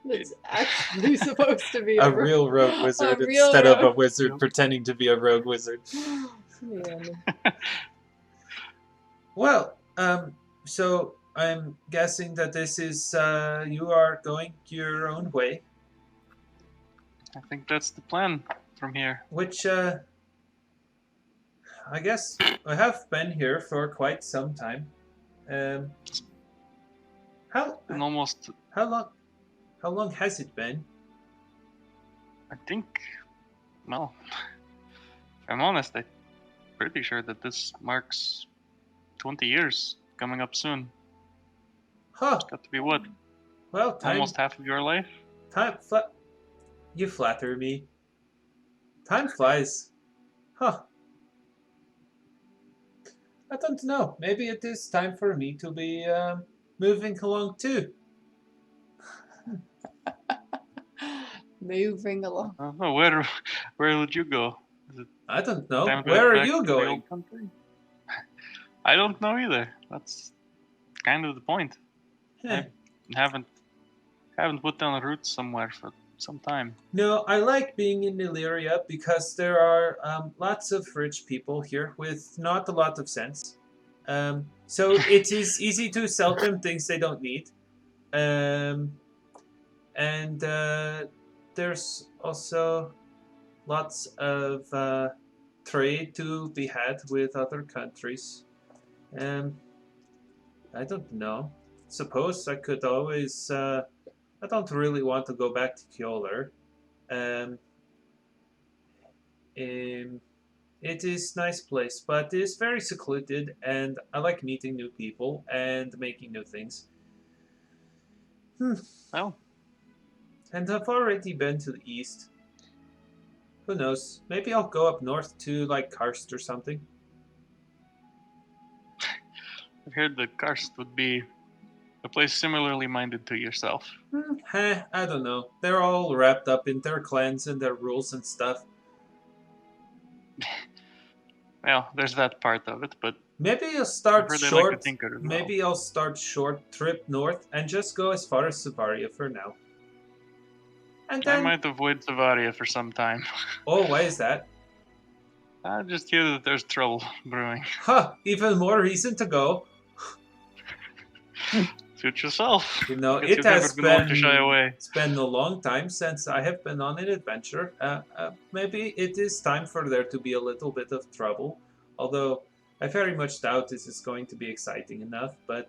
That's actually supposed to be A real rogue wizard instead of a wizard pretending to be a rogue wizard. Man. Well, so I'm guessing that this is you are going your own way. I think that's the plan from here. Which, I guess I have been here for quite some time. How long has it been? I think, well, if I'm honest, I'm pretty sure that this marks 20 years coming up soon. Huh. It's got to be what? Well, almost half of your life? You flatter me. Time flies. Huh. I don't know. Maybe it is time for me to be moving along too. Moving along. I don't know. Where would you go? I don't know. Time to Where head are back you to the going? old country? I don't know either. That's kind of the point. Heh. I haven't put down roots somewhere for some time. No, I like being in Illyria because there are lots of rich people here with not a lot of sense. So it is easy to sell them things they don't need. And there's also lots of trade to be had with other countries. I don't know. Suppose I could always... I don't really want to go back to Kjolar. It is a nice place, but it is very secluded, and I like meeting new people and making new things. Well, and I've already been to the east. Who knows? Maybe I'll go up north to, like, Karst or something. I've heard that Karst would be a place similarly minded to yourself. I don't know. They're all wrapped up in their clans and their rules and stuff. Well, there's that part of it, but maybe I'll start short. Like well. Maybe I'll start short trip north and just go as far as Savaria for now. And then I might avoid Savaria for some time. Oh, why is that? I just hear that there's trouble brewing. Huh, even more reason to go. Suit yourself. You know, I guess it you've never has been one to shy away. it's been a long time since I have been on an adventure. Maybe it is time for there to be a little bit of trouble. Although I very much doubt this is going to be exciting enough. But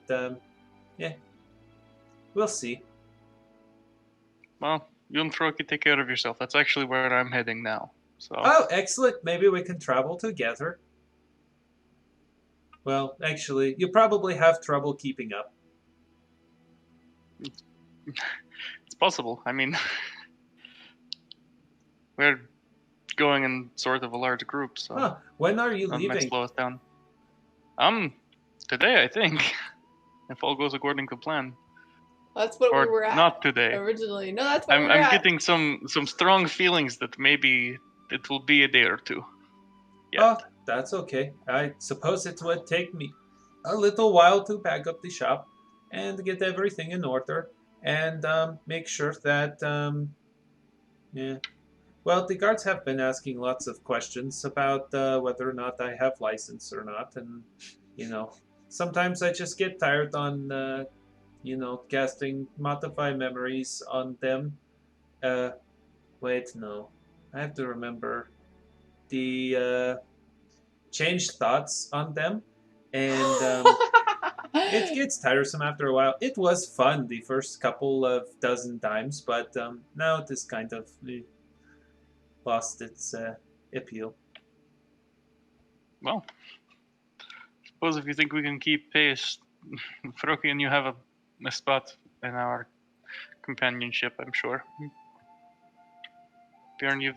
yeah, we'll see. Well, you and Fro can take care of yourself. That's actually where I'm heading now. So. Oh, excellent. Maybe we can travel together. Well, actually, you probably have trouble keeping up. It's possible. I mean, we're going in sort of a large group, so Huh. When are you that might leaving? slow us down. Today I think, if all goes according to plan. That's what Or we were at not today. originally. No, that's what we were I'm at. getting some strong feelings that maybe it will be a day or two. Oh, that's okay. I suppose it would take me a little while to pack up the shop and get everything in order and make sure that, yeah. Well, the guards have been asking lots of questions about whether or not I have license or not, and you know, sometimes I just get tired on, you know, casting modify memories on them. Wait, no, I have to remember the change thoughts on them, and it gets tiresome after a while. It was fun the first couple of dozen times, but now it is kind of lost its appeal. Well, suppose if you think we can keep pace, Froki and you have a spot in our companionship, I'm sure. Bjorn, you've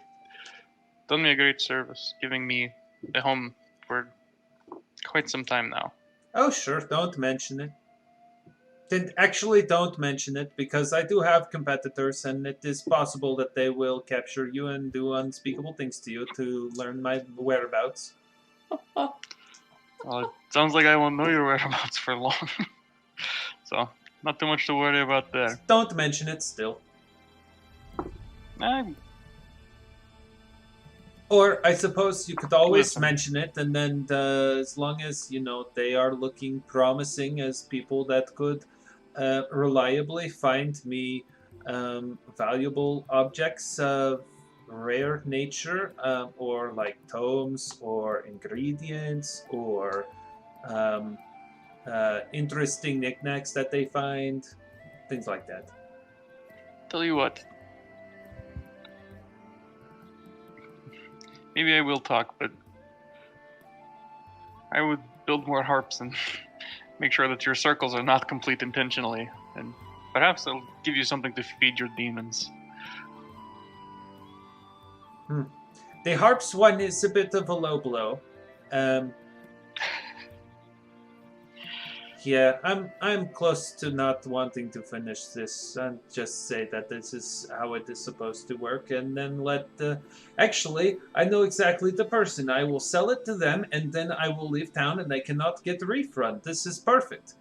done me a great service, giving me a home for quite some time now. Oh, sure, don't mention it. Actually, don't mention it, because I do have competitors, and it is possible that they will capture you and do unspeakable things to you to learn my whereabouts. Well, it sounds like I won't know your whereabouts for long. So, not too much to worry about there. Don't mention it still. Or I suppose you could always Listen. mention it, and then as long as you know they are looking promising as people that could reliably find me valuable objects of rare nature, or like tomes, or ingredients, or interesting knickknacks that they find, things like that. Tell you what. Maybe I will talk, but I would build more harps and make sure that your circles are not complete intentionally, and perhaps I'll give you something to feed your demons. The harps one is a bit of a low blow. Yeah, I'm close to not wanting to finish this and just say that this is how it is supposed to work, and then let actually, I know exactly the person. I will sell it to them, and then I will leave town, and I cannot get a refund. This is perfect.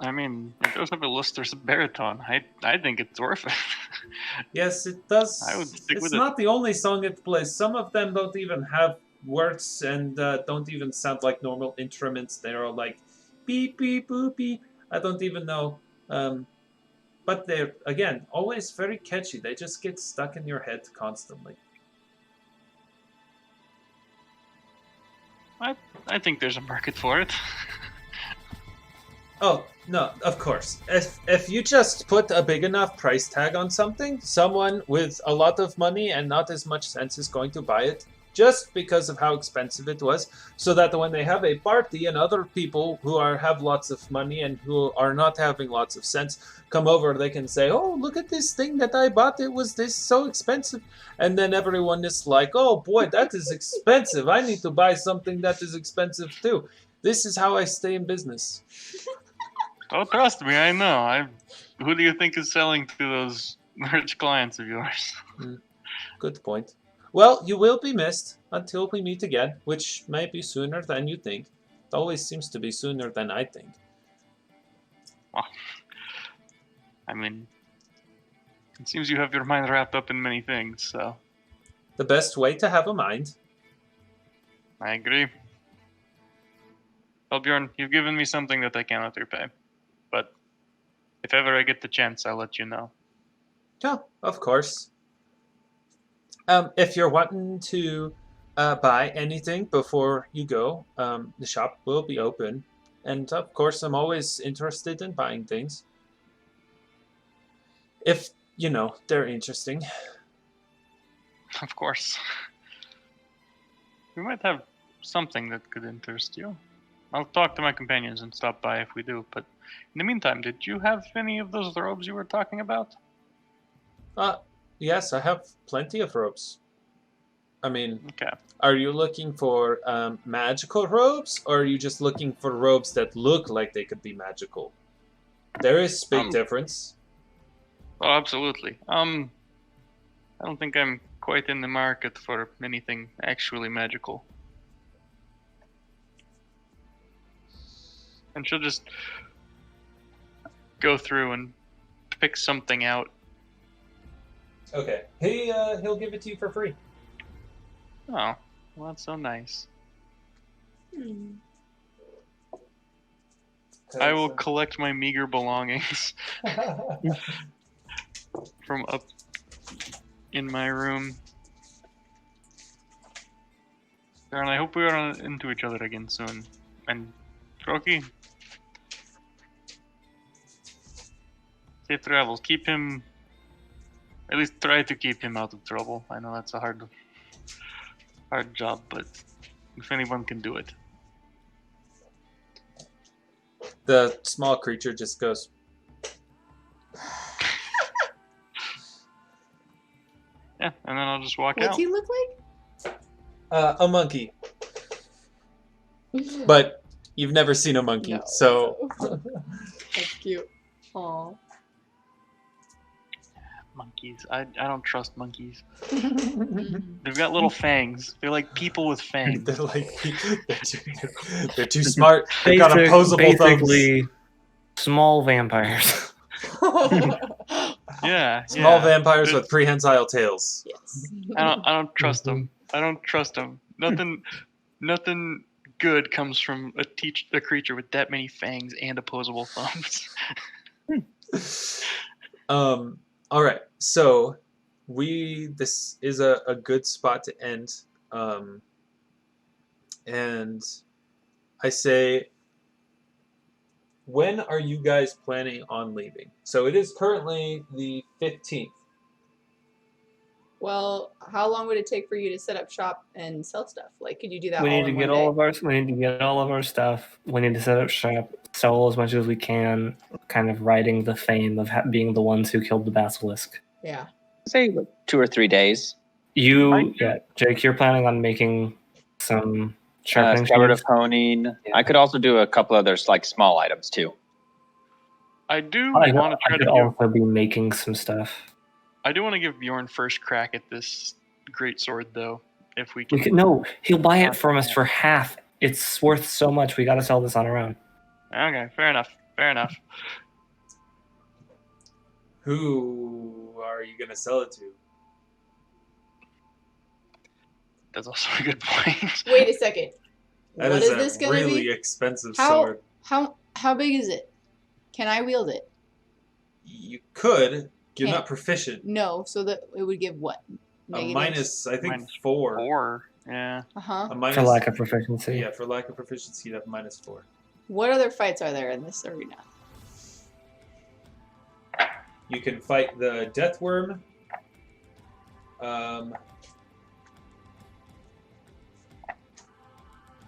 I mean, it does have a lustrous baritone. I think it's worth it. Yes, it does. I would stick it's with it. not the only song it plays. Some of them don't even have words and don't even sound like normal instruments. They are like beep, beep, boop, beep. I don't even know. But they're, again, always very catchy. They just get stuck in your head constantly. I think there's a market for it. Oh, no, of course. If you just put a big enough price tag on something, someone with a lot of money and not as much sense is going to buy it, just because of how expensive it was, so that when they have a party and other people who have lots of money and who are not having lots of sense come over, they can say, oh, look at this thing that I bought, it was this so expensive. And then everyone is like, oh boy, that is expensive. I need to buy something that is expensive too. This is how I stay in business. Oh, trust me, I know. Who do you think is selling to those rich clients of yours? Good point. Well, you will be missed until we meet again, which may be sooner than you think. It always seems to be sooner than I think. Well, I mean, it seems you have your mind wrapped up in many things, so... The best way to have a mind. I agree. Well, Bjorn, you've given me something that I cannot repay. But if ever I get the chance, I'll let you know. Yeah, of course. If you're wanting to buy anything before you go, the shop will be open. And of course, I'm always interested in buying things. If, they're interesting. Of course. We might have something that could interest you. I'll talk to my companions and stop by if we do, but in the meantime, did you have any of those robes you were talking about? Yes, I have plenty of robes. I mean, Okay. are you looking for magical robes, or are you just looking for robes that look like they could be magical? There is big difference. Oh, absolutely. I don't think I'm quite in the market for anything actually magical. And she'll just go through and pick something out. Okay. He'll give it to you for free. Oh, well, that's so nice. I will collect my meager belongings from up in my room. And I hope we run into each other again soon. And Rocky, safe travels. Keep him, at least try to keep him out of trouble. I know that's a hard job, but if anyone can do it. The small creature just goes. Yeah, and then I'll just walk What's out. he look like? A monkey. But you've never seen a monkey, No. so. That's cute. Aw. Monkeys. I don't trust monkeys. They've got little fangs. They're like people with fangs. they're too smart. They've got opposable thumbs. Basically, small vampires. Yeah. Small vampires with prehensile tails. Yes. I don't trust them. I don't trust them. Nothing good comes from a creature with that many fangs and opposable thumbs. All right, so this is a good spot to end, and I say, when are you guys planning on leaving? So it is currently the 15th. Well, how long would it take for you to set up shop and sell stuff? Like, could you do that We all need to in get one day? we need to get all of our stuff. We need to set up shop, sell as much as we can, kind of riding the fame of being the ones who killed the basilisk. Yeah. Say 2 or 3 days. Jake, you're planning on making some sharpening Scabbard of shears? honing. Yeah. I could also do a couple others, like small items too. I do I want to try could to also be making some stuff. I do want to give Bjorn first crack at this great sword, though. If we can. No, he'll buy it from us for half. It's worth so much. We got to sell this on our own. Okay, fair enough. Who are you going to sell it to? That's also a good point. Wait a second. That What is is this a gonna really be? expensive sword. How big is it? Can I wield it? You could. You're Can't. not proficient. No, so that it would give what? A minus, I think, Minus 4. 4. Yeah. Uh-huh. A minus, For lack of proficiency. Yeah, for lack of proficiency, you'd have minus 4. What other fights are there in this arena? You can fight the death worm.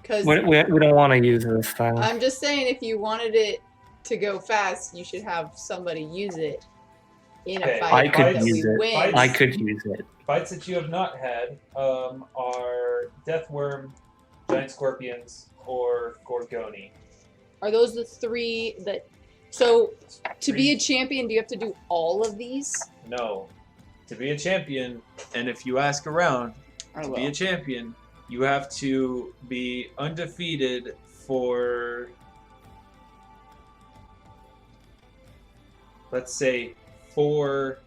Because We don't want to use this thing. I'm just saying, if you wanted it to go fast, you should have somebody use it in a Okay, fight I could that use we it. win. I could use it. Fights that you have not had are death worm, giant scorpions, or gorgoni. Are those the 3 that... So, to be a champion, do you have to do all of these? No. To be a champion, and if you ask around, I to will. be a champion, you have to be undefeated for, let's say, 4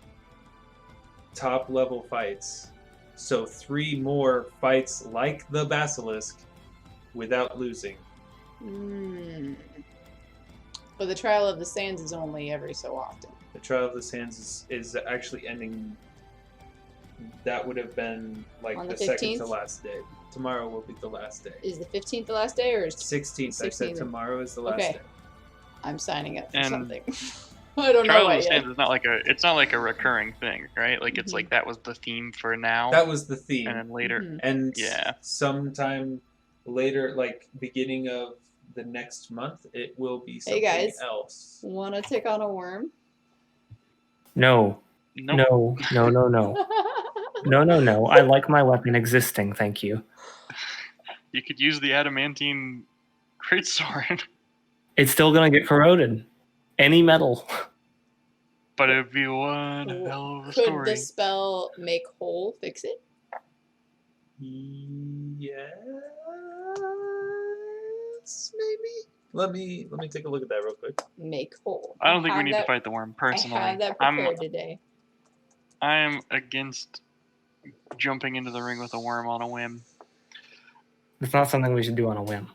top level fights. So 3 more fights like the Basilisk without losing. But the Trial of the Sands is only every so often. The Trial of the Sands is actually ending. That would have been like On the the second 15th? to last day. Tomorrow will be the last day. Is the 15th the last day, or is 16th. I said 16th. tomorrow is the last Okay. day. I'm signing up for And something? I don't know Trial why of the yet. Sands is not like a recurring thing, right? Like it's like that was the theme for now, That was the theme. and then later. Mhm. And Yeah. sometime later, like beginning of the next month, it will be something guys. else. Want to take on a worm? No. Nope. No. I like my weapon existing, thank you. You could use the adamantine greatsword, It's still gonna get corroded. Any metal. but it'd be one hell of a Could story. the spell make whole fix it? Yes, maybe. Let me take a look at that real quick. Make whole. I don't think we have need that- to fight the worm personally. I have that prepared today. I am against jumping into the ring with a worm on a whim. It's not something we should do on a whim.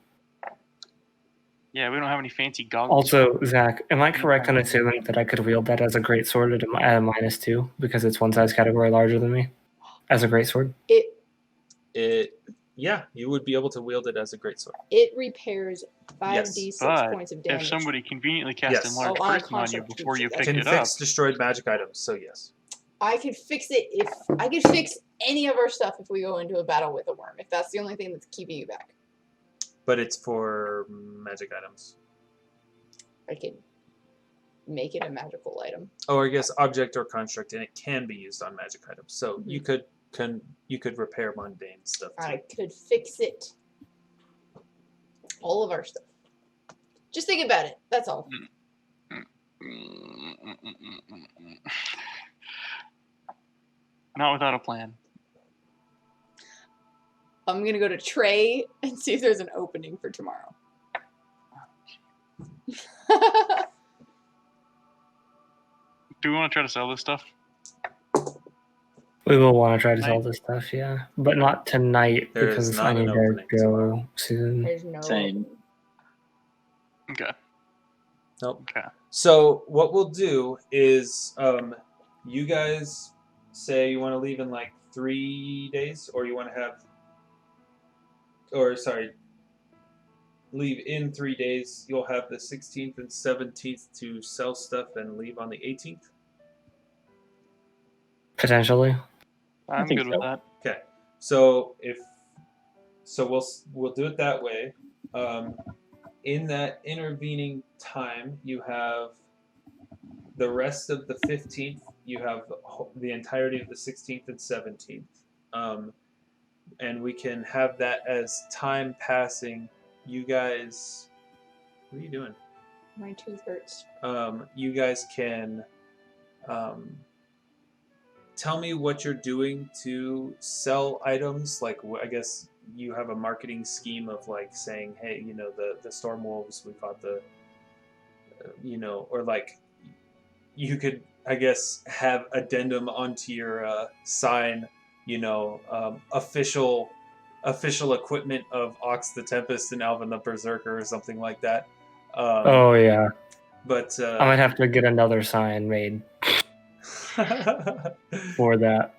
Yeah, we don't have any fancy goggles. Also, Zach, am I correct in assuming that I could wield that as a greatsword at a -2 because it's one size category larger than me? As a greatsword? Yeah, you would be able to wield it as a greatsword. It repairs 5d6 But points of damage. if somebody conveniently cast Yes. enlarged Oh, on a person on you construct before you creature. picked Can it up, fix destroyed magic items, so yes. I could fix it if I could fix any of our stuff if we go into a battle with a worm. If that's the only thing that's keeping you back, But it's for magic items. I could make it a magical item. Oh, I guess object or construct, and it can be used on magic items. So you could repair mundane stuff too. I could fix it. All of our stuff. Just think about it. That's all. not without a plan. I'm gonna go to Trey and see if there's an opening for tomorrow. Do we want to try to sell this stuff? We will want to try to sell this stuff, yeah. But not tonight There is because not I an need to opening go tomorrow. soon. There's no Same. opening. Okay. Nope. Okay. So what we'll do is, you guys say you want to leave in like 3 days, or you want to have, leave in 3 days. You'll have the 16th and 17th to sell stuff and leave on the 18th. Potentially. I'm think good with so. that. Okay. So we'll do it that way. In that intervening time, you have the rest of the 15th. You have the entirety of the 16th and 17th. And we can have that as time passing. You guys, what are you doing? My tooth hurts. You guys can tell me what you're doing to sell items. Like, I guess you have a marketing scheme of like saying, hey, the storm wolves, we fought the, or like you could, I guess, have addendum onto your sign, official equipment of Ox the Tempest and Alvyn the Berserker or something like that. Oh, yeah. But I might have to get another sign made for that.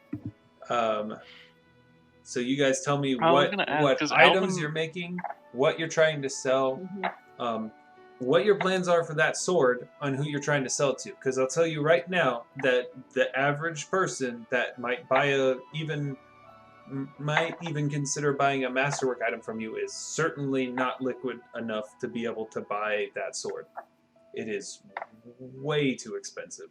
So you guys tell me I was what gonna ask, what 'cause items Alvyn- you're making, what you're trying to sell, Mhm. what your plans are for that sword, on who you're trying to sell it to. Because I'll tell you right now that the average person that might even consider buying a masterwork item from you is certainly not liquid enough to be able to buy that sword. It is way too expensive.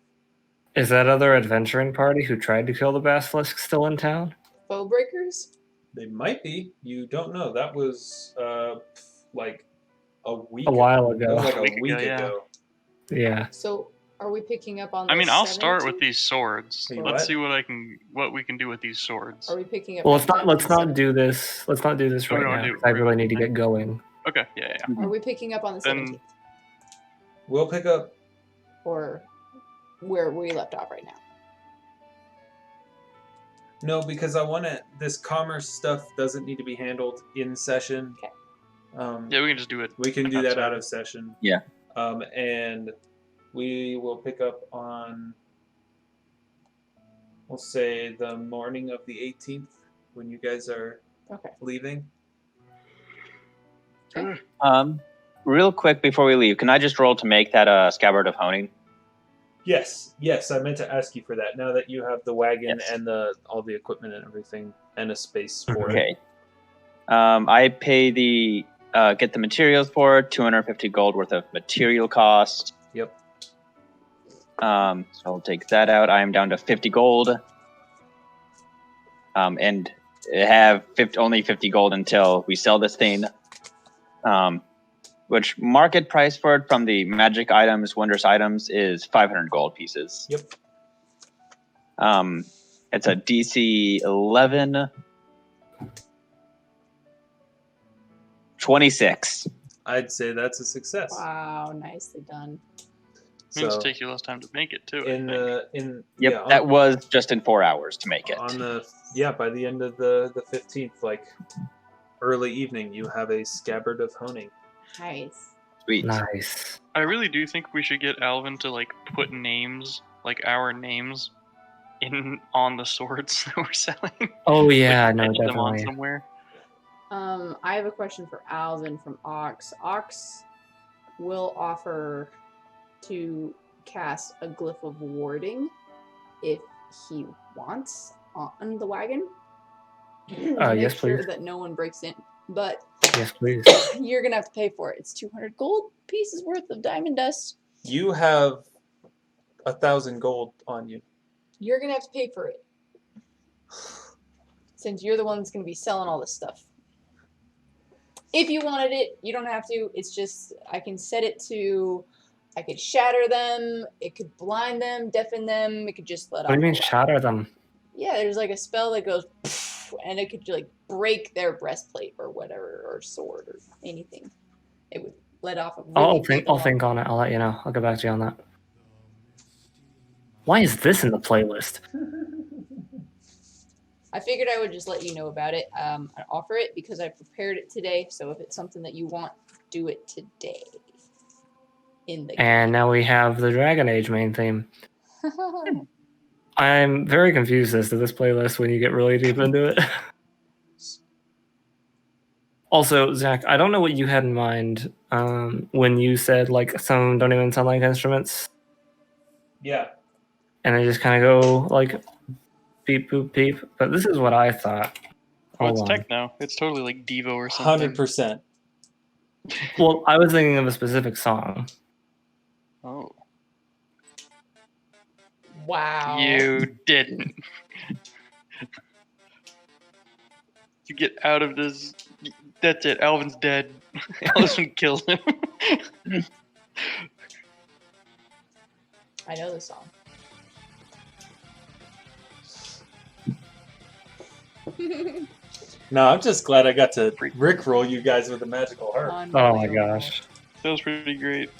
Is that other adventuring party who tried to kill the basilisk still in town? Foe breakers? They might be. You don't know. That was like a week. A while That was ago. like a week yeah. ago. Yeah. So are we picking up on I the mean, I'll start 17th? with these swords. Wait, Let's what? see what we can do with these swords. Are we picking up Well, on let's not 17th? do this. Let's not do this Oh, we right don't now. do- 'Cause I really need to get going. Okay, yeah. Are we picking up on the Then- 17th? We'll pick up. Or where we left off right now? No, because I want to. This commerce stuff doesn't need to be handled in session. Okay. Yeah, we can just do it. We can do that outside. out of session. Yeah. And we will pick up on, we'll say, the morning of the 18th when you guys are Okay. leaving. Real quick before we leave, can I just roll to make that scabbard of honing? Yes, I meant to ask you for that. Now that you have the wagon Yes. and all the equipment and everything, and a space for it. Okay. I pay get the materials for it, 250 gold worth of material cost. Yep. So I'll take that out. I am down to 50 gold. And have only 50 gold until we sell this thing. Which market price for it from the magic items, wondrous items, is 500 gold pieces. Yep. It's a DC 11. 26. I'd say that's a success. Wow, nicely done. Means So, it takes you less time to make it too. Yep, yeah, that was just in 4 hours to make it. by the end of the 15th, like early evening, you have a scabbard of honing. Nice. Sweet. Nice. I really do think we should get Alvyn to like put names, like our names, on the swords that we're selling. Oh yeah, no, Etch them on definitely. somewhere. I have a question for Alvyn from Aux. Aux will offer to cast a glyph of warding if he wants on the wagon. To make Yes, sure please. that no one breaks in. But Yes, please. you're gonna have to pay for it. It's 200 gold pieces worth of diamond dust. You have 1,000 gold on you. You're gonna have to pay for it. Since you're the one that's gonna be selling all this stuff. If you wanted it, you don't have to. It's just, I can set it to, I could shatter them, it could blind them, deafen them, it could just let What do you off mean a laugh. shatter them? Yeah, there's like a spell that goes, and it could like break their breastplate or whatever, or sword or anything. It would let off a really I'll big think. I'll alarm. think on it. I'll let you know. I'll get back to you on that. Why is this in the playlist? I figured I would just let you know about it. I offer it because I prepared it today. So if it's something that you want, do it today. In the And now we have the Dragon Age main theme. I'm very confused as to this playlist when you get really deep into it. Also, Zach, I don't know what you had in mind when you said like some don't even sound like instruments, Yeah. and they just kind of go like beep boop beep. But this is what I thought. Oh, Hold it's on. techno. It's totally like Devo or something. 100%. Well, I was thinking of a specific song. Oh. Wow. You didn't. You get out of this. That's it. Alvin's dead. Elyswen killed him. I know this song. No, I'm just glad I got to rickroll you guys with a magical harp. Oh my gosh. That was pretty great.